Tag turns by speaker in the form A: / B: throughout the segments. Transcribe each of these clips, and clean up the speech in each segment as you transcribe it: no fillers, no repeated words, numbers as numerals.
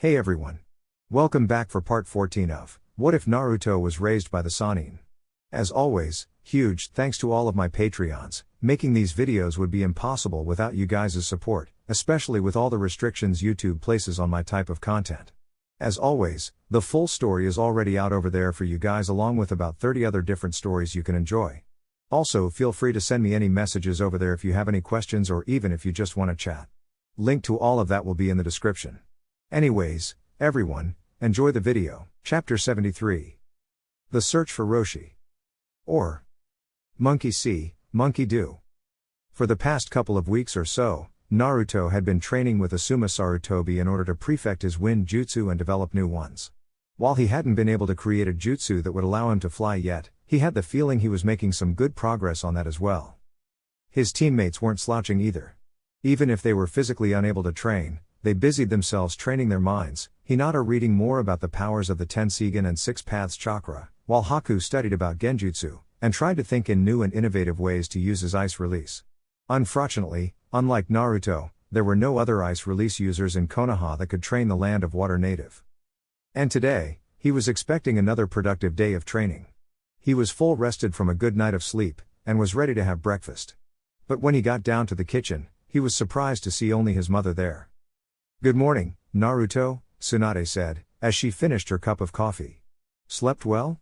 A: Hey everyone. Welcome back for part 14 of What If Naruto Was Raised by the Sannin? As always, huge thanks to all of my Patreons. Making these videos would be impossible without you guys' support, especially with all the restrictions YouTube places on my type of content. As always, the full story is already out over there for you guys along with about 30 other different stories you can enjoy. Also, feel free to send me any messages over there if you have any questions or even if you just want to chat. Link to all of that will be in the description. Anyways, everyone, enjoy the video. Chapter 73. The Search for Roshi. Or Monkey See, Monkey Do. For the past couple of weeks or so, Naruto had been training with Asuma Sarutobi in order to perfect his wind jutsu and develop new ones. While he hadn't been able to create a jutsu that would allow him to fly yet, he had the feeling he was making some good progress on that as well. His teammates weren't slouching either. Even if they were physically unable to train, they busied themselves training their minds, Hinata reading more about the powers of the Tenseigan and Six Paths chakra, while Haku studied about genjutsu, and tried to think in new and innovative ways to use his ice release. Unfortunately, unlike Naruto, there were no other ice release users in Konoha that could train the Land of Water native. And today, he was expecting another productive day of training. He was full rested from a good night of sleep, and was ready to have breakfast. But when he got down to the kitchen, he was surprised to see only his mother there. "Good morning, Naruto," Tsunade said, as she finished her cup of coffee. "Slept well?"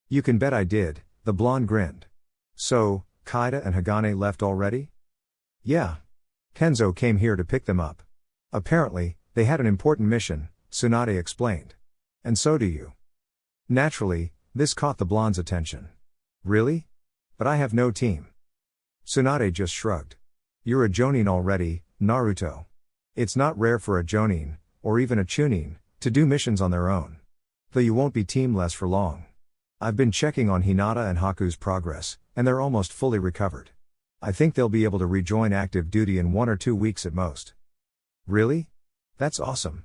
A: "You can bet I did," the blonde grinned. "So, Kaida and Hagane left already?" "Yeah. Kenzo came here to pick them up. Apparently, they had an important mission," Tsunade explained. "And so do you." Naturally, this caught the blonde's attention. "Really? But I have no team." Tsunade just shrugged. "You're a Jonin already, Naruto. It's not rare for a Jonin, or even a Chunin, to do missions on their own. Though you won't be teamless for long. I've been checking on Hinata and Haku's progress, and they're almost fully recovered. I think they'll be able to rejoin active duty in 1 or 2 weeks at most." "Really? That's awesome."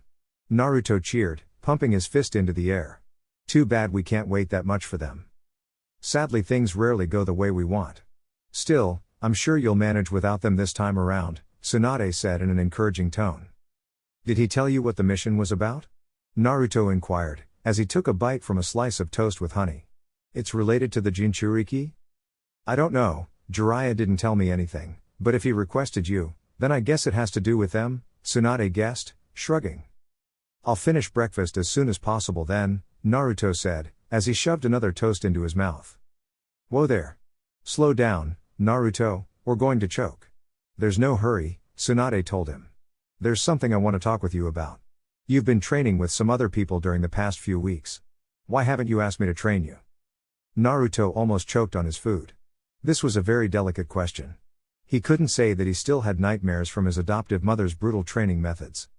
A: Naruto cheered, pumping his fist into the air. "Too bad we can't wait that much for them. Sadly, things rarely go the way we want. Still, I'm sure you'll manage without them this time around," Tsunade said in an encouraging tone. "Did he tell you what the mission was about?" Naruto inquired, as he took a bite from a slice of toast with honey. "It's related to the Jinchuriki?" "I don't know, Jiraiya didn't tell me anything, but if he requested you, then I guess it has to do with them," Tsunade guessed, shrugging. "I'll finish breakfast as soon as possible then," Naruto said, as he shoved another toast into his mouth. "Whoa there. Slow down, Naruto, we're going to choke." "There's no hurry," Tsunade told him. "There's something I want to talk with you about. You've been training with some other people during the past few weeks. Why haven't you asked me to train you?" Naruto almost choked on his food. This was a very delicate question. He couldn't say that he still had nightmares from his adoptive mother's brutal training methods.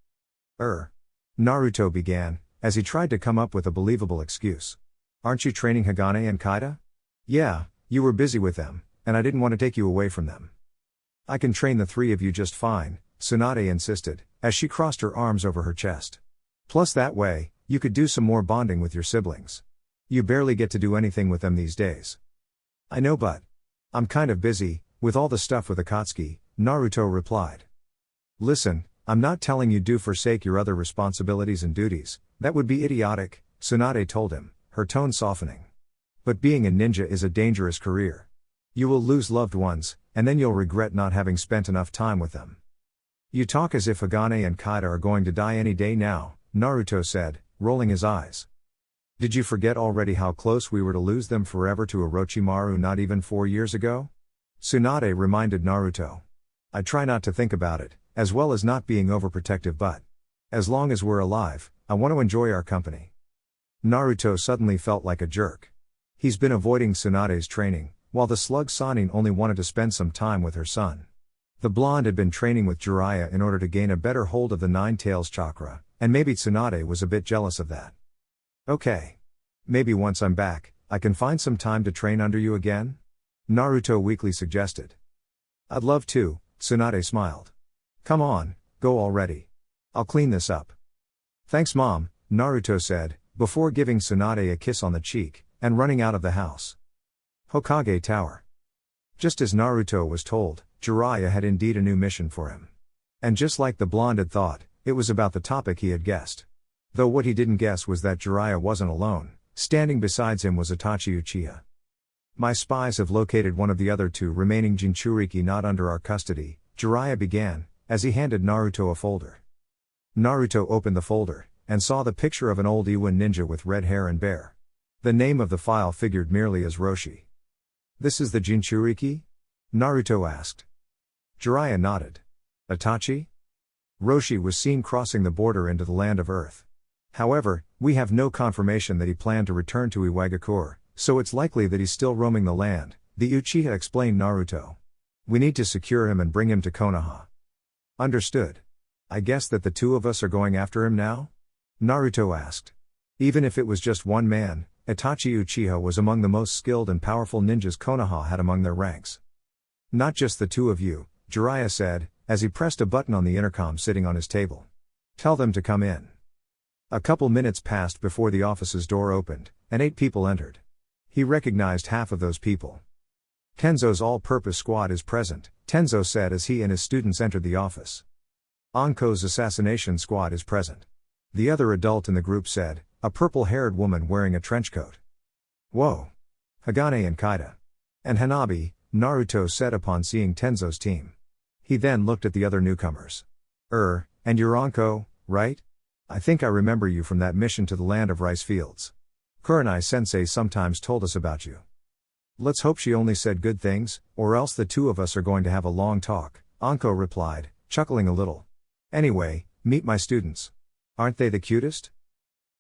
A: Naruto began, as he tried to come up with a believable excuse. "Aren't you training Hagane and Kaida?" "Yeah, you were busy with them, and I didn't want to take you away from them." "I can train the 3 of you just fine," Tsunade insisted, as she crossed her arms over her chest. "Plus that way, you could do some more bonding with your siblings. You barely get to do anything with them these days." "I know, but I'm kind of busy, with all the stuff with Akatsuki," Naruto replied. "Listen, I'm not telling you to forsake your other responsibilities and duties, that would be idiotic," Tsunade told him, her tone softening. "But being a ninja is a dangerous career. You will lose loved ones, and then you'll regret not having spent enough time with them." "You talk as if Hagane and Kaida are going to die any day now," Naruto said, rolling his eyes. "Did you forget already how close we were to lose them forever to Orochimaru not even 4 years ago?" Tsunade reminded Naruto. "I try not to think about it, as well as not being overprotective, but as long as we're alive, I want to enjoy our company." Naruto suddenly felt like a jerk. He's been avoiding Tsunade's training, while the slug Sannin only wanted to spend some time with her son. The blonde had been training with Jiraiya in order to gain a better hold of the Nine Tails chakra, and maybe Tsunade was a bit jealous of that. "Okay. Maybe once I'm back, I can find some time to train under you again?" Naruto weakly suggested. "I'd love to," Tsunade smiled. "Come on, go already. I'll clean this up." "Thanks Mom," Naruto said, before giving Tsunade a kiss on the cheek, and running out of the house. Hokage Tower. Just as Naruto was told, Jiraiya had indeed a new mission for him. And just like the blonde had thought, it was about the topic he had guessed. Though what he didn't guess was that Jiraiya wasn't alone. Standing beside him was Itachi Uchiha. My spies have located one of the other two remaining Jinchuriki not under our custody, Jiraiya began, as he handed Naruto a folder. Naruto opened the folder, and saw the picture of an old Iwan ninja with red hair and bear. The name of the file figured merely as Roshi. This is the Jinchuriki? Naruto asked. Jiraiya nodded. Itachi? Roshi was seen crossing the border into the land of Earth. However, we have no confirmation that he planned to return to Iwagakure, so it's likely that he's still roaming the land, the Uchiha explained Naruto. We need to secure him and bring him to Konoha. Understood. I guess that the two of us are going after him now? Naruto asked. Even if it was just one man, Itachi Uchiha was among the most skilled and powerful ninjas Konoha had among their ranks. Not just the two of you, Jiraiya said, as he pressed a button on the intercom sitting on his table. Tell them to come in. A couple minutes passed before the office's door opened, and 8 people entered. He recognized half of those people. Tenzo's all-purpose squad is present, Tenzo said as he and his students entered the office. Anko's assassination squad is present. The other adult in the group said, a purple-haired woman wearing a trench coat. Whoa! Hagane and Kaida. And Hanabi, Naruto said upon seeing Tenzo's team. He then looked at the other newcomers. And you're Anko, right? I think I remember you from that mission to the land of rice fields. Kurenai-sensei sometimes told us about you. Let's hope she only said good things, or else the two of us are going to have a long talk, Anko replied, chuckling a little. Anyway, meet my students. Aren't they the cutest?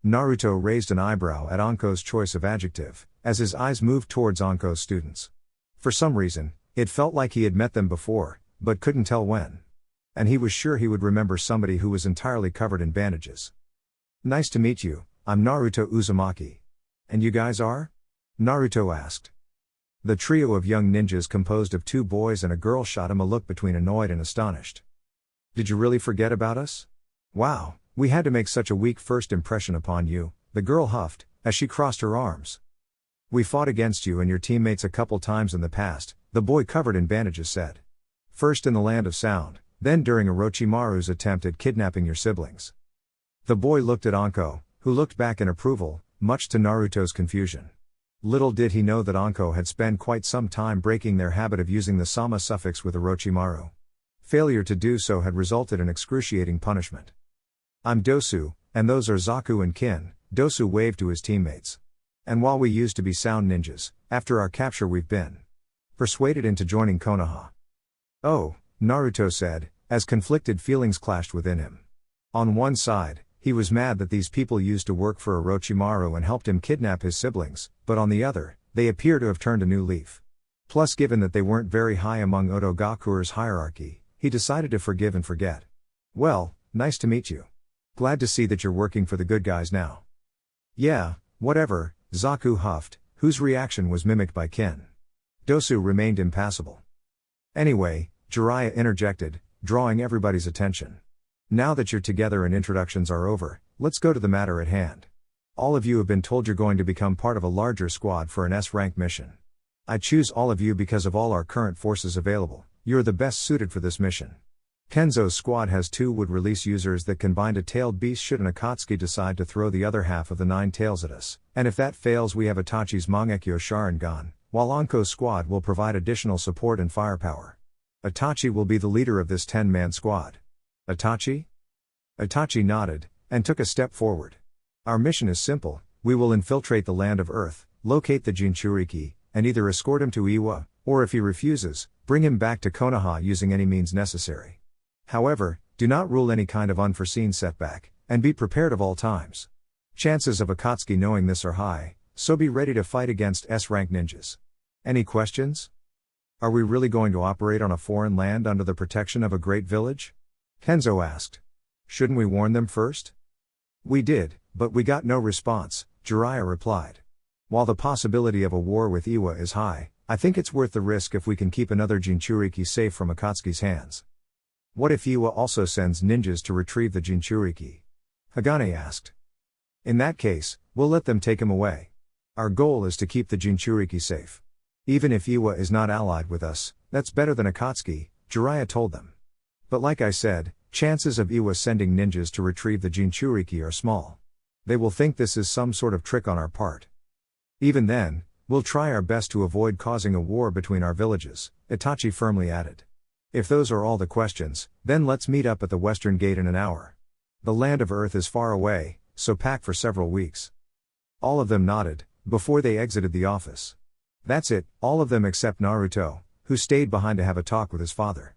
A: Naruto raised an eyebrow at Anko's choice of adjective, as his eyes moved towards Anko's students. For some reason, it felt like he had met them before, but couldn't tell when. And he was sure he would remember somebody who was entirely covered in bandages. Nice to meet you, I'm Naruto Uzumaki. And you guys are? Naruto asked. The trio of young ninjas composed of 2 boys and a girl shot him a look between annoyed and astonished. Did you really forget about us? Wow, we had to make such a weak first impression upon you, the girl huffed, as she crossed her arms. We fought against you and your teammates a couple times in the past, the boy covered in bandages said. First in the Land of Sound, then during Orochimaru's attempt at kidnapping your siblings. The boy looked at Anko, who looked back in approval, much to Naruto's confusion. Little did he know that Anko had spent quite some time breaking their habit of using the sama suffix with Orochimaru. Failure to do so had resulted in excruciating punishment. I'm Dosu, and those are Zaku and Kin, Dosu waved to his teammates. And while we used to be sound ninjas, after our capture we've been persuaded into joining Konoha. Oh, Naruto said, as conflicted feelings clashed within him. On one side, he was mad that these people used to work for Orochimaru and helped him kidnap his siblings, but on the other, they appear to have turned a new leaf. Plus, given that they weren't very high among Otogakure's hierarchy, he decided to forgive and forget. Well, nice to meet you. Glad to see that you're working for the good guys now. Yeah, whatever, Zaku huffed, whose reaction was mimicked by Kin. Dosu remained impassible. Anyway, Jiraiya interjected, drawing everybody's attention. Now that you're together and introductions are over, let's go to the matter at hand. All of you have been told you're going to become part of a larger squad for an S-rank mission. I choose all of you because of all our current forces available, you're the best suited for this mission. Tenzo's squad has 2 would-release users that can bind a tailed beast should an Akatsuki decide to throw the other half of the 9 tails at us, and if that fails we have Itachi's Mangekyo Sharingan, while Anko's squad will provide additional support and firepower. Itachi will be the leader of this 10-man squad. Itachi? Itachi nodded, and took a step forward. Our mission is simple, we will infiltrate the land of Earth, locate the Jinchuriki, and either escort him to Iwa, or if he refuses, bring him back to Konoha using any means necessary. However, do not rule any kind of unforeseen setback, and be prepared of all times. Chances of Akatsuki knowing this are high, so be ready to fight against S-rank ninjas. Any questions? Are we really going to operate on a foreign land under the protection of a great village? Tenzo asked. Shouldn't we warn them first? We did, but we got no response, Jiraiya replied. While the possibility of a war with Iwa is high, I think it's worth the risk if we can keep another Jinchuriki safe from Akatsuki's hands. What if Iwa also sends ninjas to retrieve the Jinchuriki? Hagane asked. In that case, we'll let them take him away. Our goal is to keep the Jinchuriki safe. Even if Iwa is not allied with us, that's better than Akatsuki, Jiraiya told them. But like I said, chances of Iwa sending ninjas to retrieve the Jinchuriki are small. They will think this is some sort of trick on our part. Even then, we'll try our best to avoid causing a war between our villages, Itachi firmly added. If those are all the questions, then let's meet up at the western gate in an hour. The land of Earth is far away, so pack for several weeks. All of them nodded, before they exited the office. That's it, all of them except Naruto, who stayed behind to have a talk with his father.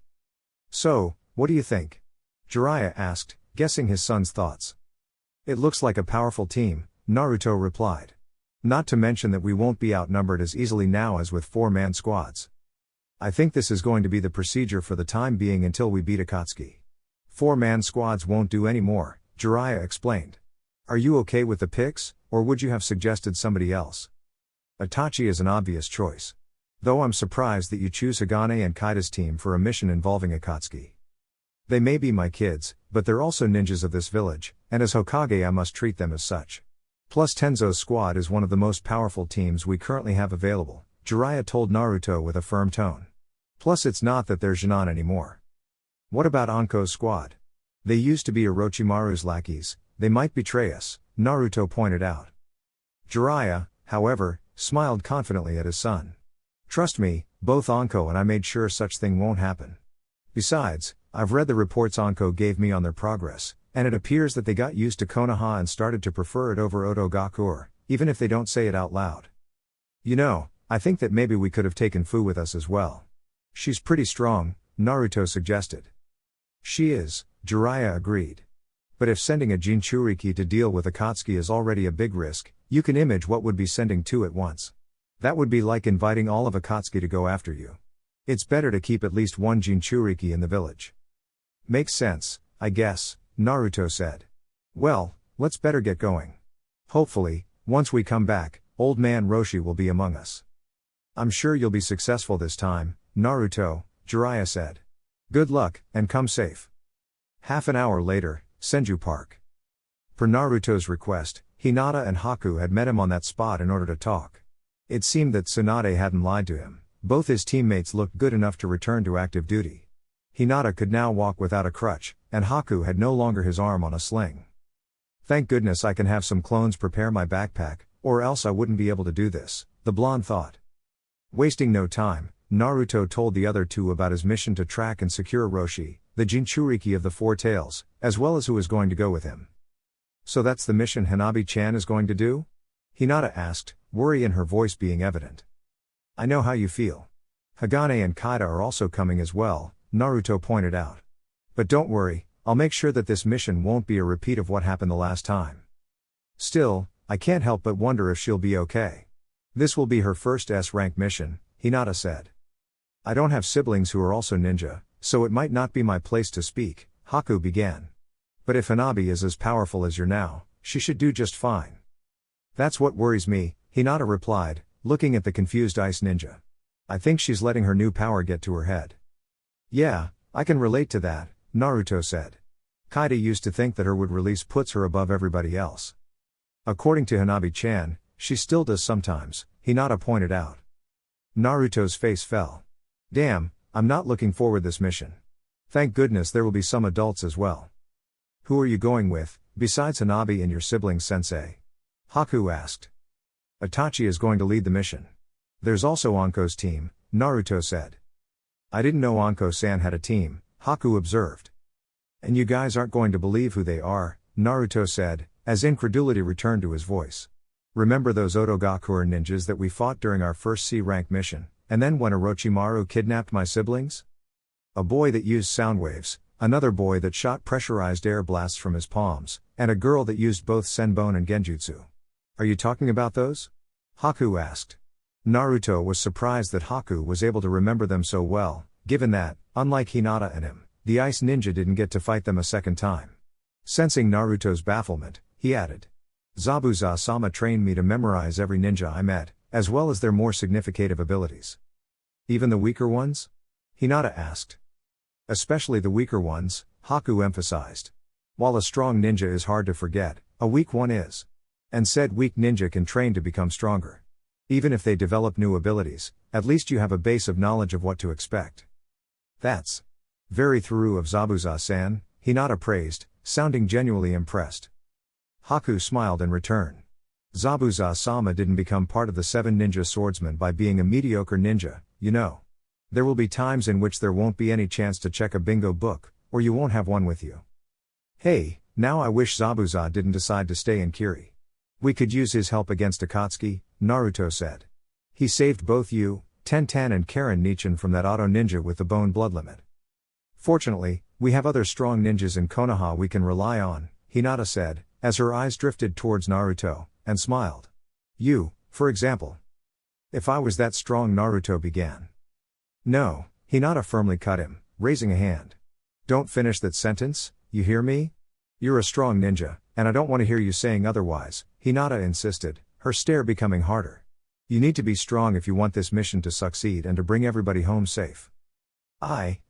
A: So, what do you think? Jiraiya asked, guessing his son's thoughts. It looks like a powerful team, Naruto replied. Not to mention that we won't be outnumbered as easily now as with 4-man squads. I think this is going to be the procedure for the time being until we beat Akatsuki. 4-man squads won't do any more, Jiraiya explained. Are you okay with the picks, or would you have suggested somebody else? Itachi is an obvious choice. Though I'm surprised that you choose Hagane and Kaida's team for a mission involving Akatsuki. They may be my kids, but they're also ninjas of this village, and as Hokage I must treat them as such. Plus Tenzo's squad is one of the most powerful teams we currently have available, Jiraiya told Naruto with a firm tone. Plus it's not that they're Jinan anymore. What about Anko's squad? They used to be Orochimaru's lackeys, they might betray us, Naruto pointed out. Jiraiya, however, smiled confidently at his son. Trust me, both Anko and I made sure such thing won't happen. Besides, I've read the reports Anko gave me on their progress, and it appears that they got used to Konoha and started to prefer it over Otogakur, even if they don't say it out loud. You know, I think that maybe we could have taken Fu with us as well. She's pretty strong, Naruto suggested. She is, Jiraiya agreed. But if sending a Jinchuriki to deal with Akatsuki is already a big risk, you can imagine what would be sending two at once. That would be like inviting all of Akatsuki to go after you. It's better to keep at least one Jinchuriki in the village. Makes sense, I guess, Naruto said. Well, let's better get going. Hopefully, once we come back, old man Roshi will be among us. I'm sure you'll be successful this time, Naruto, Jiraiya said. Good luck, and come safe. Half an hour later, Senju Park. Per Naruto's request, Hinata and Haku had met him on that spot in order to talk. It seemed that Tsunade hadn't lied to him. Both his teammates looked good enough to return to active duty. Hinata could now walk without a crutch, and Haku had no longer his arm on a sling. Thank goodness I can have some clones prepare my backpack, or else I wouldn't be able to do this, the blonde thought. Wasting no time, Naruto told the other two about his mission to track and secure Roshi, the Jinchuriki of the Four Tails, as well as who is going to go with him. So that's the mission Hanabi-chan is going to do? Hinata asked, worry in her voice being evident. I know how you feel. Hagane and Kaida are also coming as well, Naruto pointed out. But don't worry, I'll make sure that this mission won't be a repeat of what happened the last time. Still, I can't help but wonder if she'll be okay. This will be her first S-rank mission, Hinata said. I don't have siblings who are also ninja, so it might not be my place to speak, Haku began. But if Hanabi is as powerful as you're now, she should do just fine. That's what worries me, Hinata replied, looking at the confused ice ninja. I think she's letting her new power get to her head. Yeah, I can relate to that, Naruto said. Kaida used to think that her would release puts her above everybody else. According to Hanabi-chan, she still does sometimes, Hinata pointed out. Naruto's face fell. Damn, I'm not looking forward this mission. Thank goodness there will be some adults as well. Who are you going with, besides Hanabi and your siblings, sensei? Haku asked. Itachi is going to lead the mission. There's also Anko's team, Naruto said. I didn't know Anko-san had a team, Haku observed. And you guys aren't going to believe who they are, Naruto said, as incredulity returned to his voice. Remember those Otogakur ninjas that we fought during our first C-rank mission, and then when Orochimaru kidnapped my siblings? A boy that used sound waves, another boy that shot pressurized air blasts from his palms, and a girl that used both senbon and genjutsu. Are you talking about those? Haku asked. Naruto was surprised that Haku was able to remember them so well, given that, unlike Hinata and him, the ice ninja didn't get to fight them a second time. Sensing Naruto's bafflement, he added. Zabuza-sama trained me to memorize every ninja I met, as well as their more significant abilities. Even the weaker ones? Hinata asked. Especially the weaker ones, Haku emphasized. While a strong ninja is hard to forget, a weak one is. And said weak ninja can train to become stronger. Even if they develop new abilities, at least you have a base of knowledge of what to expect. That's very thorough of Zabuza-san, Hinata praised, sounding genuinely impressed. Haku smiled in return. Zabuza-sama didn't become part of the 7 ninja swordsmen by being a mediocre ninja, you know. There will be times in which there won't be any chance to check a bingo book, or you won't have one with you. Hey, now I wish Zabuza didn't decide to stay in Kiri. We could use his help against Akatsuki, Naruto said. He saved both you, Tenten and Karen Nichin from that auto ninja with the bone blood limit. Fortunately, we have other strong ninjas in Konoha we can rely on, Hinata said, as her eyes drifted towards Naruto, and smiled. You, for example. If I was that strong, Naruto began. No, Hinata firmly cut him, raising a hand. Don't finish that sentence, you hear me? You're a strong ninja, and I don't want to hear you saying otherwise, Hinata insisted, her stare becoming harder. You need to be strong if you want this mission to succeed and to bring everybody home safe.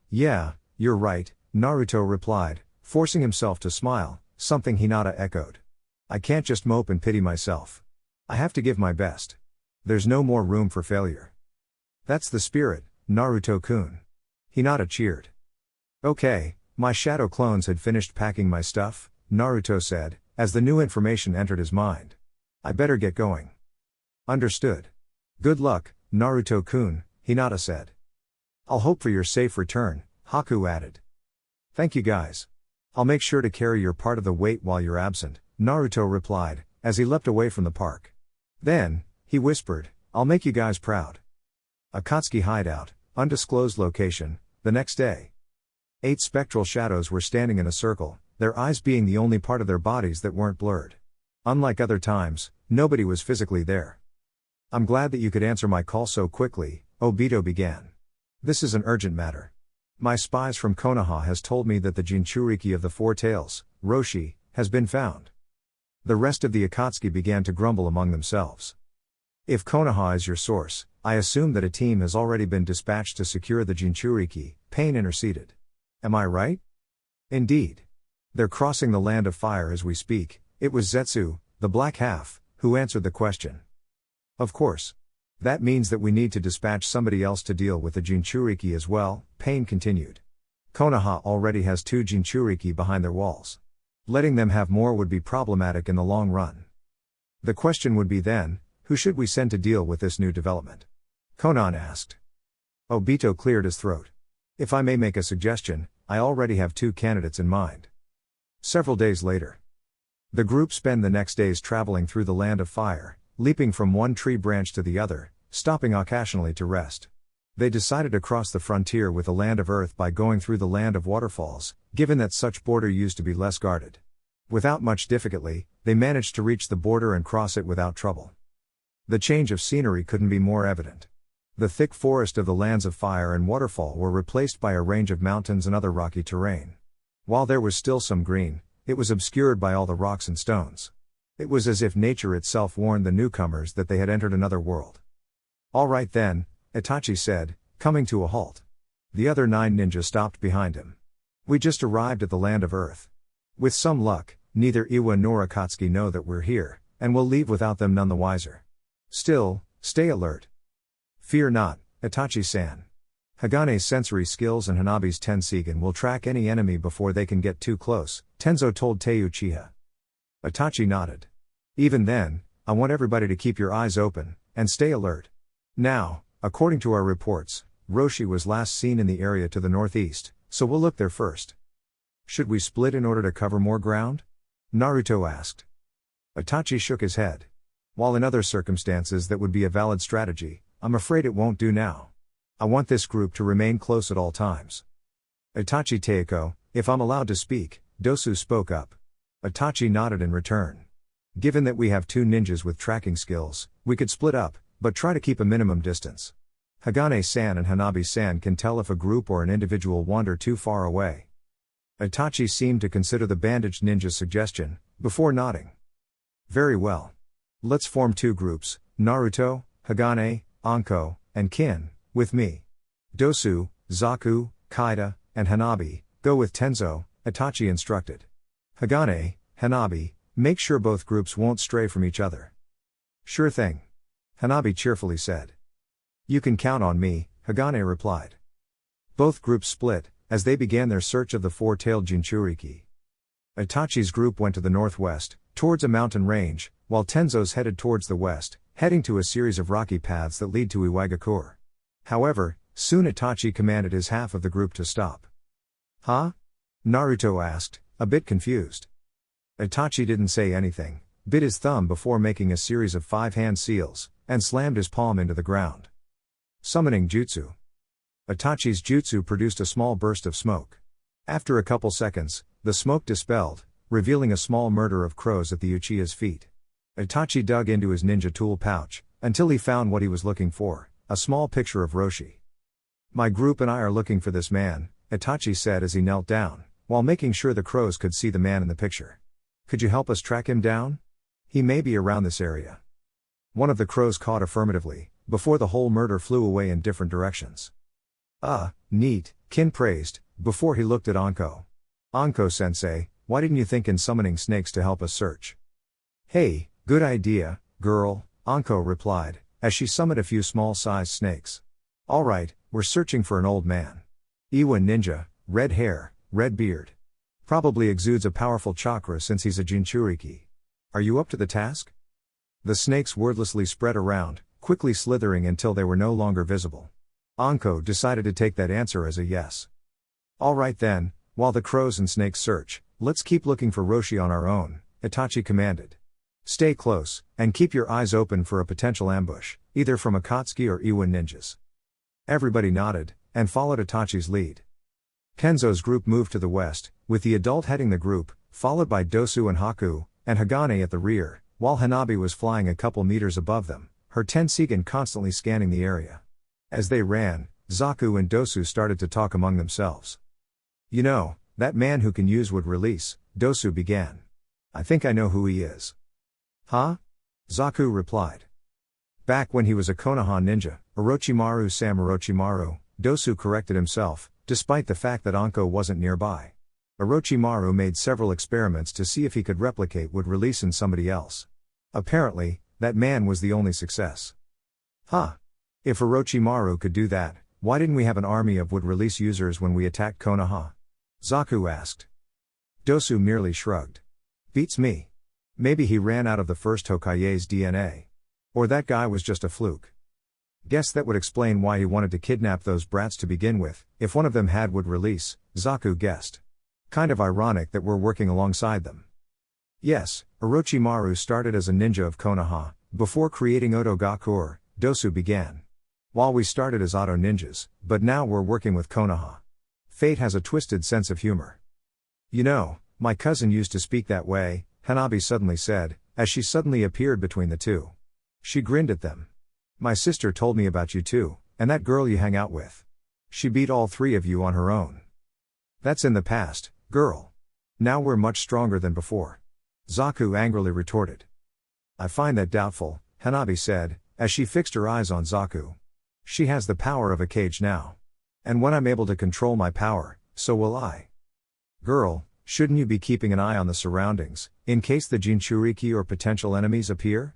A: Yeah, you're right, Naruto replied, forcing himself to smile, something Hinata echoed. I can't just mope and pity myself. I have to give my best. There's no more room for failure. That's the spirit, Naruto-kun. Hinata cheered. Okay, my shadow clones had finished packing my stuff, Naruto said, as the new information entered his mind. I better get going. Understood. Good luck, Naruto-kun, Hinata said. I'll hope for your safe return, Haku added. Thank you guys. I'll make sure to carry your part of the weight while you're absent, Naruto replied, as he leapt away from the park. Then, he whispered, I'll make you guys proud. Akatsuki hideout, undisclosed location, the next day. 8 spectral shadows were standing in a circle, their eyes being the only part of their bodies that weren't blurred. Unlike other times, nobody was physically there. I'm glad that you could answer my call so quickly, Obito began. This is an urgent matter. My spies from Konoha has told me that the Jinchuriki of the Four Tails, Roshi, has been found. The rest of the Akatsuki began to grumble among themselves. If Konoha is your source, I assume that a team has already been dispatched to secure the Jinchuriki, Pain interceded. Am I right? Indeed. They're crossing the land of fire as we speak. It was Zetsu, the black half, who answered the question. Of course. That means that we need to dispatch somebody else to deal with the Jinchuriki as well, Pain continued. Konoha already has 2 Jinchuriki behind their walls. Letting them have more would be problematic in the long run. The question would be then, who should we send to deal with this new development? Konan asked. Obito cleared his throat. If I may make a suggestion, I already have 2 candidates in mind. Several days later. The group spend the next days traveling through the land of fire, leaping from one tree branch to the other, stopping occasionally to rest. They decided to cross the frontier with the land of earth by going through the land of waterfalls, given that such border used to be less guarded. Without much difficulty, they managed to reach the border and cross it without trouble. The change of scenery couldn't be more evident. The thick forest of the lands of fire and waterfall were replaced by a range of mountains and other rocky terrain. While there was still some green, it was obscured by all the rocks and stones. It was as if nature itself warned the newcomers that they had entered another world. All right then, Itachi said, coming to a halt. The other 9 ninjas stopped behind him. We just arrived at the land of earth. With some luck, neither Iwa nor Akatsuki know that we're here, and we'll leave without them none the wiser. Still, stay alert. Fear not, Itachi-san. Hagane's sensory skills and Hanabi's Tensigen will track any enemy before they can get too close, Tenzo told Tei Uchiha. Itachi nodded. Even then, I want everybody to keep your eyes open, and stay alert. Now, according to our reports, Roshi was last seen in the area to the northeast, so we'll look there first. Should we split in order to cover more ground? Naruto asked. Itachi shook his head. While in other circumstances that would be a valid strategy, I'm afraid it won't do now. I want this group to remain close at all times. Itachi Teiko, if I'm allowed to speak, Dosu spoke up. Itachi nodded in return. Given that we have 2 ninjas with tracking skills, we could split up, but try to keep a minimum distance. Hagane-san and Hanabi-san can tell if a group or an individual wander too far away. Itachi seemed to consider the bandaged ninja's suggestion, before nodding. Very well. Let's form 2 groups, Naruto, Hagane, Anko, and Kin, with me. Dosu, Zaku, Kaida, and Hanabi, go with Tenzo, Itachi instructed. Hagane, Hanabi, make sure both groups won't stray from each other. Sure thing. Hanabi cheerfully said. You can count on me, Hagane replied. Both groups split, as they began their search of the 4-tailed Jinchuriki. Itachi's group went to the northwest, towards a mountain range, while Tenzo's headed towards the west, heading to a series of rocky paths that lead to Iwagakure. However, soon Itachi commanded his half of the group to stop. Huh? Naruto asked, a bit confused. Itachi didn't say anything, bit his thumb before making a series of 5-hand seals, and slammed his palm into the ground. Summoning Jutsu. Itachi's jutsu produced a small burst of smoke. After a couple seconds, the smoke dispelled, revealing a small murder of crows at the Uchiha's feet. Itachi dug into his ninja tool pouch, until he found what he was looking for, a small picture of Roshi. My group and I are looking for this man, Itachi said as he knelt down, while making sure the crows could see the man in the picture. Could you help us track him down? He may be around this area. One of the crows cawed affirmatively, before the whole murder flew away in different directions. Neat, Kin praised, before he looked at Anko. Anko-sensei, why didn't you think in summoning snakes to help us search? Hey, good idea, girl, Anko replied, as she summoned a few small-sized snakes. Alright, we're searching for an old man. Iwa ninja, red hair, red beard. Probably exudes a powerful chakra since he's a Jinchuriki. Are you up to the task? The snakes wordlessly spread around, quickly slithering until they were no longer visible. Anko decided to take that answer as a yes. Alright then, while the crows and snakes search, let's keep looking for Roshi on our own, Itachi commanded. Stay close, and keep your eyes open for a potential ambush, either from Akatsuki or Iwa ninjas. Everybody nodded, and followed Itachi's lead. Kenzo's group moved to the west, with the adult heading the group, followed by Dosu and Haku, and Hagane at the rear, while Hanabi was flying a couple meters above them, her Tensigen constantly scanning the area. As they ran, Zaku and Dosu started to talk among themselves. You know, that man who can use would release, Dosu began. I think I know who he is. Huh? Zaku replied. Back when he was a Konoha ninja, Orochimaru Sam Orochimaru, Dosu corrected himself, despite the fact that Anko wasn't nearby. Orochimaru made several experiments to see if he could replicate would release in somebody else. Apparently, that man was the only success. Huh? If Orochimaru could do that, why didn't we have an army of would release users when we attacked Konoha? Zaku asked. Dosu merely shrugged. Beats me. Maybe he ran out of the first Hokage's DNA. Or that guy was just a fluke. Guess that would explain why he wanted to kidnap those brats to begin with, if one of them had would release, Zaku guessed. Kind of ironic that we're working alongside them. Yes, Orochimaru started as a ninja of Konoha, before creating Otogakure, Dosu began. While we started as auto ninjas, but now we're working with Konoha. Fate has a twisted sense of humor. You know, my cousin used to speak that way, Hanabi suddenly said, as she suddenly appeared between the two. She grinned at them. My sister told me about you too, and that girl you hang out with. She beat all three of you on her own. That's in the past, girl. Now we're much stronger than before. Zaku angrily retorted. I find that doubtful, Hanabi said, as she fixed her eyes on Zaku. She has the power of a cage now. And when I'm able to control my power, so will I. Girl, shouldn't you be keeping an eye on the surroundings, in case the Jinchuriki or potential enemies appear?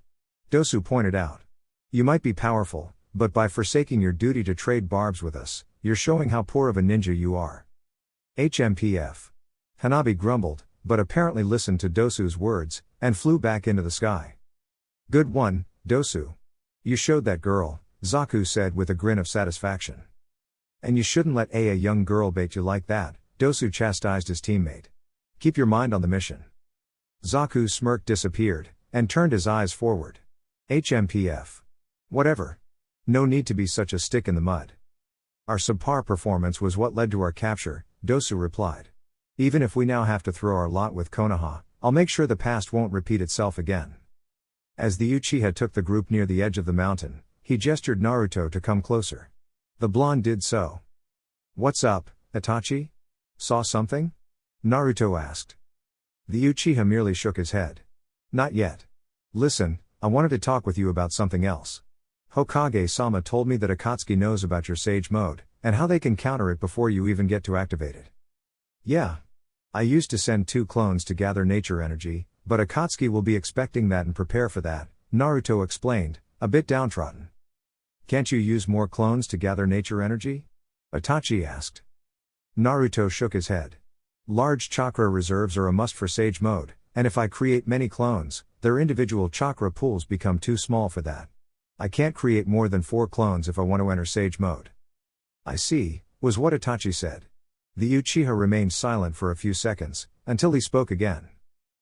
A: Dosu pointed out. You might be powerful, but by forsaking your duty to trade barbs with us, you're showing how poor of a ninja you are. HMPF. Hanabi grumbled, but apparently listened to Dosu's words, and flew back into the sky. Good one, Dosu. You showed that girl, Zaku said with a grin of satisfaction. And you shouldn't let a young girl bait you like that, Dosu chastised his teammate. Keep your mind on the mission. Zaku's smirk disappeared, and turned his eyes forward. HMPF. Whatever. No need to be such a stick in the mud. Our subpar performance was what led to our capture, Dosu replied. Even if we now have to throw our lot with Konoha, I'll make sure the past won't repeat itself again. As the Uchiha took the group near the edge of the mountain, he gestured Naruto to come closer. The blonde did so. What's up, Itachi? Saw something? Naruto asked. The Uchiha merely shook his head. Not yet. Listen, I wanted to talk with you about something else. Hokage-sama told me that Akatsuki knows about your Sage Mode, and how they can counter it before you even get to activate it. Yeah. I used to send 2 clones to gather nature energy, but Akatsuki will be expecting that and prepare for that, Naruto explained, a bit downtrodden. Can't you use more clones to gather nature energy? Itachi asked. Naruto shook his head. Large chakra reserves are a must for Sage Mode, and if I create many clones, their individual chakra pools become too small for that. I can't create more than 4 clones if I want to enter Sage mode. I see, was what Itachi said. The Uchiha remained silent for a few seconds, until he spoke again.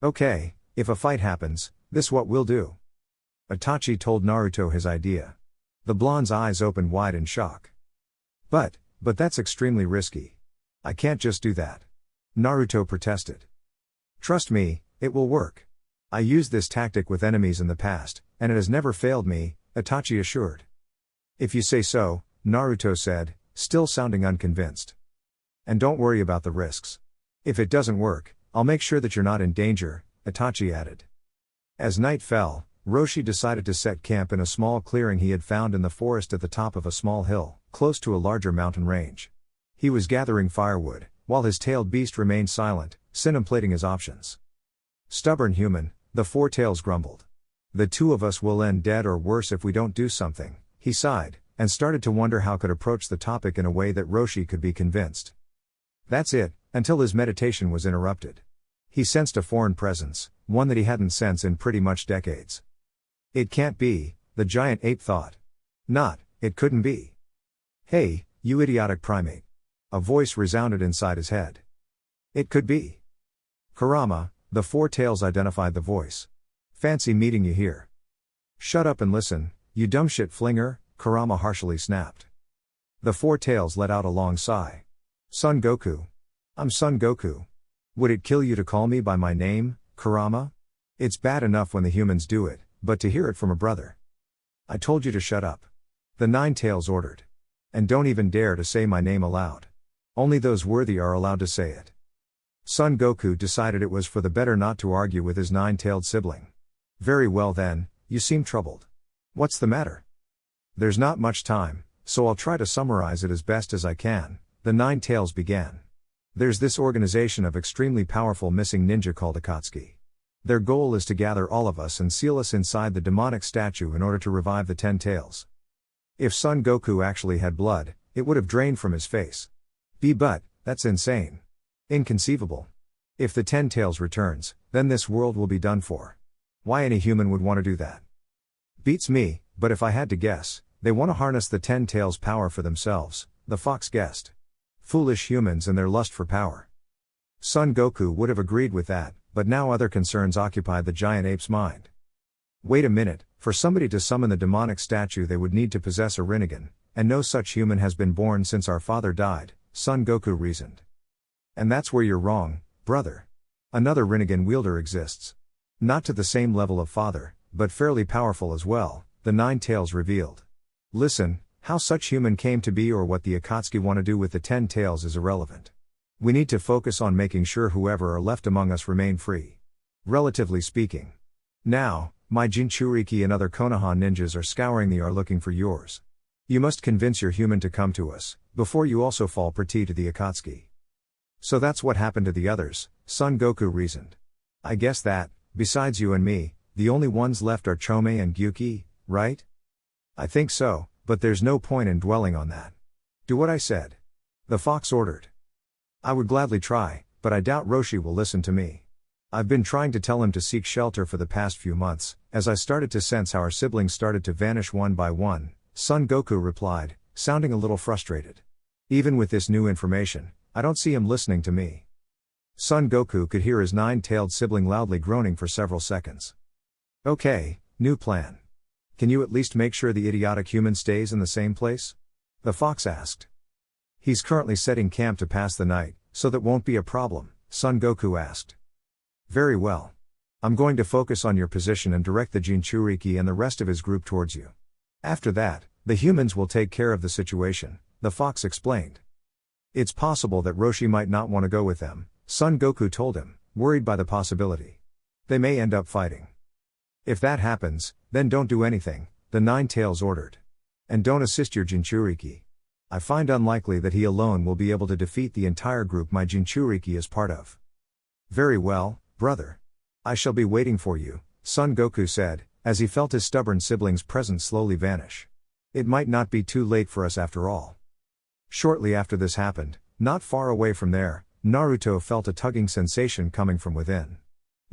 A: Okay, if a fight happens, this what we'll do. Itachi told Naruto his idea. The blonde's eyes opened wide in shock. But that's extremely risky. I can't just do that. Naruto protested. Trust me, it will work. I used this tactic with enemies in the past, and it has never failed me, Itachi assured. If you say so, Naruto said, still sounding unconvinced. And don't worry about the risks. If it doesn't work, I'll make sure that you're not in danger, Itachi added. As night fell, Roshi decided to set camp in a small clearing he had found in the forest at the top of a small hill, close to a larger mountain range. He was gathering firewood, while his tailed beast remained silent, contemplating his options. Stubborn human, the Four Tails grumbled. The two of us will end dead or worse if we don't do something, he sighed, and started to wonder how could approach the topic in a way that Roshi could be convinced. That's it, until his meditation was interrupted. He sensed a foreign presence, one that he hadn't sensed in pretty much decades. It can't be, the giant ape thought. It couldn't be. Hey, you idiotic primate. A voice resounded inside his head. It could be. Kurama, the Four Tails identified the voice. Fancy meeting you here. Shut up and listen, you dumb shit flinger, Kurama harshly snapped. The Four Tails let out a long sigh. Son Goku. I'm Son Goku. Would it kill you to call me by my name, Kurama? It's bad enough when the humans do it, but to hear it from a brother. I told you to shut up. The Nine Tails ordered. And don't even dare to say my name aloud. Only those worthy are allowed to say it. Son Goku decided it was for the better not to argue with his nine-tailed sibling. Very well then, you seem troubled. What's the matter? There's not much time, so I'll try to summarize it as best as I can, the Nine Tails began. There's this organization of extremely powerful missing ninja called Akatsuki. Their goal is to gather all of us and seal us inside the demonic statue in order to revive the 10 tails. If Son Goku actually had blood, it would have drained from his face. But that's insane. Inconceivable. If the 10 tails returns, then this world will be done for. Why any human would want to do that? Beats me, but if I had to guess, they want to harness the 10 tails' power for themselves, the fox guessed. Foolish humans and their lust for power. Son Goku would have agreed with that, but now other concerns occupied the giant ape's mind. Wait a minute, for somebody to summon the demonic statue they would need to possess a Rinnegan, and no such human has been born since our father died, Son Goku reasoned. And that's where you're wrong, brother. Another Rinnegan wielder exists. Not to the same level of father, but fairly powerful as well, the Nine Tails revealed. Listen, how such human came to be or what the Akatsuki want to do with the 10 tails is irrelevant. We need to focus on making sure whoever are left among us remain free. Relatively speaking. Now, my Jinchuriki and other Konoha ninjas are scouring the air looking for yours. You must convince your human to come to us, before you also fall prey to the Akatsuki. So that's what happened to the others, Son Goku reasoned. I guess that, besides you and me, the only ones left are Chome and Gyuki, right? I think so, but there's no point in dwelling on that. Do what I said. The fox ordered. I would gladly try, but I doubt Roshi will listen to me. I've been trying to tell him to seek shelter for the past few months, as I started to sense how our siblings started to vanish one by one, Son Goku replied, sounding a little frustrated. Even with this new information, I don't see him listening to me. Son Goku could hear his nine-tailed sibling loudly groaning for several seconds. Okay, new plan. Can you at least make sure the idiotic human stays in the same place? The fox asked. He's currently setting camp to pass the night, so that won't be a problem, Son Goku asked. Very well. I'm going to focus on your position and direct the Jinchuriki and the rest of his group towards you. After that, the humans will take care of the situation, the fox explained. It's possible that Roshi might not want to go with them, Son Goku told him, worried by the possibility. They may end up fighting. If that happens, then don't do anything, the Nine Tails ordered. And don't assist your Jinchuriki. I find unlikely that he alone will be able to defeat the entire group my Jinchuriki is part of. Very well, brother. I shall be waiting for you, Son Goku said, as he felt his stubborn sibling's presence slowly vanish. It might not be too late for us after all. Shortly after this happened, not far away from there, Naruto felt a tugging sensation coming from within.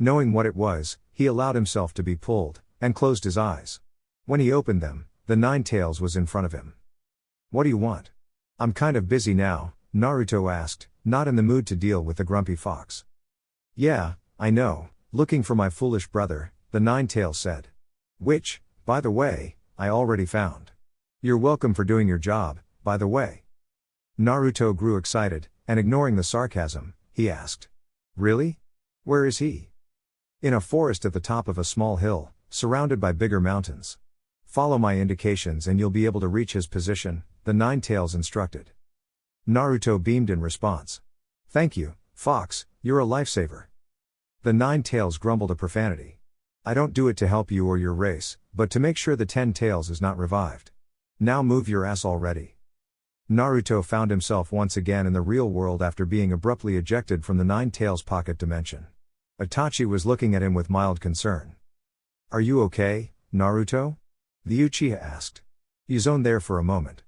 A: Knowing what it was, he allowed himself to be pulled, and closed his eyes. When he opened them, the Nine Tails was in front of him. "What do you want?" "I'm kind of busy now," Naruto asked, not in the mood to deal with the grumpy fox. "Yeah, I know, looking for my foolish brother," the Nine Tails said. "Which, by the way, I already found. You're welcome for doing your job, by the way." Naruto grew excited, and ignoring the sarcasm, he asked. "Really? Where is he?" "In a forest at the top of a small hill, surrounded by bigger mountains. Follow my indications and you'll be able to reach his position," the Nine Tails instructed. Naruto beamed in response. "Thank you, Fox, you're a lifesaver." The Nine Tails grumbled a profanity. "I don't do it to help you or your race, but to make sure the 10 Tails is not revived. Now move your ass already." Naruto found himself once again in the real world after being abruptly ejected from the Nine Tails pocket dimension. Itachi was looking at him with mild concern. "Are you okay, Naruto?" the Uchiha asked. "You zoned there for a moment."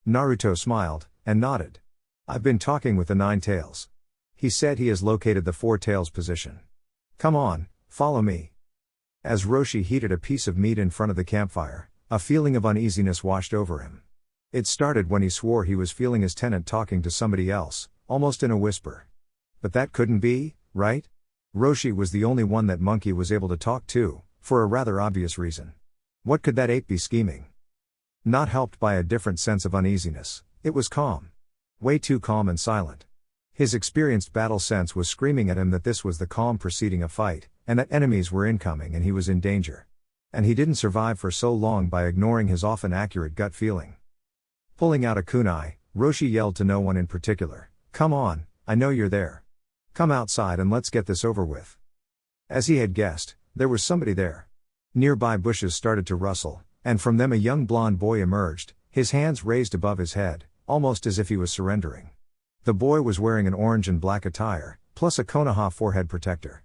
A: Naruto smiled, and nodded. "I've been talking with the Nine Tails. He said he has located the Four Tails position. Come on, follow me." As Roshi heated a piece of meat in front of the campfire, a feeling of uneasiness washed over him. It started when he swore he was feeling his tenant talking to somebody else, almost in a whisper. But that couldn't be, right? Roshi was the only one that Monkey was able to talk to, for a rather obvious reason. What could that ape be scheming? Not helped by a different sense of uneasiness, it was calm. Way too calm and silent. His experienced battle sense was screaming at him that this was the calm preceding a fight, and that enemies were incoming and he was in danger. And he didn't survive for so long by ignoring his often accurate gut feeling. Pulling out a kunai, Roshi yelled to no one in particular, "Come on, I know you're there. Come outside and let's get this over with." As he had guessed, there was somebody there. Nearby bushes started to rustle, and from them a young blonde boy emerged, his hands raised above his head, almost as if he was surrendering. The boy was wearing an orange and black attire, plus a Konoha forehead protector.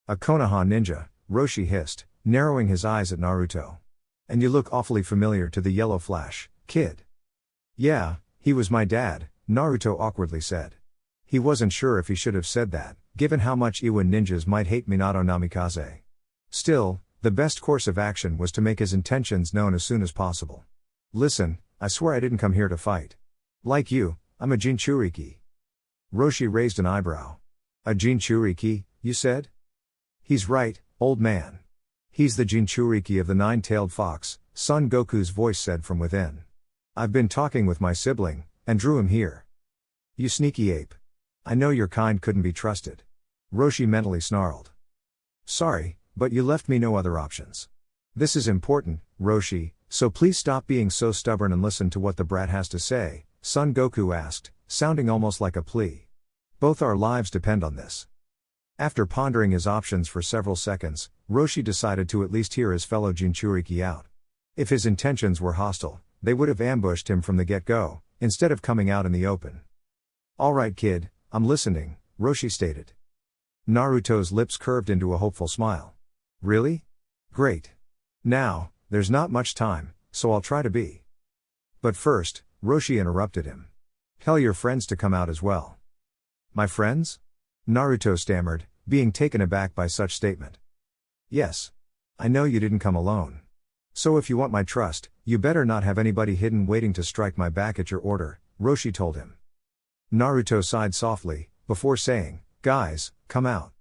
A: "A Konoha ninja," Roshi hissed, narrowing his eyes at Naruto. "And you look awfully familiar to the Yellow Flash, kid." "Yeah, he was my dad," Naruto awkwardly said. He wasn't sure if he should have said that, given how much Iwa ninjas might hate Minato Namikaze. Still, the best course of action was to make his intentions known as soon as possible. "Listen, I swear I didn't come here to fight. Like you, I'm a Jinchuriki." Roshi raised an eyebrow. "A Jinchuriki, you said?" "He's right, old man. He's the Jinchuriki of the Nine-Tailed Fox," Son Goku's voice said from within. "I've been talking with my sibling, and drew him here." "You sneaky ape. I know your kind couldn't be trusted." Roshi mentally snarled. "Sorry, but you left me no other options. This is important, Roshi, so please stop being so stubborn and listen to what the brat has to say," Son Goku asked, sounding almost like a plea. "Both our lives depend on this." After pondering his options for several seconds, Roshi decided to at least hear his fellow Jinchuriki out. If his intentions were hostile, they would have ambushed him from the get-go, instead of coming out in the open. "All right, kid, I'm listening," Roshi stated. Naruto's lips curved into a hopeful smile. "Really? Great. Now, there's not much time, so I'll try to be." But first, Roshi interrupted him. "Tell your friends to come out as well." "My friends?" Naruto stammered, being taken aback by such statement. "Yes. I know you didn't come alone. So if you want my trust, you better not have anybody hidden waiting to strike my back at your order," Roshi told him. Naruto sighed softly, before saying, "Guys, come out."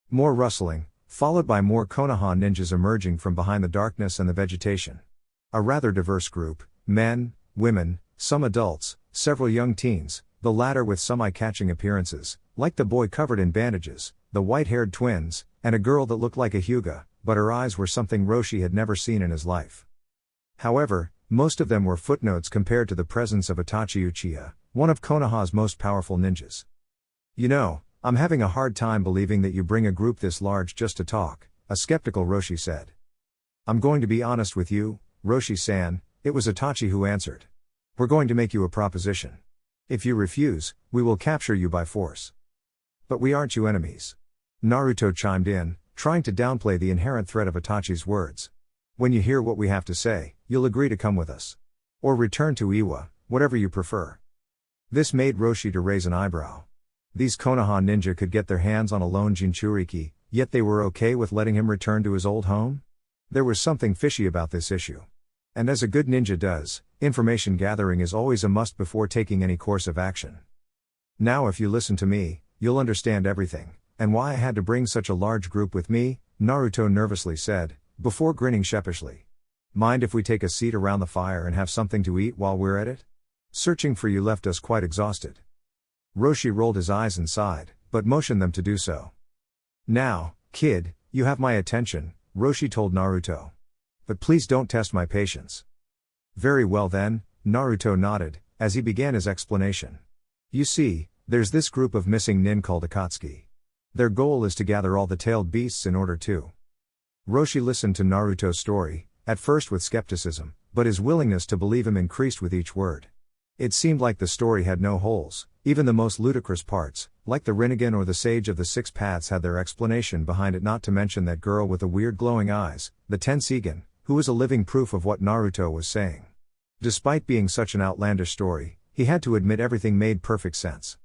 A: More rustling, followed by more Konoha ninjas emerging from behind the darkness and the vegetation. A rather diverse group, men, women, some adults, several young teens, the latter with some eye-catching appearances, like the boy covered in bandages, the white-haired twins, and a girl that looked like a Hyuga, but her eyes were something Roshi had never seen in his life. However, most of them were footnotes compared to the presence of Itachi Uchiha, one of Konoha's most powerful ninjas. "You know, I'm having a hard time believing that you bring a group this large just to talk," a skeptical Roshi said. "I'm going to be honest with you, Roshi-san," it was Itachi who answered. "We're going to make you a proposition. If you refuse, we will capture you by force." "But we aren't you enemies," Naruto chimed in, trying to downplay the inherent threat of Itachi's words. "When you hear what we have to say, you'll agree to come with us. Or return to Iwa, whatever you prefer." This made Roshi to raise an eyebrow. These Konoha ninja could get their hands on a lone Jinchuriki, yet they were okay with letting him return to his old home? There was something fishy about this issue. And as a good ninja does, information gathering is always a must before taking any course of action. Now if you listen to me, you'll understand everything, and why I had to bring such a large group with me, Naruto nervously said, before grinning sheepishly. Mind if we take a seat around the fire and have something to eat while we're at it? Searching for you left us quite exhausted. Roshi rolled his eyes and sighed, but motioned them to do so. Now, kid, you have my attention, Roshi told Naruto. But please don't test my patience. Very well then, Naruto nodded, as he began his explanation. You see, there's this group of missing nin called Akatsuki. Their goal is to gather all the tailed beasts in order to. Roshi listened to Naruto's story, at first with skepticism, but his willingness to believe him increased with each word. It seemed like the story had no holes, even the most ludicrous parts, like the Rinnegan or the Sage of the Six Paths had their explanation behind it, not to mention that girl with the weird glowing eyes, the Tenseigan, who was a living proof of what Naruto was saying. Despite being such an outlandish story, he had to admit everything made perfect sense.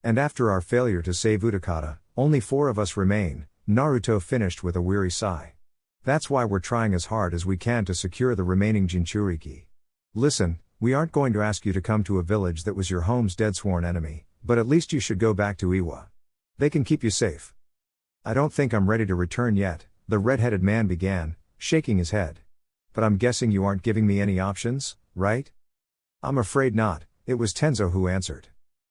A: And after our failure to save Utakata, only 4 of us remain, Naruto finished with a weary sigh. That's why we're trying as hard as we can to secure the remaining Jinchuriki. Listen, we aren't going to ask you to come to a village that was your home's dead sworn enemy, but at least you should go back to Iwa. They can keep you safe. I don't think I'm ready to return yet, the red-headed man began, shaking his head. But I'm guessing you aren't giving me any options, right? I'm afraid not, it was Tenzo who answered.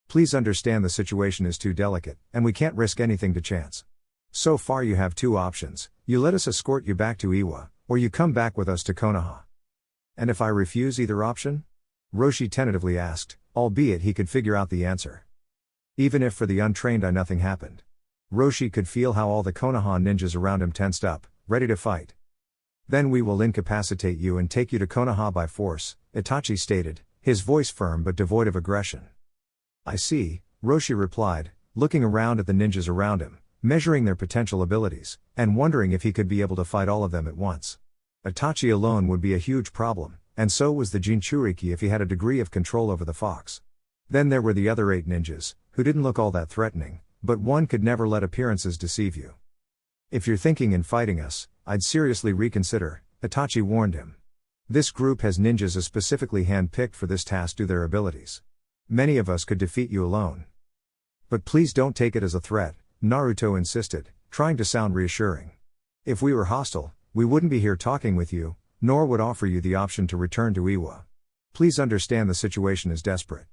A: Please understand the situation is too delicate, and we can't risk anything to chance. So far you have 2 options, you let us escort you back to Iwa, or you come back with us to Konoha. And if I refuse either option? Roshi tentatively asked, albeit he could figure out the answer. Even if for the untrained nothing happened. Roshi could feel how all the Konoha ninjas around him tensed up, ready to fight. Then we will incapacitate you and take you to Konoha by force, Itachi stated, his voice firm but devoid of aggression. I see, Roshi replied, looking around at the ninjas around him, measuring their potential abilities, and wondering if he could be able to fight all of them at once. Itachi alone would be a huge problem, and so was the Jinchuriki if he had a degree of control over the fox. Then there were the other 8 ninjas, who didn't look all that threatening, but one could never let appearances deceive you. If you're thinking in fighting us, I'd seriously reconsider, Itachi warned him. This group has ninjas specifically hand-picked for this task due to their abilities. Many of us could defeat you alone. But please don't take it as a threat, Naruto insisted, trying to sound reassuring. If we were hostile, we wouldn't be here talking with you, nor would offer you the option to return to Iwa. Please understand the situation is desperate.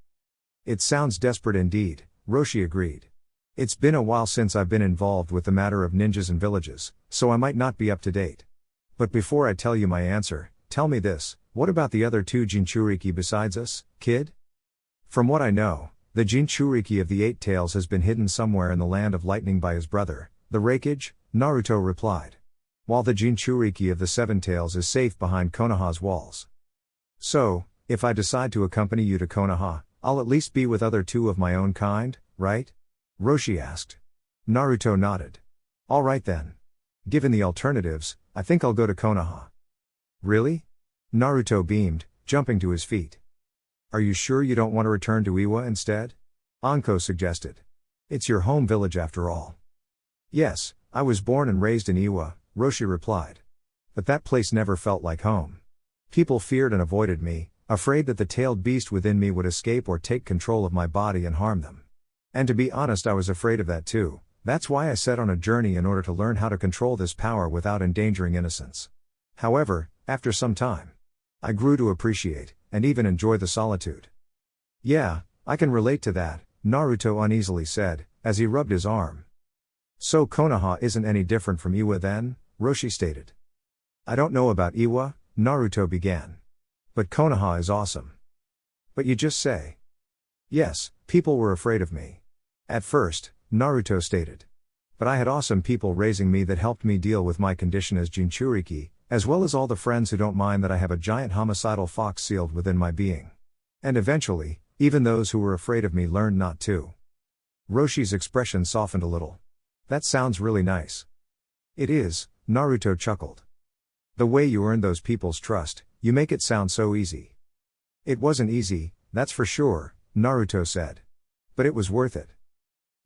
A: It sounds desperate indeed, Roshi agreed. It's been a while since I've been involved with the matter of ninjas and villages, so I might not be up to date. But before I tell you my answer, tell me this, what about the other 2 Jinchuriki besides us, kid? From what I know, the Jinchuriki of the 8 tails has been hidden somewhere in the land of lightning by his brother, the Raikage, Naruto replied. While the Jinchuriki of the 7 tails is safe behind Konoha's walls. So, if I decide to accompany you to Konoha, I'll at least be with other 2 of my own kind, right? Roshi asked. Naruto nodded. All right then. Given the alternatives, I think I'll go to Konoha. Really? Naruto beamed, jumping to his feet. Are you sure you don't want to return to Iwa instead? Anko suggested. It's your home village after all. Yes, I was born and raised in Iwa, Roshi replied. But that place never felt like home. People feared and avoided me, afraid that the tailed beast within me would escape or take control of my body and harm them. And to be honest, I was afraid of that too. That's why I set on a journey in order to learn how to control this power without endangering innocence. However, after some time, I grew to appreciate, and even enjoy the solitude. Yeah, I can relate to that, Naruto uneasily said, as he rubbed his arm. So Konoha isn't any different from Iwa then? Roshi stated. I don't know about Iwa, Naruto began. But Konoha is awesome. But you just say. Yes, people were afraid of me. At first, Naruto stated. But I had awesome people raising me that helped me deal with my condition as Jinchuriki, as well as all the friends who don't mind that I have a giant homicidal fox sealed within my being. And eventually, even those who were afraid of me learned not to. Roshi's expression softened a little. That sounds really nice. It is, Naruto chuckled. The way you earned those people's trust, you make it sound so easy. It wasn't easy, that's for sure, Naruto said. But it was worth it.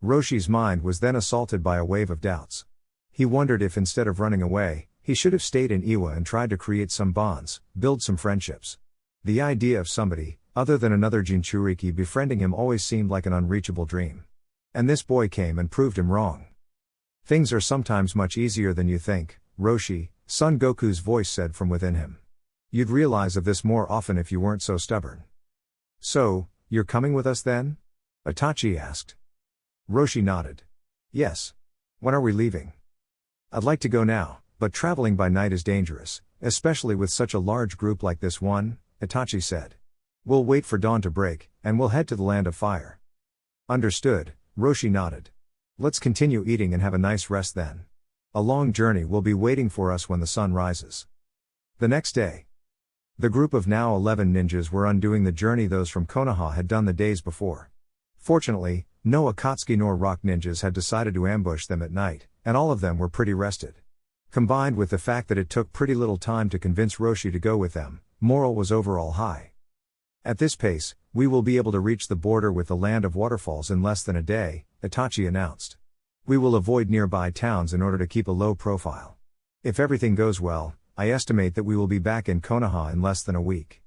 A: Roshi's mind was then assaulted by a wave of doubts. He wondered if instead of running away, he should have stayed in Iwa and tried to create some bonds, build some friendships. The idea of somebody, other than another Jinchuriki, befriending him always seemed like an unreachable dream. And this boy came and proved him wrong. Things are sometimes much easier than you think, Roshi, Son Goku's voice said from within him. You'd realize of this more often if you weren't so stubborn. So, you're coming with us then? Itachi asked. Roshi nodded. Yes. When are we leaving? I'd like to go now, but traveling by night is dangerous, especially with such a large group like this one, Itachi said. We'll wait for dawn to break, and we'll head to the land of fire. Understood, Roshi nodded. Let's continue eating and have a nice rest then. A long journey will be waiting for us when the sun rises. The next day. The group of now 11 ninjas were undoing the journey those from Konoha had done the days before. Fortunately, no Akatsuki nor rock ninjas had decided to ambush them at night, and all of them were pretty rested. Combined with the fact that it took pretty little time to convince Roshi to go with them, morale was overall high. At this pace, we will be able to reach the border with the land of waterfalls in less than a day, Itachi announced. We will avoid nearby towns in order to keep a low profile. If everything goes well, I estimate that we will be back in Konoha in less than a week.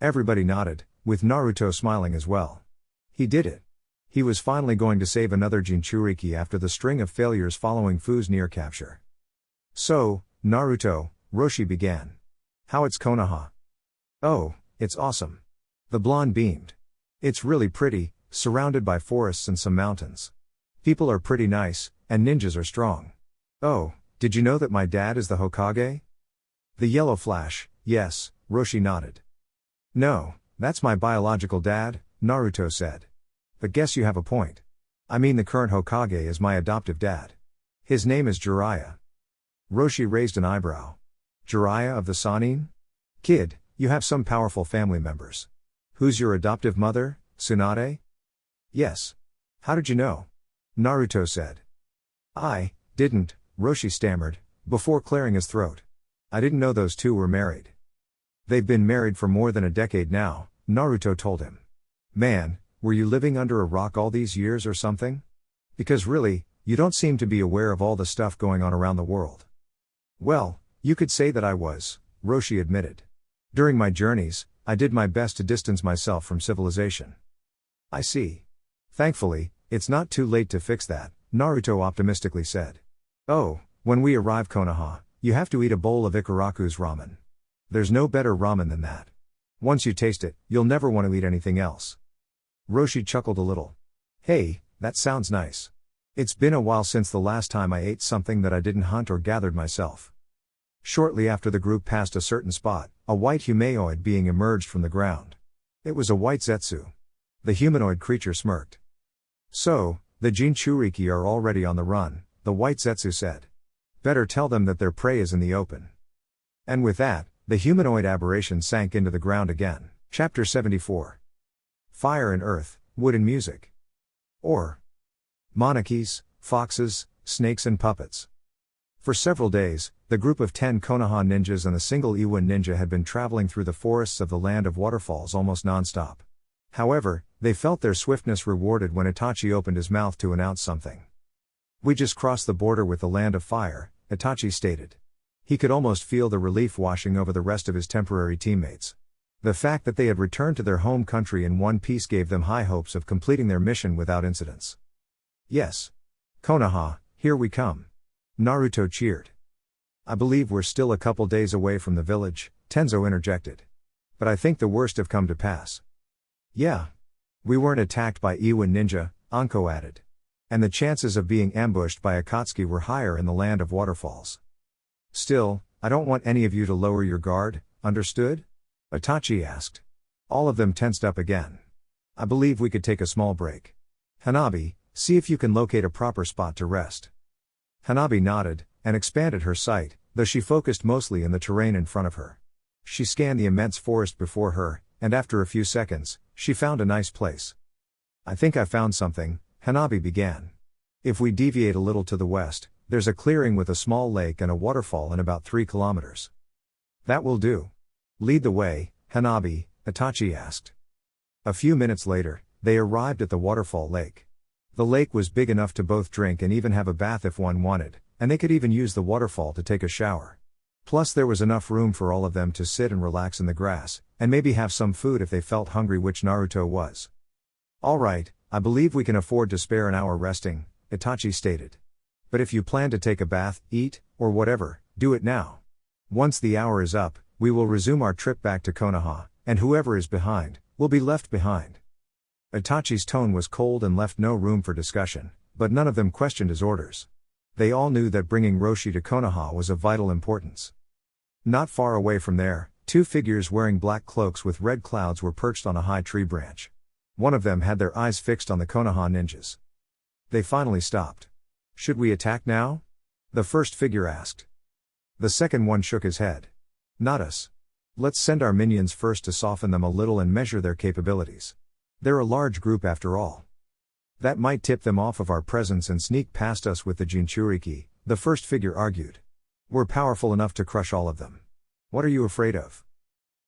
A: Everybody nodded, with Naruto smiling as well. He did it. He was finally going to save another Jinchuriki after the string of failures following Fu's near capture. So, Naruto, Roshi began. How it's Konoha? Oh, it's awesome. The blonde beamed. It's really pretty, surrounded by forests and some mountains. People are pretty nice, and ninjas are strong. Oh, did you know that my dad is the Hokage? The yellow flash, yes, Roshi nodded. No, that's my biological dad, Naruto said. But guess you have a point. I mean the current Hokage is my adoptive dad. His name is Jiraiya. Roshi raised an eyebrow. Jiraiya of the Sannin? Kid, you have some powerful family members. Who's your adoptive mother, Tsunade? Yes. How did you know? Naruto said. I didn't, Roshi stammered, before clearing his throat. I didn't know those two were married. They've been married for more than a decade now, Naruto told him. Man, were you living under a rock all these years or something? Because really, you don't seem to be aware of all the stuff going on around the world. Well, you could say that I was, Roshi admitted. During my journeys, I did my best to distance myself from civilization. I see. Thankfully, it's not too late to fix that, Naruto optimistically said. Oh, when we arrive Konoha, you have to eat a bowl of Ikaraku's ramen. There's no better ramen than that. Once you taste it, you'll never want to eat anything else. Roshi chuckled a little. Hey, that sounds nice. It's been a while since the last time I ate something that I didn't hunt or gathered myself. Shortly after the group passed a certain spot, a white humanoid being emerged from the ground. It was a white Zetsu. The humanoid creature smirked. So, the Jinchuriki are already on the run, the white Zetsu said. Better tell them that their prey is in the open. And with that, the humanoid aberration sank into the ground again. Chapter 74. Fire and Earth, Wood and Music. Or monarchies, foxes, snakes and puppets. For several days, the group of 10 Konoha ninjas and a single Iwa ninja had been traveling through the forests of the land of waterfalls almost non-stop. However, they felt their swiftness rewarded when Itachi opened his mouth to announce something. We just crossed the border with the land of fire, Itachi stated. He could almost feel the relief washing over the rest of his temporary teammates. The fact that they had returned to their home country in one piece gave them high hopes of completing their mission without incidents. Yes. Konoha, here we come. Naruto cheered. I believe we're still a couple days away from the village, Tenzo interjected. But I think the worst have come to pass. Yeah. We weren't attacked by Iwa ninja, Anko added. And the chances of being ambushed by Akatsuki were higher in the land of waterfalls. Still, I don't want any of you to lower your guard, understood? Itachi asked. All of them tensed up again. I believe we could take a small break. Hanabi, see if you can locate a proper spot to rest. Hanabi nodded, and expanded her sight, though she focused mostly in the terrain in front of her. She scanned the immense forest before her, and after a few seconds, she found a nice place. I think I found something, Hanabi began. If we deviate a little to the west, there's a clearing with a small lake and a waterfall in about 3 kilometers. That will do. Lead the way, Hanabi, Itachi asked. A few minutes later, they arrived at the waterfall lake. The lake was big enough to both drink and even have a bath if one wanted, and they could even use the waterfall to take a shower. Plus there was enough room for all of them to sit and relax in the grass, and maybe have some food if they felt hungry, which Naruto was. Alright, I believe we can afford to spare an hour resting, Itachi stated. But if you plan to take a bath, eat, or whatever, do it now. Once the hour is up, we will resume our trip back to Konoha, and whoever is behind, will be left behind. Itachi's tone was cold and left no room for discussion, but none of them questioned his orders. They all knew that bringing Roshi to Konoha was of vital importance. Not far away from there, two figures wearing black cloaks with red clouds were perched on a high tree branch. One of them had their eyes fixed on the Konoha ninjas. They finally stopped. Should we attack now? The first figure asked. The second one shook his head. Not us. Let's send our minions first to soften them a little and measure their capabilities. They're a large group after all. That might tip them off of our presence and sneak past us with the Jinchuriki, the first figure argued. We're powerful enough to crush all of them. What are you afraid of?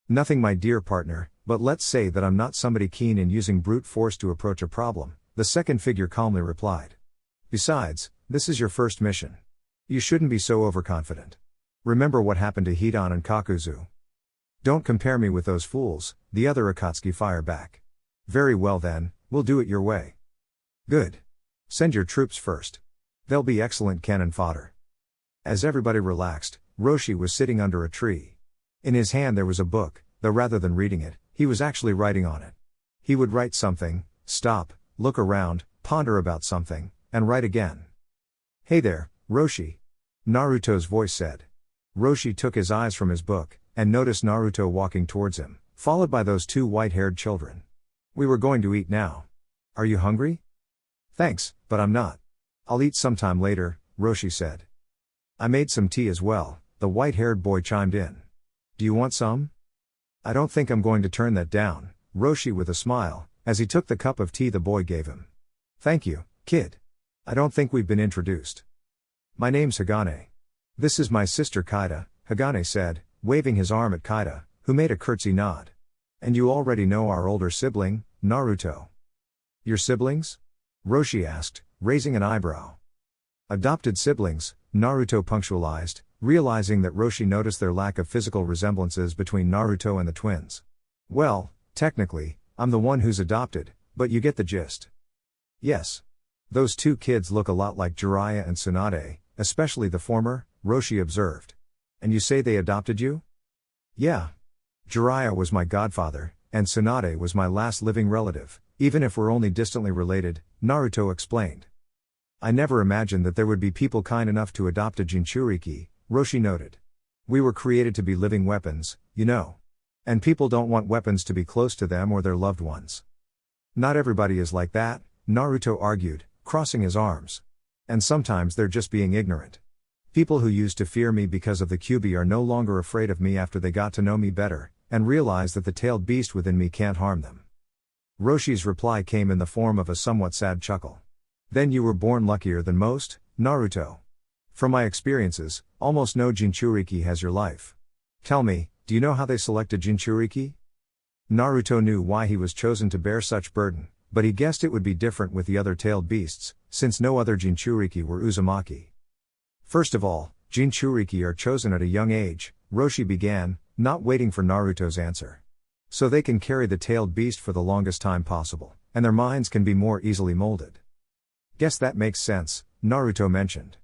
A: Nothing, my dear partner, but let's say that I'm not somebody keen in using brute force to approach a problem, the second figure calmly replied. Besides, this is your first mission. You shouldn't be so overconfident. Remember what happened to Hidan and Kakuzu. Don't compare me with those fools, the other Akatsuki fired back. Very well then, we'll do it your way. Good. Send your troops first. They'll be excellent cannon fodder. As everybody relaxed, Roshi was sitting under a tree. In his hand there was a book, though rather than reading it, he was actually writing on it. He would write something, stop, look around, ponder about something, and write again. Hey there, Roshi. Naruto's voice said. Roshi took his eyes from his book, and noticed Naruto walking towards him, followed by those two white-haired children. We were going to eat now. Are you hungry? Thanks, but I'm not. I'll eat sometime later, Roshi said. I made some tea as well, the white-haired boy chimed in. Do you want some? I don't think I'm going to turn that down, Roshi with a smile, as he took the cup of tea the boy gave him. Thank you, kid. I don't think we've been introduced. My name's Hagane. This is my sister Kaida, Hagane said, waving his arm at Kaida, who made a curtsy nod. And you already know our older sibling, Naruto. Your siblings? Roshi asked, raising an eyebrow. Adopted siblings, Naruto punctualized, realizing that Roshi noticed their lack of physical resemblances between Naruto and the twins. Well, technically, I'm the one who's adopted, but you get the gist. Yes. Those two kids look a lot like Jiraiya and Tsunade, especially the former, Roshi observed. And you say they adopted you? Yeah. Jiraiya was my godfather, and Tsunade was my last living relative, even if we're only distantly related, Naruto explained. I never imagined that there would be people kind enough to adopt a Jinchuriki, Roshi noted. We were created to be living weapons, you know. And people don't want weapons to be close to them or their loved ones. Not everybody is like that, Naruto argued, crossing his arms. And sometimes they're just being ignorant. People who used to fear me because of the Kyuubi are no longer afraid of me after they got to know me better, and realize that the tailed beast within me can't harm them. Roshi's reply came in the form of a somewhat sad chuckle. Then you were born luckier than most, Naruto. From my experiences, almost no Jinchuriki has your life. Tell me, do you know how they select a Jinchuriki? Naruto knew why he was chosen to bear such burden, but he guessed it would be different with the other tailed beasts, since no other Jinchuriki were Uzumaki. First of all, Jinchuriki are chosen at a young age, Roshi began, not waiting for Naruto's answer. So they can carry the tailed beast for the longest time possible, and their minds can be more easily molded. Guess that makes sense, Naruto mentioned.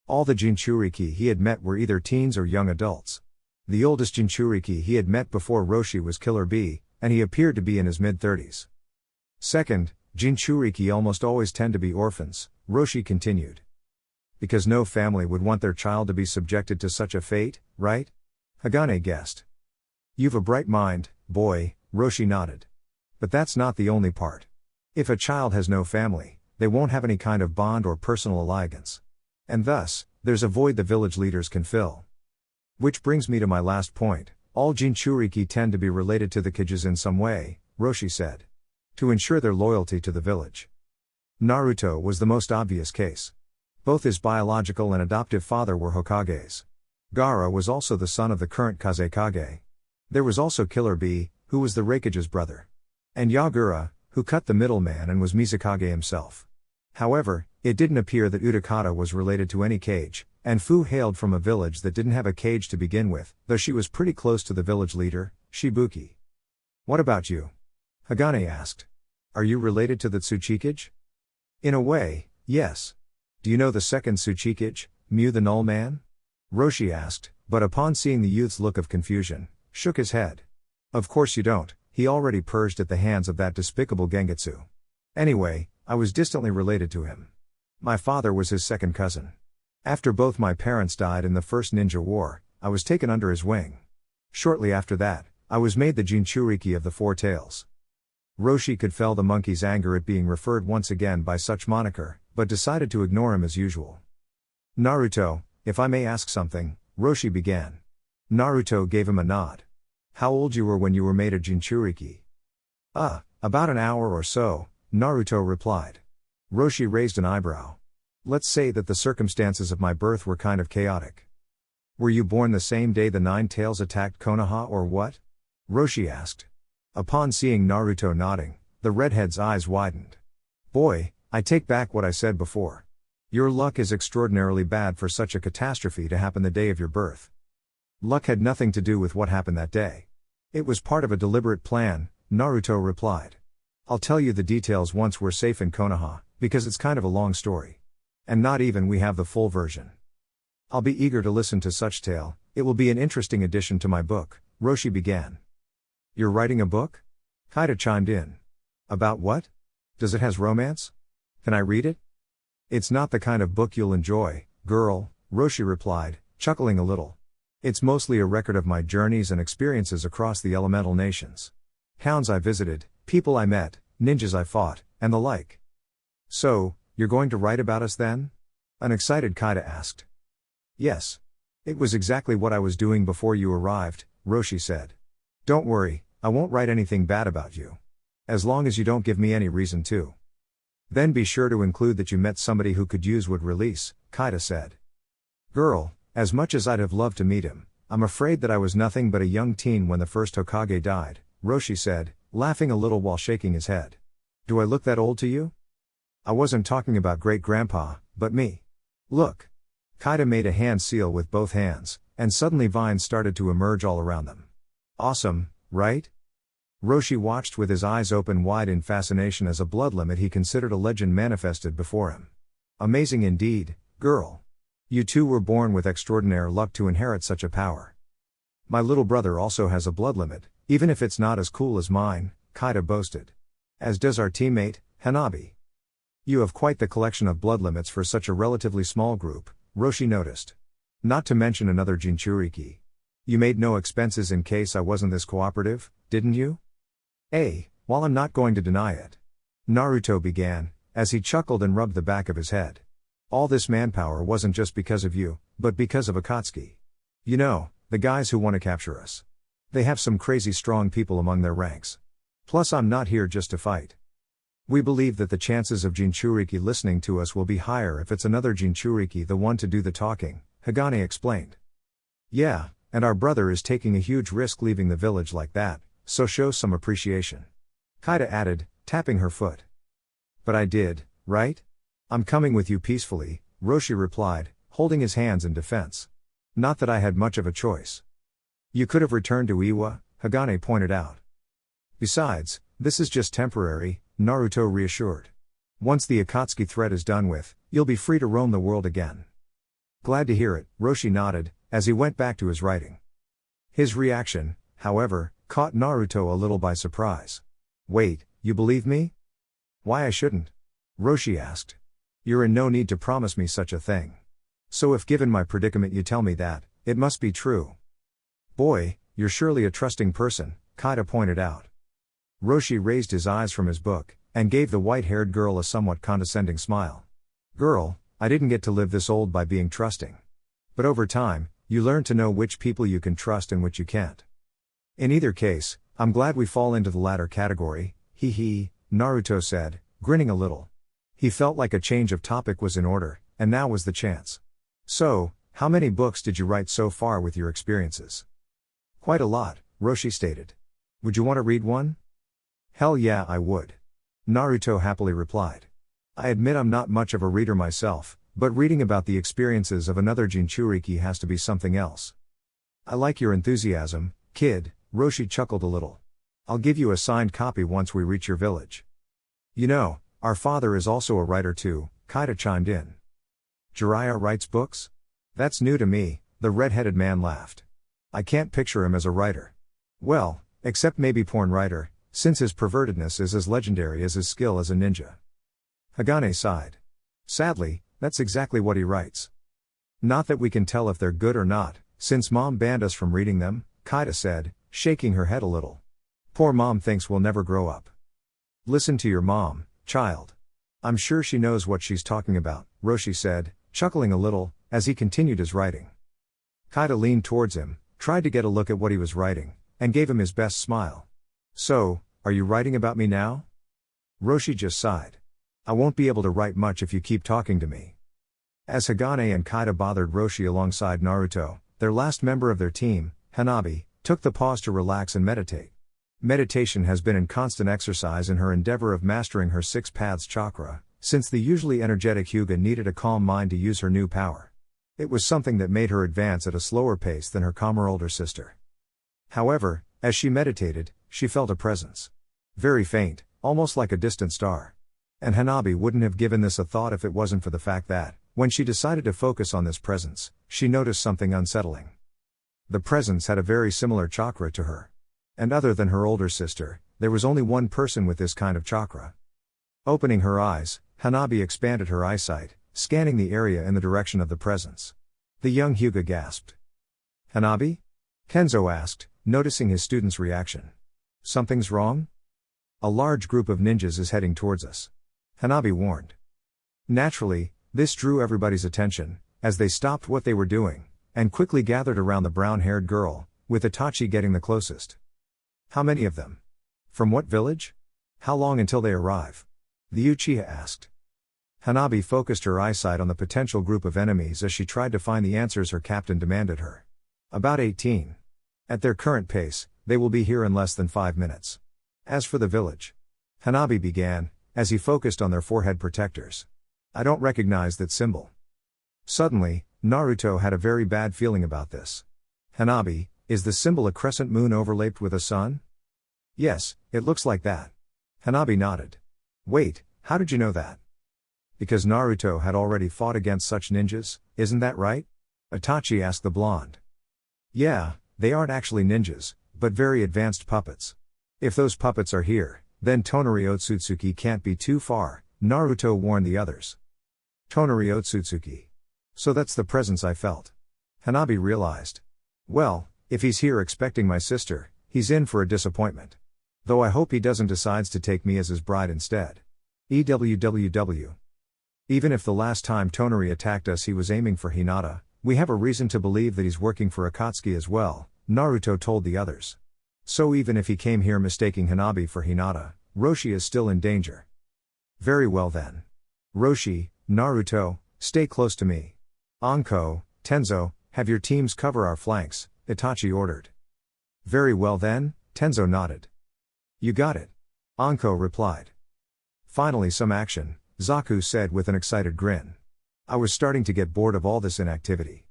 A: All the Jinchuriki he had met were either teens or young adults. The oldest Jinchuriki he had met before Roshi was Killer Bee, and he appeared to be in his mid-30s. Second, Jinchuriki almost always tend to be orphans, Roshi continued. Because no family would want their child to be subjected to such a fate, right? Hagane guessed. You've a bright mind, boy, Roshi nodded. But that's not the only part. If a child has no family, they won't have any kind of bond or personal alliance. And thus, there's a void the village leaders can fill. Which brings me to my last point, all Jinchuriki tend to be related to the Kijis in some way, Roshi said. To ensure their loyalty to the village. Naruto was the most obvious case. Both his biological and adoptive father were Hokages. Gaara was also the son of the current Kazekage. There was also Killer Bee, who was the Raikage's brother. And Yagura, who cut the middleman and was Mizukage himself. However, it didn't appear that Utakata was related to any Kage, and Fu hailed from a village that didn't have a cage to begin with, though she was pretty close to the village leader, Shibuki. What about you? Hagane asked. Are you related to the Tsuchikage? In a way, yes. Do you know the second Tsuchikage, Mu the Null Man? Roshi asked, but upon seeing the youth's look of confusion, shook his head. Of course you don't, he already purged at the hands of that despicable Gengetsu. Anyway, I was distantly related to him. My father was his second cousin. After both my parents died in the First Ninja War, I was taken under his wing. Shortly after that, I was made the Jinchuriki of the Four Tails. Roshi could feel the monkey's anger at being referred once again by such moniker, but decided to ignore him as usual. Naruto, if I may ask something, Roshi began. Naruto gave him a nod. How old you were when you were made a Jinchuriki? About an hour or so, Naruto replied. Roshi raised an eyebrow. Let's say that the circumstances of my birth were kind of chaotic. Were you born the same day the Nine Tails attacked Konoha or what? Roshi asked. Upon seeing Naruto nodding, the redhead's eyes widened. Boy, I take back what I said before. Your luck is extraordinarily bad for such a catastrophe to happen the day of your birth. Luck had nothing to do with what happened that day. It was part of a deliberate plan, Naruto replied. I'll tell you the details once we're safe in Konoha, because it's kind of a long story. And not even we have the full version. I'll be eager to listen to such tale, it will be an interesting addition to my book, Roshi began. You're writing a book? Kaida chimed in. About what? Does it has romance? Can I read it? It's not the kind of book you'll enjoy, girl, Roshi replied, chuckling a little. It's mostly a record of my journeys and experiences across the elemental nations. Towns I visited, people I met, ninjas I fought, and the like. So, you're going to write about us then? An excited Kaida asked. Yes. It was exactly what I was doing before you arrived, Roshi said. Don't worry, I won't write anything bad about you. As long as you don't give me any reason to. Then be sure to include that you met somebody who could use wood release, Kaida said. Girl, as much as I'd have loved to meet him, I'm afraid that I was nothing but a young teen when the first Hokage died, Roshi said, laughing a little while shaking his head. Do I look that old to you? I wasn't talking about great-grandpa, but me. Look. Kaida made a hand seal with both hands, and suddenly vines started to emerge all around them. Awesome, right? Roshi watched with his eyes open wide in fascination as a blood limit he considered a legend manifested before him. Amazing indeed, girl. You two were born with extraordinary luck to inherit such a power. My little brother also has a blood limit, even if it's not as cool as mine, Kaida boasted. As does our teammate, Hanabi. You have quite the collection of blood limits for such a relatively small group, Roshi noticed. Not to mention another Jinchuriki. You made no expenses in case I wasn't this cooperative, didn't you? While I'm not going to deny it. Naruto began, as he chuckled and rubbed the back of his head. All this manpower wasn't just because of you, but because of Akatsuki. You know, the guys who want to capture us. They have some crazy strong people among their ranks. Plus I'm not here just to fight. We believe that the chances of Jinchuriki listening to us will be higher if it's another Jinchuriki the one to do the talking, Hagane explained. Yeah, and our brother is taking a huge risk leaving the village like that, so show some appreciation. Kaida added, tapping her foot. But I did, right? I'm coming with you peacefully, Roshi replied, holding his hands in defense. Not that I had much of a choice. You could have returned to Iwa, Hagane pointed out. Besides, this is just temporary, Naruto reassured. Once the Akatsuki threat is done with, you'll be free to roam the world again. Glad to hear it, Roshi nodded, as he went back to his writing. His reaction, however, caught Naruto a little by surprise. Wait, you believe me? Why I shouldn't? Roshi asked. You're in no need to promise me such a thing. So if given my predicament you tell me that, it must be true. Boy, you're surely a trusting person, Kaida pointed out. Roshi raised his eyes from his book, and gave the white-haired girl a somewhat condescending smile. Girl, I didn't get to live this old by being trusting. But over time, you learn to know which people you can trust and which you can't. In either case, I'm glad we fall into the latter category, hee, Naruto said, grinning a little. He felt like a change of topic was in order, and now was the chance. So, how many books did you write so far with your experiences? Quite a lot, Roshi stated. Would you want to read one? Hell yeah, I would. Naruto happily replied. I admit I'm not much of a reader myself, But reading about the experiences of another Jinchuriki has to be something else. I like your enthusiasm, kid, Roshi chuckled a little. I'll give you a signed copy once we reach your village. You know, our father is also a writer too, Kaita chimed in. Jiraiya writes books? That's new to me, the red-headed man laughed. I can't picture him as a writer. Well, except maybe porn writer, since his pervertedness is as legendary as his skill as a ninja. Hagane sighed. Sadly, that's exactly what he writes. Not that we can tell if they're good or not, since Mom banned us from reading them, Kaita said, shaking her head a little. Poor Mom thinks we'll never grow up. Listen to your mom, child. I'm sure she knows what she's talking about, Roshi said, chuckling a little, as he continued his writing. Kaita leaned towards him, tried to get a look at what he was writing, and gave him his best smile. So, are you writing about me now? Roshi just sighed. I won't be able to write much if you keep talking to me. As Hagane and Kaita bothered Roshi alongside Naruto, their last member of their team, Hanabi, took the pause to relax and meditate. Meditation has been in constant exercise in her endeavor of mastering her six paths chakra, since the usually energetic Hyuga needed a calm mind to use her new power. It was something that made her advance at a slower pace than her calmer older sister. However, as she meditated, she felt a presence. Very faint, almost like a distant star. And Hanabi wouldn't have given this a thought if it wasn't for the fact that, when she decided to focus on this presence, she noticed something unsettling. The presence had a very similar chakra to her. And other than her older sister, there was only one person with this kind of chakra. Opening her eyes, Hanabi expanded her eyesight, scanning the area in the direction of the presence. The young Hyuga gasped. Hanabi? Kenzo asked, noticing his student's reaction. Something's wrong? A large group of ninjas is heading towards us. Hanabi warned. Naturally, this drew everybody's attention, as they stopped what they were doing, and quickly gathered around the brown-haired girl, with Itachi getting the closest. How many of them? From what village? How long until they arrive? The Uchiha asked. Hanabi focused her eyesight on the potential group of enemies as she tried to find the answers her captain demanded her. About 18. At their current pace, they will be here in less than 5 minutes. As for the village, Hanabi began, as he focused on their forehead protectors. I don't recognize that symbol. Suddenly, Naruto had a very bad feeling about this. Hanabi, is the symbol a crescent moon overlapped with a sun? Yes, it looks like that. Hanabi nodded. Wait, how did you know that? Because Naruto had already fought against such ninjas, isn't that right? Itachi asked the blonde. Yeah, they aren't actually ninjas, but very advanced puppets. If those puppets are here, then Tonari Otsutsuki can't be too far, Naruto warned the others. Tonari Otsutsuki. So that's the presence I felt. Hanabi realized. Well, if he's here expecting my sister, he's in for a disappointment. Though I hope he doesn't decide to take me as his bride instead. EWWW. Even if the last time Tonari attacked us he was aiming for Hinata, we have a reason to believe that he's working for Akatsuki as well, Naruto told the others. So even if he came here mistaking Hanabi for Hinata, Roshi is still in danger. Very well then. Roshi, Naruto, stay close to me. Anko, Tenzo, have your teams cover our flanks, Itachi ordered. Very well then, Tenzo nodded. You got it. Anko replied. Finally some action, Zaku said with an excited grin. I was starting to get bored of all this inactivity.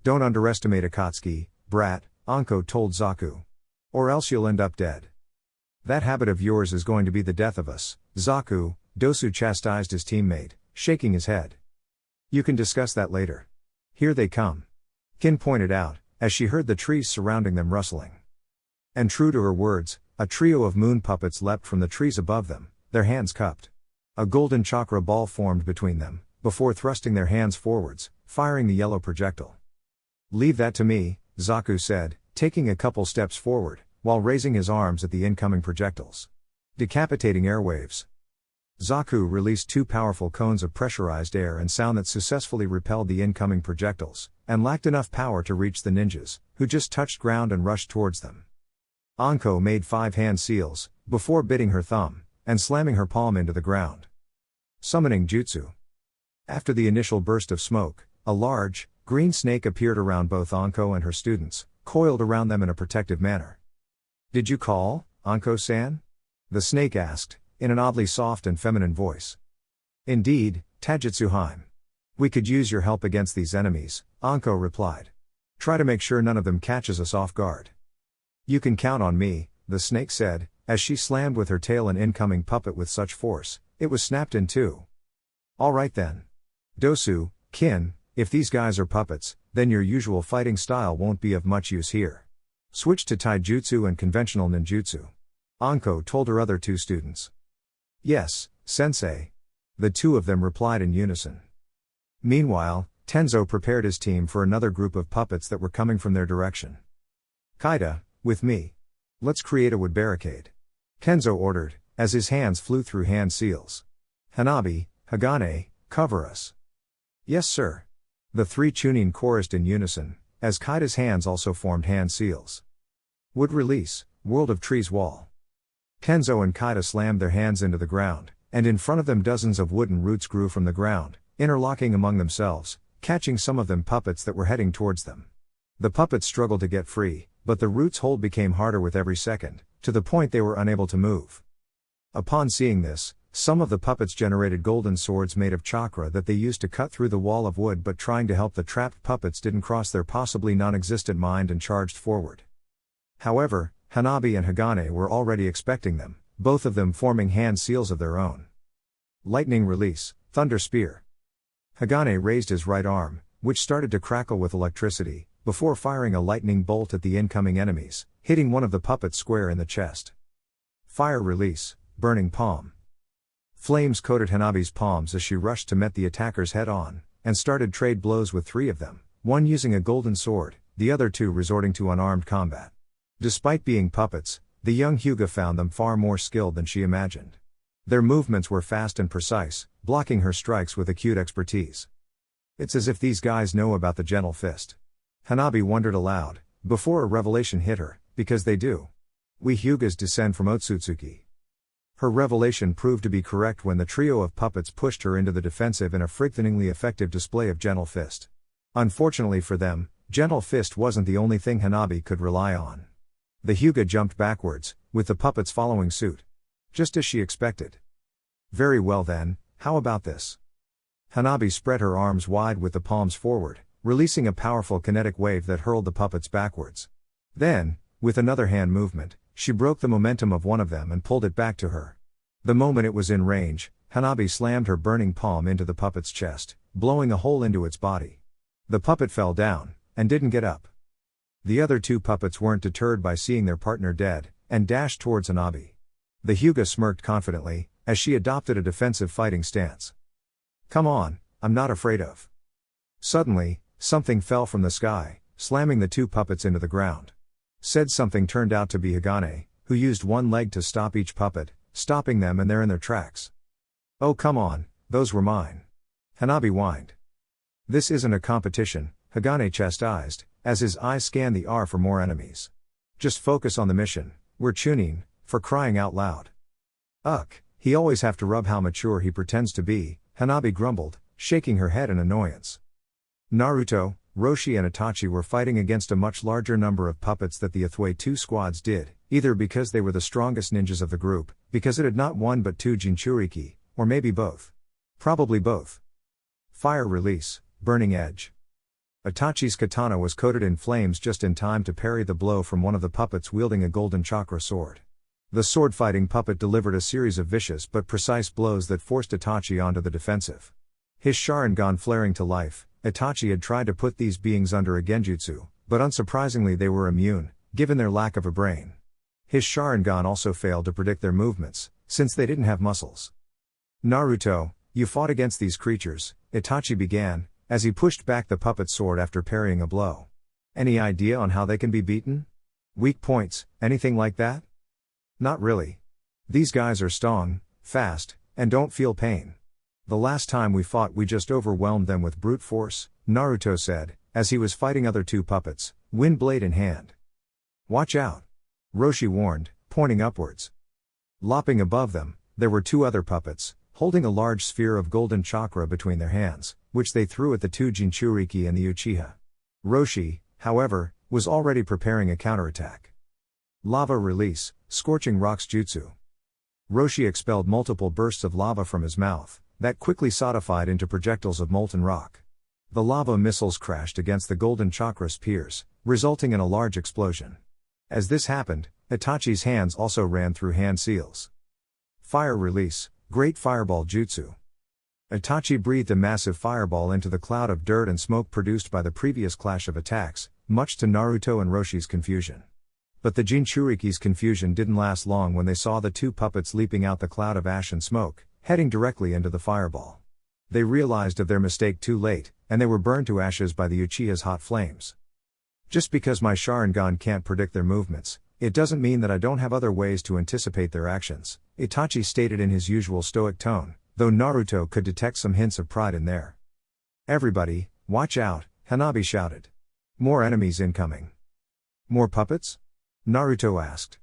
A: Don't underestimate Akatsuki, brat, Anko told Zaku. Or else you'll end up dead. That habit of yours is going to be the death of us, Zaku, Dosu chastised his teammate, shaking his head. You can discuss that later. Here they come. Kin pointed out, as she heard the trees surrounding them rustling. And true to her words, a trio of moon puppets leapt from the trees above them, their hands cupped. A golden chakra ball formed between them, before thrusting their hands forwards, firing the yellow projectile. Leave that to me, Zaku said, taking a couple steps forward, while raising his arms at the incoming projectiles. Decapitating airwaves. Zaku released 2 powerful cones of pressurized air and sound that successfully repelled the incoming projectiles, and lacked enough power to reach the ninjas, who just touched ground and rushed towards them. Anko made 5 hand seals, before biting her thumb, and slamming her palm into the ground. Summoning Jutsu. After the initial burst of smoke, a large, green snake appeared around both Anko and her students, coiled around them in a protective manner. Did you call, Anko-san? The snake asked, in an oddly soft and feminine voice. Indeed, Tajutsuheim. We could use your help against these enemies, Anko replied. Try to make sure none of them catches us off guard. You can count on me, the snake said, as she slammed with her tail an incoming puppet with such force, it was snapped in two. Alright then. Dosu, Kin, if these guys are puppets, then your usual fighting style won't be of much use here. Switch to taijutsu and conventional ninjutsu. Anko told her other two students. Yes, sensei. The two of them replied in unison. Meanwhile, Tenzo prepared his team for another group of puppets that were coming from their direction. Kaida, with me. Let's create a wood barricade. Kenzo ordered, as his hands flew through hand seals. Hanabi, Hagane, cover us. Yes sir. The three Chunin chorused in unison, as Kaida's hands also formed hand seals. Wood release, World of Trees wall. Kenzo and Kaida slammed their hands into the ground, and in front of them dozens of wooden roots grew from the ground, interlocking among themselves, catching some of them puppets that were heading towards them. The puppets struggled to get free, but the roots' hold became harder with every second, to the point they were unable to move. Upon seeing this, some of the puppets generated golden swords made of chakra that they used to cut through the wall of wood, but trying to help the trapped puppets didn't cross their possibly non-existent mind and charged forward. However, Hanabi and Hagane were already expecting them, both of them forming hand seals of their own. Lightning release, Thunder Spear. Hagane raised his right arm, which started to crackle with electricity, before firing a lightning bolt at the incoming enemies, hitting one of the puppets square in the chest. Fire release, Burning Palm. Flames coated Hanabi's palms as she rushed to meet the attackers head-on, and started trade blows with three of them, one using a golden sword, the other two resorting to unarmed combat. Despite being puppets, the young Hyuga found them far more skilled than she imagined. Their movements were fast and precise, blocking her strikes with acute expertise. It's as if these guys know about the gentle fist. Hanabi wondered aloud, before a revelation hit her, because they do. We Hyugas descend from Otsutsuki. Her revelation proved to be correct when the trio of puppets pushed her into the defensive in a frighteningly effective display of gentle fist. Unfortunately for them, gentle fist wasn't the only thing Hanabi could rely on. The Hyuga jumped backwards, with the puppets following suit. Just as she expected. Very well then, how about this? Hanabi spread her arms wide with the palms forward, releasing a powerful kinetic wave that hurled the puppets backwards. Then, with another hand movement, she broke the momentum of one of them and pulled it back to her. The moment it was in range, Hanabi slammed her burning palm into the puppet's chest, blowing a hole into its body. The puppet fell down, and didn't get up. The other two puppets weren't deterred by seeing their partner dead, and dashed towards Hanabi. The Hyuga smirked confidently, as she adopted a defensive fighting stance. Come on, I'm not afraid of. Suddenly, something fell from the sky, slamming the two puppets into the ground. Said something turned out to be Hagane, who used one leg to stop each puppet, stopping them and they're in their tracks. Oh come on, those were mine. Hanabi whined. This isn't a competition, Hagane chastised, as his eyes scanned the air for more enemies. Just focus on the mission, we're Chunin, for crying out loud. He always have to rub how mature he pretends to be, Hanabi grumbled, shaking her head in annoyance. Naruto, Roshi and Itachi were fighting against a much larger number of puppets that the Athway 2 squads did, either because they were the strongest ninjas of the group, because it had not one but two Jinchuriki, or maybe both. Probably both. Fire release, Burning Edge. Itachi's katana was coated in flames just in time to parry the blow from one of the puppets wielding a golden chakra sword. The sword-fighting puppet delivered a series of vicious but precise blows that forced Itachi onto the defensive. His Sharingan flaring to life, Itachi had tried to put these beings under a genjutsu, but unsurprisingly they were immune, given their lack of a brain. His Sharingan also failed to predict their movements, since they didn't have muscles. Naruto, you fought against these creatures, Itachi began, as he pushed back the puppet's sword after parrying a blow. Any idea on how they can be beaten? Weak points, anything like that? Not really. These guys are strong, fast, and don't feel pain. The last time we fought we just overwhelmed them with brute force, Naruto said, as he was fighting other two puppets, wind blade in hand. Watch out! Roshi warned, pointing upwards. Lopping above them, there were two other puppets, holding a large sphere of golden chakra between their hands, which they threw at the two Jinchuriki and the Uchiha. Roshi, however, was already preparing a counterattack. Lava release, Scorching Rocks Jutsu. Roshi expelled multiple bursts of lava from his mouth, that quickly solidified into projectiles of molten rock. The lava missiles crashed against the golden chakra spears, resulting in a large explosion. As this happened, Itachi's hands also ran through hand seals. Fire release, Great Fireball Jutsu. Itachi breathed a massive fireball into the cloud of dirt and smoke produced by the previous clash of attacks, much to Naruto and Roshi's confusion. But the Jinchuriki's confusion didn't last long when they saw the two puppets leaping out the cloud of ash and smoke, heading directly into the fireball. They realized of their mistake too late, and they were burned to ashes by the Uchiha's hot flames. Just because my Sharingan can't predict their movements, it doesn't mean that I don't have other ways to anticipate their actions, Itachi stated in his usual stoic tone, though Naruto could detect some hints of pride in there. Everybody, watch out, Hanabi shouted. More enemies incoming. More puppets? Naruto asked.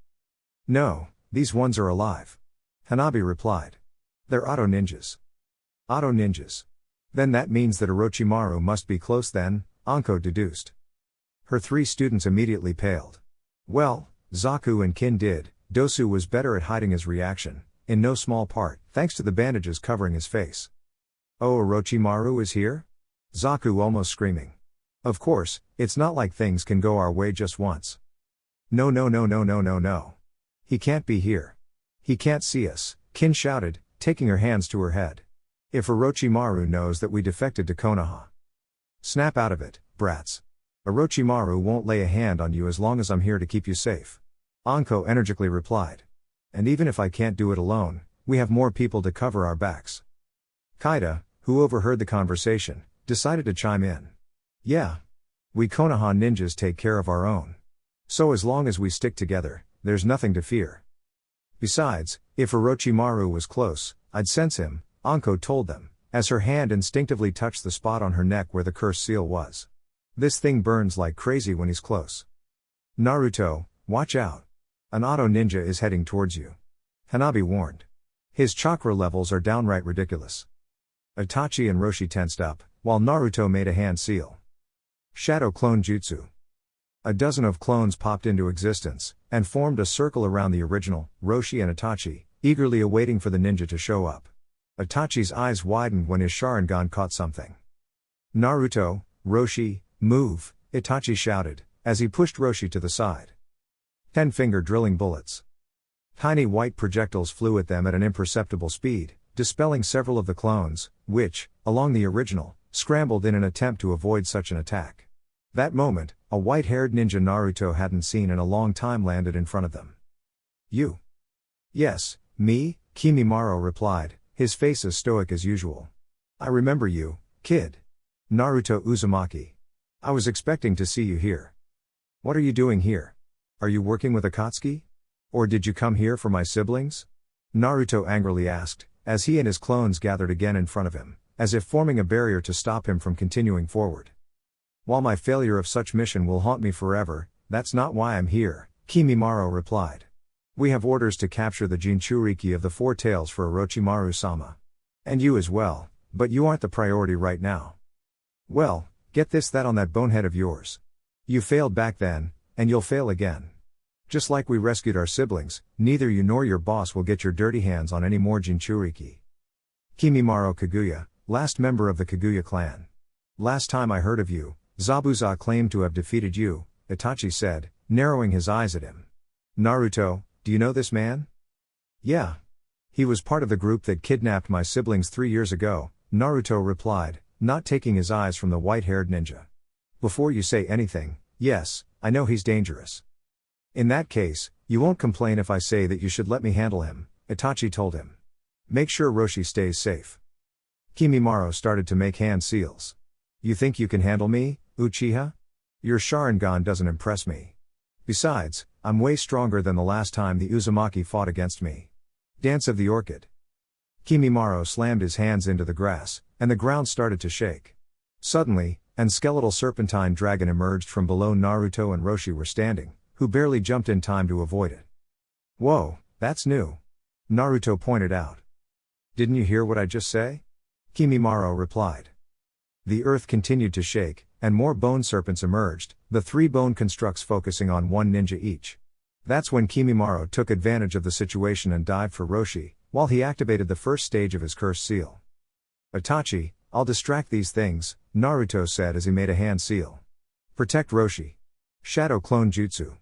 A: No, these ones are alive. Hanabi replied. They're auto ninjas. Auto ninjas. Then that means that Orochimaru must be close then, Anko deduced. Her three students immediately paled. Well, Zaku and Kin did. Dosu was better at hiding his reaction, in no small part, thanks to the bandages covering his face. Oh, Orochimaru is here? Zaku almost screaming. Of course, it's not like things can go our way just once. No. He can't be here. He can't see us, Kin shouted, taking her hands to her head. If Orochimaru knows that we defected to Konoha. Snap out of it, brats. Orochimaru won't lay a hand on you as long as I'm here to keep you safe. Anko energically replied. And even if I can't do it alone, we have more people to cover our backs. Kaida, who overheard the conversation, decided to chime in. Yeah. We Konoha ninjas take care of our own. So as long as we stick together, there's nothing to fear. Besides, if Orochimaru was close, I'd sense him, Anko told them, as her hand instinctively touched the spot on her neck where the cursed seal was. This thing burns like crazy when he's close. Naruto, watch out. An auto ninja is heading towards you. Hanabi warned. His chakra levels are downright ridiculous. Itachi and Roshi tensed up, while Naruto made a hand seal. Shadow Clone Jutsu. A dozen of clones popped into existence, and formed a circle around the original, Roshi and Itachi, eagerly awaiting for the ninja to show up. Itachi's eyes widened when his Sharingan caught something. Naruto, Roshi, move, Itachi shouted, as he pushed Roshi to the side. 10-finger drilling bullets. Tiny white projectiles flew at them at an imperceptible speed, dispelling several of the clones, which, along the original, scrambled in an attempt to avoid such an attack. That moment, a white-haired ninja Naruto hadn't seen in a long time landed in front of them. You? Yes, me, Kimimaro replied, his face as stoic as usual. I remember you, kid. Naruto Uzumaki. I was expecting to see you here. What are you doing here? Are you working with Akatsuki? Or did you come here for my siblings? Naruto angrily asked, as he and his clones gathered again in front of him, as if forming a barrier to stop him from continuing forward. While my failure of such mission will haunt me forever, that's not why I'm here, Kimimaro replied. We have orders to capture the Jinchuriki of the Four Tails for Orochimaru-sama. And you as well, but you aren't the priority right now. Well, get that on that bonehead of yours. You failed back then, and you'll fail again. Just like we rescued our siblings, neither you nor your boss will get your dirty hands on any more Jinchuriki. Kimimaro Kaguya, last member of the Kaguya clan. Last time I heard of you, Zabuza claimed to have defeated you, Itachi said, narrowing his eyes at him. Naruto, do you know this man? Yeah. He was part of the group that kidnapped my siblings 3 years ago, Naruto replied, not taking his eyes from the white-haired ninja. Before you say anything, yes, I know he's dangerous. In that case, you won't complain if I say that you should let me handle him, Itachi told him. Make sure Roshi stays safe. Kimimaro started to make hand seals. You think you can handle me, Uchiha? Your Sharingan doesn't impress me. Besides, I'm way stronger than the last time the Uzumaki fought against me. Dance of the Orchid. Kimimaro slammed his hands into the grass, and the ground started to shake. Suddenly, an skeletal serpentine dragon emerged from below Naruto and Roshi were standing, who barely jumped in time to avoid it. Whoa, that's new. Naruto pointed out. Didn't you hear what I just say? Kimimaro replied. The earth continued to shake, and more bone serpents emerged, the 3 bone constructs focusing on 1 ninja each. That's when Kimimaro took advantage of the situation and dived for Roshi, while he activated the first stage of his cursed seal. Itachi, I'll distract these things, Naruto said as he made a hand seal. Protect Roshi. Shadow clone jutsu.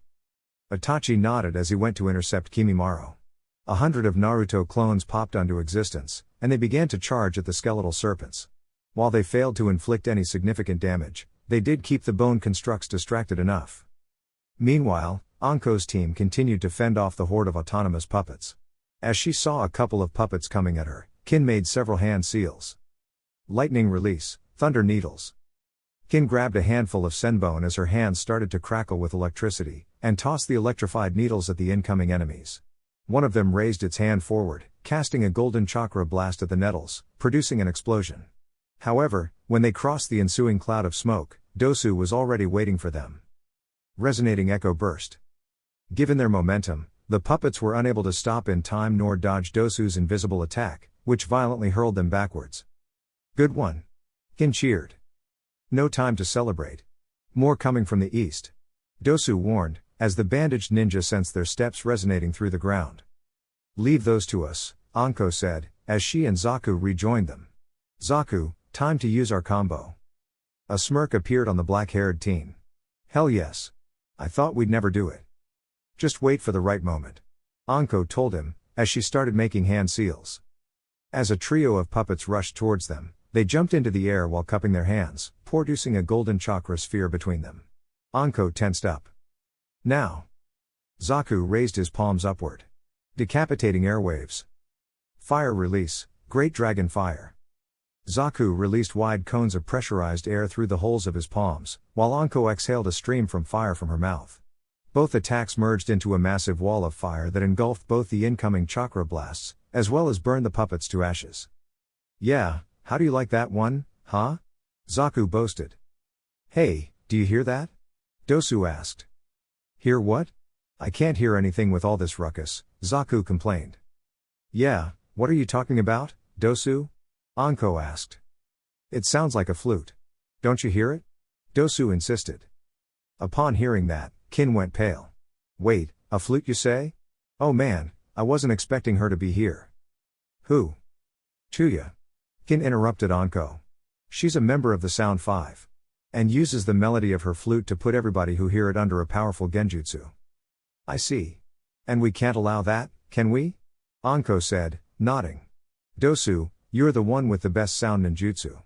A: Itachi nodded as he went to intercept Kimimaro. 100 of Naruto clones popped onto existence, and they began to charge at the skeletal serpents. While they failed to inflict any significant damage, they did keep the bone constructs distracted enough. Meanwhile, Anko's team continued to fend off the horde of autonomous puppets. As she saw a couple of puppets coming at her, Kin made several hand seals. Lightning release, thunder needles. Kin grabbed a handful of senbone as her hands started to crackle with electricity, and tossed the electrified needles at the incoming enemies. One of them raised its hand forward, casting a golden chakra blast at the nettles, producing an explosion. However, when they crossed the ensuing cloud of smoke, Dosu was already waiting for them. Resonating echo burst. Given their momentum, the puppets were unable to stop in time nor dodge Dosu's invisible attack, which violently hurled them backwards. Good one. Kin cheered. No time to celebrate. More coming from the east. Dosu warned, as the bandaged ninja sensed their steps resonating through the ground. Leave those to us, Anko said, as she and Zaku rejoined them. Zaku, time to use our combo. A smirk appeared on the black-haired teen. Hell yes. I thought we'd never do it. Just wait for the right moment. Anko told him, as she started making hand seals. As a trio of puppets rushed towards them, they jumped into the air while cupping their hands, producing a golden chakra sphere between them. Anko tensed up. Now. Zaku raised his palms upward. Decapitating airwaves. Fire release, Great Dragon Fire. Zaku released wide cones of pressurized air through the holes of his palms, while Anko exhaled a stream from fire from her mouth. Both attacks merged into a massive wall of fire that engulfed both the incoming chakra blasts, as well as burned the puppets to ashes. Yeah, how do you like that one, huh? Zaku boasted. Hey, do you hear that? Dosu asked. Hear what? I can't hear anything with all this ruckus, Zaku complained. Yeah, what are you talking about, Dosu? Anko asked. It sounds like a flute. Don't you hear it? Dosu insisted. Upon hearing that, Kin went pale. Wait, a flute you say? Oh man, I wasn't expecting her to be here. Who? Chuya. Kin interrupted Anko. She's a member of the Sound 5. And uses the melody of her flute to put everybody who hear it under a powerful genjutsu. I see. And we can't allow that, can we? Anko said, nodding. Dosu, you're the one with the best sound ninjutsu.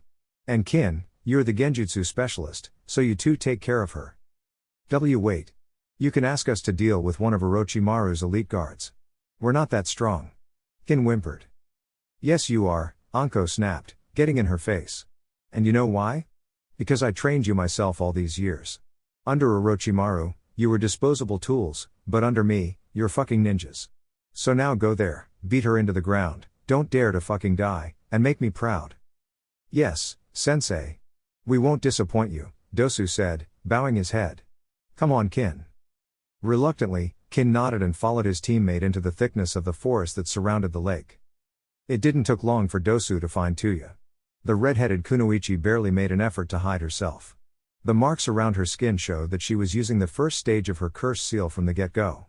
A: And Kin, you're the genjutsu specialist, so you two take care of her. Wait. You can ask us to deal with one of Orochimaru's elite guards. We're not that strong. Kin whimpered. Yes you are, Anko snapped, getting in her face. And you know why? Because I trained you myself all these years. Under Orochimaru, you were disposable tools, but under me, you're fucking ninjas. So now go there, beat her into the ground, don't dare to fucking die, and make me proud. Yes, sensei. We won't disappoint you, Dosu said, bowing his head. Come on Kin. Reluctantly, Kin nodded and followed his teammate into the thickness of the forest that surrounded the lake. It didn't take long for Dosu to find Tuya. The red-headed kunoichi barely made an effort to hide herself. The marks around her skin showed that she was using the first stage of her curse seal from the get-go.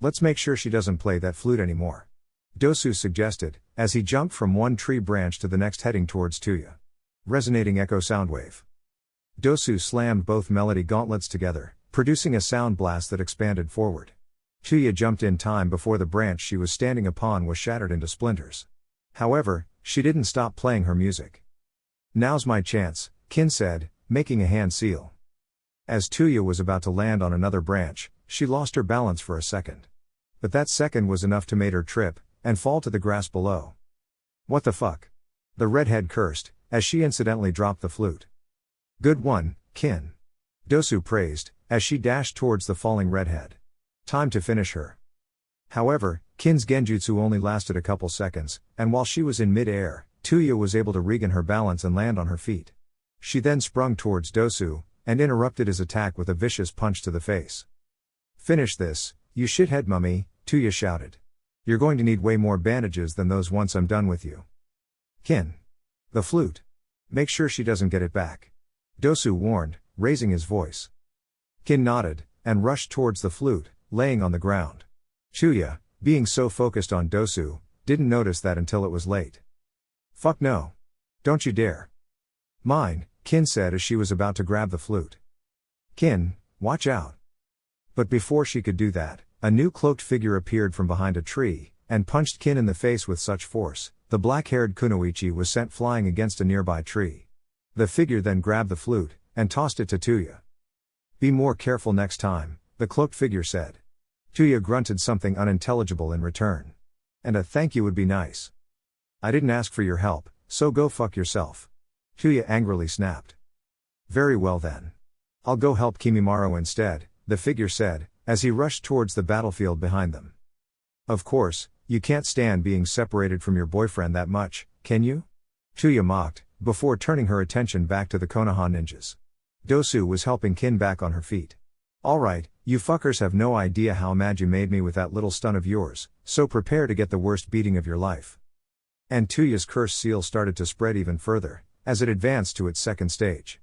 A: Let's make sure she doesn't play that flute anymore, Dosu suggested, as he jumped from one tree branch to the next heading towards Tuya. Resonating echo soundwave. Dosu slammed both melody gauntlets together, producing a sound blast that expanded forward. Tuya jumped in time before the branch she was standing upon was shattered into splinters. However, she didn't stop playing her music. Now's my chance, Kin said, making a hand seal. As Tuya was about to land on another branch, she lost her balance for a second. But that second was enough to make her trip, and fall to the grass below. What the fuck? The redhead cursed, as she incidentally dropped the flute. Good one, Kin. Dosu praised, as she dashed towards the falling redhead. Time to finish her. However, Kin's genjutsu only lasted a couple seconds, and while she was in mid-air, Tuya was able to regain her balance and land on her feet. She then sprung towards Dosu, and interrupted his attack with a vicious punch to the face. Finish this, you shithead mummy, Tuya shouted. You're going to need way more bandages than those once I'm done with you. Kin. The flute. Make sure she doesn't get it back. Dosu warned, raising his voice. Kin nodded, and rushed towards the flute, laying on the ground. Chuya, being so focused on Dosu, didn't notice that until it was late. Fuck no. Don't you dare. Mine, Kin said as she was about to grab the flute. Kin, watch out. But before she could do that, a new cloaked figure appeared from behind a tree, and punched Kin in the face with such force, the black-haired kunoichi was sent flying against a nearby tree. The figure then grabbed the flute, and tossed it to Tuya. Be more careful next time, the cloaked figure said. Tuya grunted something unintelligible in return. And a thank you would be nice. I didn't ask for your help, so go fuck yourself. Tuya angrily snapped. Very well then. I'll go help Kimimaro instead, the figure said, as he rushed towards the battlefield behind them. Of course, you can't stand being separated from your boyfriend that much, can you? Tuya mocked, before turning her attention back to the Konoha ninjas. Dosu was helping Kin back on her feet. Alright, you fuckers have no idea how mad you made me with that little stunt of yours, so prepare to get the worst beating of your life. And Tuya's curse seal started to spread even further, as it advanced to its second stage.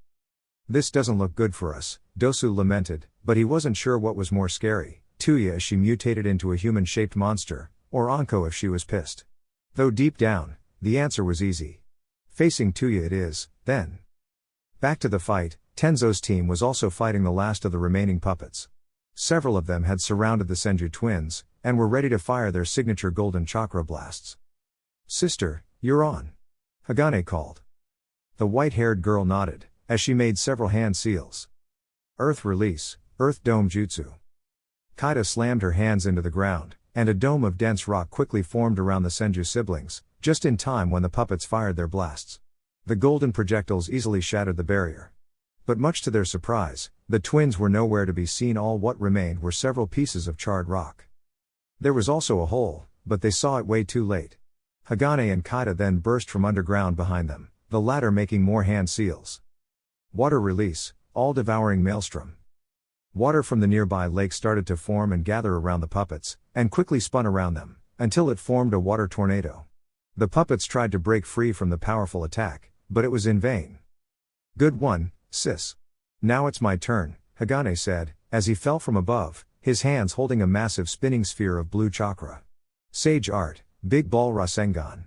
A: This doesn't look good for us, Dosu lamented, but he wasn't sure what was more scary, Tuya as she mutated into a human-shaped monster, or Anko if she was pissed. Though deep down, the answer was easy. Facing Tuya it is, then. Back to the fight, Tenzo's team was also fighting the last of the remaining puppets. Several of them had surrounded the Senju twins, and were ready to fire their signature golden chakra blasts. Sister, you're on. Hagane called. The white-haired girl nodded, as she made several hand seals. Earth release, Earth Dome Jutsu. Kaida slammed her hands into the ground, and a dome of dense rock quickly formed around the Senju siblings, just in time when the puppets fired their blasts. The golden projectiles easily shattered the barrier. But much to their surprise, the twins were nowhere to be seen. All what remained were several pieces of charred rock. There was also a hole, but they saw it way too late. Hagane and Kaida then burst from underground behind them, the latter making more hand seals. Water release, all-devouring maelstrom. Water from the nearby lake started to form and gather around the puppets, and quickly spun around them, until it formed a water tornado. The puppets tried to break free from the powerful attack, but it was in vain. Good one, sis. Now it's my turn, Hagane said, as he fell from above, his hands holding a massive spinning sphere of blue chakra. Sage art, Big Ball Rasengan.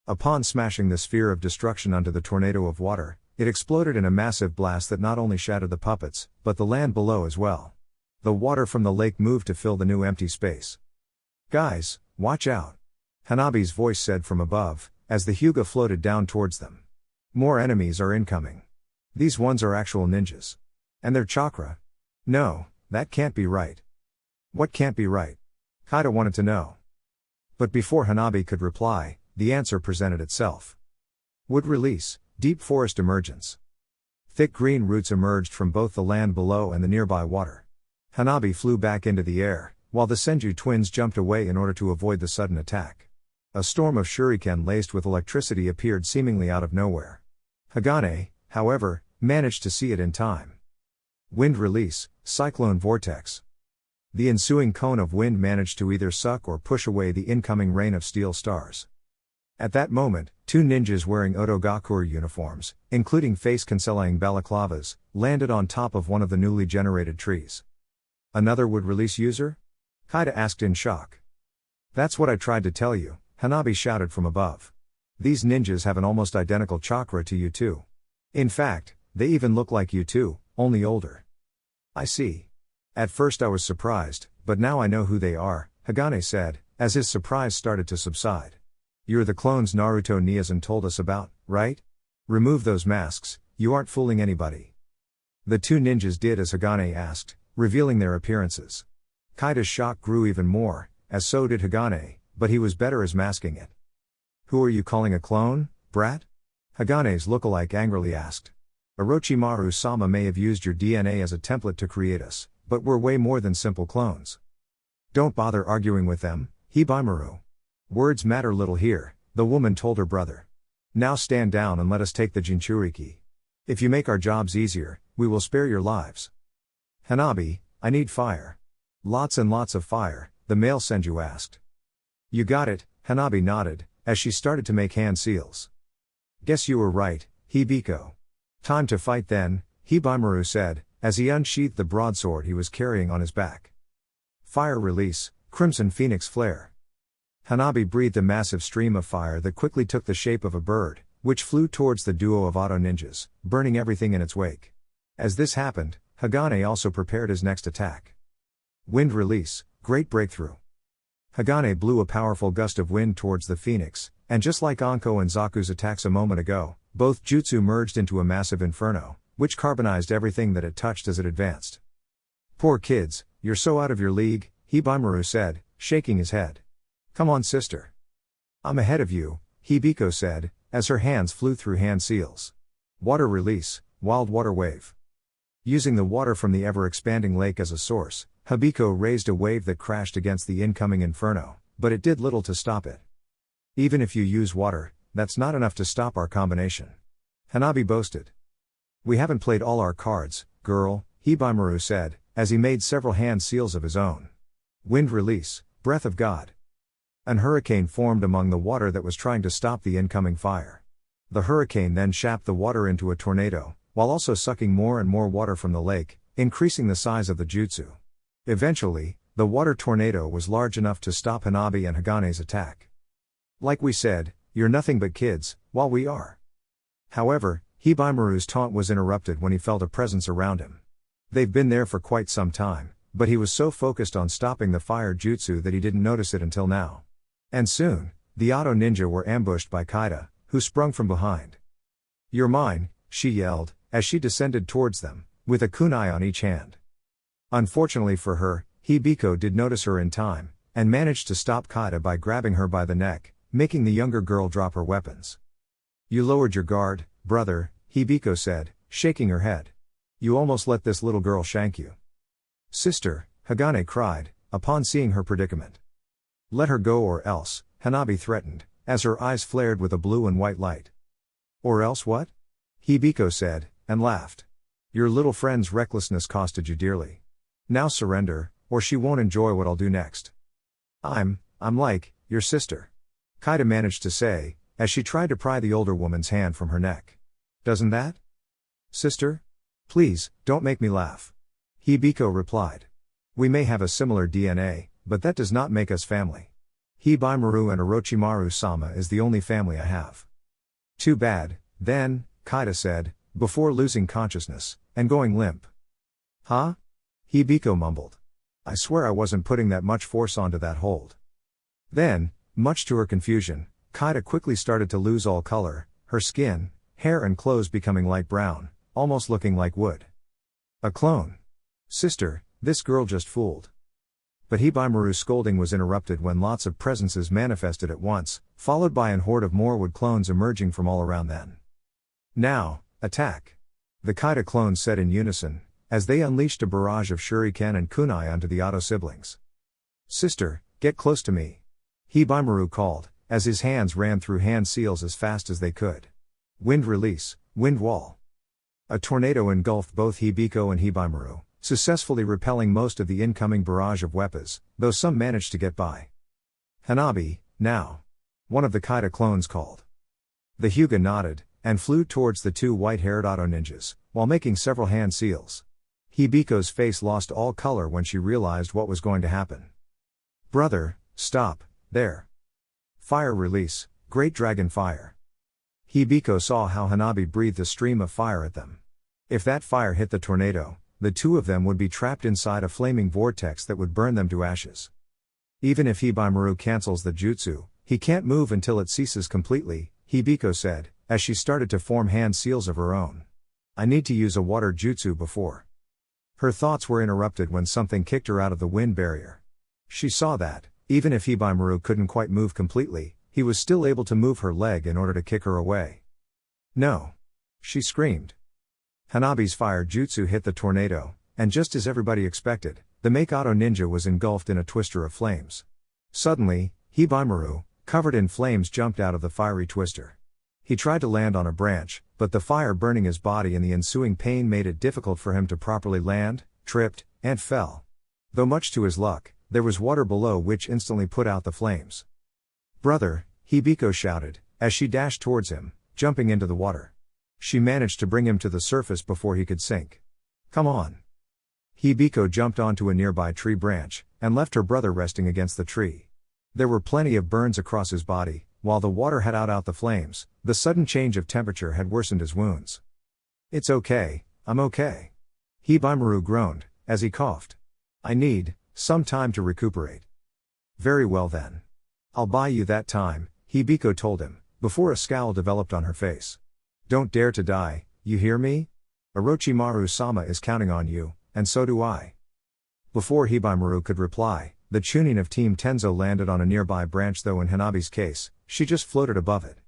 A: Upon smashing the sphere of destruction onto the tornado of water, it exploded in a massive blast that not only shattered the puppets, but the land below as well. The water from the lake moved to fill the new empty space. Guys, watch out. Hanabi's voice said from above, as the Hyuga floated down towards them. More enemies are incoming. These ones are actual ninjas. And their chakra? No, that can't be right. What can't be right? Kaida wanted to know. But before Hanabi could reply, the answer presented itself. Wood release, deep forest emergence. Thick green roots emerged from both the land below and the nearby water. Hanabi flew back into the air, while the Senju twins jumped away in order to avoid the sudden attack. A storm of shuriken laced with electricity appeared seemingly out of nowhere. Hagane, however, managed to see it in time. Wind release, cyclone vortex. The ensuing cone of wind managed to either suck or push away the incoming rain of steel stars. At that moment, two ninjas wearing Otogakure uniforms, including face-canceling balaclavas, landed on top of one of the newly generated trees. Another would release user? Kaida asked in shock. That's what I tried to tell you, Hanabi shouted from above. These ninjas have an almost identical chakra to you too. In fact, they even look like you too, only older. I see. At first I was surprised, but now I know who they are, Hagane said, as his surprise started to subside. You're the clones Naruto Niazan told us about, right? Remove those masks, you aren't fooling anybody. The two ninjas did as Hagane asked, revealing their appearances. Kaida's shock grew even more, as so did Hagane, but he was better as masking it. Who are you calling a clone, brat? Hagane's lookalike angrily asked. Orochimaru-sama may have used your DNA as a template to create us, but we're way more than simple clones. Don't bother arguing with them, Hibimaru. Words matter little here, the woman told her brother. Now stand down and let us take the Jinchuriki. If you make our jobs easier, we will spare your lives. Hanabi, I need fire. Lots and lots of fire, the male Senju asked. You got it, Hanabi nodded, as she started to make hand seals. Guess you were right, Hibiko. Time to fight then, Hibimaru said, as he unsheathed the broadsword he was carrying on his back. Fire release, Crimson Phoenix Flare. Hanabi breathed a massive stream of fire that quickly took the shape of a bird, which flew towards the duo of auto ninjas, burning everything in its wake. As this happened, Hagane also prepared his next attack. Wind release, great breakthrough. Hagane blew a powerful gust of wind towards the phoenix, and just like Anko and Zaku's attacks a moment ago, both jutsu merged into a massive inferno, which carbonized everything that it touched as it advanced. Poor kids, you're so out of your league, Hibamaru said, shaking his head. Come on, sister. I'm ahead of you, Hibiko said, as her hands flew through hand seals. Water release, wild water wave. Using the water from the ever-expanding lake as a source, Hibiko raised a wave that crashed against the incoming inferno, but it did little to stop it. Even if you use water, that's not enough to stop our combination. Hanabi boasted. We haven't played all our cards, girl, Hibamaru said, as he made several hand seals of his own. Wind release, breath of God. An hurricane formed among the water that was trying to stop the incoming fire. The hurricane then shapped the water into a tornado, while also sucking more and more water from the lake, increasing the size of the jutsu. Eventually, the water tornado was large enough to stop Hanabi and Hagane's attack. Like we said, you're nothing but kids, while we are. However, Hibamaru's taunt was interrupted when he felt a presence around him. They've been there for quite some time, but he was so focused on stopping the fire jutsu that he didn't notice it until now. And soon, the auto ninja were ambushed by Kaida, who sprung from behind. You're mine, she yelled, as she descended towards them, with a kunai on each hand. Unfortunately for her, Hibiko did notice her in time, and managed to stop Kaida by grabbing her by the neck, making the younger girl drop her weapons. You lowered your guard, brother, Hibiko said, shaking her head. You almost let this little girl shank you. Sister, Hagane cried, upon seeing her predicament. Let her go or else, Hanabi threatened, as her eyes flared with a blue and white light. Or else what? Hibiko said, and laughed. Your little friend's recklessness costed you dearly. Now surrender, or she won't enjoy what I'll do next. I'm like, your sister. Kaida managed to say, as she tried to pry the older woman's hand from her neck. Doesn't that? Sister? Please, don't make me laugh. Hibiko replied. We may have a similar DNA, but that does not make us family. Hibamaru and Orochimaru-sama is the only family I have. Too bad, then, Kaida said, before losing consciousness, and going limp. Huh? Hibiko mumbled. I swear I wasn't putting that much force onto that hold. Then, much to her confusion, Kaida quickly started to lose all color, her skin, hair and clothes becoming light brown, almost looking like wood. A clone. Sister, this girl just fooled. But Hibamaru's scolding was interrupted when lots of presences manifested at once, followed by an horde of more wood clones emerging from all around them. Now, attack! The Kaida clones said in unison, as they unleashed a barrage of shuriken and kunai onto the Otto siblings. Sister, get close to me. Hibamaru called, as his hands ran through hand seals as fast as they could. Wind release, wind wall. A tornado engulfed both Hibiko and Hibamaru, successfully repelling most of the incoming barrage of weapons, though some managed to get by. Hanabi, now. One of the Kaida clones called. The Hyuga nodded, and flew towards the two white-haired auto ninjas, while making several hand seals. Hibiko's face lost all color when she realized what was going to happen. Brother, stop, there. Fire release, great dragon fire. Hibiko saw how Hanabi breathed a stream of fire at them. If that fire hit the tornado, the two of them would be trapped inside a flaming vortex that would burn them to ashes. Even if Hibamaru cancels the jutsu, he can't move until it ceases completely, Hibiko said, as she started to form hand seals of her own. I need to use a water jutsu before. Her thoughts were interrupted when something kicked her out of the wind barrier. She saw that, even if Hibamaru couldn't quite move completely, he was still able to move her leg in order to kick her away. No! She screamed. Hanabi's fire jutsu hit the tornado, and just as everybody expected, the Makoto ninja was engulfed in a twister of flames. Suddenly, Hibamaru, covered in flames, jumped out of the fiery twister. He tried to land on a branch, but the fire burning his body and the ensuing pain made it difficult for him to properly land, tripped, and fell. Though much to his luck, there was water below which instantly put out the flames. Brother, Hibiko shouted, as she dashed towards him, jumping into the water. She managed to bring him to the surface before he could sink. Come on. Hibiko jumped onto a nearby tree branch, and left her brother resting against the tree. There were plenty of burns across his body, While the water had out the flames, the sudden change of temperature had worsened his wounds. "It's okay, I'm okay." Hibimaru groaned, as he coughed. "I need some time to recuperate." "Very well then. I'll buy you that time," Hibiko told him, before a scowl developed on her face. "Don't dare to die, you hear me? Orochimaru-sama is counting on you, and so do I." Before Hibimaru could reply, the Chunin of Team Tenzo landed on a nearby branch, though in Hanabi's case, she just floated above it.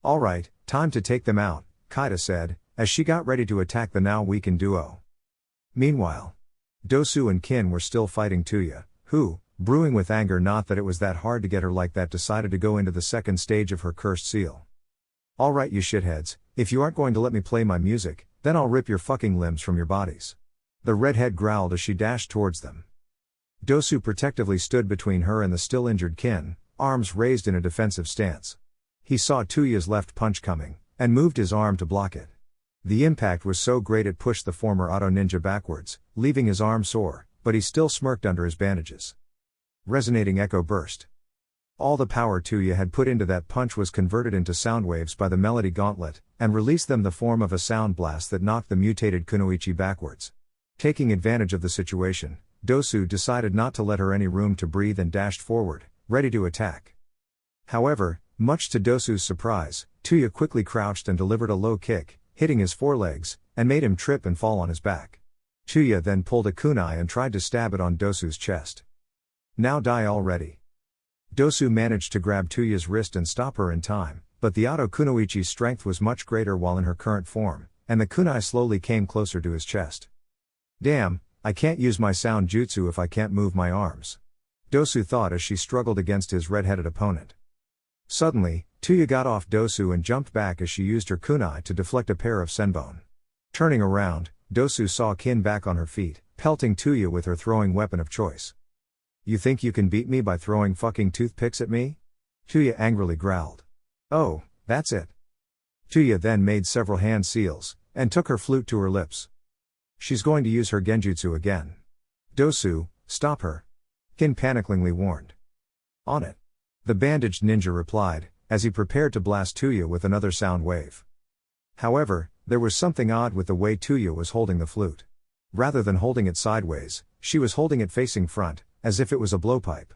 A: "Alright, time to take them out," Kaida said, as she got ready to attack the now weakened duo. Meanwhile, Dosu and Kin were still fighting Tuya, who, brewing with anger not that it was that hard to get her like that, decided to go into the second stage of her cursed seal. "Alright you shitheads, if you aren't going to let me play my music, then I'll rip your fucking limbs from your bodies." The redhead growled as she dashed towards them. Dosu protectively stood between her and the still injured Kin, arms raised in a defensive stance. He saw Tuya's left punch coming, and moved his arm to block it. The impact was so great it pushed the former auto ninja backwards, leaving his arm sore, but he still smirked under his bandages. Resonating echo burst. All the power Tuya had put into that punch was converted into sound waves by the melody gauntlet, and released them the form of a sound blast that knocked the mutated kunoichi backwards. Taking advantage of the situation, Dosu decided not to let her any room to breathe and dashed forward, ready to attack. However, much to Dosu's surprise, Tuya quickly crouched and delivered a low kick, hitting his forelegs, and made him trip and fall on his back. Tuya then pulled a kunai and tried to stab it on Dosu's chest. "Now die already." Dosu managed to grab Tuya's wrist and stop her in time, but the Auto Kunoichi's strength was much greater while in her current form, and the kunai slowly came closer to his chest. "Damn, I can't use my sound jutsu if I can't move my arms," Dosu thought as she struggled against his red-headed opponent. Suddenly, Tuya got off Dosu and jumped back as she used her kunai to deflect a pair of senbon. Turning around, Dosu saw Kin back on her feet, pelting Tuya with her throwing weapon of choice. "You think you can beat me by throwing fucking toothpicks at me?" Tuya angrily growled. "Oh, that's it." Tuya then made several hand seals, and took her flute to her lips. "She's going to use her genjutsu again." "Dosu, stop her," Kin panickingly warned. "On it." The bandaged ninja replied, as he prepared to blast Tuya with another sound wave. However, there was something odd with the way Tuya was holding the flute. Rather than holding it sideways, she was holding it facing front, as if it was a blowpipe.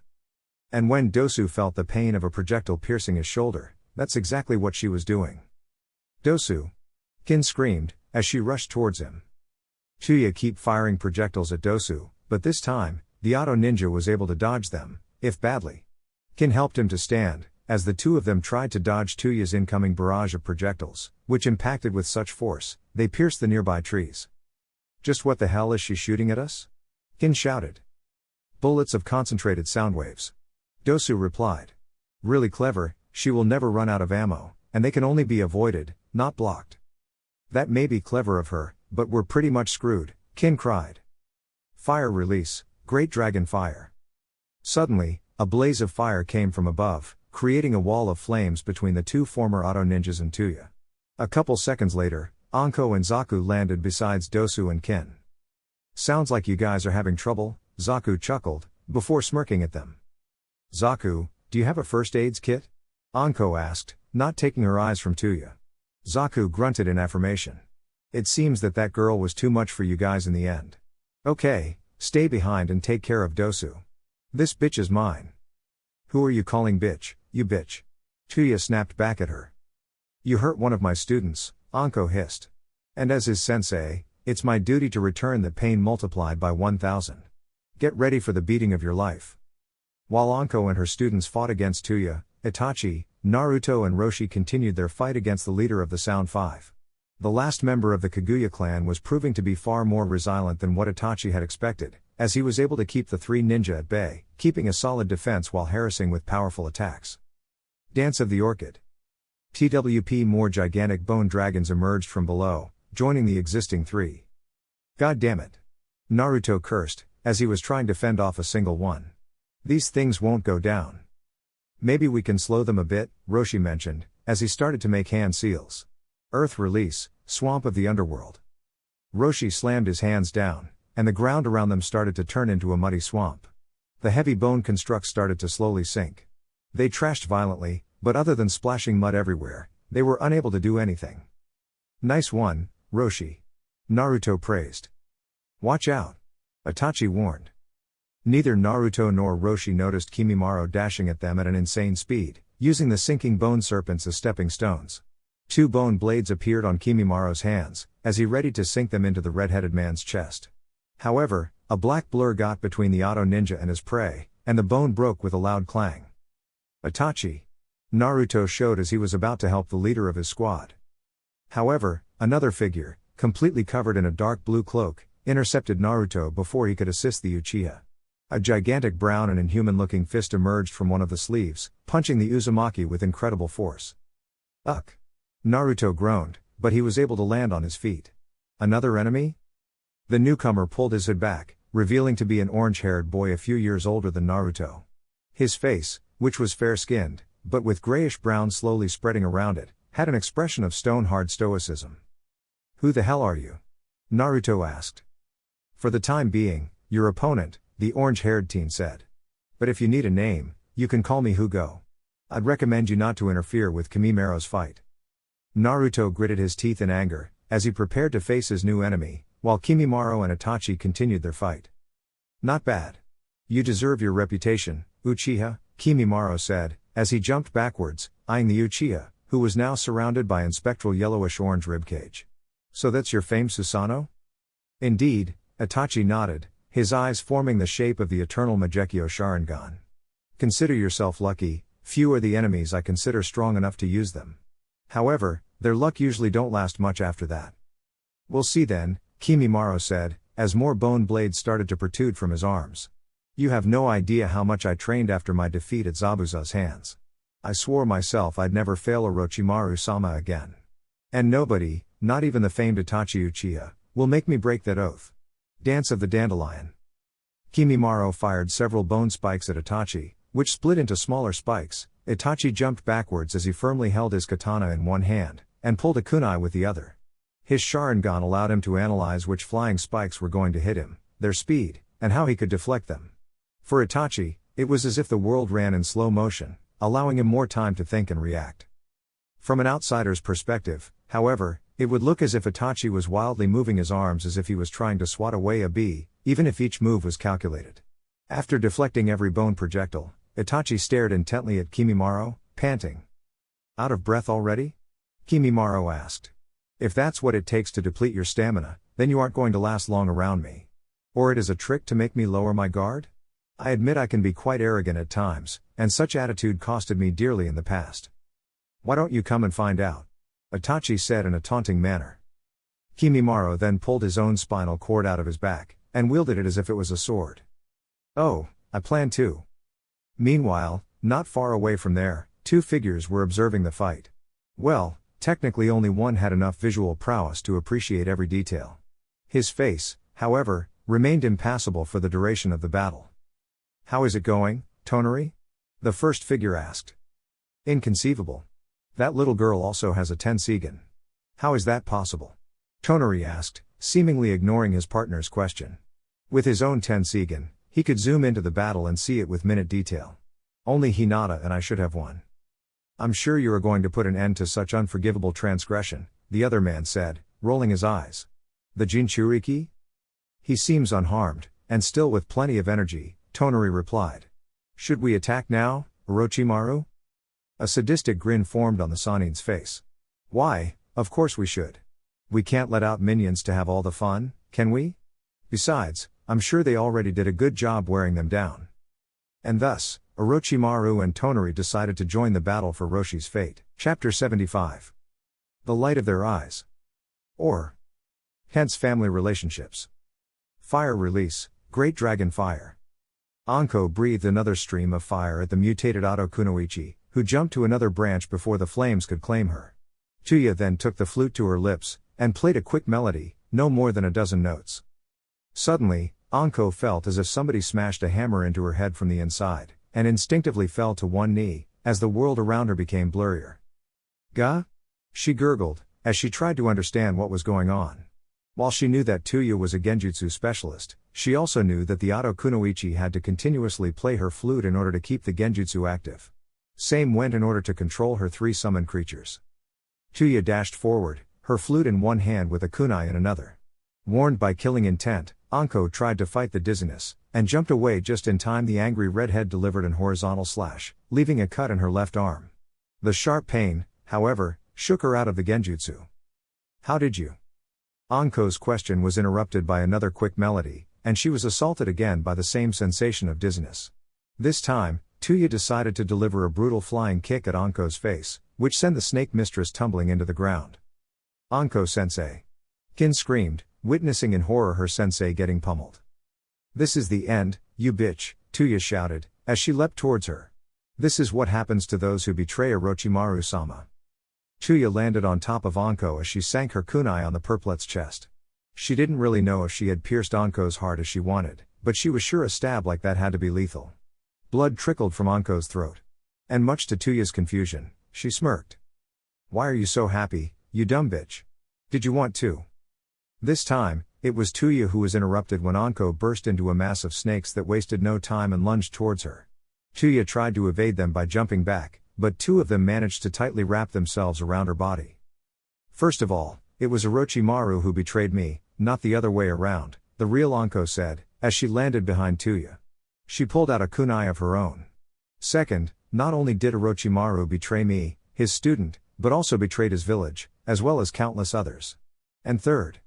A: And when Dosu felt the pain of a projectile piercing his shoulder, that's exactly what she was doing. "Dosu!" Kin screamed, as she rushed towards him. Tuya kept firing projectiles at Dosu, but this time, the Auto Ninja was able to dodge them, if badly. Kin helped him to stand, as the two of them tried to dodge Tuya's incoming barrage of projectiles, which impacted with such force, they pierced the nearby trees. "Just what the hell is she shooting at us?" Kin shouted. "Bullets of concentrated sound waves," Dosu replied. "Really clever, she will never run out of ammo, and they can only be avoided, not blocked." "That may be clever of her, but we're pretty much screwed," Kin cried. "Fire release, Great Dragon Fire." Suddenly, a blaze of fire came from above, creating a wall of flames between the two former Auto Ninjas and Tuya. A couple seconds later, Anko and Zaku landed besides Dosu and Kin. "Sounds like you guys are having trouble," Zaku chuckled, before smirking at them. "Zaku, do you have a first aids kit?" Anko asked, not taking her eyes from Tuya. Zaku grunted in affirmation. "It seems that girl was too much for you guys in the end. Okay, stay behind and take care of Dosu. This bitch is mine." "Who are you calling bitch, you bitch?" Tuya snapped back at her. "You hurt one of my students," Anko hissed. "And as his sensei, it's my duty to return the pain multiplied by 1,000. Get ready for the beating of your life." While Anko and her students fought against Tuya, Itachi, Naruto and Roshi continued their fight against the leader of the Sound Five. The last member of the Kaguya clan was proving to be far more resilient than what Itachi had expected, as he was able to keep the three ninja at bay, keeping a solid defense while harassing with powerful attacks. Dance of the Orchid. TWP more gigantic bone dragons emerged from below, joining the existing three. "God damn it!" Naruto cursed, as he was trying to fend off a single one. "These things won't go down." "Maybe we can slow them a bit," Roshi mentioned, as he started to make hand seals. Earth release, Swamp of the Underworld. Roshi slammed his hands down, and the ground around them started to turn into a muddy swamp. The heavy bone constructs started to slowly sink. They trashed violently, but other than splashing mud everywhere, they were unable to do anything. Nice one, Roshi. Naruto praised. Watch out. Itachi warned. Neither Naruto nor Roshi noticed Kimimaro dashing at them at an insane speed, using the sinking bone serpents as stepping stones. 2 bone blades appeared on Kimimaro's hands, as he readied to sink them into the red-headed man's chest. However, a black blur got between the Auto Ninja and his prey, and the bone broke with a loud clang. Itachi. Naruto showed as he was about to help the leader of his squad. However, another figure, completely covered in a dark blue cloak, intercepted Naruto before he could assist the Uchiha. A gigantic brown and inhuman-looking fist emerged from one of the sleeves, punching the Uzumaki with incredible force. Ugh! Naruto groaned, but he was able to land on his feet. Another enemy? The newcomer pulled his hood back, revealing to be an orange-haired boy a few years older than Naruto. His face, which was fair-skinned, but with grayish-brown slowly spreading around it, had an expression of stone-hard stoicism. Who the hell are you? Naruto asked. For the time being, your opponent, the orange-haired teen said. But if you need a name, you can call me Hugo. I'd recommend you not to interfere with Kimimaro's fight. Naruto gritted his teeth in anger, as he prepared to face his new enemy, while Kimimaro and Itachi continued their fight. Not bad. You deserve your reputation, Uchiha, Kimimaro said, as he jumped backwards, eyeing the Uchiha, who was now surrounded by an spectral yellowish-orange ribcage. So that's your famed Susanoo? Indeed, Itachi nodded, his eyes forming the shape of the eternal Mangekyo Sharingan. Consider yourself lucky, few are the enemies I consider strong enough to use them. However, their luck usually don't last much after that. We'll see then, Kimimaro said, as more bone blades started to protrude from his arms. You have no idea how much I trained after my defeat at Zabuza's hands. I swore myself I'd never fail Orochimaru-sama again. And nobody, not even the famed Itachi Uchiha, will make me break that oath. Dance of the Dandelion. Kimimaro fired several bone spikes at Itachi, which split into smaller spikes. Itachi jumped backwards as he firmly held his katana in one hand, and pulled a kunai with the other. His Sharingan allowed him to analyze which flying spikes were going to hit him, their speed, and how he could deflect them. For Itachi, it was as if the world ran in slow motion, allowing him more time to think and react. From an outsider's perspective, however, it would look as if Itachi was wildly moving his arms as if he was trying to swat away a bee, even if each move was calculated. After deflecting every bone projectile, Itachi stared intently at Kimimaro, panting. Out of breath already? Kimimaro asked. If that's what it takes to deplete your stamina, then you aren't going to last long around me. Or it is a trick to make me lower my guard? I admit I can be quite arrogant at times, and such attitude costed me dearly in the past. Why don't you come and find out? Itachi said in a taunting manner. Kimimaro then pulled his own spinal cord out of his back, and wielded it as if it was a sword. Oh, I plan to. Meanwhile, not far away from there, 2 figures were observing the fight. Well, technically only one had enough visual prowess to appreciate every detail. His face, however, remained impassible for the duration of the battle. How is it going, Tonari? The first figure asked. Inconceivable. That little girl also has a Tensigen. How is that possible? Tonari asked, seemingly ignoring his partner's question. With his own Tensigen, he could zoom into the battle and see it with minute detail. Only Hinata and I should have one. I'm sure you are going to put an end to such unforgivable transgression, the other man said, rolling his eyes. The Jinchuriki? He seems unharmed, and still with plenty of energy, Tonari replied. Should we attack now, Orochimaru? A sadistic grin formed on the Sannin's face. Why, of course we should. We can't let out minions to have all the fun, can we? Besides, I'm sure they already did a good job wearing them down. And thus, Orochimaru and Tonari decided to join the battle for Roshi's fate. Chapter 75. The light of their eyes. Or. Hence family relationships. Fire release, Great Dragon Fire. Anko breathed another stream of fire at the mutated Oto Kunoichi, who jumped to another branch before the flames could claim her. Tuya then took the flute to her lips, and played a quick melody, no more than a dozen notes. Suddenly, Anko felt as if somebody smashed a hammer into her head from the inside, and instinctively fell to one knee, as the world around her became blurrier. Gah? She gurgled, as she tried to understand what was going on. While she knew that Tuya was a genjutsu specialist, she also knew that the Oto Kunoichi had to continuously play her flute in order to keep the genjutsu active. Same went in order to control her 3 summoned creatures. Tuya dashed forward, her flute in one hand with a kunai in another. Warned by killing intent, Anko tried to fight the dizziness, and jumped away just in time. The angry redhead delivered an horizontal slash, leaving a cut in her left arm. The sharp pain, however, shook her out of the genjutsu. How did you? Anko's question was interrupted by another quick melody, and she was assaulted again by the same sensation of dizziness. This time, Tuya decided to deliver a brutal flying kick at Anko's face, which sent the snake mistress tumbling into the ground. Anko-sensei! Kin screamed, witnessing in horror her sensei getting pummeled. This is the end, you bitch, Tuya shouted, as she leapt towards her. This is what happens to those who betray Orochimaru-sama. Tuya landed on top of Anko as she sank her kunai on the purplet's chest. She didn't really know if she had pierced Anko's heart as she wanted, but she was sure a stab like that had to be lethal. Blood trickled from Anko's throat. And much to Tuya's confusion, she smirked. Why are you so happy, you dumb bitch? Did you want to? This time, it was Tuya who was interrupted when Anko burst into a mass of snakes that wasted no time and lunged towards her. Tuya tried to evade them by jumping back, but 2 of them managed to tightly wrap themselves around her body. First of all, it was Orochimaru who betrayed me, not the other way around, the real Anko said, as she landed behind Tuya. She pulled out a kunai of her own. Second, not only did Orochimaru betray me, his student, but also betrayed his village, as well as countless others. And third,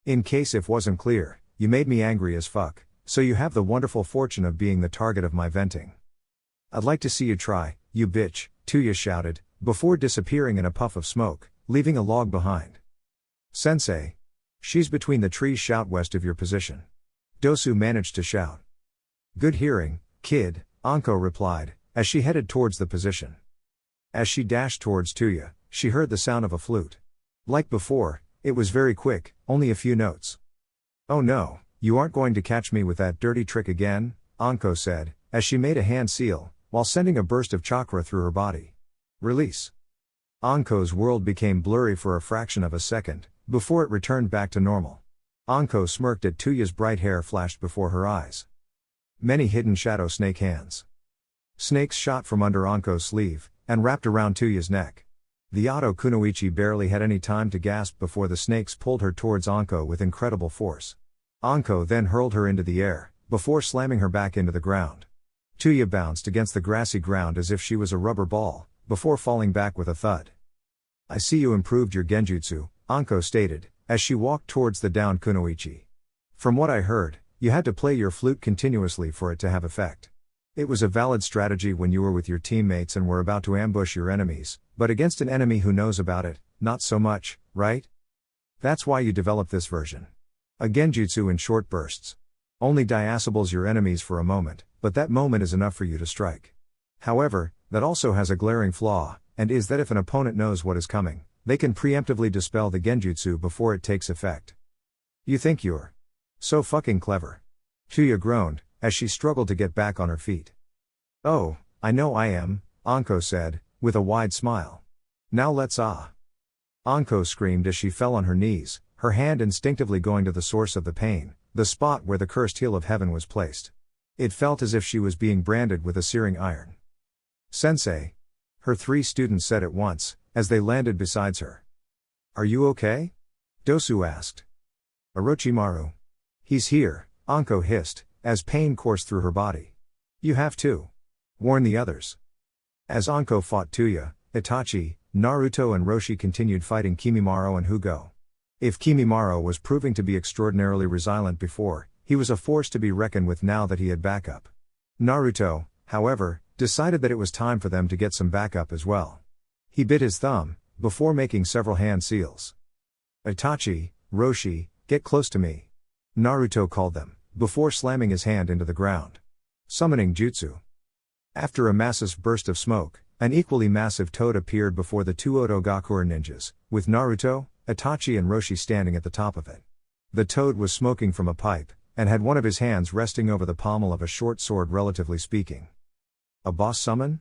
A: in case it wasn't clear, you made me angry as fuck, so you have the wonderful fortune of being the target of my venting. I'd like to see you try, you bitch, Tuya shouted, before disappearing in a puff of smoke, leaving a log behind. Sensei! She's between the trees southwest of your position. Dosu managed to shout. Good hearing, kid, Anko replied, as she headed towards the position. As she dashed towards Tuya, she heard the sound of a flute. Like before, it was very quick, only a few notes. Oh no, you aren't going to catch me with that dirty trick again, Anko said, as she made a hand seal, while sending a burst of chakra through her body. Release. Anko's world became blurry for a fraction of a second, before it returned back to normal. Anko smirked at Tuya's bright hair flashed before her eyes. Many hidden shadow snake hands. Snakes shot from under Anko's sleeve, and wrapped around Tuya's neck. The Oto Kunoichi barely had any time to gasp before the snakes pulled her towards Anko with incredible force. Anko then hurled her into the air, before slamming her back into the ground. Tuya bounced against the grassy ground as if she was a rubber ball, before falling back with a thud. I see you improved your genjutsu, Anko stated, as she walked towards the downed Kunoichi. From what I heard, you had to play your flute continuously for it to have effect. It was a valid strategy when you were with your teammates and were about to ambush your enemies, but against an enemy who knows about it, not so much, right? That's why you developed this version. A genjutsu in short bursts. Only diasables your enemies for a moment, but that moment is enough for you to strike. However, that also has a glaring flaw, and is that if an opponent knows what is coming, they can preemptively dispel the genjutsu before it takes effect. You think you're so fucking clever. Tuya groaned, as she struggled to get back on her feet. Oh, I know I am, Anko said, with a wide smile. Now let's Anko screamed as she fell on her knees, her hand instinctively going to the source of the pain, the spot where the cursed heel of heaven was placed. It felt as if she was being branded with a searing iron. Sensei! Her 3 students said at once, as they landed beside her. Are you okay? Dosu asked. Orochimaru. He's here, Anko hissed, as pain coursed through her body. You have to warn the others. As Anko fought Tuya, Itachi, Naruto and Roshi continued fighting Kimimaro and Hugo. If Kimimaro was proving to be extraordinarily resilient before, he was a force to be reckoned with now that he had backup. Naruto, however, decided that it was time for them to get some backup as well. He bit his thumb, before making several hand seals. Itachi, Roshi, get close to me. Naruto called them, before slamming his hand into the ground. Summoning jutsu. After a massive burst of smoke, an equally massive toad appeared before the 2 Otogakure ninjas, with Naruto, Itachi and Roshi standing at the top of it. The toad was smoking from a pipe, and had one of his hands resting over the pommel of a short sword relatively speaking. A boss summon?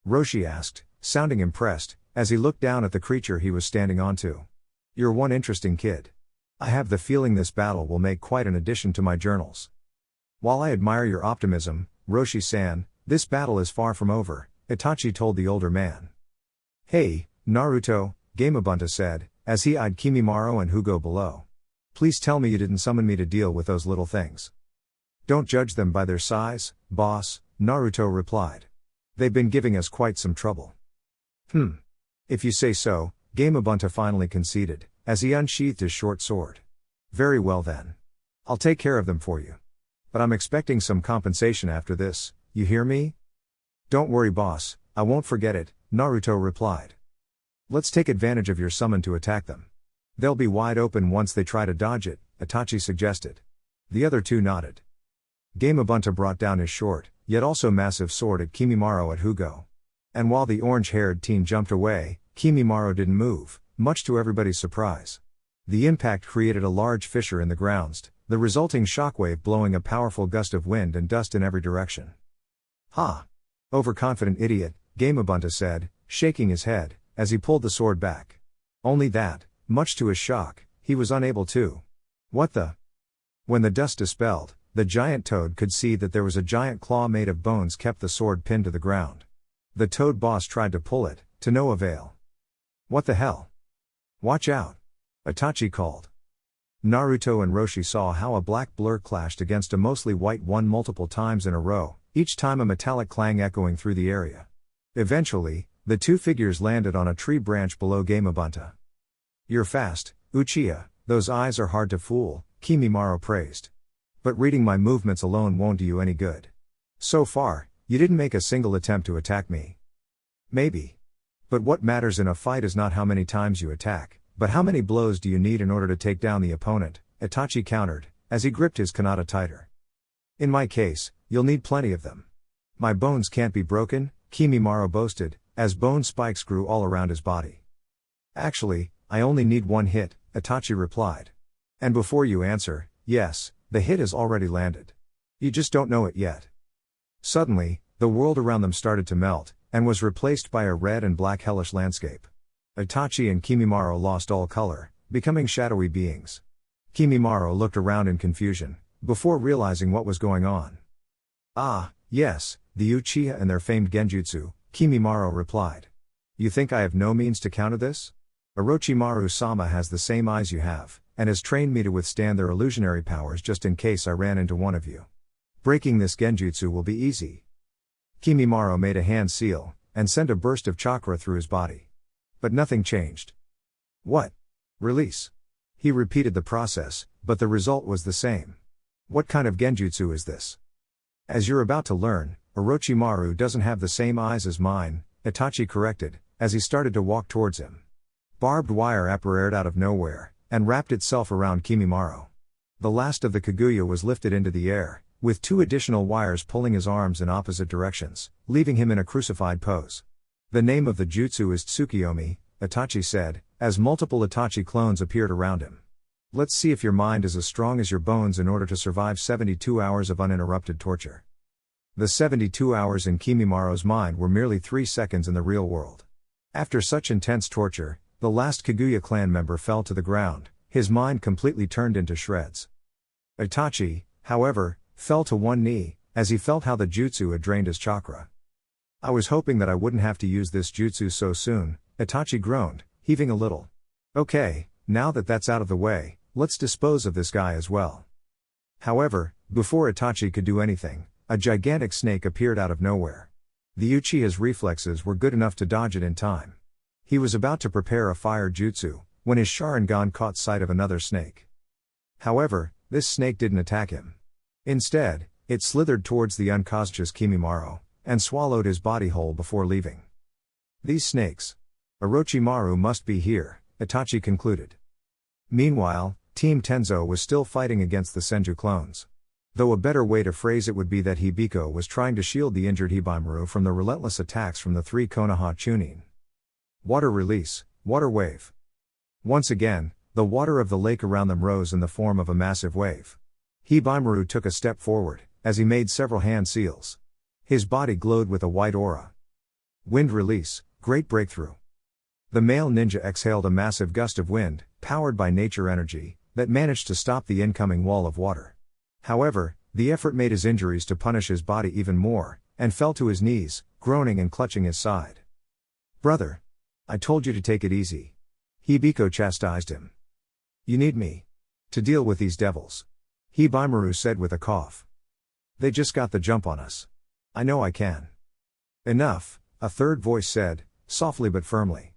A: Roshi asked, sounding impressed, as he looked down at the creature he was standing onto. You're one interesting kid. I have the feeling this battle will make quite an addition to my journals. While I admire your optimism, Roshi-san, this battle is far from over, Itachi told the older man. Hey, Naruto, Gamabunta said, as he eyed Kimimaro and Hugo below. Please tell me you didn't summon me to deal with those little things. Don't judge them by their size, boss, Naruto replied. They've been giving us quite some trouble. If you say so, Gamabunta finally conceded, as he unsheathed his short sword. Very well then. I'll take care of them for you. But I'm expecting some compensation after this, you hear me? Don't worry boss, I won't forget it, Naruto replied. Let's take advantage of your summon to attack them. They'll be wide open once they try to dodge it, Itachi suggested. The other two nodded. Gamabunta brought down his short, yet also massive sword at Kimimaro at Hugo. And while the orange-haired teen jumped away, Kimimaro didn't move, much to everybody's surprise. The impact created a large fissure in the ground, the resulting shockwave blowing a powerful gust of wind and dust in every direction. Ha! Overconfident idiot, Gamabunta said, shaking his head, as he pulled the sword back. Only that, much to his shock, he was unable to. What the? When the dust dispelled, the giant toad could see that there was a giant claw made of bones kept the sword pinned to the ground. The toad boss tried to pull it, to no avail. What the hell? Watch out! Itachi called. Naruto and Roshi saw how a black blur clashed against a mostly white one multiple times in a row, each time a metallic clang echoing through the area. Eventually, the two figures landed on a tree branch below Gamabunta. You're fast, Uchiha, those eyes are hard to fool, Kimimaro praised. But reading my movements alone won't do you any good. So far, you didn't make a single attempt to attack me. Maybe. But what matters in a fight is not how many times you attack, but how many blows do you need in order to take down the opponent, Itachi countered, as he gripped his kanata tighter. In my case, you'll need plenty of them. My bones can't be broken, Kimimaro boasted, as bone spikes grew all around his body. Actually, I only need one hit, Itachi replied. And before you answer, yes, the hit has already landed. You just don't know it yet. Suddenly, the world around them started to melt, and was replaced by a red and black hellish landscape. Itachi and Kimimaro lost all color, becoming shadowy beings. Kimimaro looked around in confusion, before realizing what was going on. Ah, yes, the Uchiha and their famed genjutsu, Kimimaro replied. You think I have no means to counter this? Orochimaru-sama has the same eyes you have, and has trained me to withstand their illusionary powers just in case I ran into one of you. Breaking this genjutsu will be easy. Kimimaro made a hand seal, and sent a burst of chakra through his body. But nothing changed. What? Release. He repeated the process, but the result was the same. What kind of genjutsu is this? As you're about to learn, Orochimaru doesn't have the same eyes as mine, Itachi corrected, as he started to walk towards him. Barbed wire appeared out of nowhere, and wrapped itself around Kimimaro. The last of the Kaguya was lifted into the air, with two additional wires pulling his arms in opposite directions, leaving him in a crucified pose. The name of the jutsu is Tsukiyomi, Itachi said, as multiple Itachi clones appeared around him. Let's see if your mind is as strong as your bones in order to survive 72 hours of uninterrupted torture. The 72 hours in Kimimaro's mind were merely 3 seconds in the real world. After such intense torture, the last Kaguya clan member fell to the ground, his mind completely turned into shreds. Itachi, however, fell to one knee, as he felt how the jutsu had drained his chakra. I was hoping that I wouldn't have to use this jutsu so soon, Itachi groaned, heaving a little. Okay, now that that's out of the way, let's dispose of this guy as well. However, before Itachi could do anything, a gigantic snake appeared out of nowhere. The Uchiha's reflexes were good enough to dodge it in time. He was about to prepare a fire jutsu, when his Sharingan caught sight of another snake. However, this snake didn't attack him. Instead, it slithered towards the unconscious Kimimaro, and swallowed his body whole before leaving. These snakes. Orochimaru must be here, Itachi concluded. Meanwhile, Team Tenzo was still fighting against the Senju clones. Though a better way to phrase it would be that Hibiko was trying to shield the injured Hibaimaru from the relentless attacks from the three Konoha Chunin. Water release, water wave. Once again, the water of the lake around them rose in the form of a massive wave. Hibaimaru took a step forward, as he made several hand seals. His body glowed with a white aura. Wind release, great breakthrough. The male ninja exhaled a massive gust of wind, powered by nature energy, that managed to stop the incoming wall of water. However, the effort made his injuries to punish his body even more, and fell to his knees, groaning and clutching his side. "Brother! I told you to take it easy." Hibiko chastised him. "You need me to deal with these devils," Hibaimaru said with a cough. "They just got the jump on us. I know I can." "Enough," a third voice said, softly but firmly.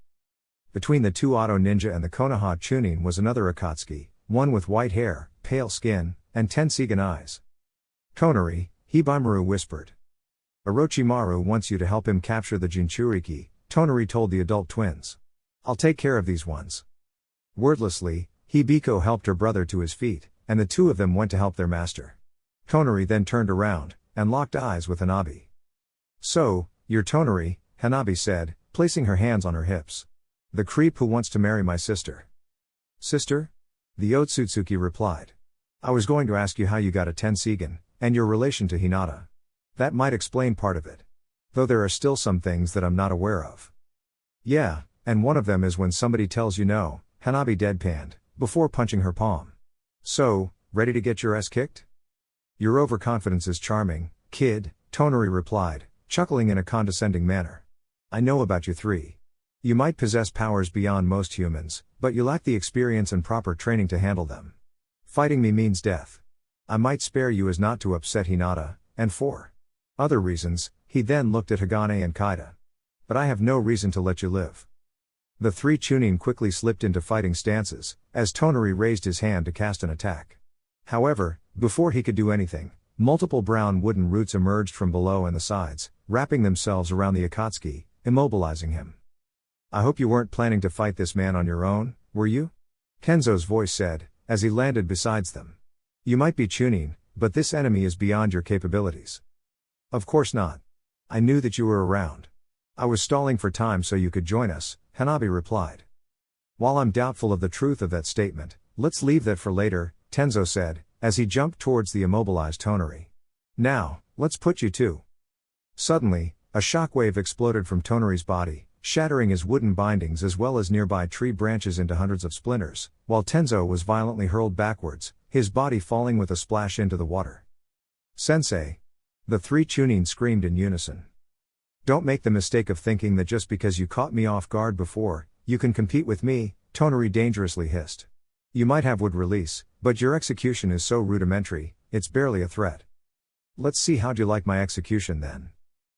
A: Between the two Auto Ninja and the Konoha Chunin was another Akatsuki, one with white hair, pale skin, and Tensigan eyes. "Tonari," Hibaimaru whispered. "Orochimaru wants you to help him capture the Jinchuriki," Tonari told the adult twins. "I'll take care of these ones." Wordlessly, Hibiko helped her brother to his feet, and the two of them went to help their master. Tonari then turned around, and locked eyes with Hanabi. "So, you're Tonari," Hanabi said, placing her hands on her hips. "The creep who wants to marry my sister." "Sister?" the Otsutsuki replied. "I was going to ask you how you got a Tensigan, and your relation to Hinata. That might explain part of it. Though there are still some things that I'm not aware of." "Yeah, and one of them is when somebody tells you no," Hanabi deadpanned, before punching her palm. "So, ready to get your ass kicked?" "Your overconfidence is charming, kid," Tonari replied, chuckling in a condescending manner. "I know about you three. You might possess powers beyond most humans, but you lack the experience and proper training to handle them. Fighting me means death. I might spare you as not to upset Hinata, and for other reasons." He then looked at Hagane and Kaida. "But I have no reason to let you live." The three Chunin quickly slipped into fighting stances, as Tonari raised his hand to cast an attack. However, before he could do anything, multiple brown wooden roots emerged from below and the sides, wrapping themselves around the Akatsuki, immobilizing him. "I hope you weren't planning to fight this man on your own, were you?" Kenzo's voice said, as he landed beside them. "You might be Chunin, but this enemy is beyond your capabilities." "Of course not. I knew that you were around. I was stalling for time so you could join us," Hanabi replied. "While I'm doubtful of the truth of that statement, let's leave that for later," Tenzo said, as he jumped towards the immobilized Tonari. "Now, let's put you to." Suddenly, a shockwave exploded from Tonari's body, shattering his wooden bindings as well as nearby tree branches into hundreds of splinters, while Tenzo was violently hurled backwards, his body falling with a splash into the water. "Sensei!" the three Chunin screamed in unison. "Don't make the mistake of thinking that just because you caught me off guard before, you can compete with me," Tonari dangerously hissed. "You might have wood release, but your execution is so rudimentary, it's barely a threat." "Let's see how'd you like my execution then,"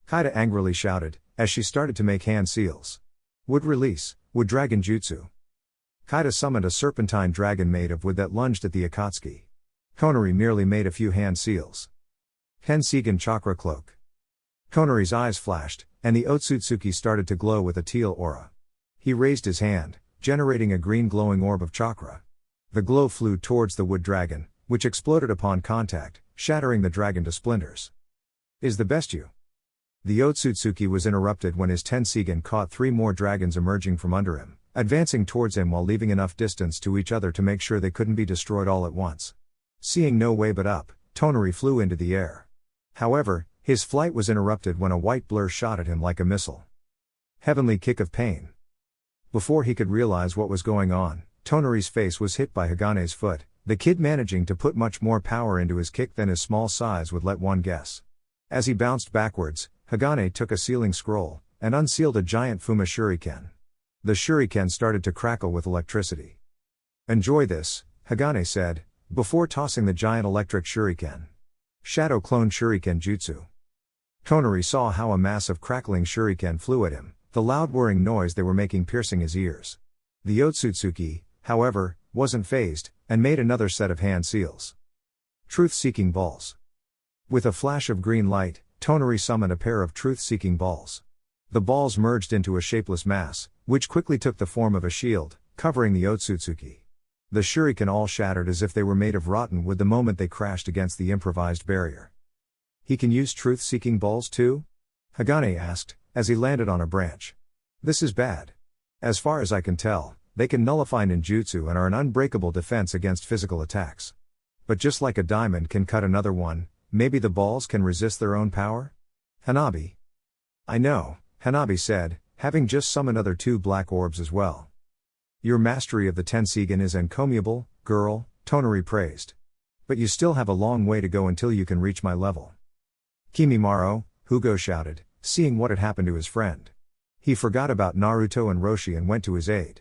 A: Kaida angrily shouted, as she started to make hand seals. "Wood release, wood dragon jutsu." Kaida summoned a serpentine dragon made of wood that lunged at the Akatsuki. Tonari merely made a few hand seals. Tensigan chakra cloak. Tonari's eyes flashed, and the Otsutsuki started to glow with a teal aura. He raised his hand, generating a green glowing orb of chakra. The glow flew towards the wood dragon, which exploded upon contact, shattering the dragon to splinters. "Is the best you?" The Otsutsuki was interrupted when his Tensigan caught three more dragons emerging from under him, advancing towards him while leaving enough distance to each other to make sure they couldn't be destroyed all at once. Seeing no way but up, Tonari flew into the air. However, his flight was interrupted when a white blur shot at him like a missile. Heavenly kick of pain. Before he could realize what was going on, Tonari's face was hit by Hagane's foot, the kid managing to put much more power into his kick than his small size would let one guess. As he bounced backwards, Hagane took a sealing scroll, and unsealed a giant Fuma shuriken. The shuriken started to crackle with electricity. "Enjoy this," Hagane said, before tossing the giant electric shuriken. Shadow clone shuriken jutsu. Tonari saw how a mass of crackling shuriken flew at him, the loud whirring noise they were making piercing his ears. The Otsutsuki, however, wasn't fazed, and made another set of hand seals. Truth-seeking balls. With a flash of green light, Tonari summoned a pair of truth-seeking balls. The balls merged into a shapeless mass, which quickly took the form of a shield, covering the Otsutsuki. The shuriken all shattered as if they were made of rotten wood the moment they crashed against the improvised barrier. "He can use truth-seeking balls too?" Hagane asked, as he landed on a branch. "This is bad. As far as I can tell, they can nullify ninjutsu and are an unbreakable defense against physical attacks. But just like a diamond can cut another one, maybe the balls can resist their own power?" Hanabi. "I know," Hanabi said, having just summoned other two black orbs as well. "Your mastery of the Tensigan is encomiable, girl," Tonari praised. "But you still have a long way to go until you can reach my level." "Kimimaro," Hugo shouted, seeing what had happened to his friend. He forgot about Naruto and Roshi and went to his aid.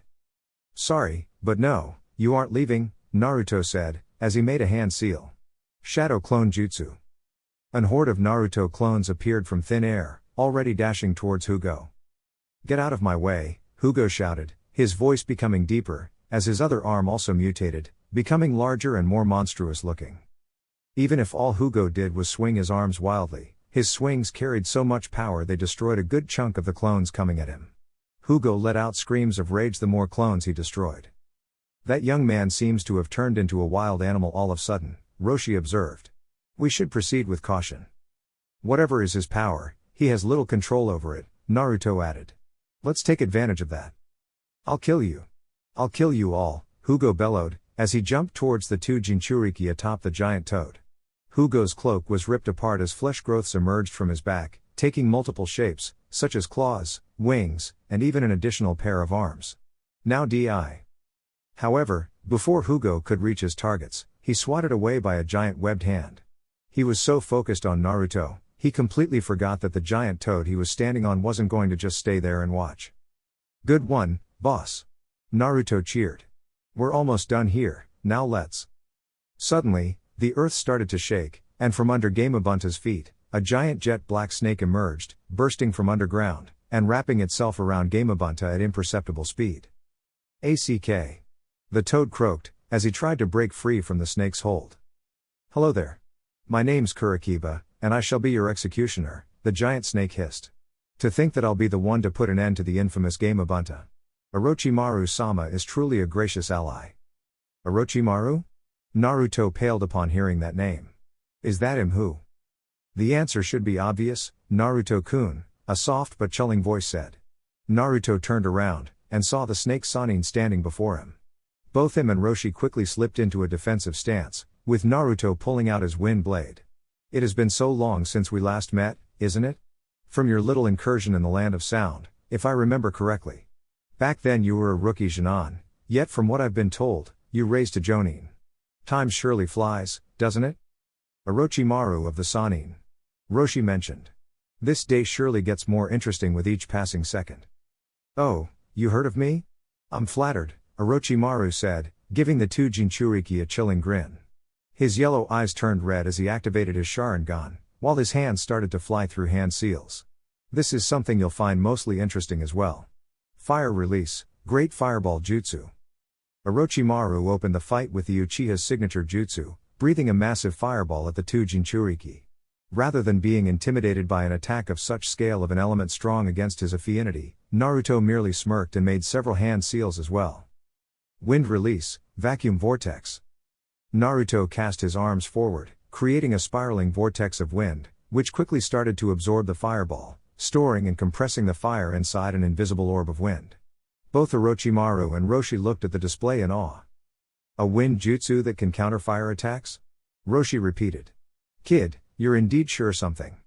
A: "Sorry, but no, you aren't leaving," Naruto said, as he made a hand seal. Shadow Clone Jutsu. An horde of Naruto clones appeared from thin air, already dashing towards Hugo. "Get out of my way," Hugo shouted, his voice becoming deeper, as his other arm also mutated, becoming larger and more monstrous looking. Even if all Hugo did was swing his arms wildly, his swings carried so much power they destroyed a good chunk of the clones coming at him. Hugo let out screams of rage the more clones he destroyed. "That young man seems to have turned into a wild animal all of a sudden," Roshi observed. "We should proceed with caution. Whatever is his power, he has little control over it," Naruto added. "Let's take advantage of that." "I'll kill you. I'll kill you all," Hugo bellowed, as he jumped towards the two Jinchuriki atop the giant toad. Hugo's cloak was ripped apart as flesh growths emerged from his back, taking multiple shapes, such as claws, wings, and even an additional pair of arms. Now DI. However, before Hugo could reach his targets, he swatted away by a giant webbed hand. He was so focused on Naruto, he completely forgot that the giant toad he was standing on wasn't going to just stay there and watch. "Good one, boss," Naruto cheered. "We're almost done here, now let's." Suddenly, the earth started to shake, and from under Gamabunta's feet, a giant jet black snake emerged, bursting from underground, and wrapping itself around Gamabunta at imperceptible speed. "ACK." The toad croaked, as he tried to break free from the snake's hold. "Hello there. My name's Kurikiba, and I shall be your executioner," the giant snake hissed. "To think that I'll be the one to put an end to the infamous Gamabunta. Orochimaru-sama is truly a gracious ally." "Orochimaru?" Naruto paled upon hearing that name. "Is that him who?" "The answer should be obvious, Naruto-kun," a soft but chilling voice said. Naruto turned around, and saw the snake Sannin standing before him. Both him and Roshi quickly slipped into a defensive stance, with Naruto pulling out his wind blade. "It has been so long since we last met, isn't it? From your little incursion in the Land of Sound, if I remember correctly. Back then you were a rookie Jinan, yet from what I've been told, you raised to Jonin. Time surely flies, doesn't it?" "Orochimaru of the Sannin," Roshi mentioned. "This day surely gets more interesting with each passing second." "Oh, you heard of me? I'm flattered," Orochimaru said, giving the two Jinchuriki a chilling grin. His yellow eyes turned red as he activated his Sharingan, while his hands started to fly through hand seals. "This is something you'll find mostly interesting as well. Fire release, Great Fireball Jutsu." Orochimaru opened the fight with the Uchiha's signature jutsu, breathing a massive fireball at the two Jinchuriki. Rather than being intimidated by an attack of such scale of an element strong against his affinity, Naruto merely smirked and made several hand seals as well. Wind release, Vacuum Vortex. Naruto cast his arms forward, creating a spiraling vortex of wind, which quickly started to absorb the fireball, storing and compressing the fire inside an invisible orb of wind. Both Orochimaru and Roshi looked at the display in awe. "A wind jutsu that can counter fire attacks?" Roshi repeated. "Kid, you're indeed sure something."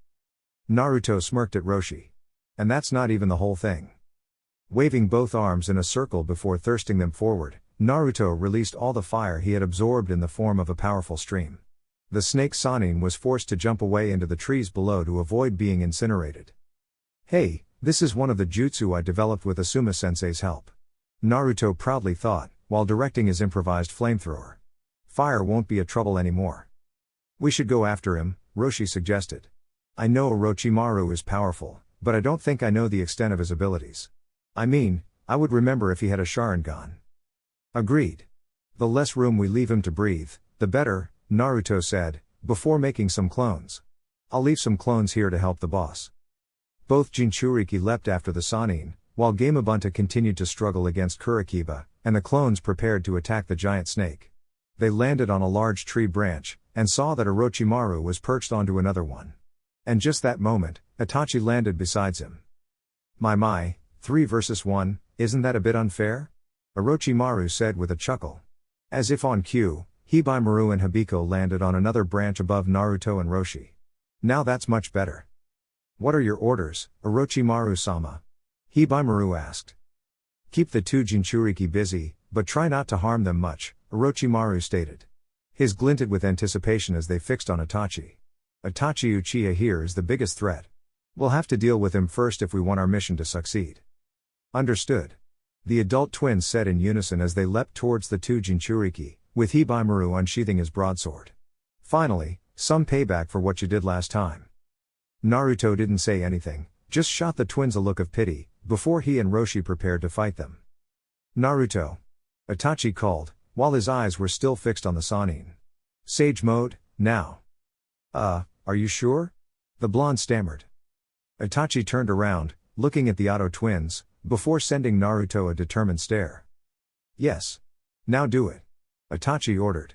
A: Naruto smirked at Roshi. "And that's not even the whole thing." Waving both arms in a circle before thirsting them forward, Naruto released all the fire he had absorbed in the form of a powerful stream. The snake Sannin was forced to jump away into the trees below to avoid being incinerated. "Hey, this is one of the jutsu I developed with Asuma-sensei's help," Naruto proudly thought, while directing his improvised flamethrower. "Fire won't be a trouble anymore." "We should go after him," Roshi suggested. "I know Orochimaru is powerful, but I don't think I know the extent of his abilities. I mean, I would remember if he had a Sharingan." "Agreed. The less room we leave him to breathe, the better," Naruto said, before making some clones. "I'll leave some clones here to help the boss." Both Jinchuriki leapt after the Sannin, while Gamabunta continued to struggle against Kurikiba, and the clones prepared to attack the giant snake. They landed on a large tree branch, and saw that Orochimaru was perched onto another one. And just that moment, Itachi landed beside him. My, 3 versus 1, isn't that a bit unfair?" Orochimaru said with a chuckle. As if on cue, Hibimaru and Hibiko landed on another branch above Naruto and Roshi. "Now that's much better." "What are your orders, Orochimaru-sama?" Hibimaru asked. "Keep the two Jinchuriki busy, but try not to harm them much," Orochimaru stated. His glinted with anticipation as they fixed on Itachi. "Itachi Uchiha here is the biggest threat." We'll have to deal with him first if we want our mission to succeed. Understood. The adult twins said in unison as they leapt towards the two Jinchuriki, with Hibaimaru unsheathing his broadsword. Finally, some payback for what you did last time. Naruto didn't say anything, just shot the twins a look of pity, before he and Roshi prepared to fight them. Naruto. Itachi called, while his eyes were still fixed on the Sannin. Sage mode, now. Are you sure? The blonde stammered. Itachi turned around, looking at the Oto twins, before sending Naruto a determined stare. Yes. Now do it. Itachi ordered.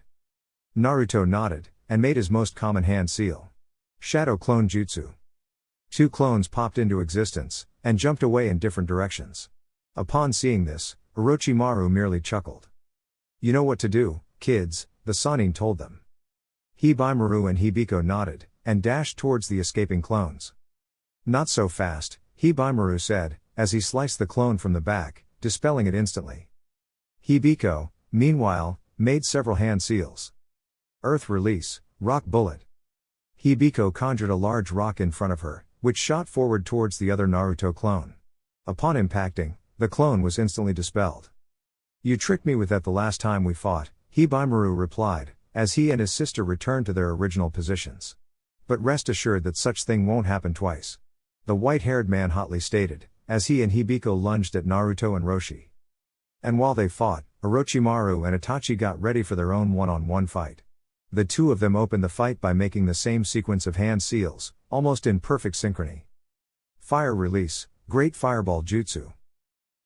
A: Naruto nodded, and made his most common hand seal. Shadow Clone Jutsu. Two clones popped into existence, and jumped away in different directions. Upon seeing this, Orochimaru merely chuckled. You know what to do, kids, the Sannin told them. Hibaimaru and Hibiko nodded, and dashed towards the escaping clones. Not so fast, Hibaimaru said, as he sliced the clone from the back, dispelling it instantly. Hibiko, meanwhile, made several hand seals. Earth release, rock bullet. Hibiko conjured a large rock in front of her, which shot forward towards the other Naruto clone. Upon impacting, the clone was instantly dispelled. You tricked me with that the last time we fought, Hibaimaru replied, as he and his sister returned to their original positions. But rest assured that such thing won't happen twice. The white-haired man hotly stated, as he and Hibiko lunged at Naruto and Roshi. And while they fought, Orochimaru and Itachi got ready for their own one-on-one fight. The two of them opened the fight by making the same sequence of hand seals, almost in perfect synchrony. Fire release, Great Fireball Jutsu.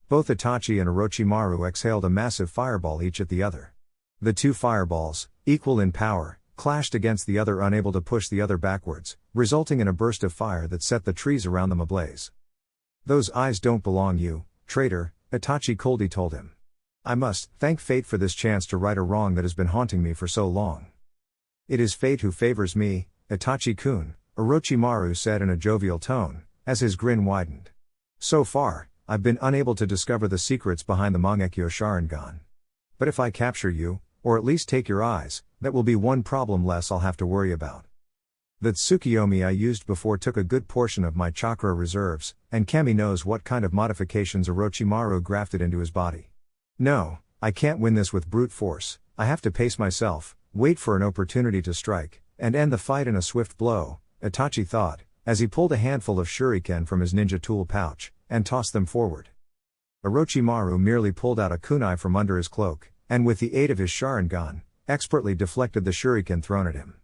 A: Both Itachi and Orochimaru exhaled a massive fireball each at the other. The two fireballs, equal in power, clashed against the other, unable to push the other backwards, resulting in a burst of fire that set the trees around them ablaze. Those eyes don't belong you, traitor, Itachi coldly told him. I must thank fate for this chance to right a wrong that has been haunting me for so long. It is fate who favors me, Itachi-kun, Orochimaru said in a jovial tone, as his grin widened. So far, I've been unable to discover the secrets behind the Mangekyo Sharingan. But if I capture you, or at least take your eyes, that will be one problem less I'll have to worry about. The Tsukiyomi I used before took a good portion of my chakra reserves, and Kami knows what kind of modifications Orochimaru grafted into his body. No, I can't win this with brute force, I have to pace myself, wait for an opportunity to strike, and end the fight in a swift blow, Itachi thought, as he pulled a handful of shuriken from his ninja tool pouch, and tossed them forward. Orochimaru merely pulled out a kunai from under his cloak, and with the aid of his Sharingan, expertly deflected the shuriken thrown at him.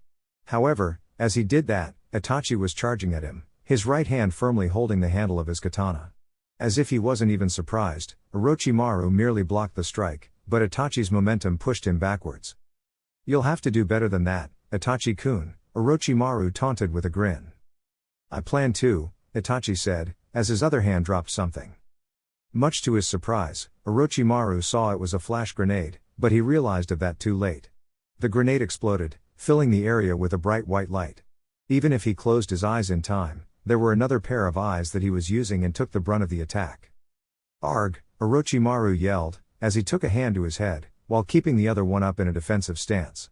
A: However, as he did that, Itachi was charging at him, his right hand firmly holding the handle of his katana. As if he wasn't even surprised, Orochimaru merely blocked the strike, but Itachi's momentum pushed him backwards. You'll have to do better than that, Itachi-kun, Orochimaru taunted with a grin. I plan to, Itachi said, as his other hand dropped something. Much to his surprise, Orochimaru saw it was a flash grenade, but he realized of that too late. The grenade exploded, filling the area with a bright white light. Even if he closed his eyes in time, there were another pair of eyes that he was using and took the brunt of the attack. Arg, Orochimaru yelled, as he took a hand to his head, while keeping the other one up in a defensive stance.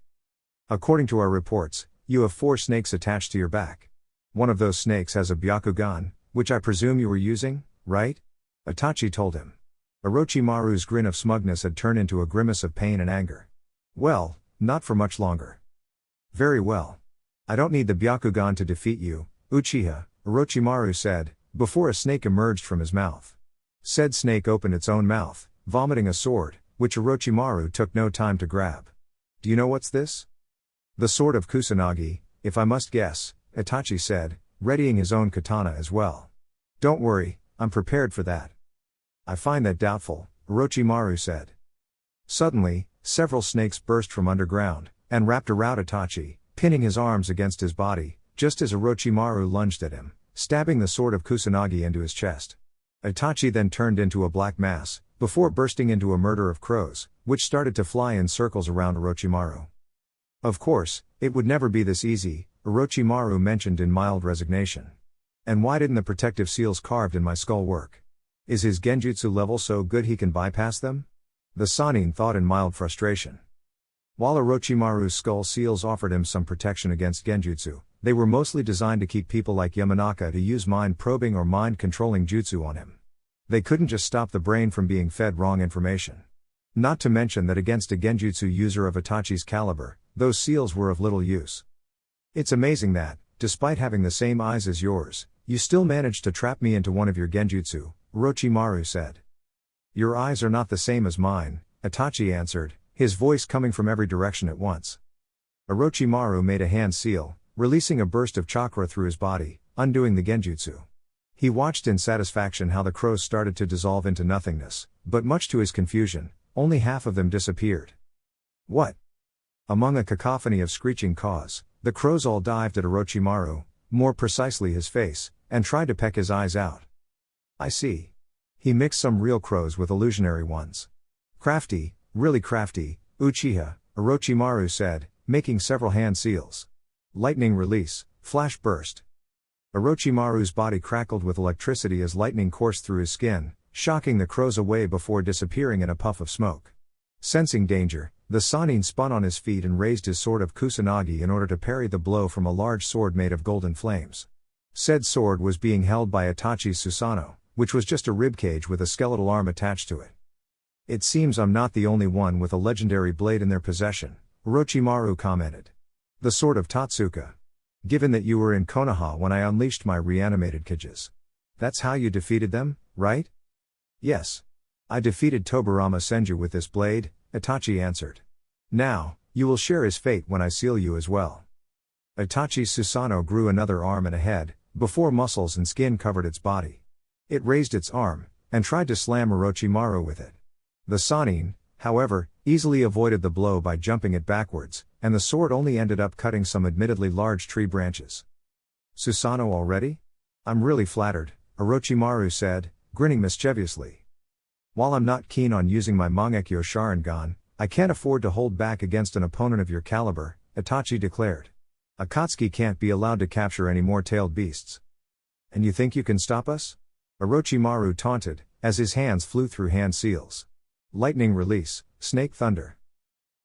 A: According to our reports, you have 4 snakes attached to your back. One of those snakes has a Byakugan, which I presume you were using, right? Itachi told him. Orochimaru's grin of smugness had turned into a grimace of pain and anger. Well, not for much longer. Very well. I don't need the Byakugan to defeat you, Uchiha, Orochimaru said, before a snake emerged from his mouth. Said snake opened its own mouth, vomiting a sword, which Orochimaru took no time to grab. Do you know what's this? The sword of Kusanagi, if I must guess, Itachi said, readying his own katana as well. Don't worry, I'm prepared for that. I find that doubtful, Orochimaru said. Suddenly, several snakes burst from underground, and wrapped around Itachi, pinning his arms against his body, just as Orochimaru lunged at him, stabbing the sword of Kusanagi into his chest. Itachi then turned into a black mass, before bursting into a murder of crows, which started to fly in circles around Orochimaru. Of course, it would never be this easy, Orochimaru mentioned in mild resignation. And why didn't the protective seals carved in my skull work? Is his genjutsu level so good he can bypass them? The Sannin thought in mild frustration. While Orochimaru's skull seals offered him some protection against genjutsu, they were mostly designed to keep people like Yamanaka to use mind-probing or mind-controlling jutsu on him. They couldn't just stop the brain from being fed wrong information. Not to mention that against a genjutsu user of Itachi's caliber, those seals were of little use. It's amazing that, despite having the same eyes as yours, you still managed to trap me into one of your genjutsu, Orochimaru said. Your eyes are not the same as mine, Itachi answered, his voice coming from every direction at once. Orochimaru made a hand seal, releasing a burst of chakra through his body, undoing the genjutsu. He watched in satisfaction how the crows started to dissolve into nothingness, but much to his confusion, only half of them disappeared. What? Among a cacophony of screeching caws, the crows all dived at Orochimaru, more precisely his face, and tried to peck his eyes out. I see. He mixed some real crows with illusionary ones. Crafty, really crafty, Uchiha, Orochimaru said, making several hand seals. Lightning release, flash burst. Orochimaru's body crackled with electricity as lightning coursed through his skin, shocking the crows away before disappearing in a puff of smoke. Sensing danger, the Sannin spun on his feet and raised his sword of Kusanagi in order to parry the blow from a large sword made of golden flames. Said sword was being held by Itachi's Susanoo, which was just a ribcage with a skeletal arm attached to it. It seems I'm not the only one with a legendary blade in their possession, Orochimaru commented. The sword of Totsuka. Given that you were in Konoha when I unleashed my reanimated Kages. That's how you defeated them, right? Yes. I defeated Tobirama Senju with this blade, Itachi answered. Now, you will share his fate when I seal you as well. Itachi's Susanoo grew another arm and a head, before muscles and skin covered its body. It raised its arm, and tried to slam Orochimaru with it. The Sannin, however, easily avoided the blow by jumping it backwards, and the sword only ended up cutting some admittedly large tree branches. Susanoo already? I'm really flattered, Orochimaru said, grinning mischievously. While I'm not keen on using my Mangekyo Sharingan, I can't afford to hold back against an opponent of your caliber, Itachi declared. Akatsuki can't be allowed to capture any more tailed beasts. And you think you can stop us? Orochimaru taunted, as his hands flew through hand seals. Lightning release, snake thunder.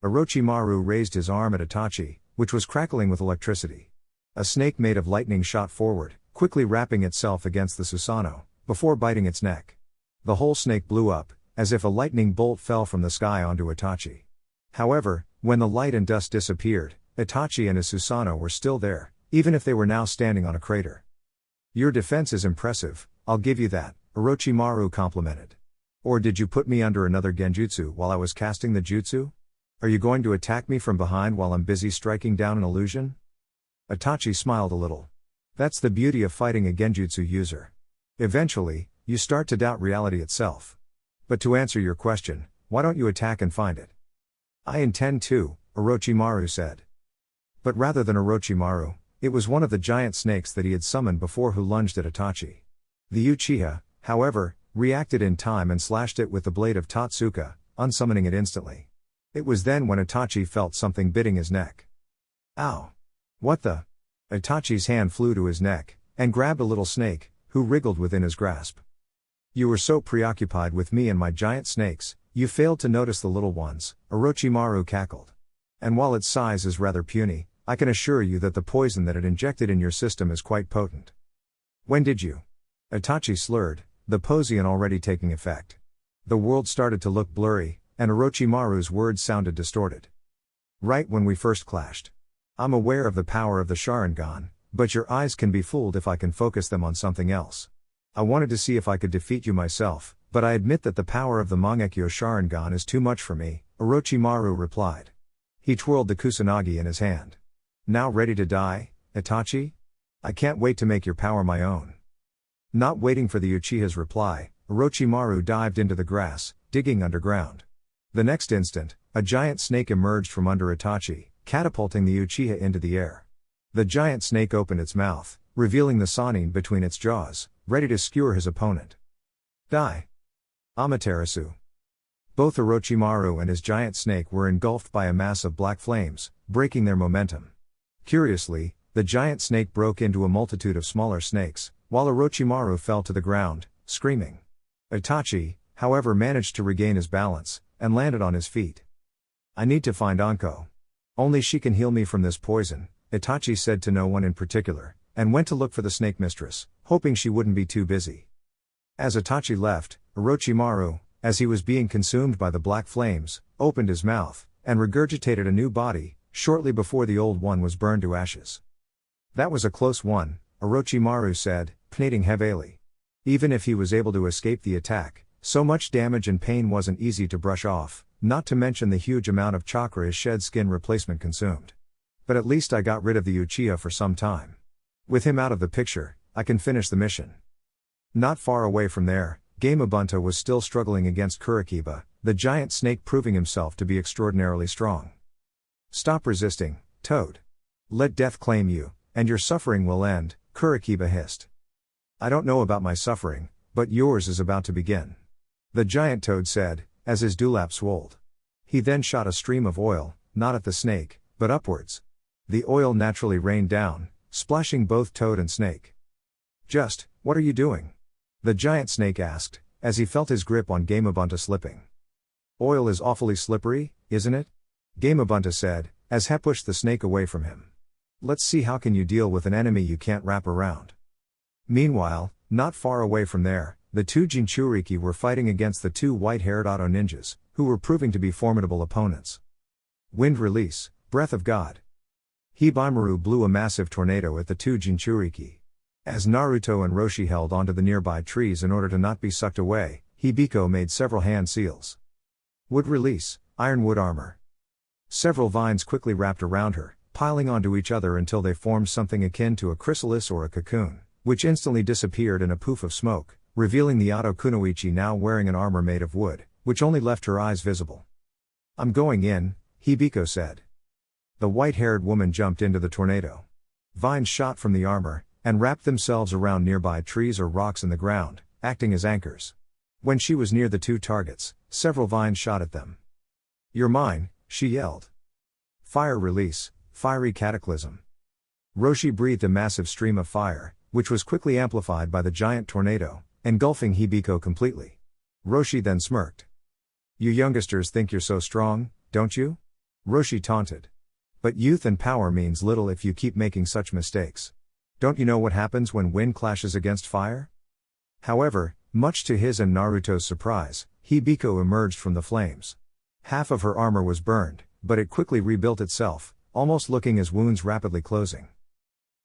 A: Orochimaru raised his arm at Itachi, which was crackling with electricity. A snake made of lightning shot forward, quickly wrapping itself against the Susanoo, before biting its neck. The whole snake blew up, as if a lightning bolt fell from the sky onto Itachi. However, when the light and dust disappeared, Itachi and his Susanoo were still there, even if they were now standing on a crater. Your defense is impressive, I'll give you that, Orochimaru complimented. Or did you put me under another genjutsu while I was casting the jutsu? Are you going to attack me from behind while I'm busy striking down an illusion? Itachi smiled a little. That's the beauty of fighting a genjutsu user. Eventually, you start to doubt reality itself. But to answer your question, why don't you attack and find it? I intend to, Orochimaru said. But rather than Orochimaru, it was one of the giant snakes that he had summoned before who lunged at Itachi. The Uchiha, however, reacted in time and slashed it with the blade of Totsuka, unsummoning it instantly. It was then when Itachi felt something biting his neck. Ow! What the? Itachi's hand flew to his neck, and grabbed a little snake, who wriggled within his grasp. You were so preoccupied with me and my giant snakes, you failed to notice the little ones, Orochimaru cackled. And while its size is rather puny, I can assure you that the poison that it injected in your system is quite potent. When did you? Itachi slurred, the poison already taking effect. The world started to look blurry, and Orochimaru's words sounded distorted. Right when we first clashed. I'm aware of the power of the Sharingan, but your eyes can be fooled if I can focus them on something else. I wanted to see if I could defeat you myself, but I admit that the power of the Mangekyo Sharingan is too much for me, Orochimaru replied. He twirled the Kusanagi in his hand. Now ready to die, Itachi? I can't wait to make your power my own. Not waiting for the Uchiha's reply, Orochimaru dived into the grass, digging underground. The next instant, a giant snake emerged from under Itachi, catapulting the Uchiha into the air. The giant snake opened its mouth, revealing the Sannin between its jaws, ready to skewer his opponent. Die! Amaterasu. Both Orochimaru and his giant snake were engulfed by a mass of black flames, breaking their momentum. Curiously, the giant snake broke into a multitude of smaller snakes, while Orochimaru fell to the ground, screaming. Itachi, however, managed to regain his balance, and landed on his feet. I need to find Anko. Only she can heal me from this poison, Itachi said to no one in particular, and went to look for the snake mistress, hoping she wouldn't be too busy. As Itachi left, Orochimaru, as he was being consumed by the black flames, opened his mouth, and regurgitated a new body, shortly before the old one was burned to ashes. That was a close one, Orochimaru said, panting heavily. Even if he was able to escape the attack, so much damage and pain wasn't easy to brush off, not to mention the huge amount of chakra his shed skin replacement consumed. But at least I got rid of the Uchiha for some time. With him out of the picture, I can finish the mission. Not far away from there, Gamabunta was still struggling against Kurikiba, the giant snake proving himself to be extraordinarily strong. Stop resisting, Toad. Let death claim you, and your suffering will end, Kurikiba hissed. I don't know about my suffering, but yours is about to begin. The giant toad said, as his dewlap swelled. He then shot a stream of oil, not at the snake, but upwards. The oil naturally rained down, splashing both toad and snake. Just, what are you doing? The giant snake asked, as he felt his grip on Gamabunta slipping. Oil is awfully slippery, isn't it? Gamabunta said, as he pushed the snake away from him. Let's see how can you deal with an enemy you can't wrap around. Meanwhile, not far away from there, the two Jinchuriki were fighting against the two white-haired Auto ninjas, who were proving to be formidable opponents. Wind release, breath of God. Hibimaru blew a massive tornado at the two Jinchuriki. As Naruto and Roshi held onto the nearby trees in order to not be sucked away, Hibiko made several hand seals. Wood release, ironwood armor. Several vines quickly wrapped around her, piling onto each other until they formed something akin to a chrysalis or a cocoon, which instantly disappeared in a poof of smoke, revealing the Auto Kunoichi now wearing an armor made of wood, which only left her eyes visible. I'm going in, Hibiko said. The white-haired woman jumped into the tornado. Vines shot from the armor, and wrapped themselves around nearby trees or rocks in the ground, acting as anchors. When she was near the two targets, several vines shot at them. You're mine, she yelled. Fire release, fiery cataclysm. Roshi breathed a massive stream of fire, which was quickly amplified by the giant tornado, engulfing Hibiko completely. Roshi then smirked. You youngsters think you're so strong, don't you? Roshi taunted. But youth and power means little if you keep making such mistakes. Don't you know what happens when wind clashes against fire? However, much to his and Naruto's surprise, Hibiko emerged from the flames. Half of her armor was burned, but it quickly rebuilt itself, almost looking as wounds rapidly closing.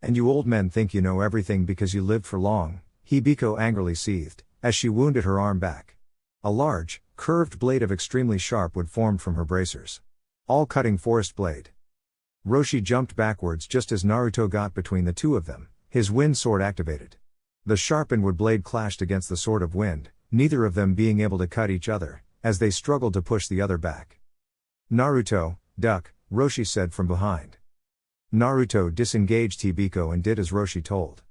A: And you old men think you know everything because you lived for long, Hibiko angrily seethed, as she wounded her arm back. A large, curved blade of extremely sharp wood formed from her bracers. All-cutting forest blade. Roshi jumped backwards just as Naruto got between the two of them, his wind sword activated. The sharpened wood blade clashed against the sword of wind, neither of them being able to cut each other, as they struggled to push the other back. Naruto, duck, Roshi said from behind. Naruto disengaged Hibiko and did as Roshi told.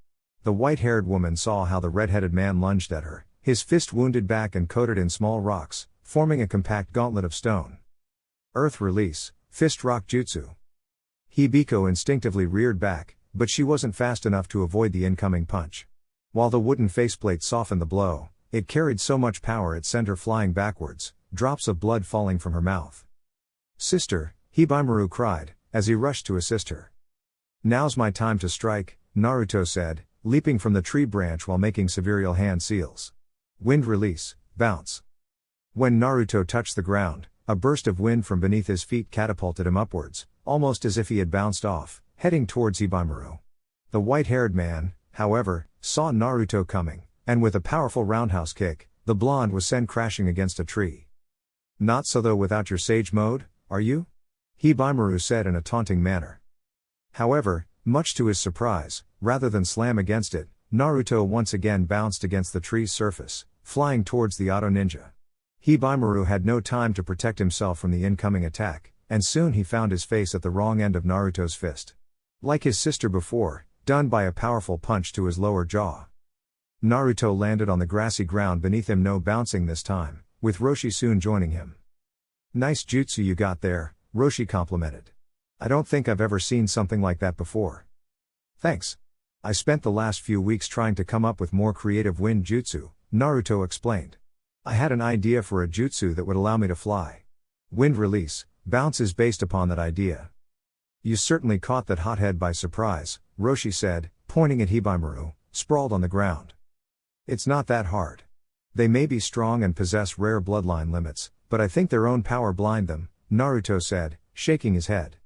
A: The white-haired woman saw how the red-headed man lunged at her, his fist wounded back and coated in small rocks, forming a compact gauntlet of stone. Earth release, fist rock jutsu. Hibiko instinctively reared back, but she wasn't fast enough to avoid the incoming punch. While the wooden faceplate softened the blow, it carried so much power it sent her flying backwards, drops of blood falling from her mouth. Sister, Hibimaru cried, as he rushed to assist her. Now's my time to strike, Naruto said, leaping from the tree branch while making several hand seals. Wind release, bounce. When Naruto touched the ground, a burst of wind from beneath his feet catapulted him upwards, almost as if he had bounced off, heading towards Hibimaru. The white-haired man, however, saw Naruto coming, and with a powerful roundhouse kick, the blonde was sent crashing against a tree. Not so though without your sage mode, are you? Hibimaru said in a taunting manner. However, much to his surprise, rather than slam against it, Naruto once again bounced against the tree's surface, flying towards the Auto ninja. Hibimaru had no time to protect himself from the incoming attack, and soon he found his face at the wrong end of Naruto's fist. Like his sister before, done by a powerful punch to his lower jaw. Naruto landed on the grassy ground beneath him, no bouncing this time, with Roshi soon joining him. Nice jutsu you got there, Roshi complimented. I don't think I've ever seen something like that before. Thanks. I spent the last few weeks trying to come up with more creative wind jutsu, Naruto explained. I had an idea for a jutsu that would allow me to fly. Wind release, bounce is based upon that idea. You certainly caught that hothead by surprise, Roshi said, pointing at Hibimaru, sprawled on the ground. It's not that hard. They may be strong and possess rare bloodline limits, but I think their own power blind them, Naruto said, shaking his head.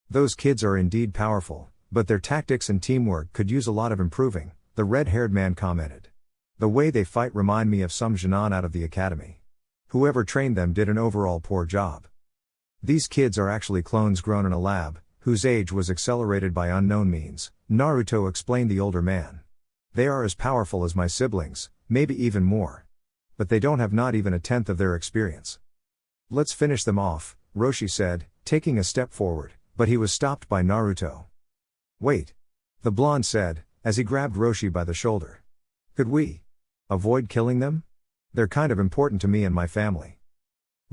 A: Those kids are indeed powerful, but their tactics and teamwork could use a lot of improving, the red-haired man commented. The way they fight remind me of some genin out of the academy. Whoever trained them did an overall poor job. These kids are actually clones grown in a lab, whose age was accelerated by unknown means, Naruto explained the older man. They are as powerful as my siblings, maybe even more. But they don't have not even a tenth of their experience. Let's finish them off, Roshi said, taking a step forward, but he was stopped by Naruto. Wait. The blonde said, as he grabbed Roshi by the shoulder. Could we avoid killing them? They're kind of important to me and my family.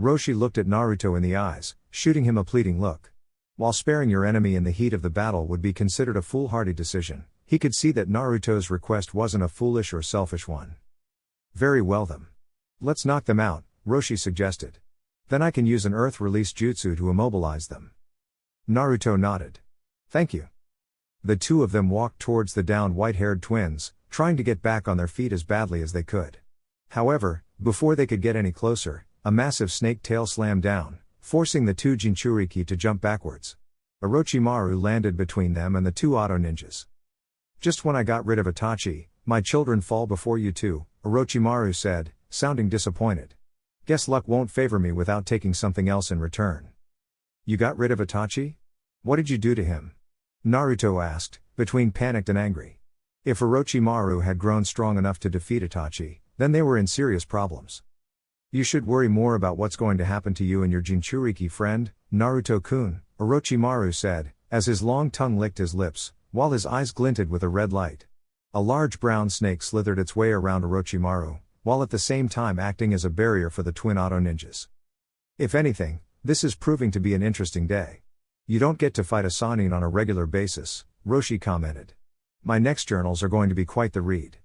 A: Roshi looked at Naruto in the eyes, shooting him a pleading look. While sparing your enemy in the heat of the battle would be considered a foolhardy decision, he could see that Naruto's request wasn't a foolish or selfish one. Very well then. Let's knock them out, Roshi suggested. Then I can use an earth release jutsu to immobilize them. Naruto nodded. Thank you. The two of them walked towards the downed white-haired twins, trying to get back on their feet as badly as they could. However, before they could get any closer, a massive snake tail slammed down, forcing the two Jinchuriki to jump backwards. Orochimaru landed between them and the two auto ninjas. Just when I got rid of Itachi, my children fall before you two, Orochimaru said, sounding disappointed. Guess luck won't favor me without taking something else in return. You got rid of Itachi? What did you do to him? Naruto asked, between panicked and angry. If Orochimaru had grown strong enough to defeat Itachi, then they were in serious problems. You should worry more about what's going to happen to you and your Jinchuriki friend, Naruto-kun, Orochimaru said, as his long tongue licked his lips, while his eyes glinted with a red light. A large brown snake slithered its way around Orochimaru, while at the same time acting as a barrier for the twin auto ninjas. If anything, this is proving to be an interesting day. You don't get to fight a Sannin on a regular basis, Roshi commented. My next journals are going to be quite the read.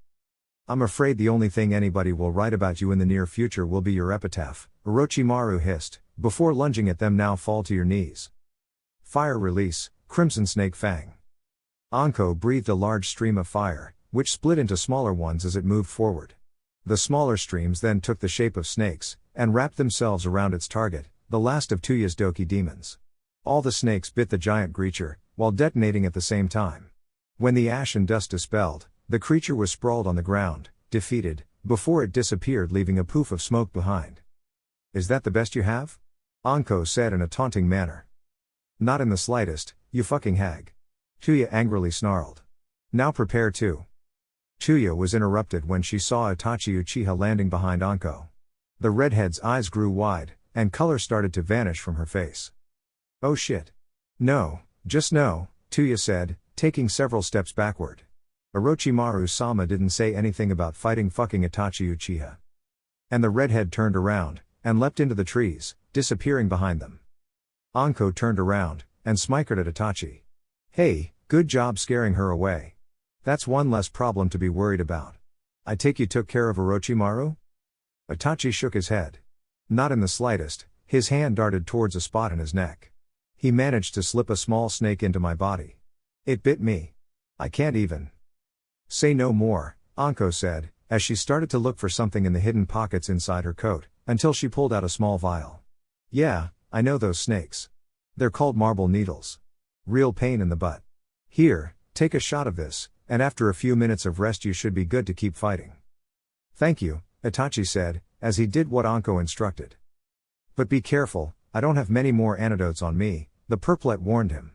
A: I'm afraid the only thing anybody will write about you in the near future will be your epitaph, Orochimaru hissed, before lunging at them. Now fall to your knees. Fire release, Crimson Snake Fang. Anko breathed a large stream of fire, which split into smaller ones as it moved forward. The smaller streams then took the shape of snakes, and wrapped themselves around its target, the last of Tuya's Doki demons. All the snakes bit the giant creature, while detonating at the same time. When the ash and dust dispelled, the creature was sprawled on the ground, defeated, before it disappeared, leaving a poof of smoke behind. Is that the best you have? Anko said in a taunting manner. Not in the slightest, you fucking hag. Tuya angrily snarled. Now prepare to. Tuya was interrupted when she saw Itachi Uchiha landing behind Anko. The redhead's eyes grew wide, and color started to vanish from her face. Oh shit. No, just no, Tuya said, taking several steps backward. Orochimaru-sama didn't say anything about fighting fucking Itachi Uchiha. And the redhead turned around, and leapt into the trees, disappearing behind them. Anko turned around, and smickered at Itachi. Hey, good job scaring her away. That's one less problem to be worried about. I take you took care of Orochimaru? Itachi shook his head. Not in the slightest. His hand darted towards a spot in his neck. He managed to slip a small snake into my body. It bit me. I can't even. Say no more, Anko said, as she started to look for something in the hidden pockets inside her coat, until she pulled out a small vial. Yeah, I know those snakes. They're called marble needles. Real pain in the butt. Here, take a shot of this, and after a few minutes of rest you should be good to keep fighting. Thank you, Itachi said, as he did what Anko instructed. But be careful, I don't have many more antidotes on me, the purplet warned him.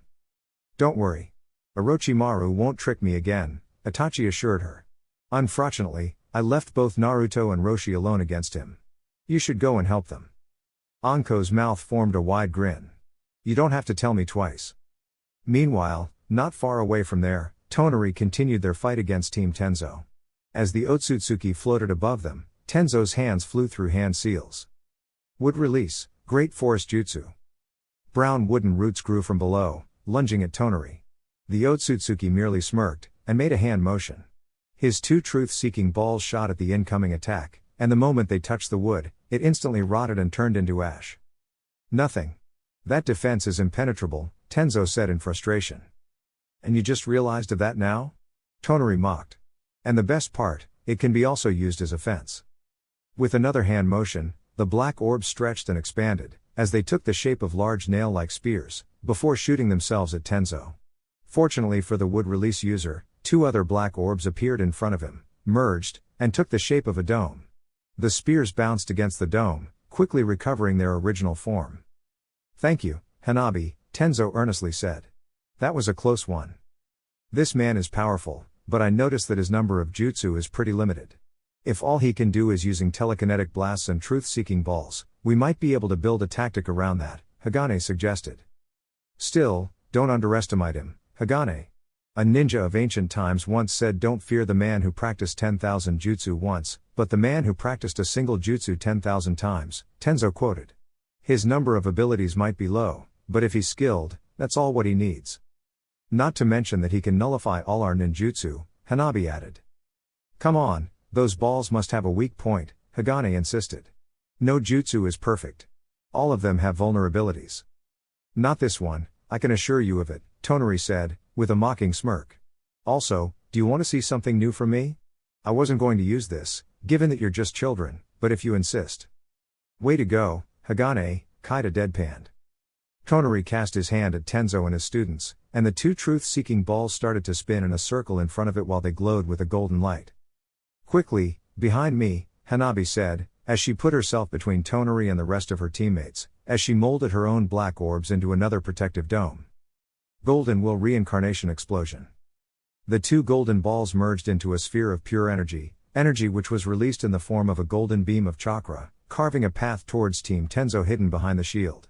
A: Don't worry. Orochimaru won't trick me again, Itachi assured her. Unfortunately, I left both Naruto and Roshi alone against him. You should go and help them. Anko's mouth formed a wide grin. You don't have to tell me twice. Meanwhile, not far away from there, Tonari continued their fight against Team Tenzo. As the Otsutsuki floated above them, Tenzo's hands flew through hand seals. Wood release, Great Forest Jutsu. Brown wooden roots grew from below, lunging at Tonari. The Otsutsuki merely smirked, and made a hand motion. His two truth-seeking balls shot at the incoming attack, and the moment they touched the wood, it instantly rotted and turned into ash. Nothing. That defense is impenetrable, Tenzo said in frustration. And you just realized of that now? Tonari mocked. And the best part, it can be also used as a fence. With another hand motion, the black orbs stretched and expanded, as they took the shape of large nail-like spears, before shooting themselves at Tenzo. Fortunately for the wood release user, 2 other black orbs appeared in front of him, merged, and took the shape of a dome. The spears bounced against the dome, quickly recovering their original form. Thank you, Hanabi, Tenzo earnestly said. That was a close one. This man is powerful, but I noticed that his number of jutsu is pretty limited. If all he can do is using telekinetic blasts and truth-seeking balls, we might be able to build a tactic around that, Hagane suggested. Still, don't underestimate him, Hagane. A ninja of ancient times once said, don't fear the man who practiced 10,000 jutsu once, but the man who practiced a single jutsu 10,000 times, Tenzo quoted. His number of abilities might be low, but if he's skilled, that's all what he needs. Not to mention that he can nullify all our ninjutsu, Hanabi added. Come on, those balls must have a weak point, Hagane insisted. No jutsu is perfect. All of them have vulnerabilities. Not this one, I can assure you of it, Tonari said, with a mocking smirk. Also, do you want to see something new from me? I wasn't going to use this, given that you're just children, but if you insist. Way to go, Hagane, Kaida deadpanned. Tonari cast his hand at Tenzo and his students, and the 2 truth-seeking balls started to spin in a circle in front of it while they glowed with a golden light. Quickly, behind me, Hanabi said, as she put herself between Tonari and the rest of her teammates, as she molded her own black orbs into another protective dome. Golden Will Reincarnation Explosion. The 2 golden balls merged into a sphere of pure energy, energy which was released in the form of a golden beam of chakra, carving a path towards Team Tenzo hidden behind the shield.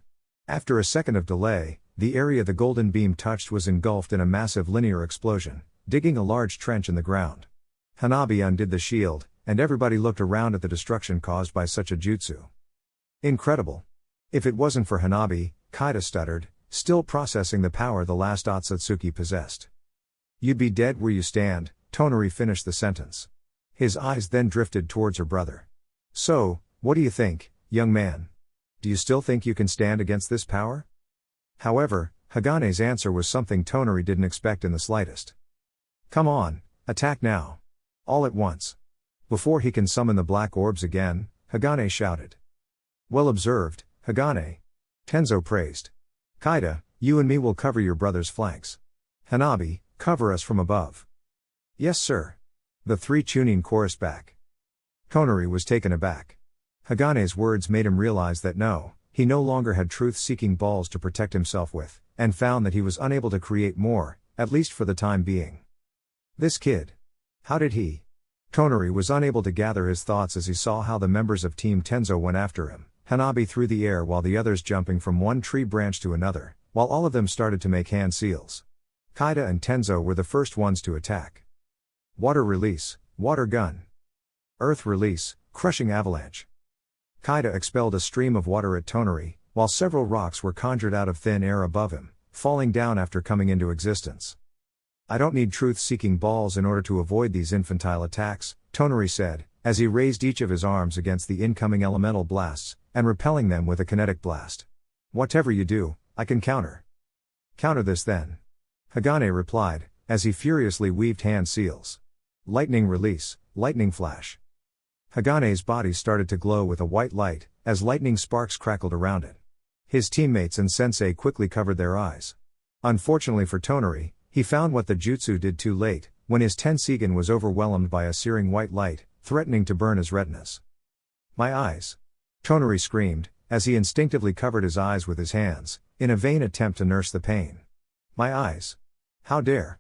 A: After a second of delay, the area the golden beam touched was engulfed in a massive linear explosion, digging a large trench in the ground. Hanabi undid the shield, and everybody looked around at the destruction caused by such a jutsu. Incredible. If it wasn't for Hanabi, Kaida stuttered, still processing the power the last Akatsuki possessed. You'd be dead where you stand, Tonari finished the sentence. His eyes then drifted towards her brother. So, what do you think, young man? Do you still think you can stand against this power? However, Hagane's answer was something Tonari didn't expect in the slightest. Come on, attack now. All at once. Before he can summon the black orbs again, Hagane shouted. Well observed, Hagane. Tenzo praised. Kaida, you and me will cover your brother's flanks. Hanabi, cover us from above. Yes sir. The 3 Chunin chorused back. Tonari was taken aback. Hagane's words made him realize that he no longer had truth-seeking balls to protect himself with, and found that he was unable to create more, at least for the time being. This kid. How did he? Tonari was unable to gather his thoughts as he saw how the members of Team Tenzo went after him, Hanabi through the air while the others jumping from one tree branch to another, while all of them started to make hand seals. Kaida and Tenzo were the first ones to attack. Water release, water gun. Earth release, crushing avalanche. Kaida expelled a stream of water at Tonari, while several rocks were conjured out of thin air above him, falling down after coming into existence. I don't need truth-seeking balls in order to avoid these infantile attacks, Tonari said, as he raised each of his arms against the incoming elemental blasts, and repelling them with a kinetic blast. Whatever you do, I can counter. Counter this then. Hagane replied, as he furiously weaved hand seals. Lightning release, lightning flash. Hagane's body started to glow with a white light, as lightning sparks crackled around it. His teammates and sensei quickly covered their eyes. Unfortunately for Tonari, he found what the jutsu did too late, when his Tensigen was overwhelmed by a searing white light, threatening to burn his retinas. My eyes! Tonari screamed, as he instinctively covered his eyes with his hands, in a vain attempt to nurse the pain. My eyes! How dare!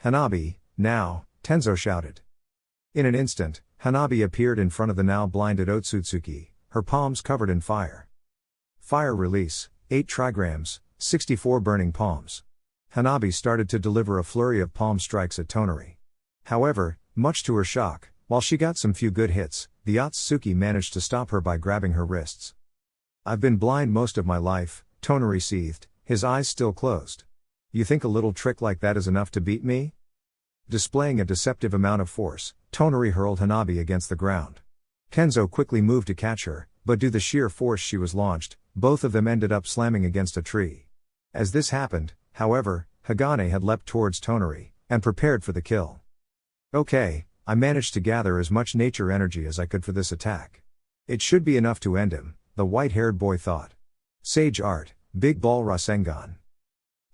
A: Hanabi, now, Tenzo shouted. In an instant, Hanabi appeared in front of the now blinded Otsutsuki, her palms covered in fire. Fire release, 8 trigrams, 64 burning palms. Hanabi started to deliver a flurry of palm strikes at Tonari. However, much to her shock, while she got some few good hits, the Otsutsuki managed to stop her by grabbing her wrists. I've been blind most of my life, Tonari seethed, his eyes still closed. You think a little trick like that is enough to beat me? Displaying a deceptive amount of force, Tonari hurled Hanabi against the ground. Tenzo quickly moved to catch her, but due to the sheer force she was launched, both of them ended up slamming against a tree. As this happened, however, Hagane had leapt towards Tonari, and prepared for the kill. Okay, I managed to gather as much nature energy as I could for this attack. It should be enough to end him, the white-haired boy thought. Sage art, Big Ball Rasengan.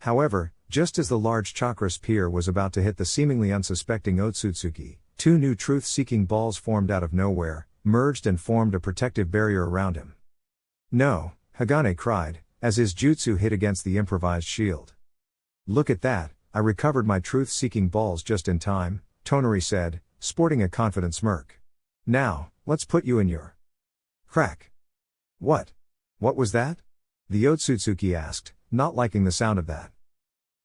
A: However, just as the large chakra spear was about to hit the seemingly unsuspecting Otsutsuki, two new truth-seeking balls formed out of nowhere, merged and formed a protective barrier around him. No, Hagane cried, as his jutsu hit against the improvised shield. Look at that, I recovered my truth-seeking balls just in time, Tonari said, sporting a confident smirk. Now, let's put you in your... Crack. What? What was that? The Otsutsuki asked, not liking the sound of that.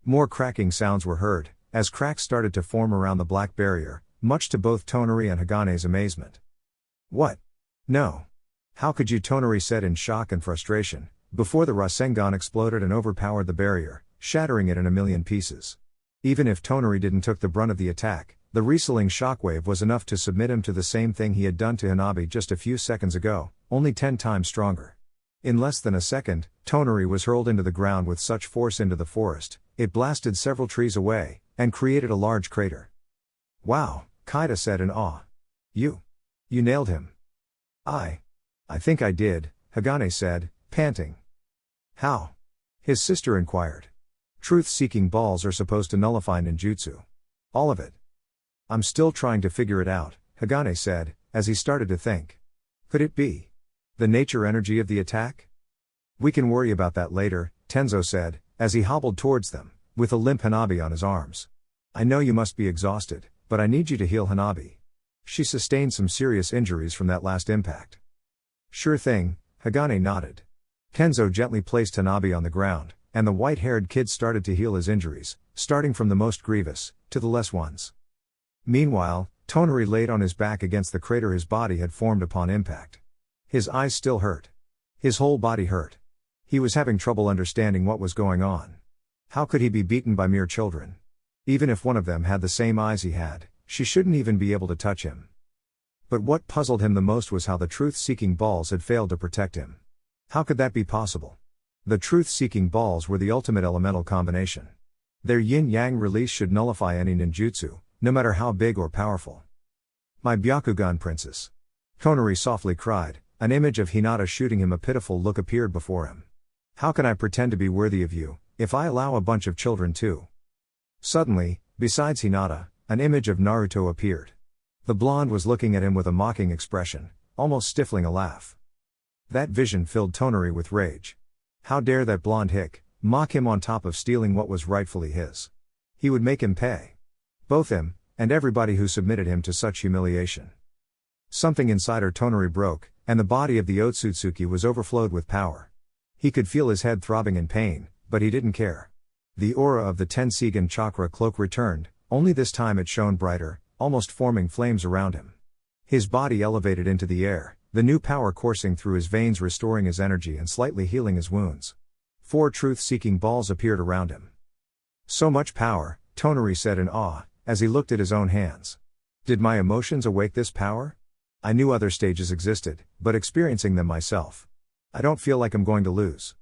A: More cracking sounds were heard, as cracks started to form around the black barrier, much to both Tonari and Hagane's amazement. What? No. How could you? Tonari said in shock and frustration, before the Rasengan exploded and overpowered the barrier, shattering it in a million pieces. Even if Tonari didn't took the brunt of the attack, the wrestling shockwave was enough to submit him to the same thing he had done to Hanabi just a few seconds ago, only 10 times stronger. In less than a second, Tonari was hurled into the ground with such force into the forest, it blasted several trees away, and created a large crater. Wow, Kaida said in awe. You nailed him. I think I did, Hagane said, panting. How? His sister inquired. Truth-seeking balls are supposed to nullify ninjutsu. All of it. I'm still trying to figure it out, Hagane said, as he started to think. Could it be the nature energy of the attack? We can worry about that later, Tenzo said, as he hobbled towards them, with a limp Hanabi on his arms. I know you must be exhausted, but I need you to heal Hanabi. She sustained some serious injuries from that last impact. Sure thing, Hagane nodded. Tenzo gently placed Hanabi on the ground, and the white-haired kid started to heal his injuries, starting from the most grievous, to the less ones. Meanwhile, Tonari laid on his back against the crater his body had formed upon impact. His eyes still hurt. His whole body hurt. He was having trouble understanding what was going on. How could he be beaten by mere children? Even if one of them had the same eyes he had, she shouldn't even be able to touch him. But what puzzled him the most was how the truth-seeking balls had failed to protect him. How could that be possible? The truth-seeking balls were the ultimate elemental combination. Their yin-yang release should nullify any ninjutsu, no matter how big or powerful. My Byakugan princess. Tonari softly cried, an image of Hinata shooting him a pitiful look appeared before him. How can I pretend to be worthy of you, if I allow a bunch of children too? Suddenly, besides Hinata, an image of Naruto appeared. The blonde was looking at him with a mocking expression, almost stifling a laugh. That vision filled Tonari with rage. How dare that blonde hick mock him on top of stealing what was rightfully his? He would make him pay. Both him, and everybody who submitted him to such humiliation. Something inside her Tonari broke, and the body of the Otsutsuki was overflowed with power. He could feel his head throbbing in pain, but he didn't care. The aura of the Tensigan chakra cloak returned, only this time it shone brighter, almost forming flames around him. His body elevated into the air, the new power coursing through his veins, restoring his energy and slightly healing his wounds. 4 truth-seeking balls appeared around him. So much power, Tonari said in awe, as he looked at his own hands. Did my emotions awake this power? I knew other stages existed, but experiencing them myself. I don't feel like I'm going to lose.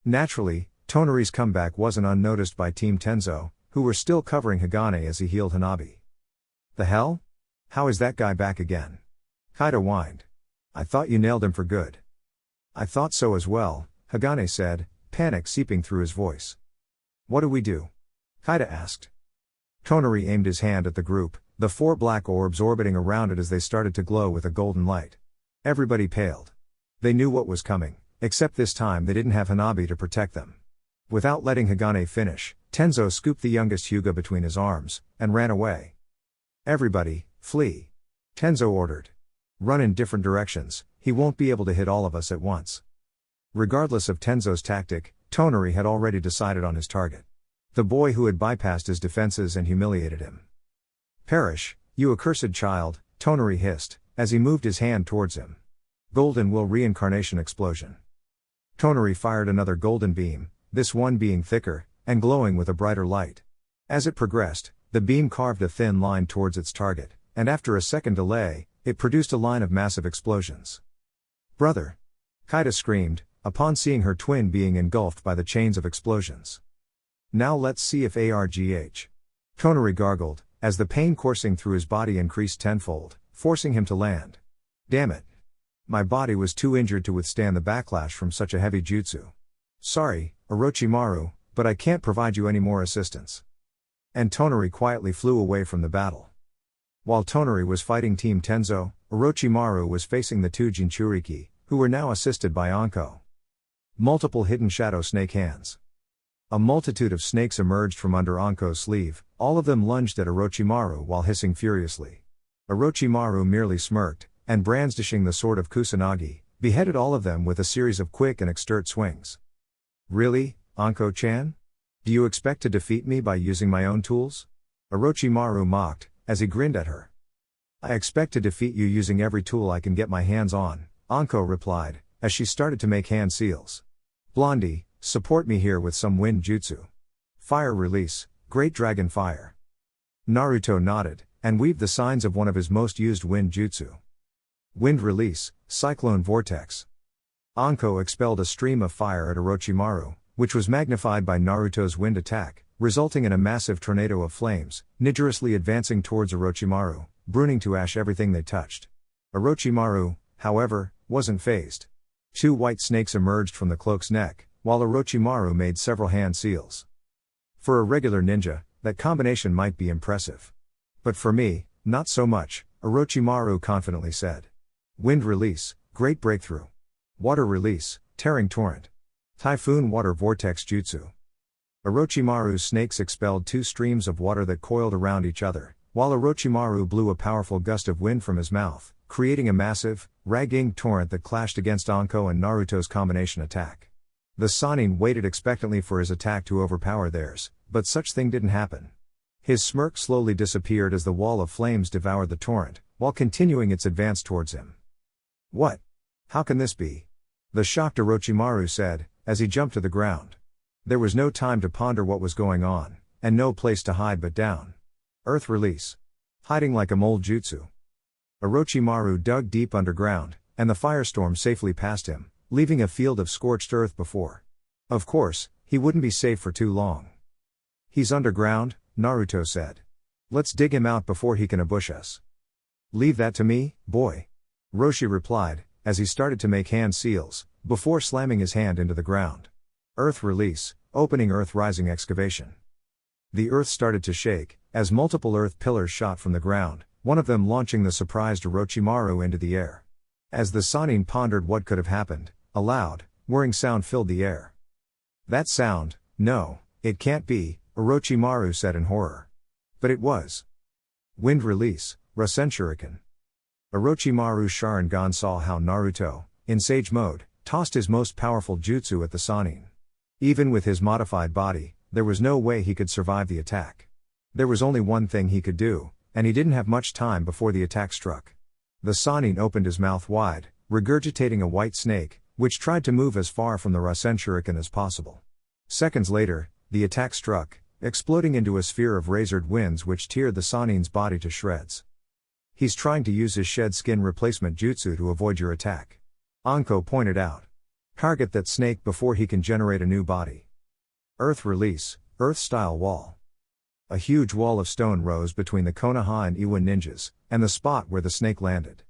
A: Naturally, Tonari's comeback wasn't unnoticed by Team Tenzo, who were still covering Hagane as he healed Hanabi. The hell? How is that guy back again? Kaida whined. I thought you nailed him for good. I thought so as well, Hagane said, panic seeping through his voice. What do we do? Kaida asked. Tonari aimed his hand at the group, the 4 black orbs orbiting around it as they started to glow with a golden light. Everybody paled. They knew what was coming, except this time they didn't have Hanabi to protect them. Without letting Hagane finish, Tenzo scooped the youngest Hyuga between his arms, and ran away. Everybody, flee. Tenzo ordered. Run in different directions, he won't be able to hit all of us at once. Regardless of Tenzo's tactic, Tonari had already decided on his target. The boy who had bypassed his defenses and humiliated him. Perish, you accursed child, Tonari hissed, as he moved his hand towards him. Golden will reincarnation explosion. Tonari fired another golden beam, this one being thicker, and glowing with a brighter light. As it progressed, the beam carved a thin line towards its target, and after a second delay, it produced a line of massive explosions. Brother! Kaida screamed, upon seeing her twin being engulfed by the chains of explosions. Now let's see if ARGH. Tonari gargled, as the pain coursing through his body increased tenfold, forcing him to land. Damn it. My body was too injured to withstand the backlash from such a heavy jutsu. Sorry, Orochimaru, but I can't provide you any more assistance. And Tonari quietly flew away from the battle. While Tonari was fighting Team Tenzo, Orochimaru was facing the two Jinchuriki, who were now assisted by Anko. Multiple hidden shadow snake hands. A multitude of snakes emerged from under Anko's sleeve, all of them lunged at Orochimaru while hissing furiously. Orochimaru merely smirked, and brandishing the sword of Kusanagi, beheaded all of them with a series of quick and extert swings. Really, Anko-chan? Do you expect to defeat me by using my own tools? Orochimaru mocked, as he grinned at her. I expect to defeat you using every tool I can get my hands on, Anko replied, as she started to make hand seals. Blondie, support me here with some wind jutsu. Fire release, Great Dragon Fire. Naruto nodded, and weaved the signs of one of his most used wind jutsu. Wind release, Cyclone Vortex. Anko expelled a stream of fire at Orochimaru, which was magnified by Naruto's wind attack, resulting in a massive tornado of flames, nigorously advancing towards Orochimaru, burning to ash everything they touched. Orochimaru, however, wasn't fazed. Two white snakes emerged from the cloak's neck, while Orochimaru made several hand seals. For a regular ninja, that combination might be impressive. But for me, not so much, Orochimaru confidently said. Wind release, Great Breakthrough. Water release, Tearing Torrent. Typhoon Water Vortex Jutsu. Orochimaru's snakes expelled two streams of water that coiled around each other, while Orochimaru blew a powerful gust of wind from his mouth, creating a massive, ragging torrent that clashed against Anko and Naruto's combination attack. The Sannin waited expectantly for his attack to overpower theirs, but such thing didn't happen. His smirk slowly disappeared as the wall of flames devoured the torrent, while continuing its advance towards him. What? How can this be? The shocked Orochimaru said, as he jumped to the ground. There was no time to ponder what was going on, and no place to hide but down. Earth release. Hiding like a mole jutsu. Orochimaru dug deep underground, and the firestorm safely passed him, leaving a field of scorched earth before. Of course, he wouldn't be safe for too long. He's underground, Naruto said. Let's dig him out before he can ambush us. Leave that to me, boy. Roshi replied, as he started to make hand seals, before slamming his hand into the ground. Earth release, opening earth rising excavation. The earth started to shake, as multiple earth pillars shot from the ground, one of them launching the surprised Orochimaru into the air. As the Sannin pondered what could have happened, a loud, whirring sound filled the air. That sound, no, it can't be, Orochimaru said in horror. But it was. Wind release, Rasen Shuriken. Orochimaru's Sharingan saw how Naruto, in sage mode, tossed his most powerful jutsu at the Sannin. Even with his modified body, there was no way he could survive the attack. There was only one thing he could do, and he didn't have much time before the attack struck. The Sannin opened his mouth wide, regurgitating a white snake, which tried to move as far from the Rasen Shuriken as possible. Seconds later, the attack struck, exploding into a sphere of razored winds which teared the Sannin's body to shreds. He's trying to use his shed skin replacement jutsu to avoid your attack. Anko pointed out. Target that snake before he can generate a new body. Earth release, Earth-style wall. A huge wall of stone rose between the Konoha and Iwa ninjas, and the spot where the snake landed.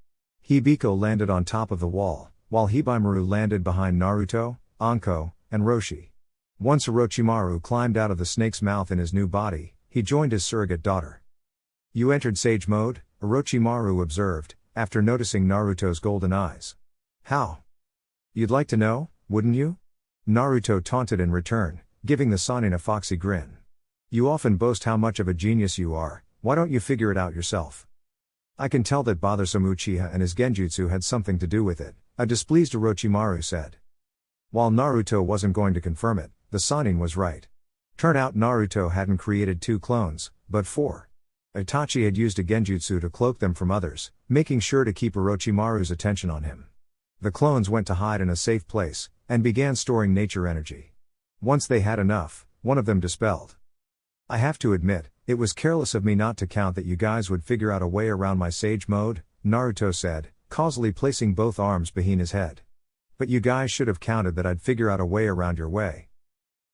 A: Hibiko landed on top of the wall, while Hibaimaru landed behind Naruto, Anko, and Roshi. Once Orochimaru climbed out of the snake's mouth in his new body, he joined his surrogate daughter. You entered sage mode, Orochimaru observed, after noticing Naruto's golden eyes. How? You'd like to know, wouldn't you? Naruto taunted in return, giving the Sannin a foxy grin. You often boast how much of a genius you are, why don't you figure it out yourself? I can tell that bothersome Uchiha and his genjutsu had something to do with it, a displeased Orochimaru said. While Naruto wasn't going to confirm it, the Sannin was right. Turn out Naruto hadn't created 2 clones, but 4. Itachi had used a genjutsu to cloak them from others, making sure to keep Orochimaru's attention on him. The clones went to hide in a safe place, and began storing nature energy. Once they had enough, one of them dispelled. I have to admit, it was careless of me not to count that you guys would figure out a way around my sage mode, Naruto said, causally placing both arms behind his head. But you guys should have counted that I'd figure out a way around your way.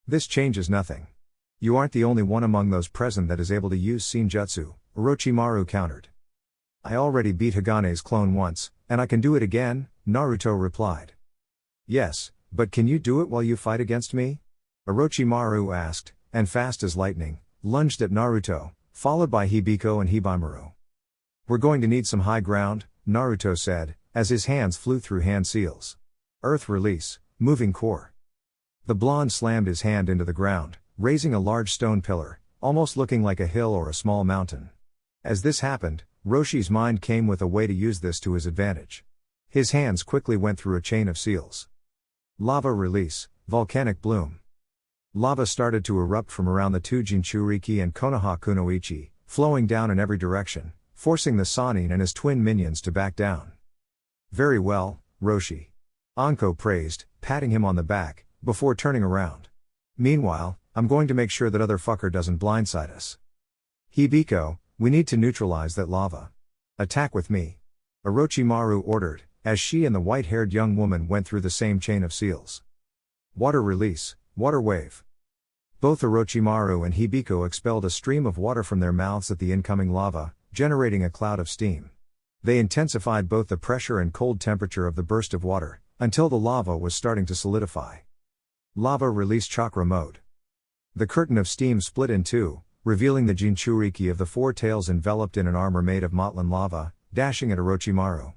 A: This changes nothing. You aren't the only one among those present that is able to use Senjutsu, Orochimaru countered. I already beat Hagane's clone once, and I can do it again, Naruto replied. Yes, but can you do it while you fight against me? Orochimaru asked, and fast as lightning, lunged at Naruto, followed by Hibiko and Hibimaru. We're going to need some high ground, Naruto said, as his hands flew through hand seals. Earth release, moving core. The blonde slammed his hand into the ground, raising a large stone pillar, almost looking like a hill or a small mountain. As this happened, Roshi's mind came with a way to use this to his advantage. His hands quickly went through a chain of seals. Lava release, volcanic bloom. Lava started to erupt from around the two Jinchuriki and Konoha Kunoichi, flowing down in every direction, forcing the Sannin and his twin minions to back down. Very well, Roshi. Anko praised, patting him on the back, before turning around. Meanwhile, I'm going to make sure that other fucker doesn't blindside us. Hibiko, we need to neutralize that lava. Attack with me. Orochimaru ordered, as she and the white-haired young woman went through the same chain of seals. Water release, water wave. Both Orochimaru and Hibiko expelled a stream of water from their mouths at the incoming lava, generating a cloud of steam. They intensified both the pressure and cold temperature of the burst of water, until the lava was starting to solidify. Lava release chakra mode. The curtain of steam split in two, revealing the Jinchuriki of the four tails enveloped in an armor made of motlin lava, dashing at Orochimaru.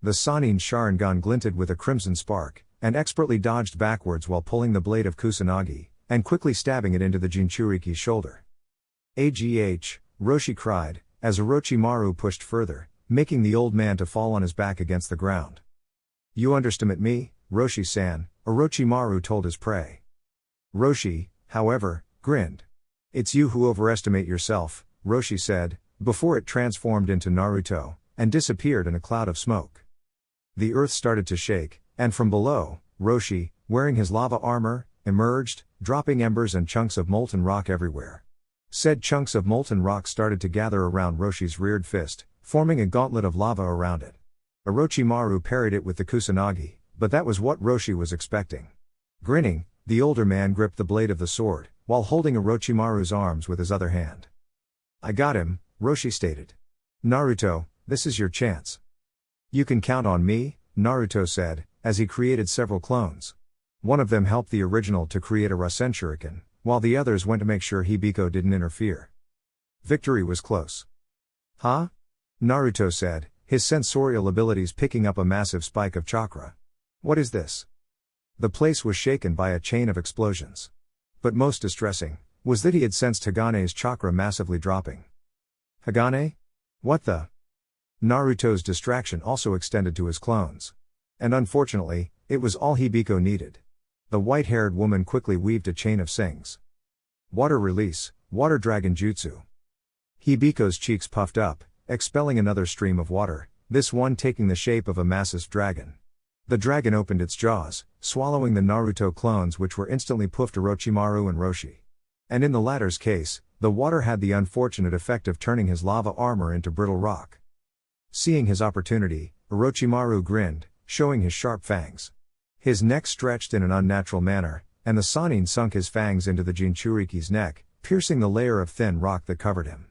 A: The Sannin Sharingan glinted with a crimson spark, and expertly dodged backwards while pulling the blade of Kusanagi, and quickly stabbing it into the Jinchuriki's shoulder. AGH, Roshi cried, as Orochimaru pushed further, making the old man to fall on his back against the ground. You underestimate me, Roshi-san, Orochimaru told his prey. Roshi, however, grinned. It's you who overestimate yourself, Roshi said, before it transformed into Naruto, and disappeared in a cloud of smoke. The earth started to shake, and from below, Roshi, wearing his lava armor, emerged, dropping embers and chunks of molten rock everywhere. Said chunks of molten rock started to gather around Roshi's reared fist, forming a gauntlet of lava around it. Orochimaru parried it with the Kusanagi, but that was what Roshi was expecting. Grinning, the older man gripped the blade of the sword, while holding Orochimaru's arms with his other hand. I got him, Roshi stated. Naruto, this is your chance. You can count on me, Naruto said, as he created several clones. One of them helped the original to create a Rasen Shuriken, while the others went to make sure Hibiko didn't interfere. Victory was close. Huh? Naruto said, his sensorial abilities picking up a massive spike of chakra. What is this? The place was shaken by a chain of explosions. But most distressing, was that he had sensed Hagane's chakra massively dropping. Hagane? What the? Naruto's distraction also extended to his clones. And unfortunately, it was all Hibiko needed. The white-haired woman quickly weaved a chain of sings. Water release, water dragon jutsu. Hibiko's cheeks puffed up, expelling another stream of water, this one taking the shape of a massive dragon. The dragon opened its jaws, swallowing the Naruto clones which were instantly puffed to Orochimaru and Roshi. And in the latter's case, the water had the unfortunate effect of turning his lava armor into brittle rock. Seeing his opportunity, Orochimaru grinned, showing his sharp fangs. His neck stretched in an unnatural manner, and the Sannin sunk his fangs into the Jinchuriki's neck, piercing the layer of thin rock that covered him.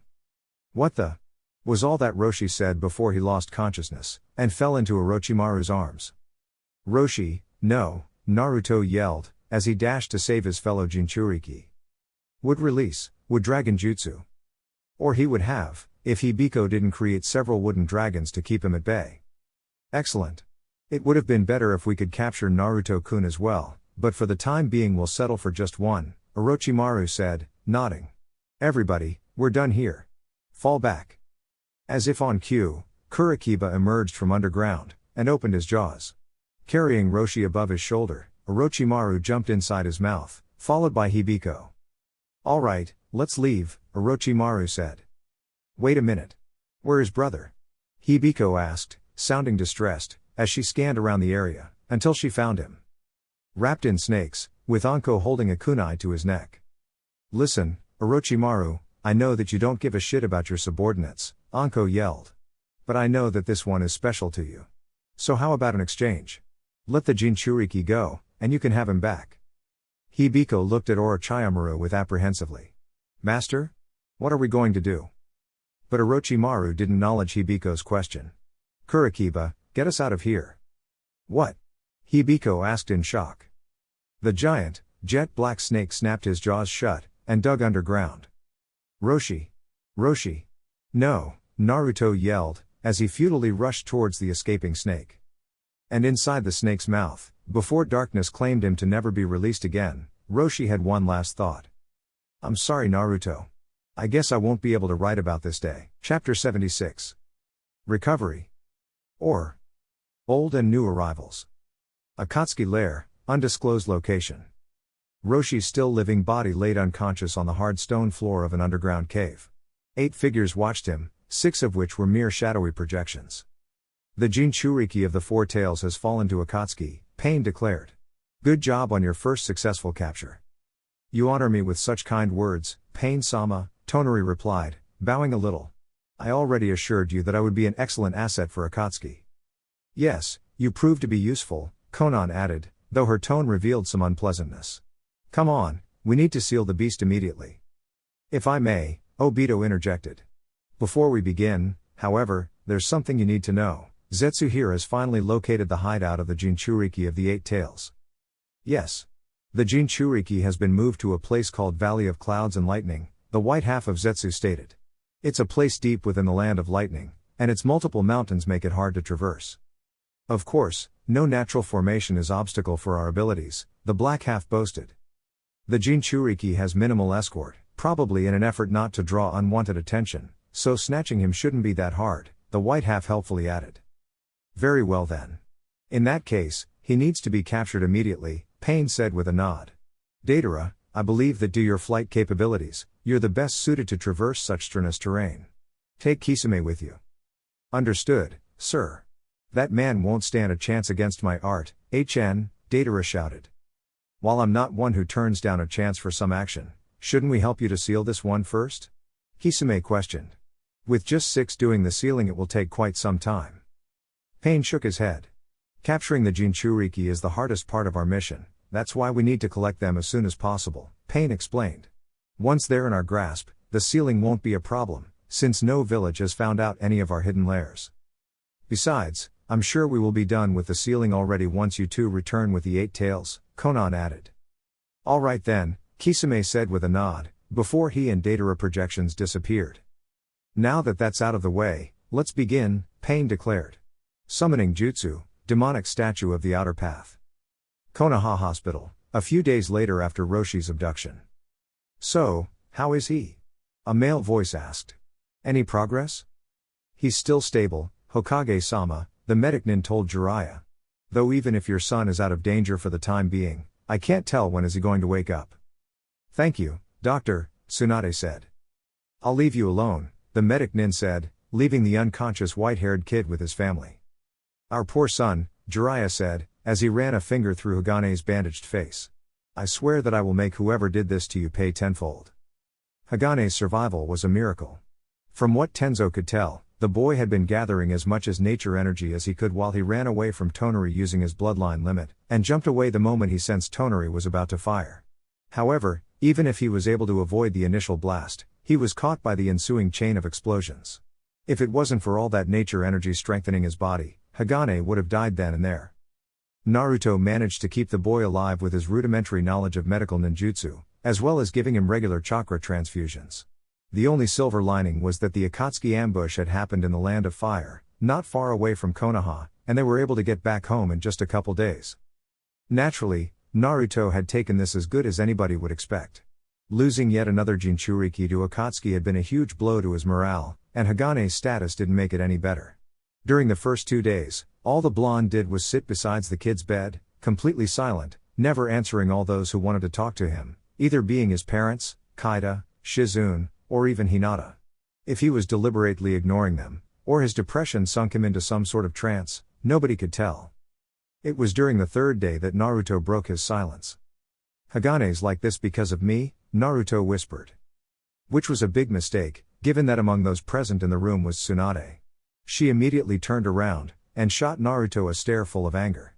A: What the? Was all that Roshi said before he lost consciousness, and fell into Orochimaru's arms. Roshi, no, Naruto yelled, as he dashed to save his fellow Jinchuriki. Would release, would dragon jutsu. Or he would have, if Hibiko didn't create several wooden dragons to keep him at bay. Excellent. It would have been better if we could capture Naruto-kun as well, but for the time being we'll settle for just one, Orochimaru said, nodding. Everybody, we're done here. Fall back. As if on cue, Kurikiba emerged from underground, and opened his jaws. Carrying Roshi above his shoulder, Orochimaru jumped inside his mouth, followed by Hibiko. All right, let's leave, Orochimaru said. Wait a minute. Where is brother? Hibiko asked, sounding distressed, as she scanned around the area, until she found him. Wrapped in snakes, with Anko holding a kunai to his neck. Listen, Orochimaru, I know that you don't give a shit about your subordinates, Anko yelled. But I know that this one is special to you. So how about an exchange? Let the Jinchuriki go, and you can have him back. Hibiko looked at Orochimaru with apprehensively. Master? What are we going to do? But Orochimaru didn't acknowledge Hibiko's question. Kurikiba, get us out of here. What? Hibiko asked in shock. The giant, jet black snake snapped his jaws shut, and dug underground. Roshi! Roshi! No, Naruto yelled, as he futilely rushed towards the escaping snake. And inside the snake's mouth, before darkness claimed him to never be released again, Roshi had one last thought. I'm sorry, Naruto. I guess I won't be able to write about this day. Chapter 76. Recovery. Or Old and New Arrivals. Akatsuki Lair, undisclosed location. Roshi's still living body laid unconscious on the hard stone floor of an underground cave. 8 figures watched him, 6 of which were mere shadowy projections. The Jinchuriki of the Four Tails has fallen to Akatsuki, Pain declared. Good job on your first successful capture. You honor me with such kind words, Pain-sama, Tonari replied, bowing a little. I already assured you that I would be an excellent asset for Akatsuki. Yes, you proved to be useful, Konan added, though her tone revealed some unpleasantness. Come on, we need to seal the beast immediately. If I may, Obito interjected. Before we begin, however, there's something you need to know. Zetsu here has finally located the hideout of the Jinchuriki of the Eight Tails. Yes. The Jinchuriki has been moved to a place called Valley of Clouds and Lightning, the white half of Zetsu stated. It's a place deep within the land of lightning, and its multiple mountains make it hard to traverse. Of course, no natural formation is obstacle for our abilities, the black half boasted. The Jinchuriki has minimal escort, probably in an effort not to draw unwanted attention, so snatching him shouldn't be that hard, the white half helpfully added. Very well then. In that case, he needs to be captured immediately, Pain said with a nod. Datara, I believe that due to your flight capabilities, you're the best suited to traverse such strenuous terrain. Take Kisame with you. Understood, sir. That man won't stand a chance against my art, HN, Datara shouted. While I'm not one who turns down a chance for some action, shouldn't we help you to seal this one first? Kisame questioned. With just 6 doing the sealing it will take quite some time. Pain shook his head. Capturing the Jinchuriki is the hardest part of our mission, that's why we need to collect them as soon as possible, Pain explained. Once they're in our grasp, the sealing won't be a problem, since no village has found out any of our hidden lairs. Besides, I'm sure we will be done with the sealing already once you two return with the Eight Tails, Konan added. Alright then, Kisame said with a nod, before he and Datara projections disappeared. Now that that's out of the way, let's begin, Pain declared. Summoning Jutsu, demonic statue of the outer path. Konoha Hospital, a few days later after Roshi's abduction. So, how is he? A male voice asked. Any progress? He's still stable, Hokage-sama, the medic nin told Jiraiya. Though even if your son is out of danger for the time being, I can't tell when is he going to wake up. Thank you, Doctor, Tsunade said. I'll leave you alone, the medic nin said, leaving the unconscious white-haired kid with his family. Our poor son, Jiraiya said, as he ran a finger through Hagane's bandaged face. I swear that I will make whoever did this to you pay tenfold. Hagane's survival was a miracle. From what Tenzo could tell, the boy had been gathering as much as nature energy as he could while he ran away from Tonari using his bloodline limit, and jumped away the moment he sensed Tonari was about to fire. However, even if he was able to avoid the initial blast, he was caught by the ensuing chain of explosions. If it wasn't for all that nature energy strengthening his body, Hagane would have died then and there. Naruto managed to keep the boy alive with his rudimentary knowledge of medical ninjutsu, as well as giving him regular chakra transfusions. The only silver lining was that the Akatsuki ambush had happened in the Land of Fire, not far away from Konoha, and they were able to get back home in just a couple days. Naturally, Naruto had taken this as good as anybody would expect. Losing yet another Jinchuriki to Akatsuki had been a huge blow to his morale, and Hagane's status didn't make it any better. During the first 2 days, all the blonde did was sit beside the kid's bed, completely silent, never answering all those who wanted to talk to him, either being his parents, Kaida, Shizune, or even Hinata. If he was deliberately ignoring them, or his depression sunk him into some sort of trance, nobody could tell. It was during the 3rd day that Naruto broke his silence. Hagane's like this because of me, Naruto whispered. Which was a big mistake, given that among those present in the room was Tsunade. She immediately turned around, and shot Naruto a stare full of anger.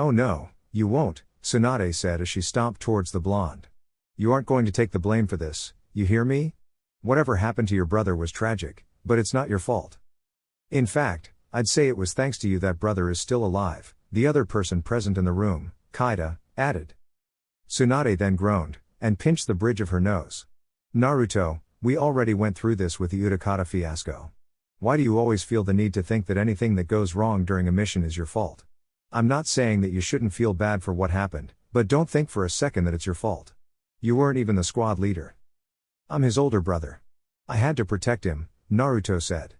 A: Oh no, you won't, Tsunade said as she stomped towards the blonde. You aren't going to take the blame for this, you hear me? Whatever happened to your brother was tragic, but it's not your fault. In fact, I'd say it was thanks to you that brother is still alive, the other person present in the room, Kaida, added. Tsunade then groaned, and pinched the bridge of her nose. Naruto, we already went through this with the Utakata fiasco. Why do you always feel the need to think that anything that goes wrong during a mission is your fault? I'm not saying that you shouldn't feel bad for what happened, but don't think for a second that it's your fault. You weren't even the squad leader. I'm his older brother. I had to protect him, Naruto said.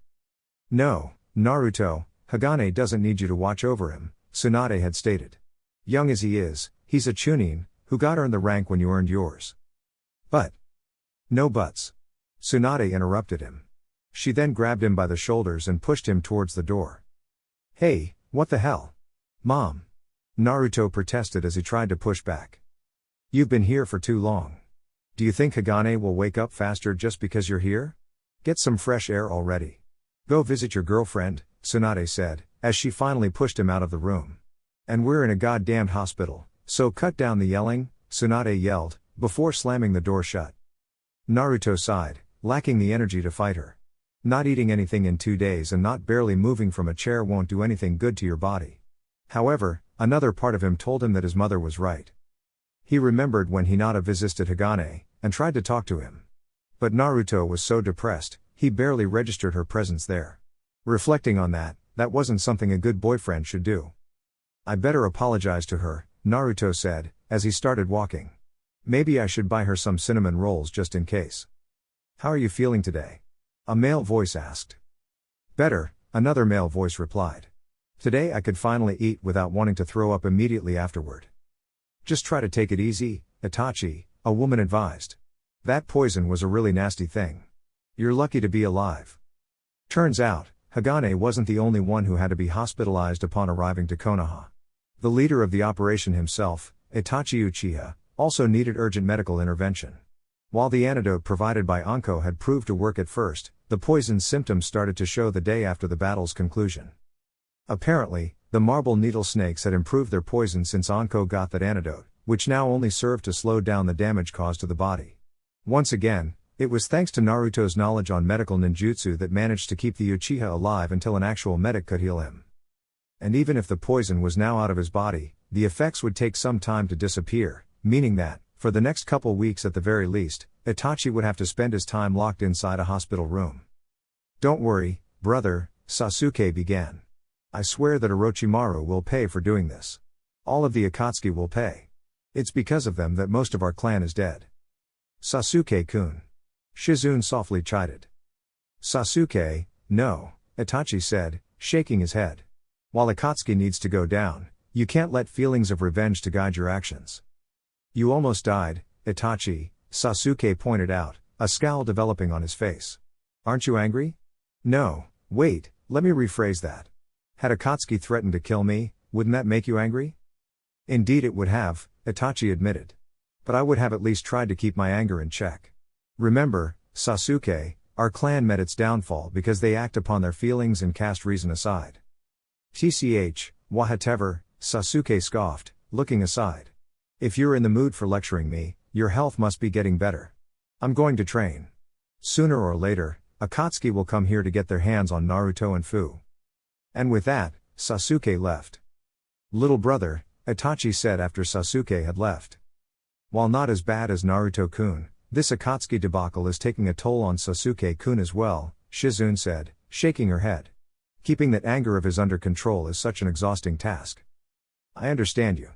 A: No, Naruto, Hagane doesn't need you to watch over him, Tsunade had stated. Young as he is, he's a chunin, who got earned the rank when you earned yours. But. No buts. Tsunade interrupted him. She then grabbed him by the shoulders and pushed him towards the door. Hey, what the hell? Mom. Naruto protested as he tried to push back. You've been here for too long. Do you think Hagane will wake up faster just because you're here? Get some fresh air already. Go visit your girlfriend, Tsunade said, as she finally pushed him out of the room. And we're in a goddamned hospital, so cut down the yelling, Tsunade yelled, before slamming the door shut. Naruto sighed, lacking the energy to fight her. Not eating anything in 2 days and not barely moving from a chair won't do anything good to your body. However, another part of him told him that his mother was right. He remembered when Hinata visited Hagane, and tried to talk to him. But Naruto was so depressed, he barely registered her presence there. Reflecting on that, that wasn't something a good boyfriend should do. I better apologize to her, Naruto said, as he started walking. Maybe I should buy her some cinnamon rolls just in case. How are you feeling today? A male voice asked. Better, another male voice replied. Today I could finally eat without wanting to throw up immediately afterward. Just try to take it easy, Itachi, a woman advised. That poison was a really nasty thing. You're lucky to be alive. Turns out, Hagane wasn't the only one who had to be hospitalized upon arriving to Konoha. The leader of the operation himself, Itachi Uchiha, also needed urgent medical intervention. While the antidote provided by Anko had proved to work at first, the poison's symptoms started to show the day after the battle's conclusion. Apparently, the marble needle snakes had improved their poison since Anko got that antidote, which now only served to slow down the damage caused to the body. Once again, it was thanks to Naruto's knowledge on medical ninjutsu that managed to keep the Uchiha alive until an actual medic could heal him. And even if the poison was now out of his body, the effects would take some time to disappear, meaning that, for the next couple weeks at the very least, Itachi would have to spend his time locked inside a hospital room. Don't worry, brother, Sasuke began. I swear that Orochimaru will pay for doing this. All of the Akatsuki will pay. It's because of them that most of our clan is dead. Sasuke-kun. Shizune softly chided. Sasuke, no, Itachi said, shaking his head. While Akatsuki needs to go down, you can't let feelings of revenge to guide your actions. You almost died, Itachi, Sasuke pointed out, a scowl developing on his face. Aren't you angry? No, wait, let me rephrase that. Had Akatsuki threatened to kill me, wouldn't that make you angry? Indeed it would have, Itachi admitted. But I would have at least tried to keep my anger in check. Remember, Sasuke, our clan met its downfall because they act upon their feelings and cast reason aside. TCH, whatever, Sasuke scoffed, looking aside. If you're in the mood for lecturing me, your health must be getting better. I'm going to train. Sooner or later, Akatsuki will come here to get their hands on Naruto and Fu. And with that, Sasuke left. Little brother, Itachi said after Sasuke had left. While not as bad as Naruto-kun, this Akatsuki debacle is taking a toll on Sasuke-kun as well, Shizune said, shaking her head. Keeping that anger of his under control is such an exhausting task. I understand you.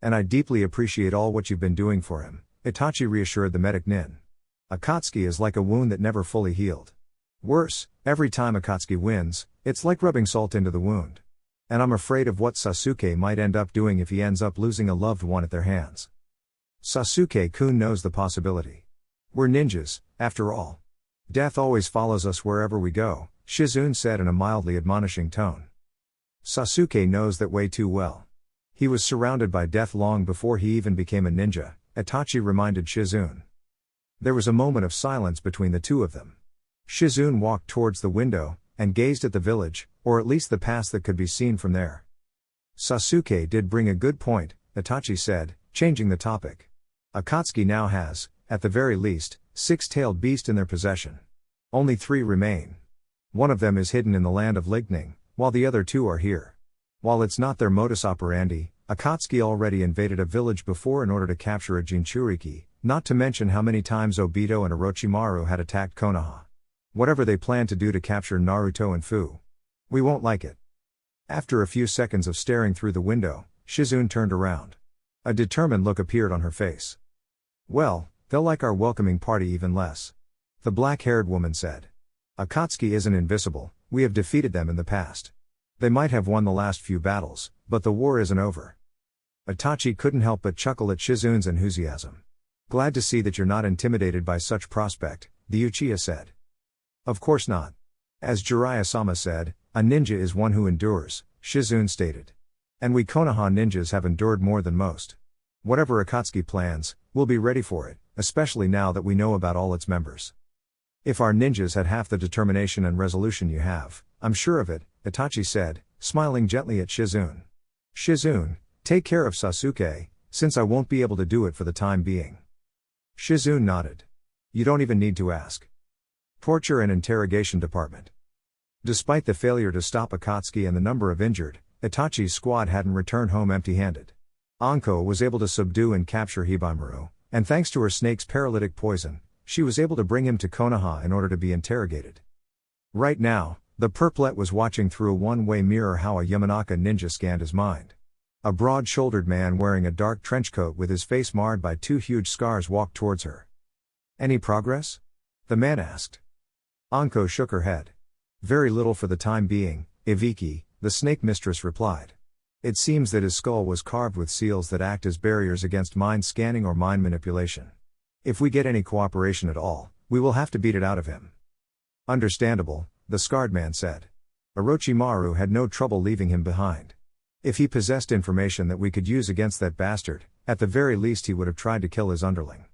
A: And I deeply appreciate all what you've been doing for him, Itachi reassured the medic Nin. Akatsuki is like a wound that never fully healed. Worse, every time Akatsuki wins, it's like rubbing salt into the wound. And I'm afraid of what Sasuke might end up doing if he ends up losing a loved one at their hands. Sasuke-kun knows the possibility. We're ninjas, after all. Death always follows us wherever we go, Shizune said in a mildly admonishing tone. Sasuke knows that way too well. He was surrounded by death long before he even became a ninja, Itachi reminded Shizune. There was a moment of silence between the two of them. Shizune walked towards the window, and gazed at the village, or at least the pass that could be seen from there. Sasuke did bring a good point, Itachi said, changing the topic. Akatsuki now has, at the very least, 6-tailed beast in their possession. Only 3 remain. One of them is hidden in the land of lightning, while the other 2 are here. While it's not their modus operandi, Akatsuki already invaded a village before in order to capture a Jinchuriki, not to mention how many times Obito and Orochimaru had attacked Konoha. Whatever they plan to do to capture Naruto and Fu, we won't like it. After a few seconds of staring through the window, Shizune turned around. A determined look appeared on her face. Well, they'll like our welcoming party even less. The black-haired woman said. Akatsuki isn't invisible, we have defeated them in the past. They might have won the last few battles, but the war isn't over. Itachi couldn't help but chuckle at Shizune's enthusiasm. Glad to see that you're not intimidated by such prospect, the Uchiha said. Of course not. As Jiraiya-sama said, a ninja is one who endures, Shizune stated. And we Konoha ninjas have endured more than most. Whatever Akatsuki plans, we'll be ready for it, especially now that we know about all its members. If our ninjas had half the determination and resolution you have, I'm sure of it, Itachi said, smiling gently at Shizune. Shizune, take care of Sasuke, since I won't be able to do it for the time being. Shizune nodded. You don't even need to ask. Torture and Interrogation Department. Despite the failure to stop Akatsuki and the number of injured, Itachi's squad hadn't returned home empty-handed. Anko was able to subdue and capture Hibimaru, and thanks to her snake's paralytic poison, she was able to bring him to Konoha in order to be interrogated. Right now, the Purplet was watching through a one-way mirror how a Yamanaka ninja scanned his mind. A broad-shouldered man wearing a dark trenchcoat with his face marred by 2 huge scars walked towards her. Any progress? The man asked. Anko shook her head. Very little for the time being, Ibiki, the snake mistress replied. It seems that his skull was carved with seals that act as barriers against mind scanning or mind manipulation. If we get any cooperation at all, we will have to beat it out of him. Understandable, the scarred man said. Orochimaru had no trouble leaving him behind. If he possessed information that we could use against that bastard, at the very least he would have tried to kill his underling.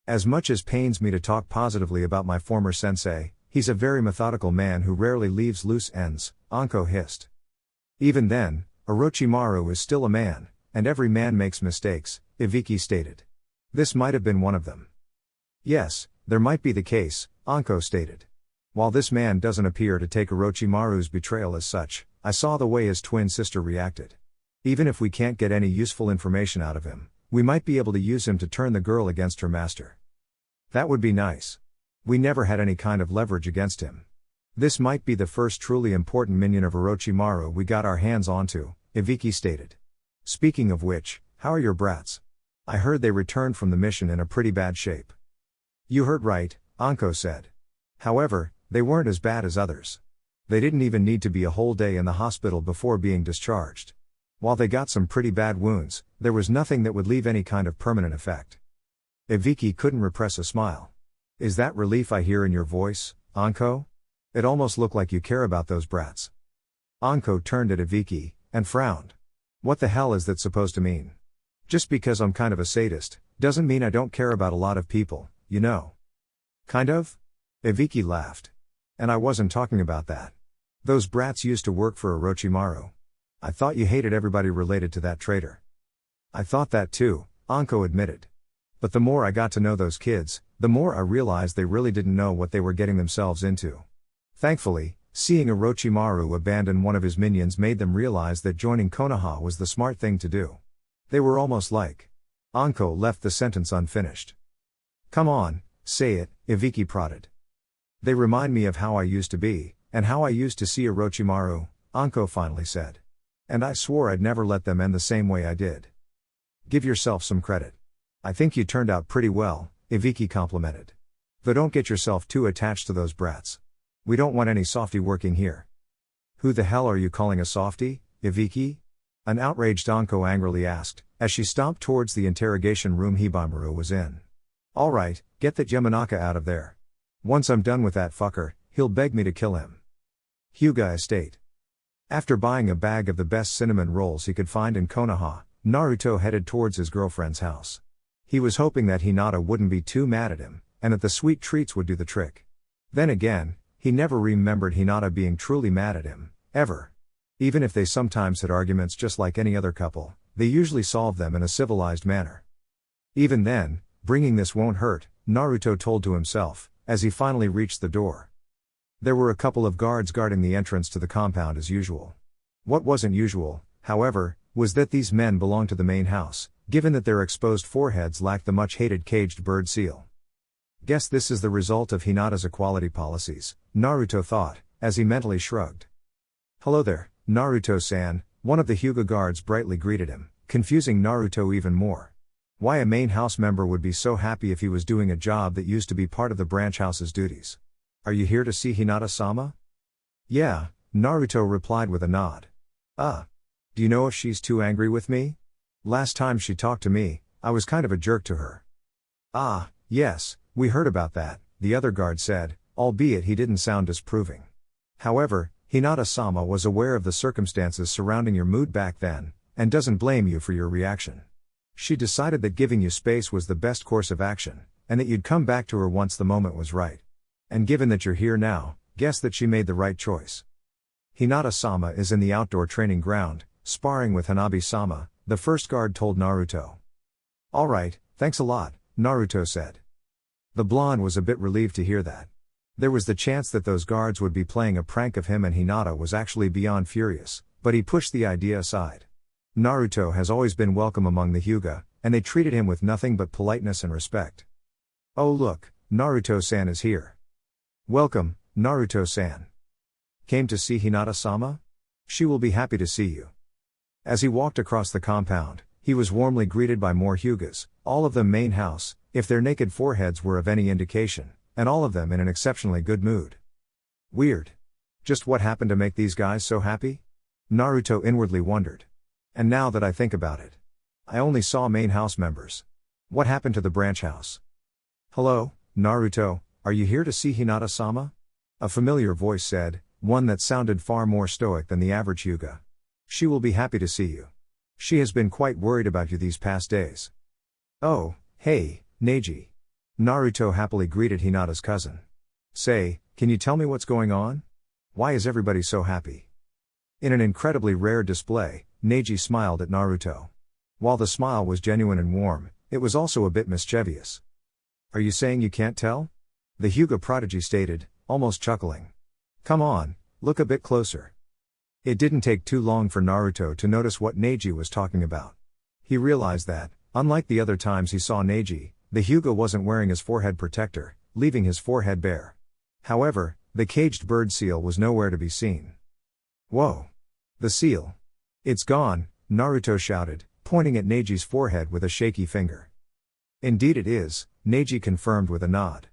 A: As much as pains me to talk positively about my former sensei, he's a very methodical man who rarely leaves loose ends, Anko hissed. Even then, Orochimaru is still a man, and every man makes mistakes, Ibiki stated. This might have been one of them. Yes, there might be the case, Anko stated. While this man doesn't appear to take Orochimaru's betrayal as such, I saw the way his twin sister reacted. Even if we can't get any useful information out of him, we might be able to use him to turn the girl against her master. That would be nice. We never had any kind of leverage against him. This might be the first truly important minion of Orochimaru we got our hands onto, Ibiki stated. Speaking of which, how are your brats? I heard they returned from the mission in a pretty bad shape. You heard right, Anko said. However, they weren't as bad as others. They didn't even need to be a whole day in the hospital before being discharged. While they got some pretty bad wounds, there was nothing that would leave any kind of permanent effect. Ibiki couldn't repress a smile. Is that relief I hear in your voice, Anko? It almost looked like you care about those brats. Anko turned at Ibiki, and frowned. What the hell is that supposed to mean? Just because I'm kind of a sadist, doesn't mean I don't care about a lot of people, you know. Kind of? Ibiki laughed. And I wasn't talking about that. Those brats used to work for Orochimaru. I thought you hated everybody related to that traitor. I thought that too, Anko admitted. But the more I got to know those kids, the more I realized they really didn't know what they were getting themselves into. Thankfully, seeing Orochimaru abandon one of his minions made them realize that joining Konoha was the smart thing to do. They were almost like. Anko left the sentence unfinished. Come on, say it, Ibiki prodded. They remind me of how I used to be, and how I used to see Orochimaru, Anko finally said. And I swore I'd never let them end the same way I did. Give yourself some credit. I think you turned out pretty well, Ibiki complimented. Though don't get yourself too attached to those brats. We don't want any softy working here. Who the hell are you calling a softy, Ibiki? An outraged Anko angrily asked, as she stomped towards the interrogation room Hibimaru was in. Alright, get that Yamanaka out of there. Once I'm done with that fucker, he'll beg me to kill him. Hyuga Estate. After buying a bag of the best cinnamon rolls he could find in Konoha, Naruto headed towards his girlfriend's house. He was hoping that Hinata wouldn't be too mad at him, and that the sweet treats would do the trick. Then again, he never remembered Hinata being truly mad at him, ever. Even if they sometimes had arguments just like any other couple, they usually solved them in a civilized manner. Even then, bringing this won't hurt, Naruto told to himself, as he finally reached the door. There were a couple of guards guarding the entrance to the compound as usual. What wasn't usual, however, was that these men belonged to the main house, given that their exposed foreheads lacked the much-hated caged bird seal. Guess this is the result of Hinata's equality policies, Naruto thought, as he mentally shrugged. Hello there, Naruto-san, one of the Hyuga guards brightly greeted him, confusing Naruto even more. Why a main house member would be so happy if he was doing a job that used to be part of the branch house's duties. Are you here to see Hinata-sama? Yeah, Naruto replied with a nod. Do you know if she's too angry with me? Last time she talked to me, I was kind of a jerk to her. Yes, we heard about that, the other guard said, albeit he didn't sound disapproving. However, Hinata-sama was aware of the circumstances surrounding your mood back then, and doesn't blame you for your reaction. She decided that giving you space was the best course of action, and that you'd come back to her once the moment was right. And given that you're here now, guess that she made the right choice. Hinata-sama is in the outdoor training ground, sparring with Hanabi-sama, the first guard told Naruto. Alright, thanks a lot, Naruto said. The blonde was a bit relieved to hear that. There was the chance that those guards would be playing a prank of him, and Hinata was actually beyond furious, but he pushed the idea aside. Naruto has always been welcome among the Hyuga, and they treated him with nothing but politeness and respect. Oh look, Naruto-san is here. Welcome, Naruto-san. Came to see Hinata-sama? She will be happy to see you. As he walked across the compound, he was warmly greeted by more Hyugas, all of them main house, if their naked foreheads were of any indication, and all of them in an exceptionally good mood. Weird. Just what happened to make these guys so happy? Naruto inwardly wondered. And now that I think about it, I only saw main house members. What happened to the branch house? Hello, Naruto, are you here to see Hinata-sama? A familiar voice said, one that sounded far more stoic than the average Hyuga. She will be happy to see you. She has been quite worried about you these past days. Oh, hey, Neji. Naruto happily greeted Hinata's cousin. Say, can you tell me what's going on? Why is everybody so happy? In an incredibly rare display, Neji smiled at Naruto. While the smile was genuine and warm, it was also a bit mischievous. Are you saying you can't tell? The Hyuga prodigy stated, almost chuckling. Come on, look a bit closer. It didn't take too long for Naruto to notice what Neji was talking about. He realized that, unlike the other times he saw Neji, the Hyuga wasn't wearing his forehead protector, leaving his forehead bare. However, the caged bird seal was nowhere to be seen. Whoa! The seal! It's gone, Naruto shouted, pointing at Neji's forehead with a shaky finger. Indeed it is, Neji confirmed with a nod.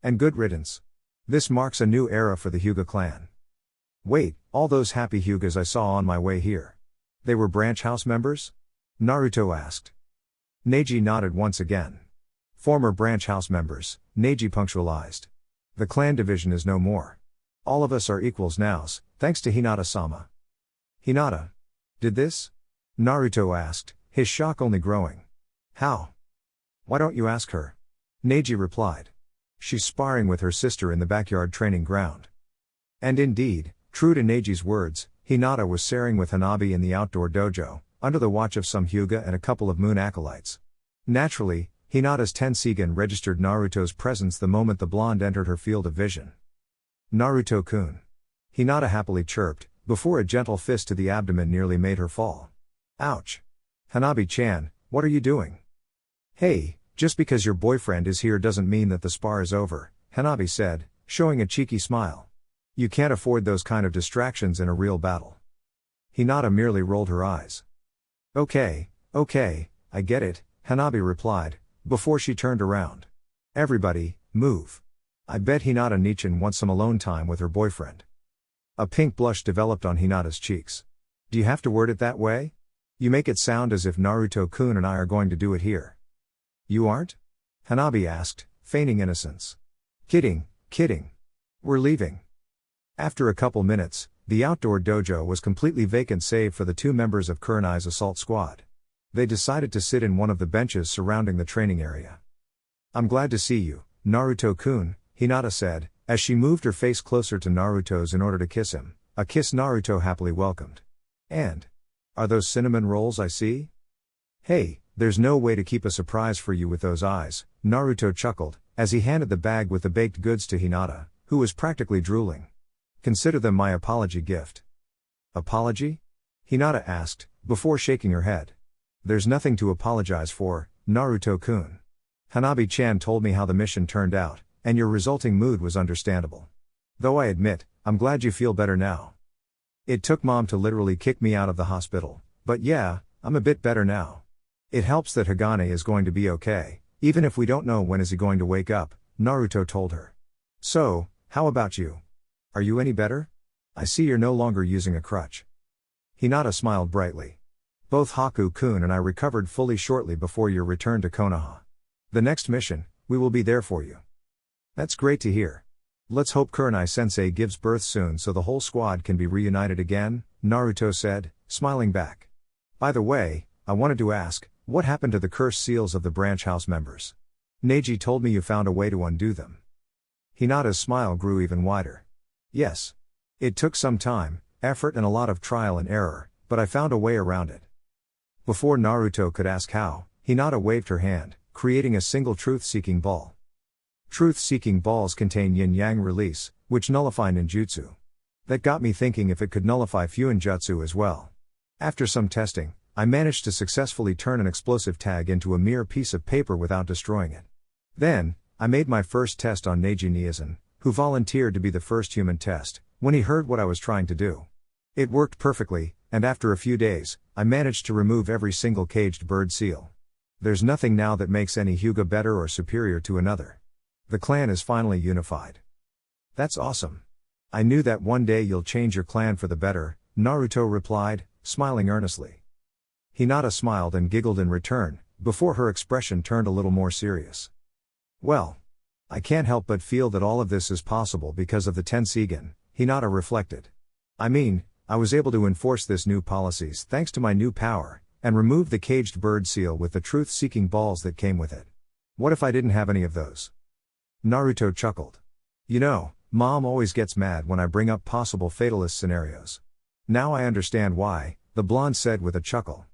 A: And good riddance. This marks a new era for the Hyuga clan. Wait, all those happy Hyugas I saw on my way here. They were branch house members? Naruto asked. Neji nodded once again. Former branch house members, Neji punctualized. The clan division is no more. All of us are equals now, thanks to Hinata-sama. Hinata? Did this? Naruto asked, his shock only growing. How? Why don't you ask her? Neji replied. She's sparring with her sister in the backyard training ground. And indeed, true to Neji's words, Hinata was sparring with Hanabi in the outdoor dojo, under the watch of some Hyuga and a couple of moon acolytes. Naturally, Hinata's Tensegan registered Naruto's presence the moment the blonde entered her field of vision. Naruto-kun. Hinata happily chirped, before a gentle fist to the abdomen nearly made her fall. Ouch. Hanabi-chan, what are you doing? Hey, just because your boyfriend is here doesn't mean that the spar is over, Hanabi said, showing a cheeky smile. You can't afford those kind of distractions in a real battle. Hinata merely rolled her eyes. Okay, I get it, Hanabi replied, before she turned around. Everybody, move. I bet Hinata Nichan wants some alone time with her boyfriend. A pink blush developed on Hinata's cheeks. Do you have to word it that way? You make it sound as if Naruto-kun and I are going to do it here. You aren't? Hanabi asked, feigning innocence. Kidding. We're leaving. After a couple minutes, the outdoor dojo was completely vacant save for the two members of Kurenai's assault squad. They decided to sit in one of the benches surrounding the training area. I'm glad to see you, Naruto-kun, Hinata said, as she moved her face closer to Naruto's in order to kiss him, a kiss Naruto happily welcomed. And? Are those cinnamon rolls I see? Hey, there's no way to keep a surprise for you with those eyes, Naruto chuckled, as he handed the bag with the baked goods to Hinata, who was practically drooling. Consider them my apology gift. Apology? Hinata asked, before shaking her head. There's nothing to apologize for, Naruto-kun. Hanabi-chan told me how the mission turned out, and your resulting mood was understandable. Though I admit, I'm glad you feel better now. It took Mom to literally kick me out of the hospital, but yeah, I'm a bit better now. It helps that Hagane is going to be okay, even if we don't know when is he going to wake up, Naruto told her. So, how about you? Are you any better? I see you're no longer using a crutch. Hinata smiled brightly. Both Haku-kun and I recovered fully shortly before your return to Konoha. The next mission, we will be there for you. That's great to hear. Let's hope Kurenai-sensei gives birth soon so the whole squad can be reunited again, Naruto said, smiling back. By the way, I wanted to ask, what happened to the cursed seals of the branch house members? Neji told me you found a way to undo them. Hinata's smile grew even wider. Yes. It took some time, effort and a lot of trial and error, but I found a way around it. Before Naruto could ask how, Hinata waved her hand, creating a single truth-seeking ball. Truth-seeking balls contain yin-yang release, which nullify ninjutsu. That got me thinking if it could nullify fuinjutsu as well. After some testing, I managed to successfully turn an explosive tag into a mere piece of paper without destroying it. Then, I made my first test on Neji Niazan, who volunteered to be the first human test, when he heard what I was trying to do. It worked perfectly, and after a few days, I managed to remove every single caged bird seal. There's nothing now that makes any Hyuga better or superior to another. The clan is finally unified. That's awesome. I knew that one day you'll change your clan for the better, Naruto replied, smiling earnestly. Hinata smiled and giggled in return, before her expression turned a little more serious. Well, I can't help but feel that all of this is possible because of the Tenseigan, Hinata reflected. I mean, I was able to enforce this new policies thanks to my new power, and remove the caged bird seal with the truth-seeking balls that came with it. What if I didn't have any of those? Naruto chuckled. You know, Mom always gets mad when I bring up possible fatalist scenarios. Now I understand why, the blonde said with a chuckle.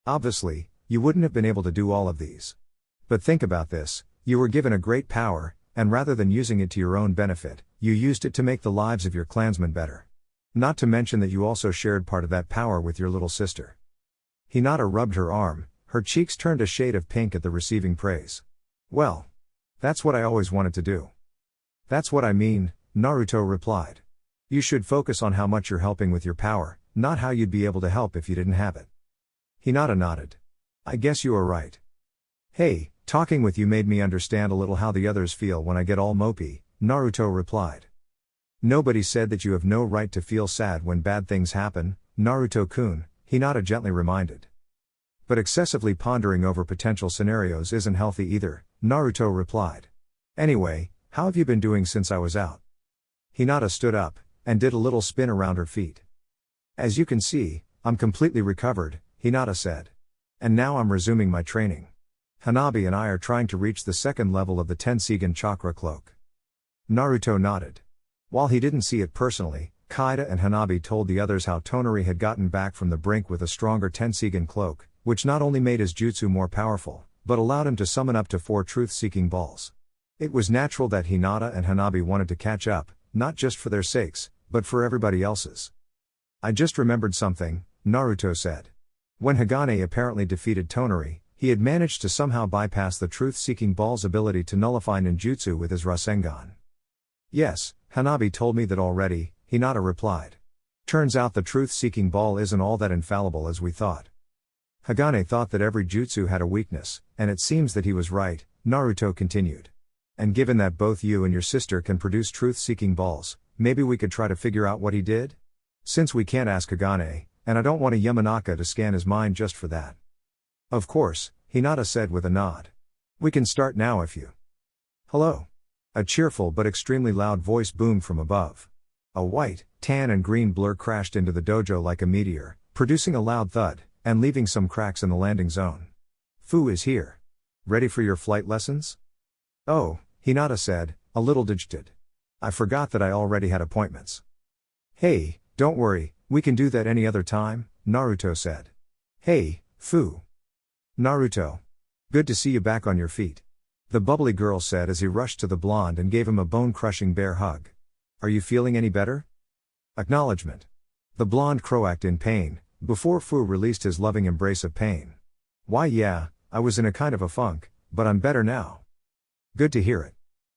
A: Obviously, you wouldn't have been able to do all of these. But think about this, you were given a great power, and rather than using it to your own benefit, you used it to make the lives of your clansmen better. Not to mention that you also shared part of that power with your little sister. Hinata rubbed her arm, her cheeks turned a shade of pink at the receiving praise. Well, that's what I always wanted to do. That's what I mean, Naruto replied. You should focus on how much you're helping with your power, not how you'd be able to help if you didn't have it. Hinata nodded. I guess you are right. Hey, talking with you made me understand a little how the others feel when I get all mopey, Naruto replied. Nobody said that you have no right to feel sad when bad things happen, Naruto-kun, Hinata gently reminded. But excessively pondering over potential scenarios isn't healthy either, Naruto replied. Anyway, how have you been doing since I was out? Hinata stood up, and did a little spin around her feet. As you can see, I'm completely recovered, Hinata said. And now I'm resuming my training. Hanabi and I are trying to reach the second level of the Tenseigan chakra cloak. Naruto nodded. While he didn't see it personally, Kaida and Hanabi told the others how Tonari had gotten back from the brink with a stronger Tenseigan cloak, which not only made his jutsu more powerful, but allowed him to summon up to 4 truth-seeking balls. It was natural that Hinata and Hanabi wanted to catch up, not just for their sakes, but for everybody else's. I just remembered something, Naruto said. When Hagane apparently defeated Tonari, he had managed to somehow bypass the truth-seeking ball's ability to nullify ninjutsu with his Rasengan. Yes, Hanabi told me that already, Hinata replied. Turns out the truth-seeking ball isn't all that infallible as we thought. Hagane thought that every jutsu had a weakness, and it seems that he was right, Naruto continued. And given that both you and your sister can produce truth-seeking balls, maybe we could try to figure out what he did? Since we can't ask Hagane, and I don't want a Yamanaka to scan his mind just for that. Of course, Hinata said with a nod. We can start now if you... Hello. A cheerful but extremely loud voice boomed from above. A white, tan and green blur crashed into the dojo like a meteor, producing a loud thud, and leaving some cracks in the landing zone. Fu is here. Ready for your flight lessons? Oh, Hinata said, a little dejected. I forgot that I already had appointments. Hey, don't worry, we can do that any other time, Naruto said. Hey, Fu. Naruto. Good to see you back on your feet. The bubbly girl said as he rushed to the blonde and gave him a bone-crushing bear hug. Are you feeling any better? Acknowledgement. The blonde croaked in pain, before Fu released his loving embrace of pain. Why yeah, I was in a kind of a funk, but I'm better now. Good to hear it.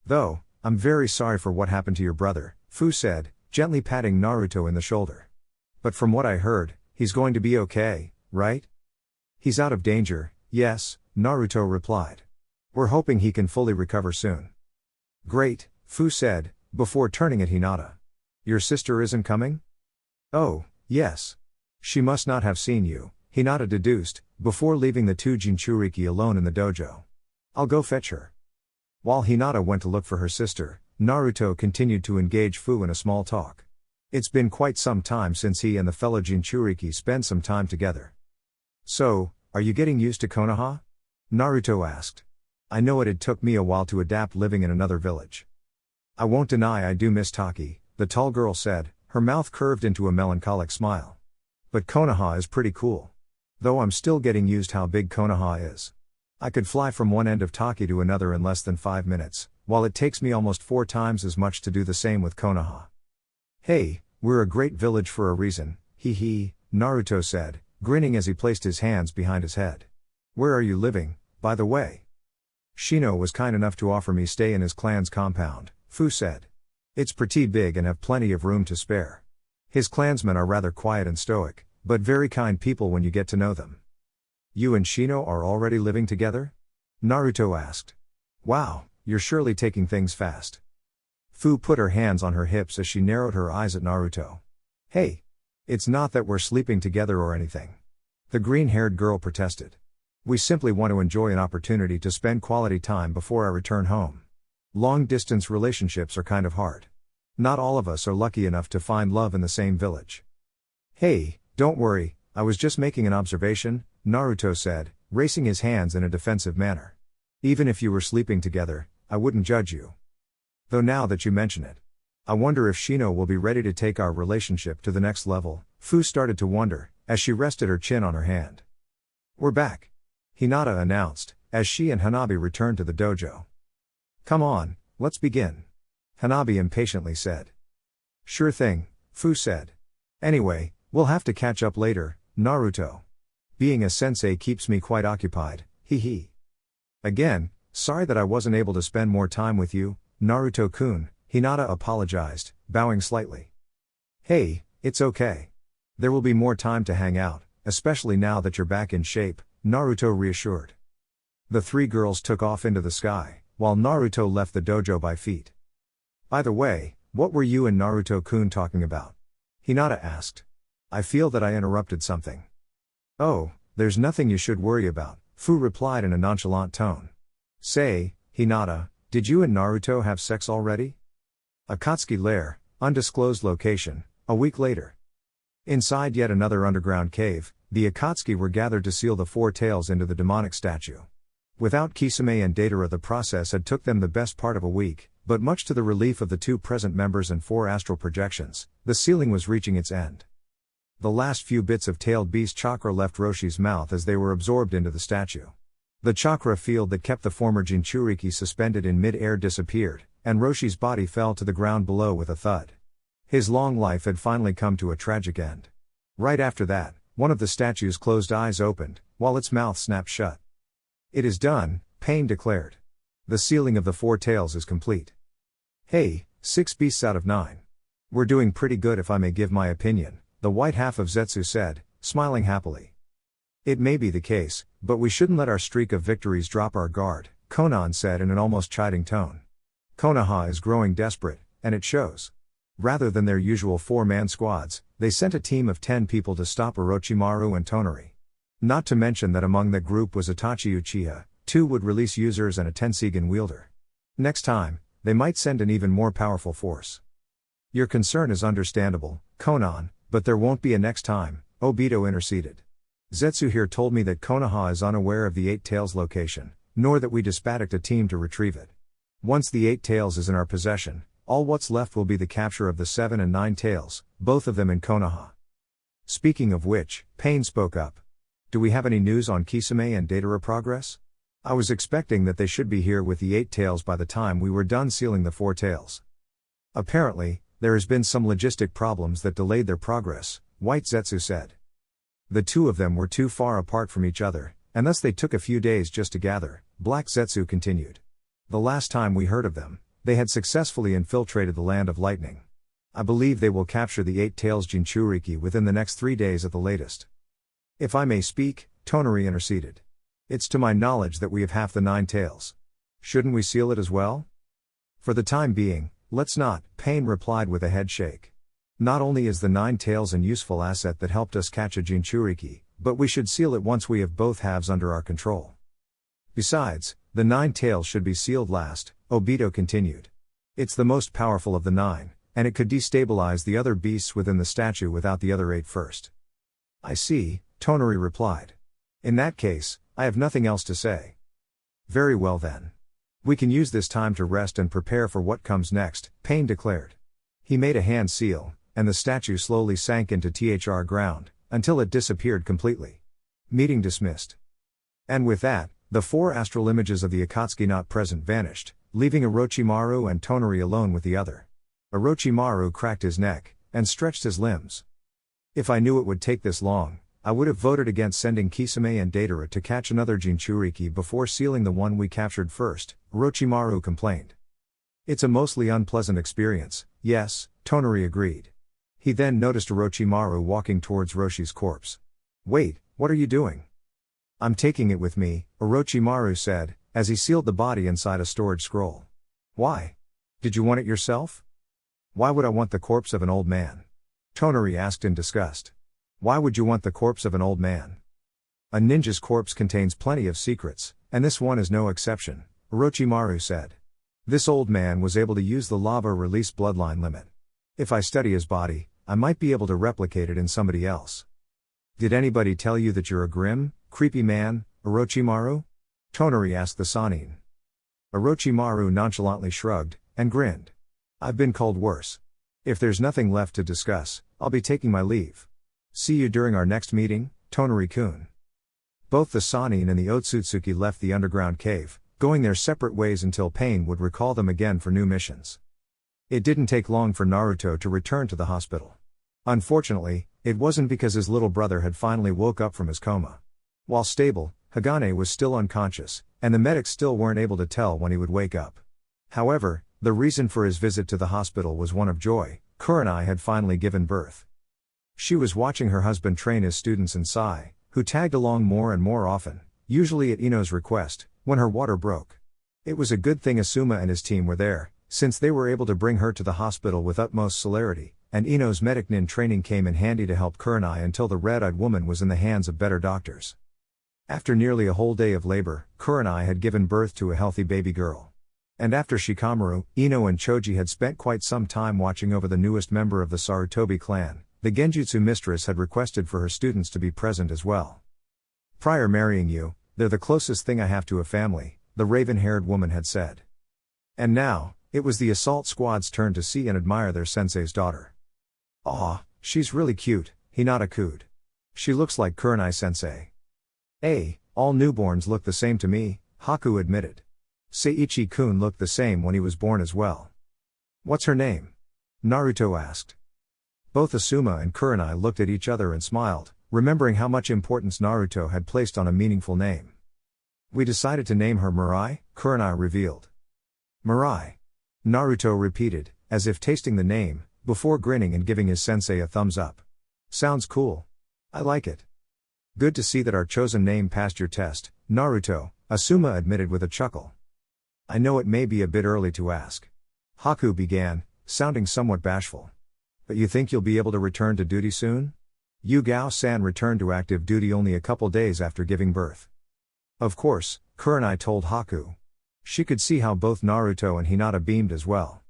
A: Though, I'm very sorry for what happened to your brother, Fu said, gently patting Naruto in the shoulder. But from what I heard, he's going to be okay, right? He's out of danger, yes, Naruto replied. We're hoping he can fully recover soon. Great, Fu said, before turning at Hinata. Your sister isn't coming? Oh, yes. She must not have seen you, Hinata deduced, before leaving the two Jinchuriki alone in the dojo. I'll go fetch her. While Hinata went to look for her sister, Naruto continued to engage Fu in a small talk. It's been quite some time since he and the fellow Jinchuriki spent some time together. So, are you getting used to Konoha? Naruto asked. I know it took me a while to adapt living in another village. I won't deny I do miss Taki, the tall girl said, her mouth curved into a melancholic smile. But Konoha is pretty cool. Though I'm still getting used how big Konoha is. I could fly from one end of Taki to another in less than 5 minutes, while it takes me almost 4 times as much to do the same with Konoha. Hey, we're a great village for a reason, hee hee, Naruto said, grinning as he placed his hands behind his head. Where are you living, by the way? Shino was kind enough to offer me stay in his clan's compound, Fu said. It's pretty big and have plenty of room to spare. His clansmen are rather quiet and stoic, but very kind people when you get to know them. You and Shino are already living together? Naruto asked. Wow, you're surely taking things fast. Fu put her hands on her hips as she narrowed her eyes at Naruto. Hey! It's not that we're sleeping together or anything. The green-haired girl protested. We simply want to enjoy an opportunity to spend quality time before I return home. Long-distance relationships are kind of hard. Not all of us are lucky enough to find love in the same village. Hey, don't worry, I was just making an observation, Naruto said, raising his hands in a defensive manner. Even if you were sleeping together, I wouldn't judge you. Though now that you mention it, I wonder if Shino will be ready to take our relationship to the next level, Fu started to wonder, as she rested her chin on her hand. We're back. Hinata announced, as she and Hanabi returned to the dojo. Come on, let's begin. Hanabi impatiently said. Sure thing, Fu said. Anyway, we'll have to catch up later, Naruto. Being a sensei keeps me quite occupied, hee hee. Again, sorry that I wasn't able to spend more time with you, Naruto-kun, Hinata apologized, bowing slightly. Hey, it's okay. There will be more time to hang out, especially now that you're back in shape, Naruto reassured. The 3 girls took off into the sky, while Naruto left the dojo by feet. By the way, what were you and Naruto-kun talking about? Hinata asked. I feel that I interrupted something. Oh, there's nothing you should worry about, Fu replied in a nonchalant tone. Say, Hinata, did you and Naruto have sex already? Akatsuki lair, undisclosed location, a week later. Inside yet another underground cave, the Akatsuki were gathered to seal the 4 tails into the demonic statue. Without Kisame and Datara, the process had took them the best part of a week, but much to the relief of the 2 present members and 4 astral projections, the sealing was reaching its end. The last few bits of tailed beast chakra left Roshi's mouth as they were absorbed into the statue. The chakra field that kept the former Jinchuriki suspended in mid-air disappeared, and Roshi's body fell to the ground below with a thud. His long life had finally come to a tragic end. Right after that, one of the statue's closed eyes opened, while its mouth snapped shut. It is done, Pain declared. The sealing of the 4 tails is complete. Hey, 6 beasts out of 9. We're doing pretty good if I may give my opinion, the white half of Zetsu said, smiling happily. It may be the case, but we shouldn't let our streak of victories drop our guard, Konan said in an almost chiding tone. Konoha is growing desperate, and it shows. Rather than their usual 4-man squads, they sent a team of 10 people to stop Orochimaru and Tonari. Not to mention that among that group was Itachi Uchiha, 2 would release users and a Tensigan wielder. Next time, they might send an even more powerful force. Your concern is understandable, Konan, but there won't be a next time, Obito interceded. Zetsu here told me that Konoha is unaware of the 8 tails location, nor that we dispatched a team to retrieve it. Once the 8 tails is in our possession, all what's left will be the capture of the 7 and 9 tails, both of them in Konoha. Speaking of which, Pain spoke up. Do we have any news on Kisame and Datara progress? I was expecting that they should be here with the 8 tails by the time we were done sealing the 4 tails. Apparently, there has been some logistic problems that delayed their progress, White Zetsu said. The two of them were too far apart from each other, and thus they took a few days just to gather, Black Zetsu continued. The last time we heard of them, they had successfully infiltrated the Land of Lightning. I believe they will capture the 8 tails Jinchuriki within the next 3 days at the latest. If I may speak, Tonari interceded. It's to my knowledge that we have half the 9 tails. Shouldn't we seal it as well? For the time being, let's not, Pain replied with a head shake. Not only is the 9 tails an useful asset that helped us catch a Jinchuriki, but we should seal it once we have both halves under our control. Besides, the 9 tails should be sealed last, Obito continued. It's the most powerful of the 9, and it could destabilize the other beasts within the statue without the other 8 first. I see, Tonari replied. In that case, I have nothing else to say. Very well then. We can use this time to rest and prepare for what comes next, Pain declared. He made a hand seal, and the statue slowly sank into THR ground, until it disappeared completely. Meeting dismissed. And with that, the 4 astral images of the Akatsuki not present vanished, leaving Orochimaru and Tonari alone with the other. Orochimaru cracked his neck, and stretched his limbs. If I knew it would take this long, I would have voted against sending Kisame and Datara to catch another Jinchuriki before sealing the one we captured first, Orochimaru complained. It's a mostly unpleasant experience, yes, Tonari agreed. He then noticed Orochimaru walking towards Roshi's corpse. Wait, what are you doing? I'm taking it with me, Orochimaru said, as he sealed the body inside a storage scroll. Why? Did you want it yourself? Why would I want the corpse of an old man? Tonari asked in disgust. Why would you want the corpse of an old man? A ninja's corpse contains plenty of secrets, and this one is no exception, Orochimaru said. This old man was able to use the lava release bloodline limit. If I study his body, I might be able to replicate it in somebody else. Did anybody tell you that you're a grim, creepy man, Orochimaru? Tonari asked the Sannin. Orochimaru nonchalantly shrugged, and grinned. I've been called worse. If there's nothing left to discuss, I'll be taking my leave. See you during our next meeting, Tonari-kun. Both the Sannin and the Otsutsuki left the underground cave, going their separate ways until Pain would recall them again for new missions. It didn't take long for Naruto to return to the hospital. Unfortunately, it wasn't because his little brother had finally woke up from his coma. While stable, Hagane was still unconscious, and the medics still weren't able to tell when he would wake up. However, the reason for his visit to the hospital was one of joy. Kurenai had finally given birth. She was watching her husband train his students in Sai, who tagged along more and more often, usually at Ino's request, when her water broke. It was a good thing Asuma and his team were there, since they were able to bring her to the hospital with utmost celerity, and Ino's medic nin training came in handy to help Kurenai until the red-eyed woman was in the hands of better doctors. After nearly a whole day of labor, Kurenai had given birth to a healthy baby girl. And after Shikamaru, Ino and Choji had spent quite some time watching over the newest member of the Sarutobi clan, the Genjutsu mistress had requested for her students to be present as well. Prior marrying you, they're the closest thing I have to a family, the raven-haired woman had said. And now, it was the assault squad's turn to see and admire their sensei's daughter. Aw, she's really cute, Hinata cooed. She looks like Kurenai-sensei. All newborns look the same to me, Haku admitted. Seiichi-kun looked the same when he was born as well. What's her name? Naruto asked. Both Asuma and Kurenai looked at each other and smiled, remembering how much importance Naruto had placed on a meaningful name. We decided to name her Mirai, Kurenai revealed. Mirai. Naruto repeated, as if tasting the name, before grinning and giving his sensei a thumbs up. Sounds cool. I like it. Good to see that our chosen name passed your test, Naruto, Asuma admitted with a chuckle. I know it may be a bit early to ask. Haku began, sounding somewhat bashful. But you think you'll be able to return to duty soon? Yugao-san returned to active duty only a couple days after giving birth. Of course, Kurenai told Haku. She could see how both Naruto and Hinata beamed as well.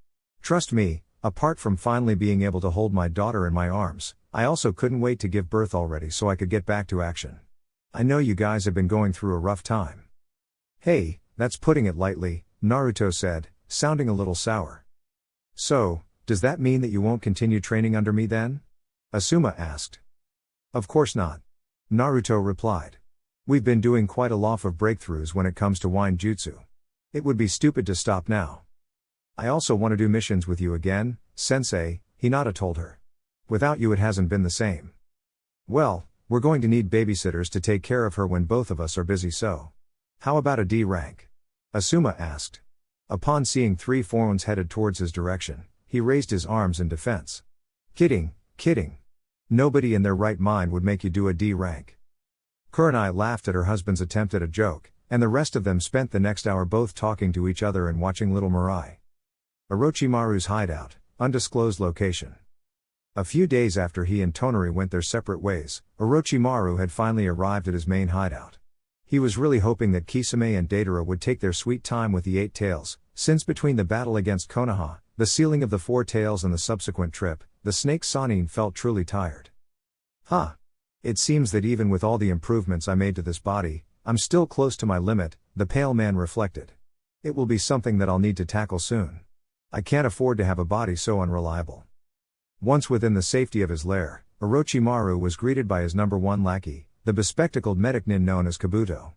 A: Trust me, apart from finally being able to hold my daughter in my arms, I also couldn't wait to give birth already so I could get back to action. I know you guys have been going through a rough time. Hey, that's putting it lightly, Naruto said, sounding a little sour. So, does that mean that you won't continue training under me then? Asuma asked. Of course not. Naruto replied. We've been doing quite a lot of breakthroughs when it comes to wind jutsu. It would be stupid to stop now. I also want to do missions with you again, sensei, Hinata told her. Without you it hasn't been the same. Well, we're going to need babysitters to take care of her when both of us are busy, so. How about a D rank? Asuma asked. Upon seeing 3 forms headed towards his direction, he raised his arms in defense. Kidding. Nobody in their right mind would make you do a D rank. Kurenai laughed at her husband's attempt at a joke, and the rest of them spent the next hour both talking to each other and watching Little Mirai. Orochimaru's hideout, undisclosed location. A few days after he and Tonari went their separate ways, Orochimaru had finally arrived at his main hideout. He was really hoping that Kisame and Deidara would take their sweet time with the 8 tails, since between the battle against Konoha, the sealing of the 4 tails and the subsequent trip, the snake Sannin felt truly tired. It seems that even with all the improvements I made to this body, I'm still close to my limit, the pale man reflected. It will be something that I'll need to tackle soon. I can't afford to have a body so unreliable. Once within the safety of his lair, Orochimaru was greeted by his number 1 lackey, the bespectacled medic nin known as Kabuto.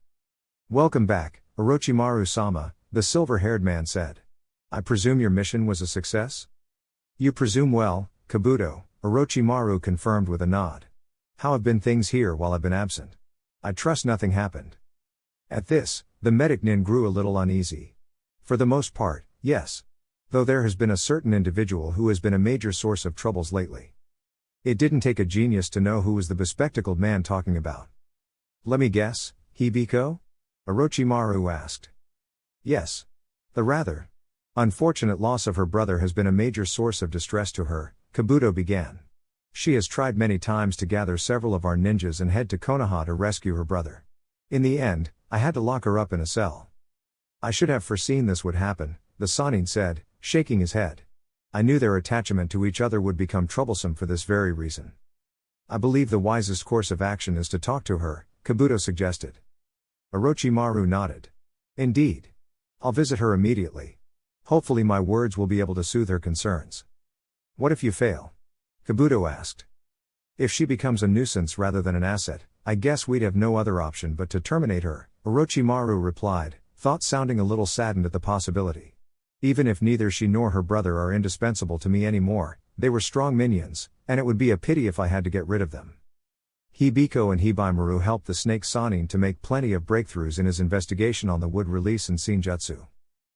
A: Welcome back, Orochimaru-sama, the silver-haired man said. I presume your mission was a success? You presume well, Kabuto, Orochimaru confirmed with a nod. How have been things here while I've been absent? I trust nothing happened. At this, the medic nin grew a little uneasy. For the most part, yes. Though there has been a certain individual who has been a major source of troubles lately. It didn't take a genius to know who was the bespectacled man talking about. Let me guess, Hibiko? Orochimaru asked. Yes. The rather unfortunate loss of her brother has been a major source of distress to her, Kabuto began. She has tried many times to gather several of our ninjas and head to Konoha to rescue her brother. In the end, I had to lock her up in a cell. I should have foreseen this would happen, the Sannin said, shaking his head. I knew their attachment to each other would become troublesome for this very reason. I believe the wisest course of action is to talk to her, Kabuto suggested. Orochimaru nodded. Indeed. I'll visit her immediately. Hopefully my words will be able to soothe her concerns. What if you fail? Kabuto asked. If she becomes a nuisance rather than an asset, I guess we'd have no other option but to terminate her, Orochimaru replied, thought sounding a little saddened at the possibility. Even if neither she nor her brother are indispensable to me anymore, they were strong minions, and it would be a pity if I had to get rid of them. Hibiko and Hibaimaru helped the snake Sannin to make plenty of breakthroughs in his investigation on the wood release and Senjutsu.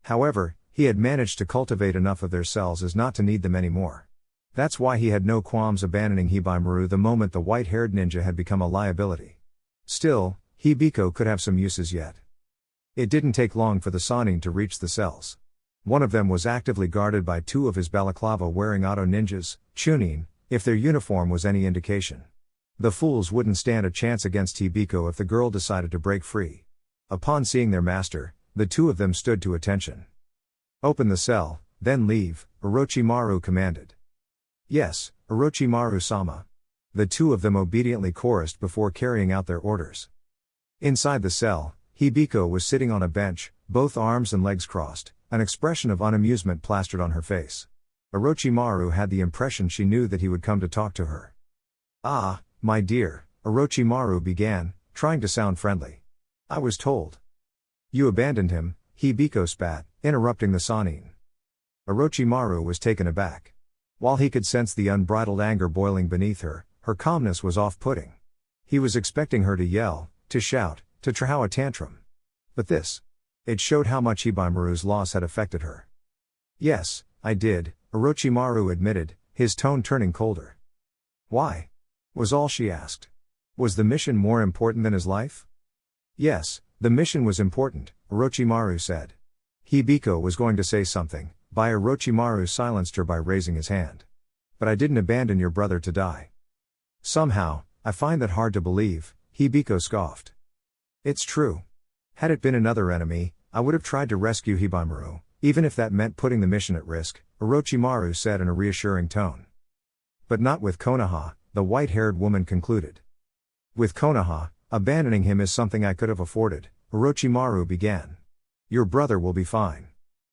A: However, he had managed to cultivate enough of their cells as not to need them anymore. That's why he had no qualms abandoning Hibaimaru the moment the white-haired ninja had become a liability. Still, Hibiko could have some uses yet. It didn't take long for the Sannin to reach the cells. One of them was actively guarded by 2 of his balaclava-wearing auto ninjas, Chunin, if their uniform was any indication. The fools wouldn't stand a chance against Hibiko if the girl decided to break free. Upon seeing their master, the 2 of them stood to attention. Open the cell, then leave, Orochimaru commanded. Yes, Orochimaru-sama. The 2 of them obediently chorused before carrying out their orders. Inside the cell, Hibiko was sitting on a bench, both arms and legs crossed, an expression of unamusement plastered on her face. Orochimaru had the impression she knew that he would come to talk to her. Ah, my dear, Orochimaru began, trying to sound friendly. I was told. You abandoned him, Hibiko spat, interrupting the Sannin. Orochimaru was taken aback. While he could sense the unbridled anger boiling beneath her, her calmness was off-putting. He was expecting her to yell, to shout, to throw a tantrum. But this. It showed how much Hibaimaru's loss had affected her. Yes, I did, Orochimaru admitted, his tone turning colder. Why? Was all she asked. Was the mission more important than his life? Yes, the mission was important, Orochimaru said. Hibiko was going to say something, but Orochimaru silenced her by raising his hand. But I didn't abandon your brother to die. Somehow, I find that hard to believe, Hibiko scoffed. It's true. Had it been another enemy, I would have tried to rescue Hibaimaru, even if that meant putting the mission at risk, Orochimaru said in a reassuring tone. But not with Konoha, the white-haired woman concluded. With Konoha, abandoning him is something I could have afforded, Orochimaru began. Your brother will be fine.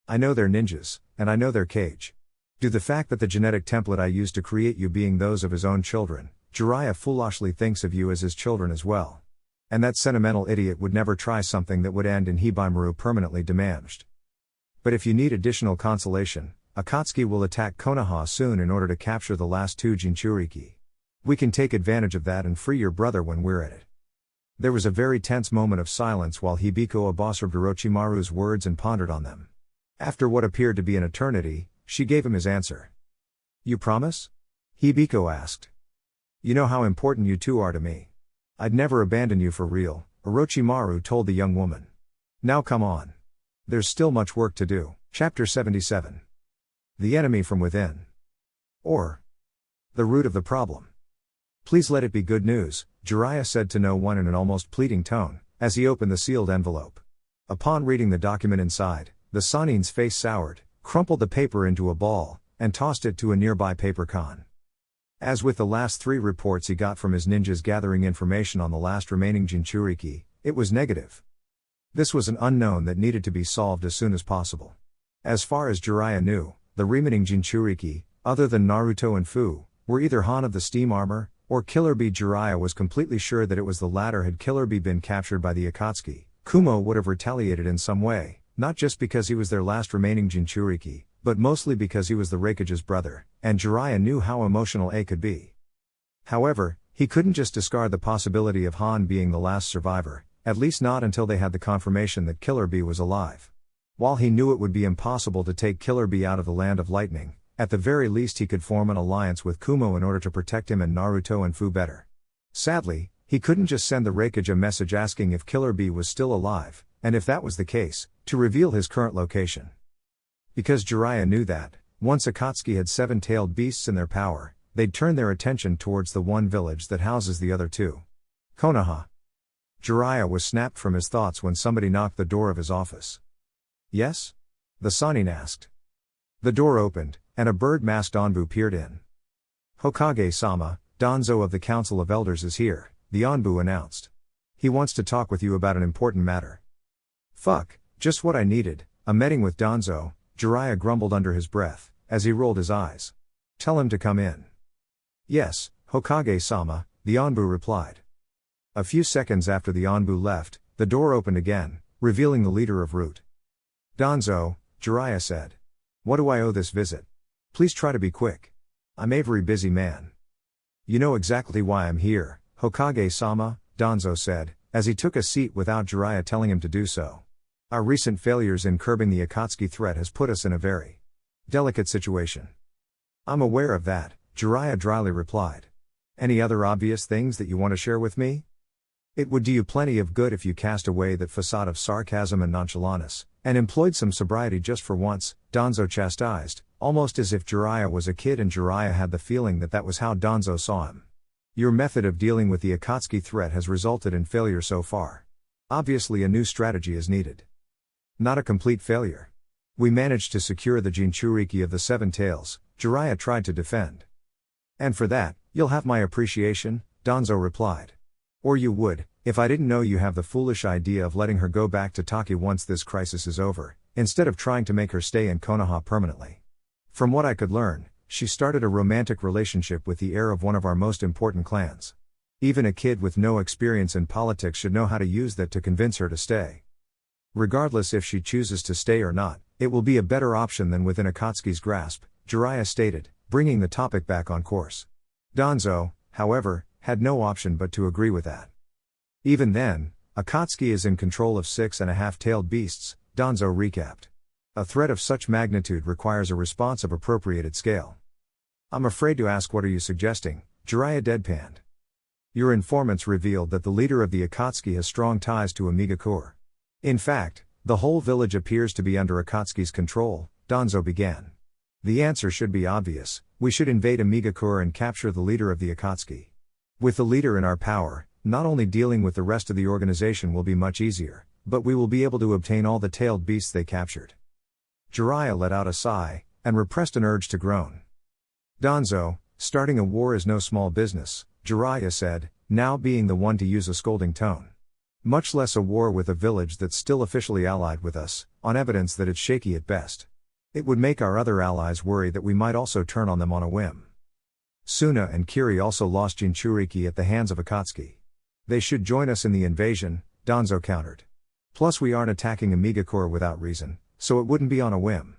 A: I know they're ninjas, and I know their cage. Due to the fact that the genetic template I used to create you being those of his own children, Jiraiya foolishly thinks of you as his children as well. And that sentimental idiot would never try something that would end in Hibimaru permanently damaged. But if you need additional consolation, Akatsuki will attack Konoha soon in order to capture the last 2 Jinchuriki. We can take advantage of that and free your brother when we're at it. There was a very tense moment of silence while Hibiko observed Orochimaru's words and pondered on them. After what appeared to be an eternity, she gave him his answer. You promise? Hibiko asked. You know how important you two are to me. I'd never abandon you for real, Orochimaru told the young woman. Now come on. There's still much work to do. Chapter 77. The enemy from within. Or the root of the problem. Please let it be good news, Jiraiya said to no one in an almost pleading tone, as he opened the sealed envelope. Upon reading the document inside, the Sannin's face soured, crumpled the paper into a ball, and tossed it to a nearby paper con. As with the last 3 reports he got from his ninjas gathering information on the last remaining Jinchuriki, it was negative. This was an unknown that needed to be solved as soon as possible. As far as Jiraiya knew, the remaining Jinchuriki, other than Naruto and Fu, were either Han of the Steam Armor, or Killer Bee. Jiraiya was completely sure that it was the latter. Had Killer Bee been captured by the Akatsuki, Kumo would have retaliated in some way, not just because he was their last remaining Jinchuriki, but mostly because he was the Raikage's brother, and Jiraiya knew how emotional A could be. However, he couldn't just discard the possibility of Han being the last survivor, at least not until they had the confirmation that Killer Bee was alive. While he knew it would be impossible to take Killer Bee out of the Land of Lightning, at the very least he could form an alliance with Kumo in order to protect him and Naruto and Fu better. Sadly, he couldn't just send the Raikage a message asking if Killer Bee was still alive, and if that was the case, to reveal his current location. Because Jiraiya knew that, once Akatsuki had 7-tailed beasts in their power, they'd turn their attention towards the one village that houses the other 2. Konoha. Jiraiya was snapped from his thoughts when somebody knocked the door of his office. Yes? The Sannin asked. The door opened, and a bird-masked Anbu peered in. Hokage-sama, Danzo of the Council of Elders is here, the Anbu announced. He wants to talk with you about an important matter. Fuck, just what I needed, a meeting with Danzo, Jiraiya grumbled under his breath, as he rolled his eyes. Tell him to come in. Yes, Hokage-sama, the Anbu replied. A few seconds after the Anbu left, the door opened again, revealing the leader of Root. Danzo, Jiraiya said. What do I owe this visit? Please try to be quick. I'm a very busy man. You know exactly why I'm here, Hokage-sama, Danzo said, as he took a seat without Jiraiya telling him to do so. Our recent failures in curbing the Akatsuki threat has put us in a very delicate situation. I'm aware of that, Jiraiya dryly replied. Any other obvious things that you want to share with me? It would do you plenty of good if you cast away that facade of sarcasm and nonchalantness, and employed some sobriety just for once, Danzo chastised, almost as if Jiraiya was a kid and Jiraiya had the feeling that that was how Danzo saw him. Your method of dealing with the Akatsuki threat has resulted in failure so far. Obviously a new strategy is needed. Not a complete failure. We managed to secure the Jinchuriki of the 7 tails, Jiraiya tried to defend. And for that, you'll have my appreciation, Danzo replied. Or you would, if I didn't know you have the foolish idea of letting her go back to Taki once this crisis is over, instead of trying to make her stay in Konoha permanently. From what I could learn, she started a romantic relationship with the heir of one of our most important clans. Even a kid with no experience in politics should know how to use that to convince her to stay. Regardless if she chooses to stay or not, it will be a better option than within Akatsuki's grasp, Jiraiya stated, bringing the topic back on course. Danzo, however, had no option but to agree with that. Even then, Akatsuki is in control of 6.5-tailed beasts, Danzo recapped. A threat of such magnitude requires a response of appropriated scale. I'm afraid to ask, what are you suggesting, Jiraiya deadpanned. Your informants revealed that the leader of the Akatsuki has strong ties to Amigakure. In fact, the whole village appears to be under Akatsuki's control, Danzo began. The answer should be obvious, we should invade Amigakure and capture the leader of the Akatsuki. With the leader in our power, not only dealing with the rest of the organization will be much easier, but we will be able to obtain all the tailed beasts they captured. Jiraiya let out a sigh, and repressed an urge to groan. Danzo, starting a war is no small business, Jiraiya said, now being the one to use a scolding tone. Much less a war with a village that's still officially allied with us, on evidence that it's shaky at best. It would make our other allies worry that we might also turn on them on a whim. Suna and Kiri also lost Jinchuriki at the hands of Akatsuki. They should join us in the invasion, Danzo countered. Plus we aren't attacking Amigakure without reason, so it wouldn't be on a whim.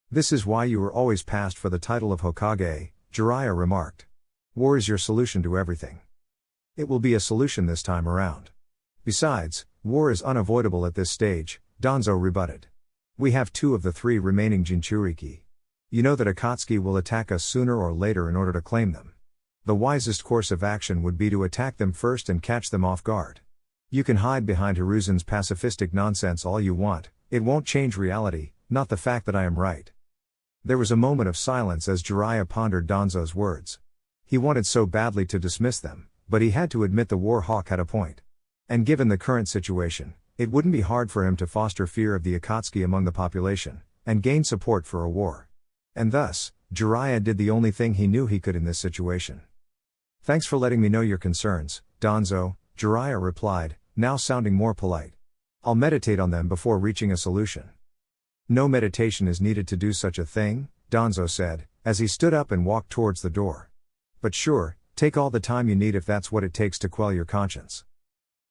A: This is why you were always passed for the title of Hokage, Jiraiya remarked. War is your solution to everything. It will be a solution this time around. Besides, war is unavoidable at this stage, Danzo rebutted. We have 2 of the 3 remaining Jinchuriki. You know that Akatsuki will attack us sooner or later in order to claim them. The wisest course of action would be to attack them first and catch them off guard. You can hide behind Hiruzen's pacifistic nonsense all you want, it won't change reality, not the fact that I am right. There was a moment of silence as Jiraiya pondered Danzo's words. He wanted so badly to dismiss them, but he had to admit the war hawk had a point. And given the current situation, it wouldn't be hard for him to foster fear of the Akatsuki among the population, and gain support for a war. And thus, Jiraiya did the only thing he knew he could in this situation. Thanks for letting me know your concerns, Danzo, Jiraiya replied, now sounding more polite. I'll meditate on them before reaching a solution. No meditation is needed to do such a thing, Danzo said, as he stood up and walked towards the door. But sure, take all the time you need if that's what it takes to quell your conscience.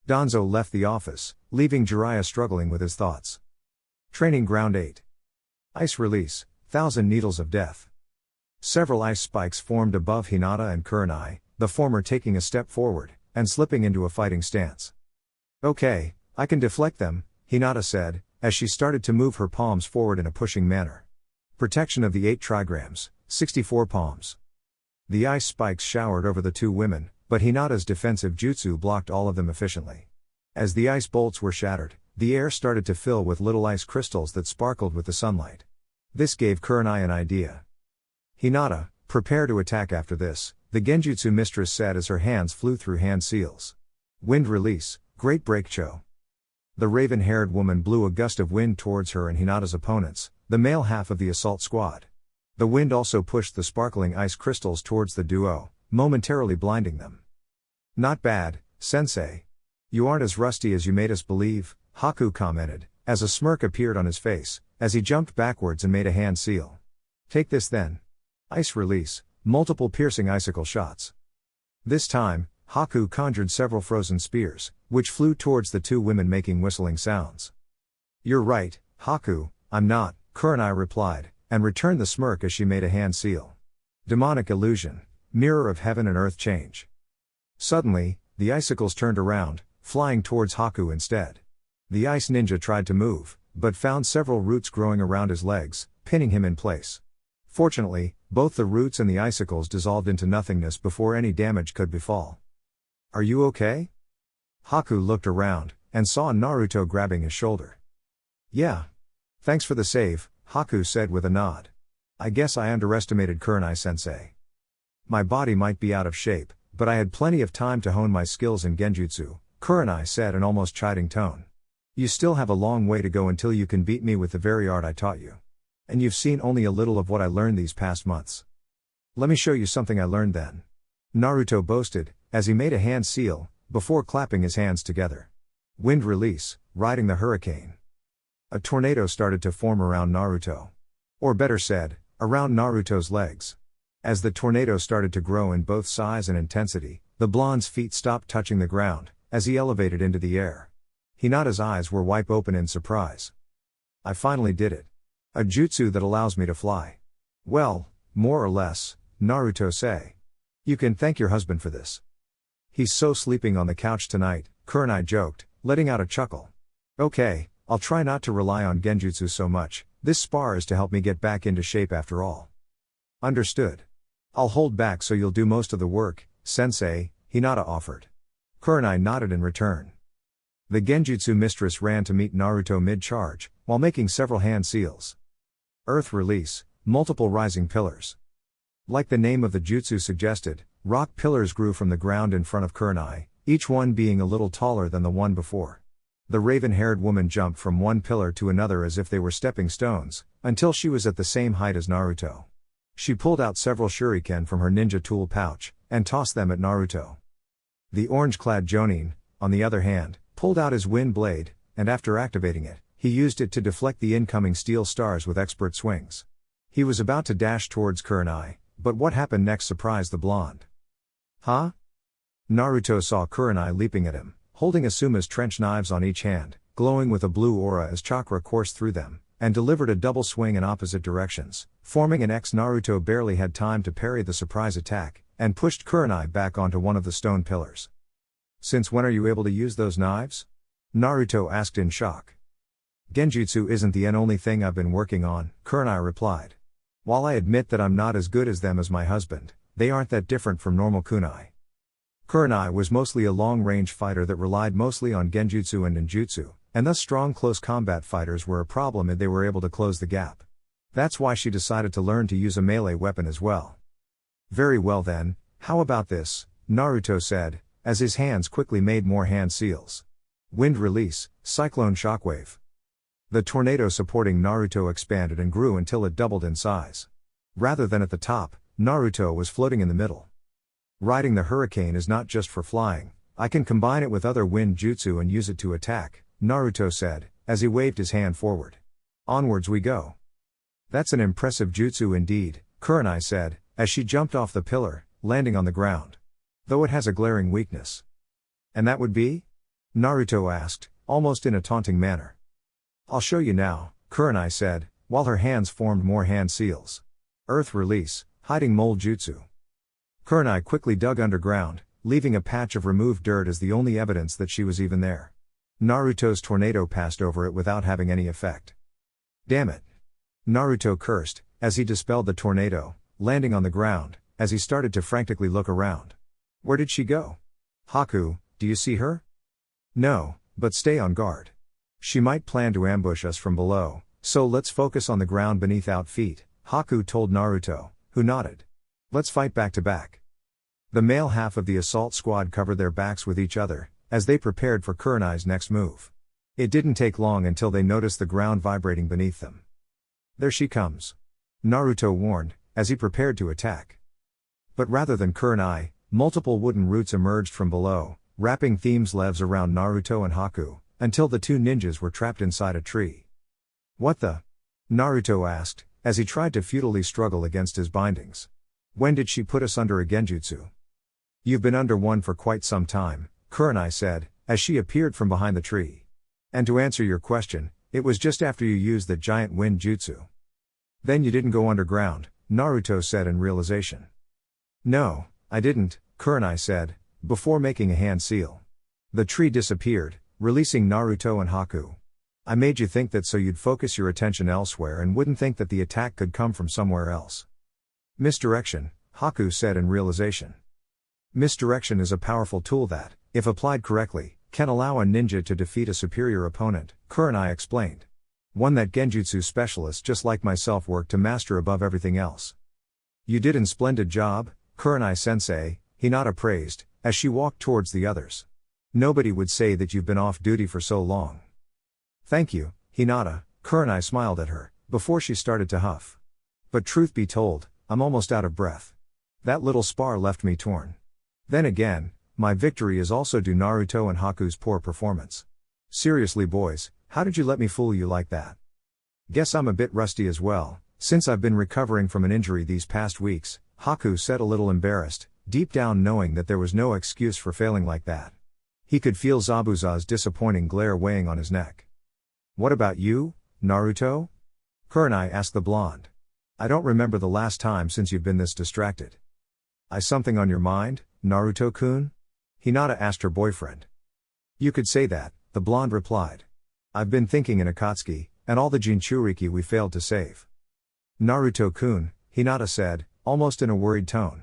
A: Danzo left the office, leaving Jiraiya struggling with his thoughts. Training Ground 8. Ice Release, 1,000 Needles of Death. Several ice spikes formed above Hinata and Kurenai, the former taking a step forward, and slipping into a fighting stance. Okay, I can deflect them, Hinata said, as she started to move her palms forward in a pushing manner. Protection of the 8 trigrams, 64 palms. The ice spikes showered over the 2 women, but Hinata's defensive jutsu blocked all of them efficiently. As the ice bolts were shattered, the air started to fill with little ice crystals that sparkled with the sunlight. This gave Kurenai an idea. Hinata, prepare to attack after this, the genjutsu mistress said as her hands flew through hand seals. Wind release, great breakcho. The raven-haired woman blew a gust of wind towards her and Hinata's opponents, the male half of the assault squad. The wind also pushed the sparkling ice crystals towards the duo, momentarily blinding them. Not bad, sensei. You aren't as rusty as you made us believe, Haku commented, as a smirk appeared on his face, as he jumped backwards and made a hand seal. Take this then. Ice release, multiple piercing icicle shots. This time, Haku conjured several frozen spears, which flew towards the 2 women making whistling sounds. You're right, Haku, I'm not, Kurenai replied, and returned the smirk as she made a hand seal. Demonic illusion, mirror of heaven and earth change. Suddenly, the icicles turned around, flying towards Haku instead. The ice ninja tried to move, but found several roots growing around his legs, pinning him in place. Fortunately, both the roots and the icicles dissolved into nothingness before any damage could befall. Are you okay? Haku looked around, and saw Naruto grabbing his shoulder. Yeah. Thanks for the save, Haku said with a nod. I guess I underestimated Kurenai-sensei. My body might be out of shape, but I had plenty of time to hone my skills in genjutsu, Kurenai said in almost chiding tone. You still have a long way to go until you can beat me with the very art I taught you. And you've seen only a little of what I learned these past months. Let me show you something I learned then. Naruto boasted, as he made a hand seal, before clapping his hands together. Wind release, riding the hurricane. A tornado started to form around Naruto. Or better said, around Naruto's legs. As the tornado started to grow in both size and intensity, the blonde's feet stopped touching the ground, as he elevated into the air. Hinata's eyes were wide open in surprise. I finally did it. A jutsu that allows me to fly. Well, more or less, Naruto say. You can thank your husband for this. He's so sleeping on the couch tonight, Kurenai joked, letting out a chuckle. Okay, I'll try not to rely on genjutsu so much, this spar is to help me get back into shape after all. Understood. I'll hold back so you'll do most of the work, sensei, Hinata offered. Kurenai nodded in return. The genjutsu mistress ran to meet Naruto mid-charge, while making several hand seals. Earth release, multiple rising pillars. Like the name of the jutsu suggested, rock pillars grew from the ground in front of Kurenai, each one being a little taller than the one before. The raven-haired woman jumped from one pillar to another as if they were stepping stones, until she was at the same height as Naruto. She pulled out several shuriken from her ninja tool pouch, and tossed them at Naruto. The orange-clad Jonin, on the other hand, pulled out his wind blade, and after activating it, he used it to deflect the incoming steel stars with expert swings. He was about to dash towards Kurenai, But what happened next surprised the blonde. Huh? Naruto saw Kurenai leaping at him, holding Asuma's trench knives on each hand, glowing with a blue aura as chakra coursed through them, and delivered a double swing in opposite directions, forming an X. Naruto barely had time to parry the surprise attack, and pushed Kurenai back onto one of the stone pillars. Since when are you able to use those knives? Naruto asked in shock. Genjutsu isn't the only thing I've been working on, Kurenai replied. While I admit that I'm not as good as them as my husband, they aren't that different from normal kunai. Kurenai was mostly a long-range fighter that relied mostly on genjutsu and ninjutsu, and thus strong close combat fighters were a problem and they were able to close the gap. That's why she decided to learn to use a melee weapon as well. Very well then, how about this, Naruto said, as his hands quickly made more hand seals. Wind release, cyclone shockwave. The tornado supporting Naruto expanded and grew until it doubled in size. Rather than at the top, Naruto was floating in the middle. Riding the hurricane is not just for flying, I can combine it with other wind jutsu and use it to attack, Naruto said, as he waved his hand forward. Onwards we go. That's an impressive jutsu indeed, Kurenai said, as she jumped off the pillar, landing on the ground. Though it has a glaring weakness. And that would be? Naruto asked, almost in a taunting manner. I'll show you now, Kurenai said, while her hands formed more hand seals. Earth release, hiding mole jutsu. Kurenai quickly dug underground, leaving a patch of removed dirt as the only evidence that she was even there. Naruto's tornado passed over it without having any effect. Damn it! Naruto cursed, as he dispelled the tornado, landing on the ground, as he started to frantically look around. Where did she go? Haku, do you see her? No, but stay on guard. She might plan to ambush us from below, so let's focus on the ground beneath our feet, Haku told Naruto, who nodded. Let's fight back to back. The male half of the assault squad covered their backs with each other, as they prepared for Kurenai's next move. It didn't take long until they noticed the ground vibrating beneath them. There she comes. Naruto warned, as he prepared to attack. But rather than Kurenai, multiple wooden roots emerged from below, wrapping themes leaves around Naruto and Haku, until the two ninjas were trapped inside a tree. What the? Naruto asked, as he tried to futilely struggle against his bindings. When did she put us under a genjutsu? You've been under one for quite some time, Kurenai said, as she appeared from behind the tree. And to answer your question, it was just after you used the giant wind jutsu. Then you didn't go underground, Naruto said in realization. No, I didn't, Kurenai said, before making a hand seal. The tree disappeared, releasing Naruto and Haku. I made you think that so you'd focus your attention elsewhere and wouldn't think that the attack could come from somewhere else. Misdirection, Haku said in realization. Misdirection is a powerful tool that, if applied correctly, can allow a ninja to defeat a superior opponent, Kurenai explained. One that genjutsu specialists just like myself work to master above everything else. You did a splendid job, Kurenai-sensei, Hinata praised, as she walked towards the others. Nobody would say that you've been off duty for so long. Thank you, Hinata, Kurenai smiled at her, before she started to huff. But truth be told, I'm almost out of breath. That little spar left me torn. Then again, my victory is also due Naruto and Haku's poor performance. Seriously boys, how did you let me fool you like that? Guess I'm a bit rusty as well, since I've been recovering from an injury these past weeks, Haku said a little embarrassed, deep down knowing that there was no excuse for failing like that. He could feel Zabuza's disappointing glare weighing on his neck. What about you, Naruto? Kurenai asked the blonde. I don't remember the last time since you've been this distracted. Something on your mind, Naruto-kun? Hinata asked her boyfriend. You could say that, the blonde replied. I've been thinking in Akatsuki, and all the Jinchuriki we failed to save. Naruto-kun, Hinata said, almost in a worried tone.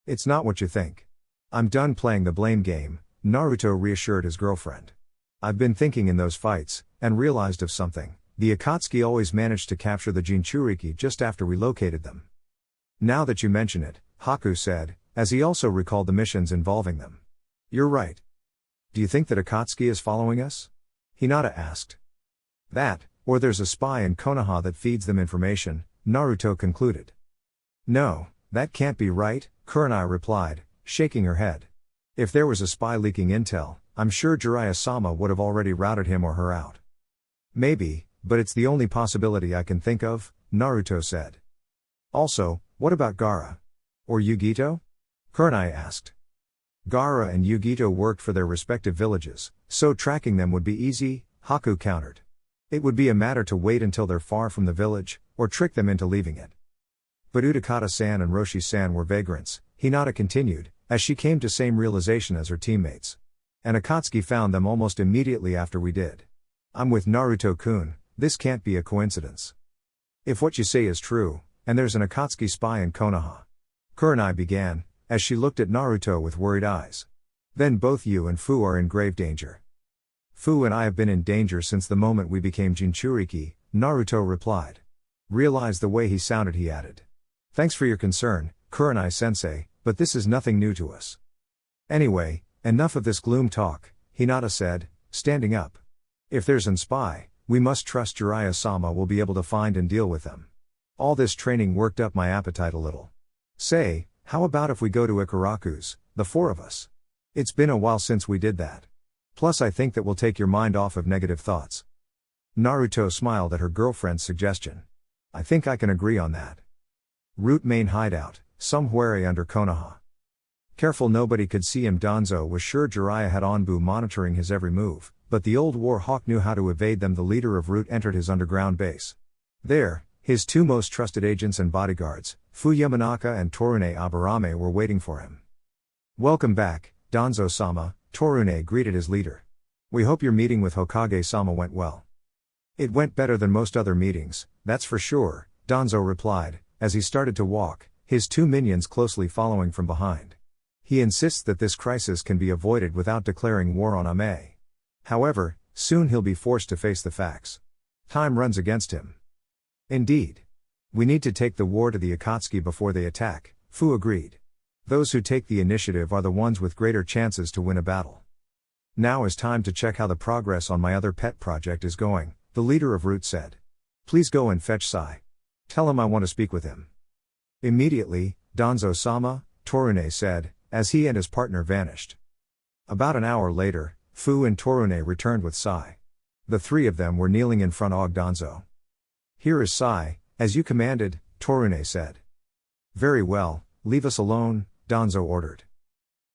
A: It's not what you think. I'm done playing the blame game, Naruto reassured his girlfriend. I've been thinking in those fights, and realized of something. The Akatsuki always managed to capture the Jinchuriki just after we located them. Now that you mention it, Haku said, as he also recalled the missions involving them. You're right. Do you think that Akatsuki is following us? Hinata asked. That, or there's a spy in Konoha that feeds them information, Naruto concluded. No, that can't be right, Kurenai replied, shaking her head. If there was a spy leaking intel, I'm sure Jiraiya-sama would have already routed him or her out. Maybe, but it's the only possibility I can think of, Naruto said. Also, What about Gaara? Or Yugito? Kurenai asked. Gaara and Yugito worked for their respective villages, so tracking them would be easy, Haku countered. It would be a matter to wait until they're far from the village, or trick them into leaving it. But Utakata-san and Roshi-san were vagrants, Hinata continued, as she came to same realization as her teammates. And Akatsuki found them almost immediately after we did. I'm with Naruto-kun, this can't be a coincidence. If what you say is true, and there's an Akatsuki spy in Konoha. Kurenai began, as she looked at Naruto with worried eyes. Then both you and Fu are in grave danger. Fu and I have been in danger since the moment we became Jinchuriki, Naruto replied. Realize the way he sounded, he added. Thanks for your concern, Kurenai-sensei, but this is nothing new to us. Anyway, enough of this gloom talk, Hinata said, standing up. If there's an spy, we must trust Jiraiya-sama will be able to find and deal with them. All this training worked up my appetite a little. Say, how about if we go to Ikaraku's, the four of us? It's been a while since we did that. Plus I think that will take your mind off of negative thoughts. Naruto smiled at her girlfriend's suggestion. I think I can agree on that. Root main hideout, somewhere under Konoha. Careful nobody could see him. Danzo was sure Jiraiya had Onbu monitoring his every move, but the old war hawk knew how to evade them. The leader of Root entered his underground base. There, his two most trusted agents and bodyguards, Fu Yamanaka and Torune Aburame, were waiting for him. Welcome back, Danzo-sama, Torune greeted his leader. We hope your meeting with Hokage-sama went well. It went better than most other meetings, that's for sure, Danzo replied, as he started to walk, his two minions closely following from behind. He insists that this crisis can be avoided without declaring war on Ame. However, soon he'll be forced to face the facts. Time runs against him. Indeed. We need to take the war to the Akatsuki before they attack, Fu agreed. Those who take the initiative are the ones with greater chances to win a battle. Now is time to check how the progress on my other pet project is going, the leader of Root said. Please go and fetch Sai. Tell him I want to speak with him. Immediately, Danzo-sama, Torune said, as he and his partner vanished. About an hour later, Fu and Torune returned with Sai. The three of them were kneeling in front of Danzo. Here is Sai, as you commanded, Torune said. Very well, leave us alone, Danzo ordered.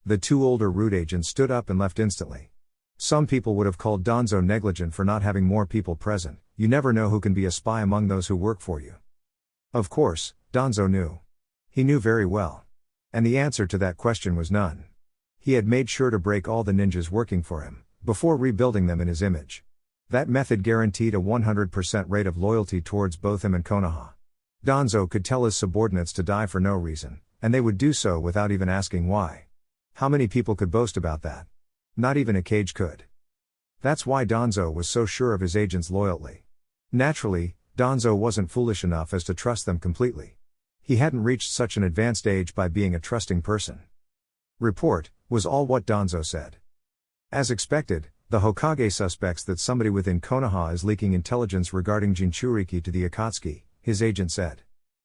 A: The two older Root agents stood up and left instantly. Some people would have called Danzo negligent for not having more people present. You never know who can be a spy among those who work for you. Of course, Danzo knew. He knew very well. And the answer to that question was none. He had made sure to break all the ninjas working for him, before rebuilding them in his image. That method guaranteed a 100% rate of loyalty towards both him and Konoha. Danzo could tell his subordinates to die for no reason, and they would do so without even asking why. How many people could boast about that? Not even a cage could. That's why Danzo was so sure of his agents' loyalty. Naturally, Danzo wasn't foolish enough as to trust them completely. He hadn't reached such an advanced age by being a trusting person. Report, was all what Danzo said. As expected, the Hokage suspects that somebody within Konoha is leaking intelligence regarding Jinchuriki to the Akatsuki, his agent said.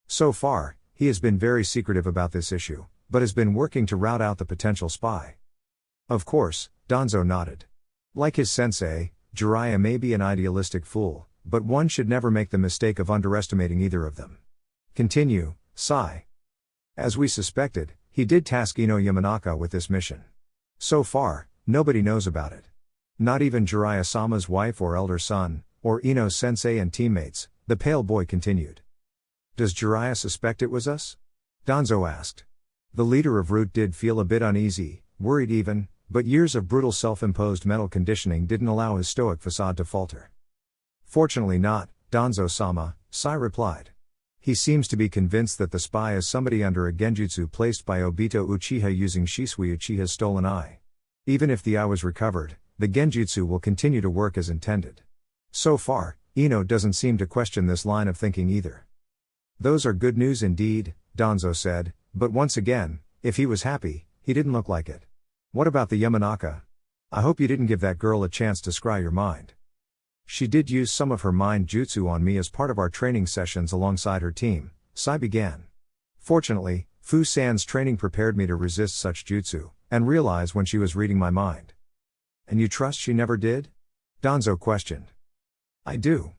A: So far, he has been very secretive about this issue, but has been working to rout out the potential spy. Of course, Danzo nodded. Like his sensei, Jiraiya may be an idealistic fool, but one should never make the mistake of underestimating either of them. Continue, Sai. As we suspected, he did task Ino Yamanaka with this mission. So far, nobody knows about it. Not even Jiraiya-sama's wife or elder son, or Ino's sensei and teammates, the pale boy continued. Does Jiraiya suspect it was us? Danzo asked. The leader of Root did feel a bit uneasy, worried even, but years of brutal self-imposed mental conditioning didn't allow his stoic facade to falter. Fortunately not, Danzo-sama, Sai replied. He seems to be convinced that the spy is somebody under a genjutsu placed by Obito Uchiha using Shisui Uchiha's stolen eye. Even if the eye was recovered, the genjutsu will continue to work as intended. So far, Ino doesn't seem to question this line of thinking either. Those are good news indeed, Danzo said, but once again, if he was happy, he didn't look like it. What about the Yamanaka? I hope you didn't give that girl a chance to scry your mind. She did use some of her mind jutsu on me as part of our training sessions alongside her team, Sai began. Fortunately, Fu-san's training prepared me to resist such jutsu, and realize when she was reading my mind. And you trust she never did? Danzo questioned. I do.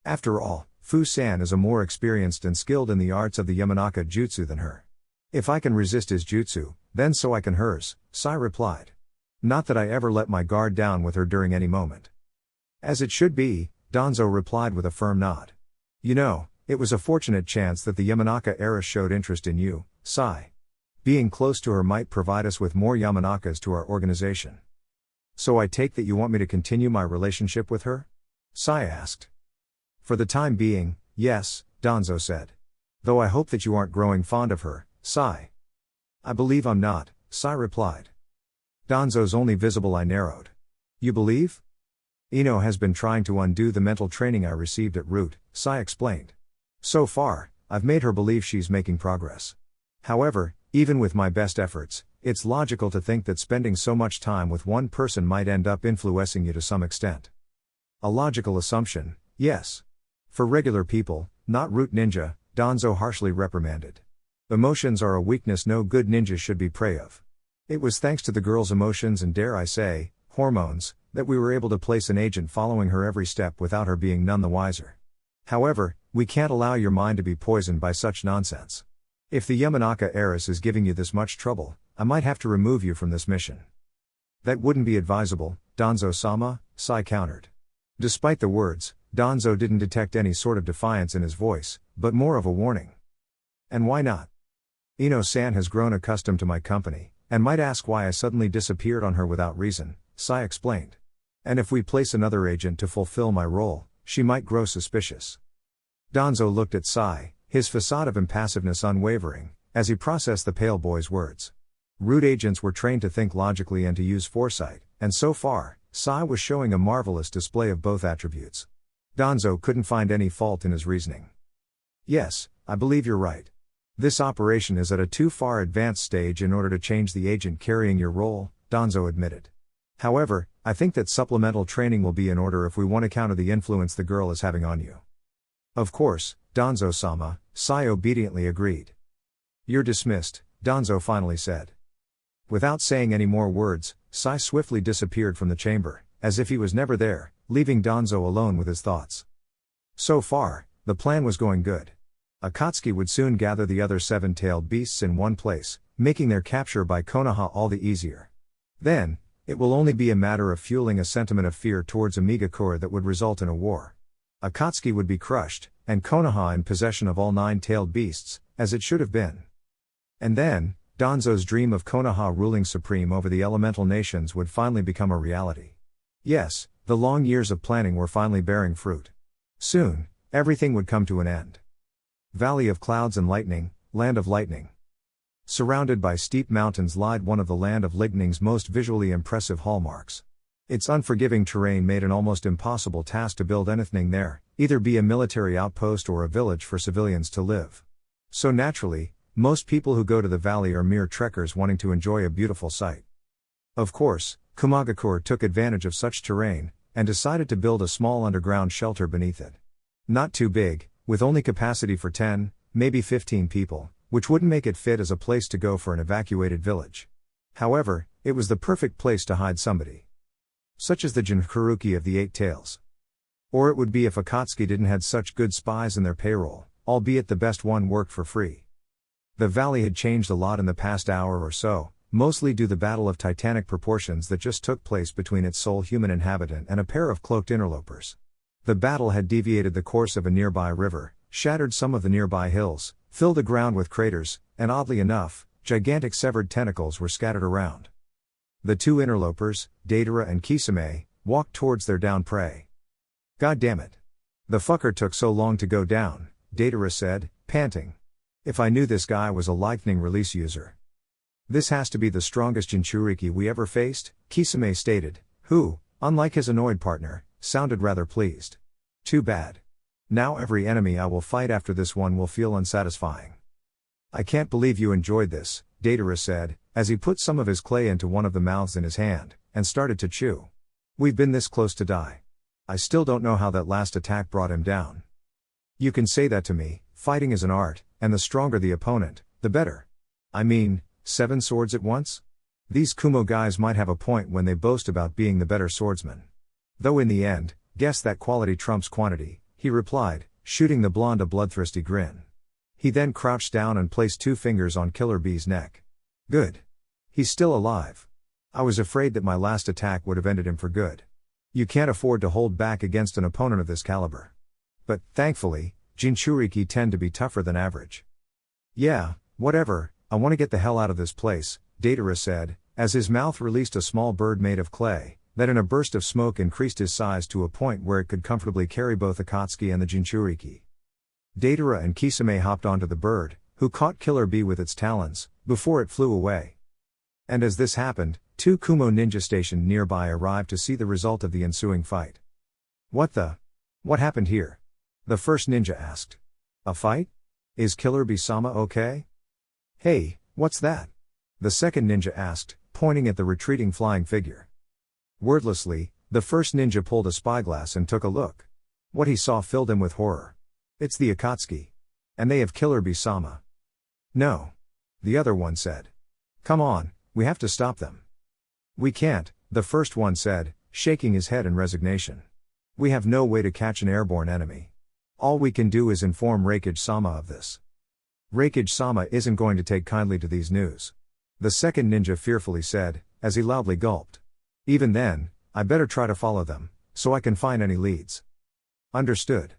A: After all, Fu-san is a more experienced and skilled in the arts of the Yamanaka jutsu than her. If I can resist his jutsu, then so I can hers, Sai replied. Not that I ever let my guard down with her during any moment. As it should be, Danzo replied with a firm nod. You know, it was a fortunate chance that the Yamanaka heiress showed interest in you, Sai. Being close to her might provide us with more Yamanakas to our organization. So I take that you want me to continue my relationship with her? Sai asked. For the time being, yes, Danzo said. Though I hope that you aren't growing fond of her, Sai. I believe I'm not, Sai replied. Danzo's only visible eye narrowed. You believe? Ino has been trying to undo the mental training I received at Root, Sai explained. So far, I've made her believe she's making progress. However, even with my best efforts, it's logical to think that spending so much time with one person might end up influencing you to some extent. A logical assumption, yes. For regular people, not Root ninja, Danzo harshly reprimanded. Emotions are a weakness no good ninja should be prey of. It was thanks to the girl's emotions and, dare I say, hormones, that we were able to place an agent following her every step without her being none the wiser. However, we can't allow your mind to be poisoned by such nonsense. If the Yamanaka heiress is giving you this much trouble, I might have to remove you from this mission. That wouldn't be advisable, Danzo-sama, Sai countered. Despite the words, Danzo didn't detect any sort of defiance in his voice, but more of a warning. And why not? Ino-san has grown accustomed to my company, and might ask why I suddenly disappeared on her without reason, Sai explained. And if we place another agent to fulfill my role, she might grow suspicious. Danzo looked at Sai, his facade of impassiveness unwavering, as he processed the pale boy's words. Root agents were trained to think logically and to use foresight, and so far, Sai was showing a marvelous display of both attributes. Danzo couldn't find any fault in his reasoning. Yes, I believe you're right. This operation is at a too far advanced stage in order to change the agent carrying your role, Danzo admitted. However, I think that supplemental training will be in order if we want to counter the influence the girl is having on you. Of course, Danzo-sama, Sai obediently agreed. You're dismissed, Danzo finally said. Without saying any more words, Sai swiftly disappeared from the chamber, as if he was never there, leaving Danzo alone with his thoughts. So far, the plan was going good. Akatsuki would soon gather the other seven-tailed beasts in one place, making their capture by Konoha all the easier. Then, it will only be a matter of fueling a sentiment of fear towards Amigakure that would result in a war. Akatsuki would be crushed, and Konoha in possession of all nine-tailed beasts, as it should have been. And then, Danzo's dream of Konoha ruling supreme over the elemental nations would finally become a reality. Yes, the long years of planning were finally bearing fruit. Soon, everything would come to an end. Valley of Clouds and Lightning, Land of Lightning. Surrounded by steep mountains lied one of the Land of Lightning's most visually impressive hallmarks. Its unforgiving terrain made an almost impossible task to build anything there, either be a military outpost or a village for civilians to live. So naturally, most people who go to the valley are mere trekkers wanting to enjoy a beautiful sight. Of course, Kumagakure took advantage of such terrain, and decided to build a small underground shelter beneath it. Not too big, with only capacity for 10, maybe 15 people, which wouldn't make it fit as a place to go for an evacuated village. However, it was the perfect place to hide somebody. Such as the Jinchuriki of the Eight Tails. Or it would be if Akatsuki didn't had such good spies in their payroll, albeit the best one worked for free. The valley had changed a lot in the past hour or so, mostly due to the battle of titanic proportions that just took place between its sole human inhabitant and a pair of cloaked interlopers. The battle had deviated the course of a nearby river, shattered some of the nearby hills, filled the ground with craters, and oddly enough, gigantic severed tentacles were scattered around. The two interlopers, Deidara and Kisame, walked towards their downed prey. God damn it. The fucker took so long to go down, Deidara said, panting. If I knew this guy was a lightning release user. This has to be the strongest Jinchuriki we ever faced, Kisame stated, who, unlike his annoyed partner, sounded rather pleased. Too bad. Now every enemy I will fight after this one will feel unsatisfying. I can't believe you enjoyed this, Deidara said, as he put some of his clay into one of the mouths in his hand, and started to chew. We've been this close to die. I still don't know how that last attack brought him down. You can say that to me, fighting is an art, and the stronger the opponent, the better. I mean, 7 swords at once? These Kumo guys might have a point when they boast about being the better swordsman. Though in the end, guess that quality trumps quantity, he replied, shooting the blonde a bloodthirsty grin. He then crouched down and placed 2 fingers on Killer Bee's neck. Good. He's still alive. I was afraid that my last attack would have ended him for good. You can't afford to hold back against an opponent of this caliber. But, thankfully, Jinchuriki tend to be tougher than average. Yeah, whatever, I want to get the hell out of this place, Datara said, as his mouth released a small bird made of clay, that in a burst of smoke increased his size to a point where it could comfortably carry both Akatsuki and the Jinchuriki. Datara and Kisame hopped onto the bird, who caught Killer Bee with its talons, before it flew away. And as this happened, 2 Kumo ninja stationed nearby arrived to see the result of the ensuing fight. What happened here? The first ninja asked. A fight? Is Killer Bee-sama okay? Hey, what's that? The second ninja asked, pointing at the retreating flying figure. Wordlessly, the first ninja pulled a spyglass and took a look. What he saw filled him with horror. It's the Akatsuki. And they have Killer Bee-sama. No. The other one said. Come on, we have to stop them. We can't, the first one said, shaking his head in resignation. We have no way to catch an airborne enemy. All we can do is inform Raikage-sama of this. Raikage-sama isn't going to take kindly to these news. The second ninja fearfully said, as he loudly gulped. Even then, I better try to follow them, so I can find any leads. Understood.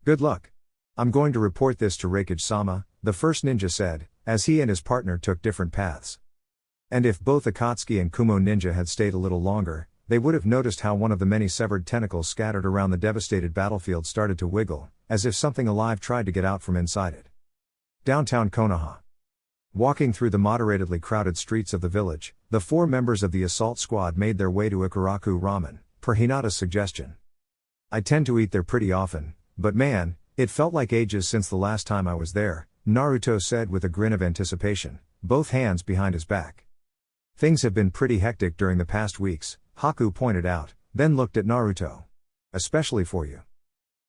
A: Good luck. I'm going to report this to Raikage-sama, the first ninja said, as he and his partner took different paths. And if both Akatsuki and Kumo ninja had stayed a little longer, they would have noticed how one of the many severed tentacles scattered around the devastated battlefield started to wiggle, as if something alive tried to get out from inside it. Downtown Konoha. Walking through the moderately crowded streets of the village, the 4 members of the assault squad made their way to Ikaraku Ramen, per Hinata's suggestion. I tend to eat there pretty often, but man, it felt like ages since the last time I was there, Naruto said with a grin of anticipation, both hands behind his back. Things have been pretty hectic during the past weeks, Haku pointed out, then looked at Naruto. Especially for you.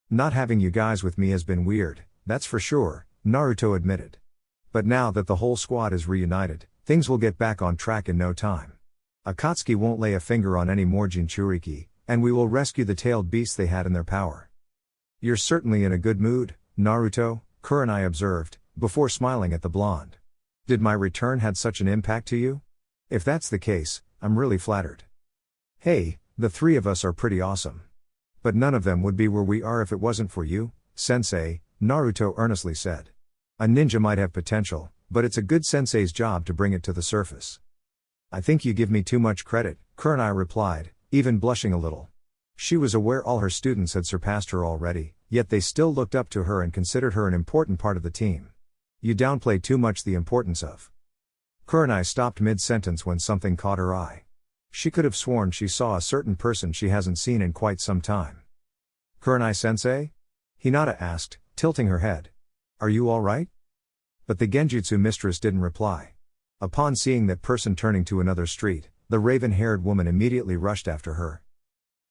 A: Not having you guys with me has been weird, that's for sure, Naruto admitted. But now that the whole squad is reunited, things will get back on track in no time. Akatsuki won't lay a finger on any more Jinchuriki, and we will rescue the tailed beasts they had in their power. You're certainly in a good mood, Naruto, Kurenai observed, before smiling at the blonde. Did my return had such an impact to you? If that's the case, I'm really flattered. Hey, the 3 of us are pretty awesome. But none of them would be where we are if it wasn't for you, sensei, Naruto earnestly said. A ninja might have potential, but it's a good sensei's job to bring it to the surface. I think you give me too much credit, Kurenai replied, even blushing a little. She was aware all her students had surpassed her already, yet they still looked up to her and considered her an important part of the team. You downplay too much the importance of. Kurenai stopped mid-sentence when something caught her eye. She could have sworn she saw a certain person she hasn't seen in quite some time. Kurenai-sensei? Hinata asked, tilting her head. Are you all right? But the Genjutsu mistress didn't reply. Upon seeing that person turning to another street, the raven-haired woman immediately rushed after her.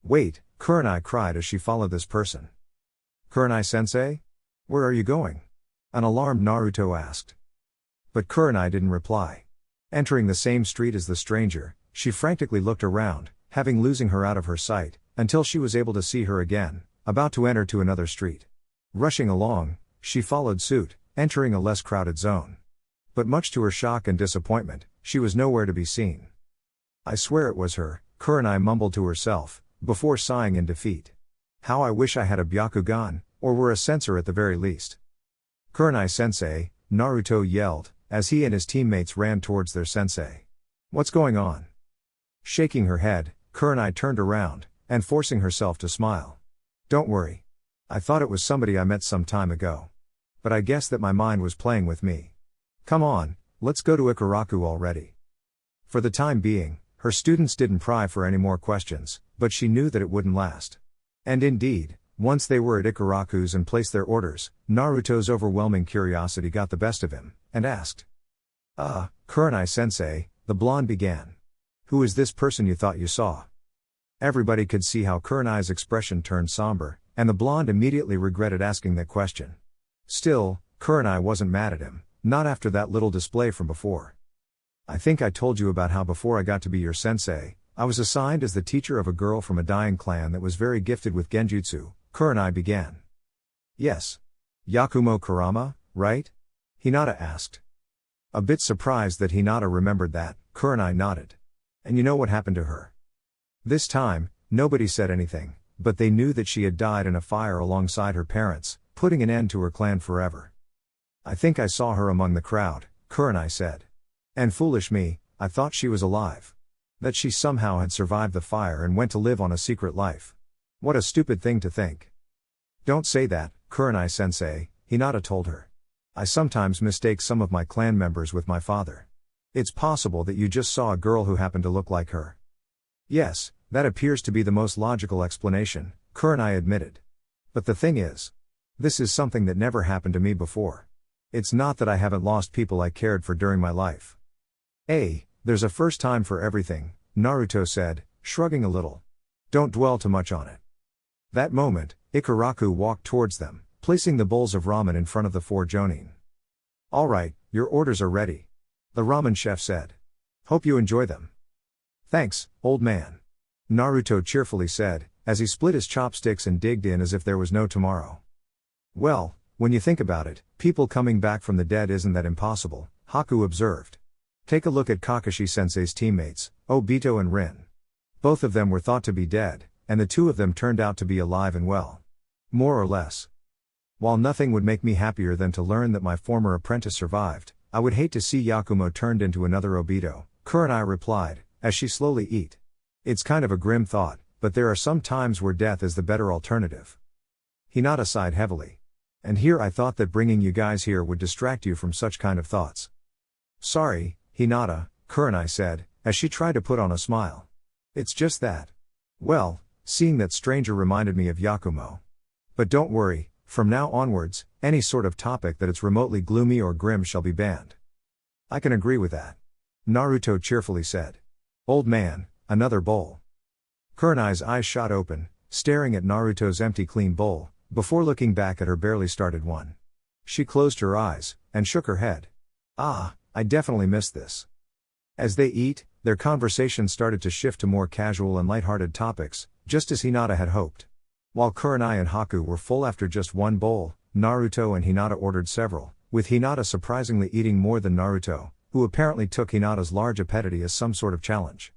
A: Wait, Kurenai cried as she followed this person. Kurenai-sensei? Where are you going? An alarmed Naruto asked. But Kurenai didn't reply. Entering the same street as the stranger, she frantically looked around, having losing her out of her sight, until she was able to see her again, about to enter to another street. Rushing along, she followed suit, entering a less crowded zone. But much to her shock and disappointment, she was nowhere to be seen. I swear it was her, Kurenai mumbled to herself, before sighing in defeat. How I wish I had a Byakugan, or were a sensor at the very least. Kurenai-sensei, Naruto yelled, as he and his teammates ran towards their sensei. What's going on? Shaking her head, Kurenai turned around, and forcing herself to smile. Don't worry. I thought it was somebody I met some time ago. But I guess that my mind was playing with me. Come on, let's go to Ikaraku already. For the time being, her students didn't pry for any more questions, but she knew that it wouldn't last. And indeed, once they were at Ikaraku's and placed their orders, Naruto's overwhelming curiosity got the best of him, and asked. Kurenai-sensei, the blonde began. Who is this person you thought you saw? Everybody could see how Kurenai's expression turned somber, and the blonde immediately regretted asking that question. Still, Kurenai wasn't mad at him, not after that little display from before. I think I told you about how before I got to be your sensei, I was assigned as the teacher of a girl from a dying clan that was very gifted with genjutsu, Kurenai began. Yes. Yakumo Kurama, right? Hinata asked. A bit surprised that Hinata remembered that, Kurenai nodded. And you know what happened to her? This time, nobody said anything, but they knew that she had died in a fire alongside her parents, putting an end to her clan forever. I think I saw her among the crowd, Kurenai said. And foolish me, I thought she was alive. That she somehow had survived the fire and went to live on a secret life. What a stupid thing to think. Don't say that, Kurenai-sensei, Hinata told her. I sometimes mistake some of my clan members with my father. It's possible that you just saw a girl who happened to look like her. Yes, that appears to be the most logical explanation, Kurenai admitted. But the thing is, this is something that never happened to me before. It's not that I haven't lost people I cared for during my life. There's a first time for everything, Naruto said, shrugging a little. Don't dwell too much on it. That moment, Ikaraku walked towards them, placing the bowls of ramen in front of the 4 jonin. Alright, your orders are ready. The ramen chef said. Hope you enjoy them. Thanks, old man. Naruto cheerfully said, as he split his chopsticks and digged in as if there was no tomorrow. Well, when you think about it, people coming back from the dead isn't that impossible, Haku observed. Take a look at Kakashi-sensei's teammates, Obito and Rin. Both of them were thought to be dead, and the 2 of them turned out to be alive and well. More or less. While nothing would make me happier than to learn that my former apprentice survived, I would hate to see Yakumo turned into another Obito, Kurenai replied, as she slowly ate. It's kind of a grim thought, but there are some times where death is the better alternative. Hinata sighed heavily. And here I thought that bringing you guys here would distract you from such kind of thoughts. Sorry, Hinata, Kurenai said, as she tried to put on a smile. It's just that. Well, seeing that stranger reminded me of Yakumo. But don't worry, from now onwards, any sort of topic that it's remotely gloomy or grim shall be banned. I can agree with that. Naruto cheerfully said. Old man, another bowl. Kurenai's eyes shot open, staring at Naruto's empty clean bowl, before looking back at her barely started one. She closed her eyes, and shook her head. I definitely missed this. As they eat, their conversation started to shift to more casual and lighthearted topics, just as Hinata had hoped. While Kurenai and Haku were full after just one bowl, Naruto and Hinata ordered several, with Hinata surprisingly eating more than Naruto, who apparently took Hinata's large appetite as some sort of challenge.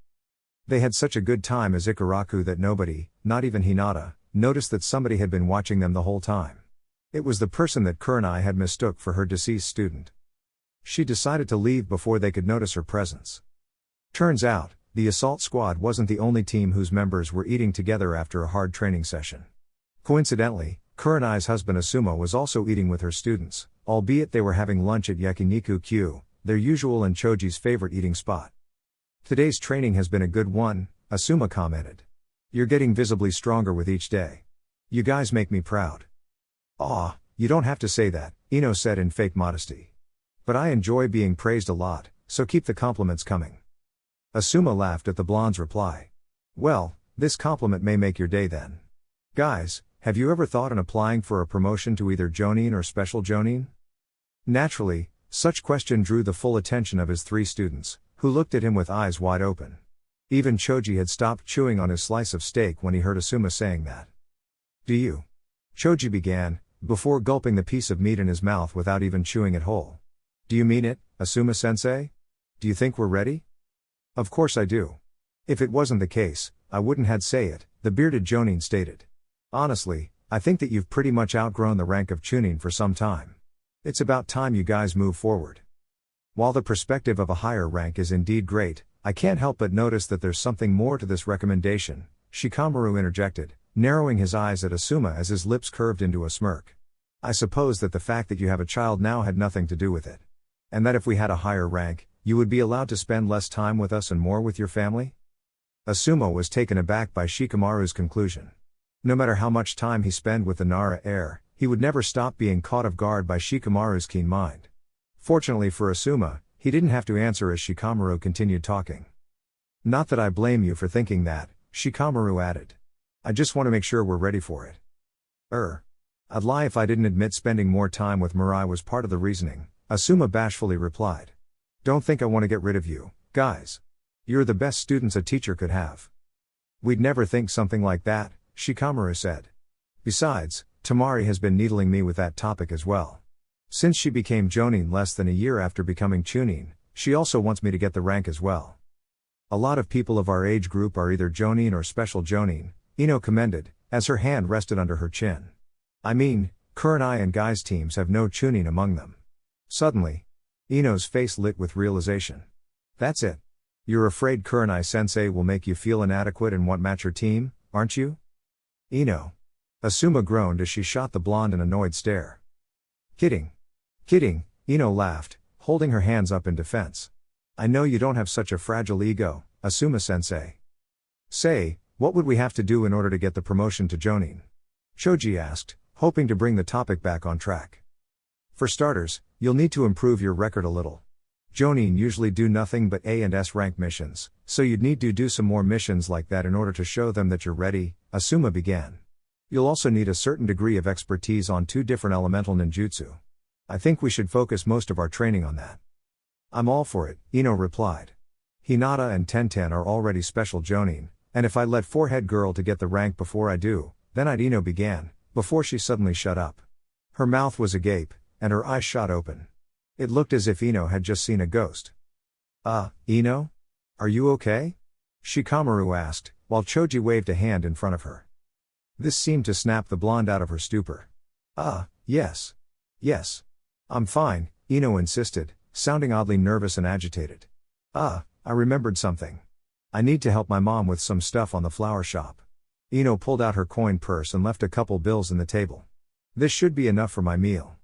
A: They had such a good time as Ikaraku that nobody, not even Hinata, noticed that somebody had been watching them the whole time. It was the person that Kurenai had mistook for her deceased student. She decided to leave before they could notice her presence. Turns out, the assault squad wasn't the only team whose members were eating together after a hard training session. Coincidentally, Kurenai's husband Asuma was also eating with her students, albeit they were having lunch at Yakiniku-Q, their usual and Choji's favorite eating spot. Today's training has been a good one, Asuma commented. You're getting visibly stronger with each day. You guys make me proud. Aw, you don't have to say that, Ino said in fake modesty. But I enjoy being praised a lot, so keep the compliments coming. Asuma laughed at the blonde's reply. Well, this compliment may make your day then. Guys, have you ever thought on applying for a promotion to either Jonin or Special Jonin? Naturally, such question drew the full attention of his 3 students, who looked at him with eyes wide open. Even Choji had stopped chewing on his slice of steak when he heard Asuma saying that. Do you? Choji began, before gulping the piece of meat in his mouth without even chewing it whole. Do you mean it, Asuma-sensei? Do you think we're ready? Of course I do. If it wasn't the case, I wouldn't had say it, the bearded Jonin stated. Honestly, I think that you've pretty much outgrown the rank of Chunin for some time. It's about time you guys move forward. While the perspective of a higher rank is indeed great, I can't help but notice that there's something more to this recommendation, Shikamaru interjected, narrowing his eyes at Asuma as his lips curved into a smirk. I suppose that the fact that you have a child now had nothing to do with it. And that if we had a higher rank, you would be allowed to spend less time with us and more with your family? Asuma was taken aback by Shikamaru's conclusion. No matter how much time he spent with the Nara heir, he would never stop being caught off guard by Shikamaru's keen mind. Fortunately for Asuma, he didn't have to answer as Shikamaru continued talking. Not that I blame you for thinking that, Shikamaru added. I just want to make sure we're ready for it. I'd lie if I didn't admit spending more time with Mirai was part of the reasoning, Asuma bashfully replied. Don't think I want to get rid of you, guys. You're the best students a teacher could have. We'd never think something like that, Shikamaru said. Besides, Tamari has been needling me with that topic as well. Since she became Jonin less than a year after becoming Chunin, she also wants me to get the rank as well. A lot of people of our age group are either Jonin or Special Jonin, Ino commended, as her hand rested under her chin. I mean, Kurenai and Guy's teams have no Chunin among them. Suddenly, Ino's face lit with realization. That's it. You're afraid Kurenai-sensei will make you feel inadequate and won't match your team, aren't you? Ino. Asuma groaned as she shot the blonde an annoyed stare. Kidding. Kidding, Ino laughed, holding her hands up in defense. I know you don't have such a fragile ego, Asuma-sensei. Say, what would we have to do in order to get the promotion to Jonin? Choji asked, hoping to bring the topic back on track. For starters, you'll need to improve your record a little. Jonin usually do nothing but A and S rank missions, so you'd need to do some more missions like that in order to show them that you're ready, Asuma began. You'll also need a certain degree of expertise on 2 different elemental ninjutsu. I think we should focus most of our training on that. I'm all for it, Ino replied. Hinata and Tenten are already Special Jonin, and if I let Forehead Girl to get the rank before I do, then Ino began, before she suddenly shut up. Her mouth was agape, and her eyes shot open. It looked as if Ino had just seen a ghost. Ino? Are you okay? Shikamaru asked, while Choji waved a hand in front of her. This seemed to snap the blonde out of her stupor. Yes. Yes. I'm fine, Ino insisted, sounding oddly nervous and agitated. I remembered something. I need to help my mom with some stuff on the flower shop. Ino pulled out her coin purse and left a couple bills in the table. This should be enough for my meal.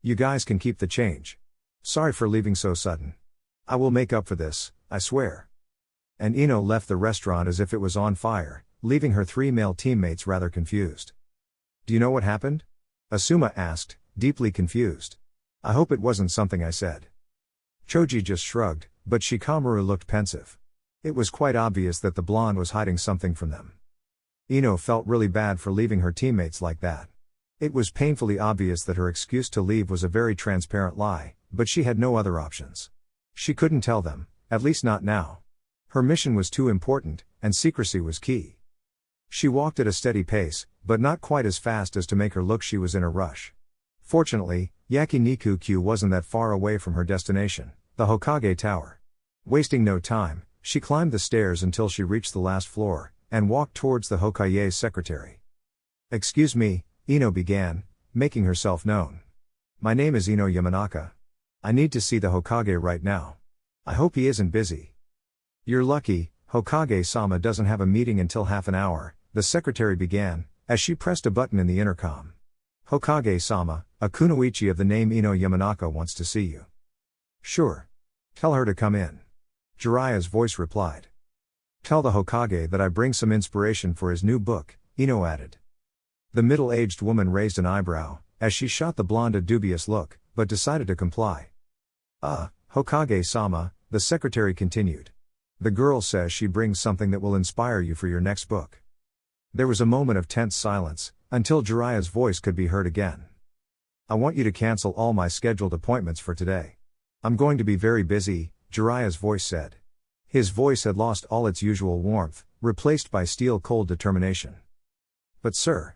A: You guys can keep the change. Sorry for leaving so sudden. I will make up for this, I swear. And Ino left the restaurant as if it was on fire, leaving her 3 male teammates rather confused. Do you know what happened? Asuma asked, deeply confused. I hope it wasn't something I said. Choji just shrugged, but Shikamaru looked pensive. It was quite obvious that the blonde was hiding something from them. Ino felt really bad for leaving her teammates like that. It was painfully obvious that her excuse to leave was a very transparent lie, but she had no other options. She couldn't tell them, at least not now. Her mission was too important, and secrecy was key. She walked at a steady pace, but not quite as fast as to make her look she was in a rush. Fortunately, Yakiniku-Q wasn't that far away from her destination, the Hokage Tower. Wasting no time, she climbed the stairs until she reached the last floor, and walked towards the Hokage's secretary. Excuse me, Ino began, making herself known. My name is Ino Yamanaka. I need to see the Hokage right now. I hope he isn't busy. You're lucky, Hokage-sama doesn't have a meeting until half an hour, the secretary began, as she pressed a button in the intercom. Hokage-sama, a kunoichi of the name Ino Yamanaka wants to see you. Sure. Tell her to come in. Jiraiya's voice replied. Tell the Hokage that I bring some inspiration for his new book, Ino added. The middle-aged woman raised an eyebrow, as she shot the blonde a dubious look, but decided to comply. Hokage-sama, the secretary continued. The girl says she brings something that will inspire you for your next book. There was a moment of tense silence, until Jiraiya's voice could be heard again. I want you to cancel all my scheduled appointments for today. I'm going to be very busy, Jiraiya's voice said. His voice had lost all its usual warmth, replaced by steel-cold determination. But sir.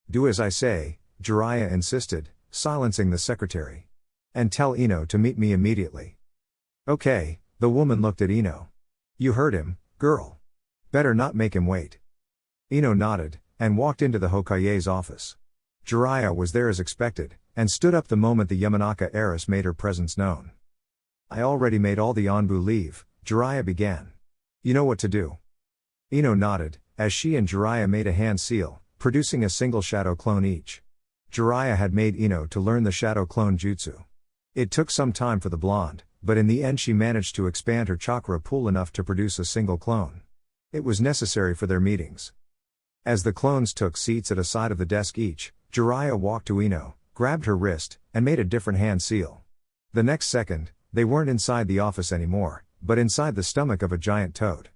A: Do as I say, Jiraiya insisted, silencing the secretary. And tell Ino to meet me immediately. Okay, the woman looked at Ino. You heard him, girl. Better not make him wait. Ino nodded, and walked into the Hokage's office. Jiraiya was there as expected, and stood up the moment the Yamanaka heiress made her presence known. I already made all the Anbu leave, Jiraiya began. You know what to do. Ino nodded, as she and Jiraiya made a hand seal, producing a single shadow clone each. Jiraiya had made Ino to learn the shadow clone jutsu. It took some time for the blonde, but in the end she managed to expand her chakra pool enough to produce a single clone. It was necessary for their meetings. As the clones took seats at a side of the desk each, Jiraiya walked to Ino, grabbed her wrist, and made a different hand seal. The next second, they weren't inside the office anymore, but inside the stomach of a giant toad.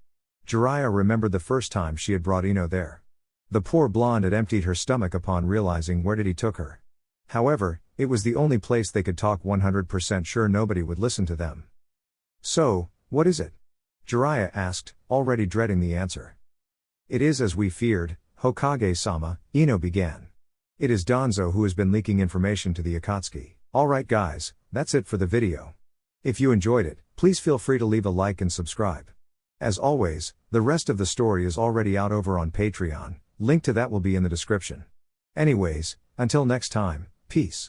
A: Jiraiya remembered the first time she had brought Ino there. The poor blonde had emptied her stomach upon realizing where he took her. However, it was the only place they could talk 100% sure nobody would listen to them. So, what is it? Jiraiya asked, already dreading the answer. It is as we feared, Hokage-sama, Ino began. It is Donzo who has been leaking information to the Akatsuki. Alright guys, that's it for the video. If you enjoyed it, please feel free to leave a like and subscribe. As always, the rest of the story is already out over on Patreon, link to that will be in the description. Anyways, until next time, peace.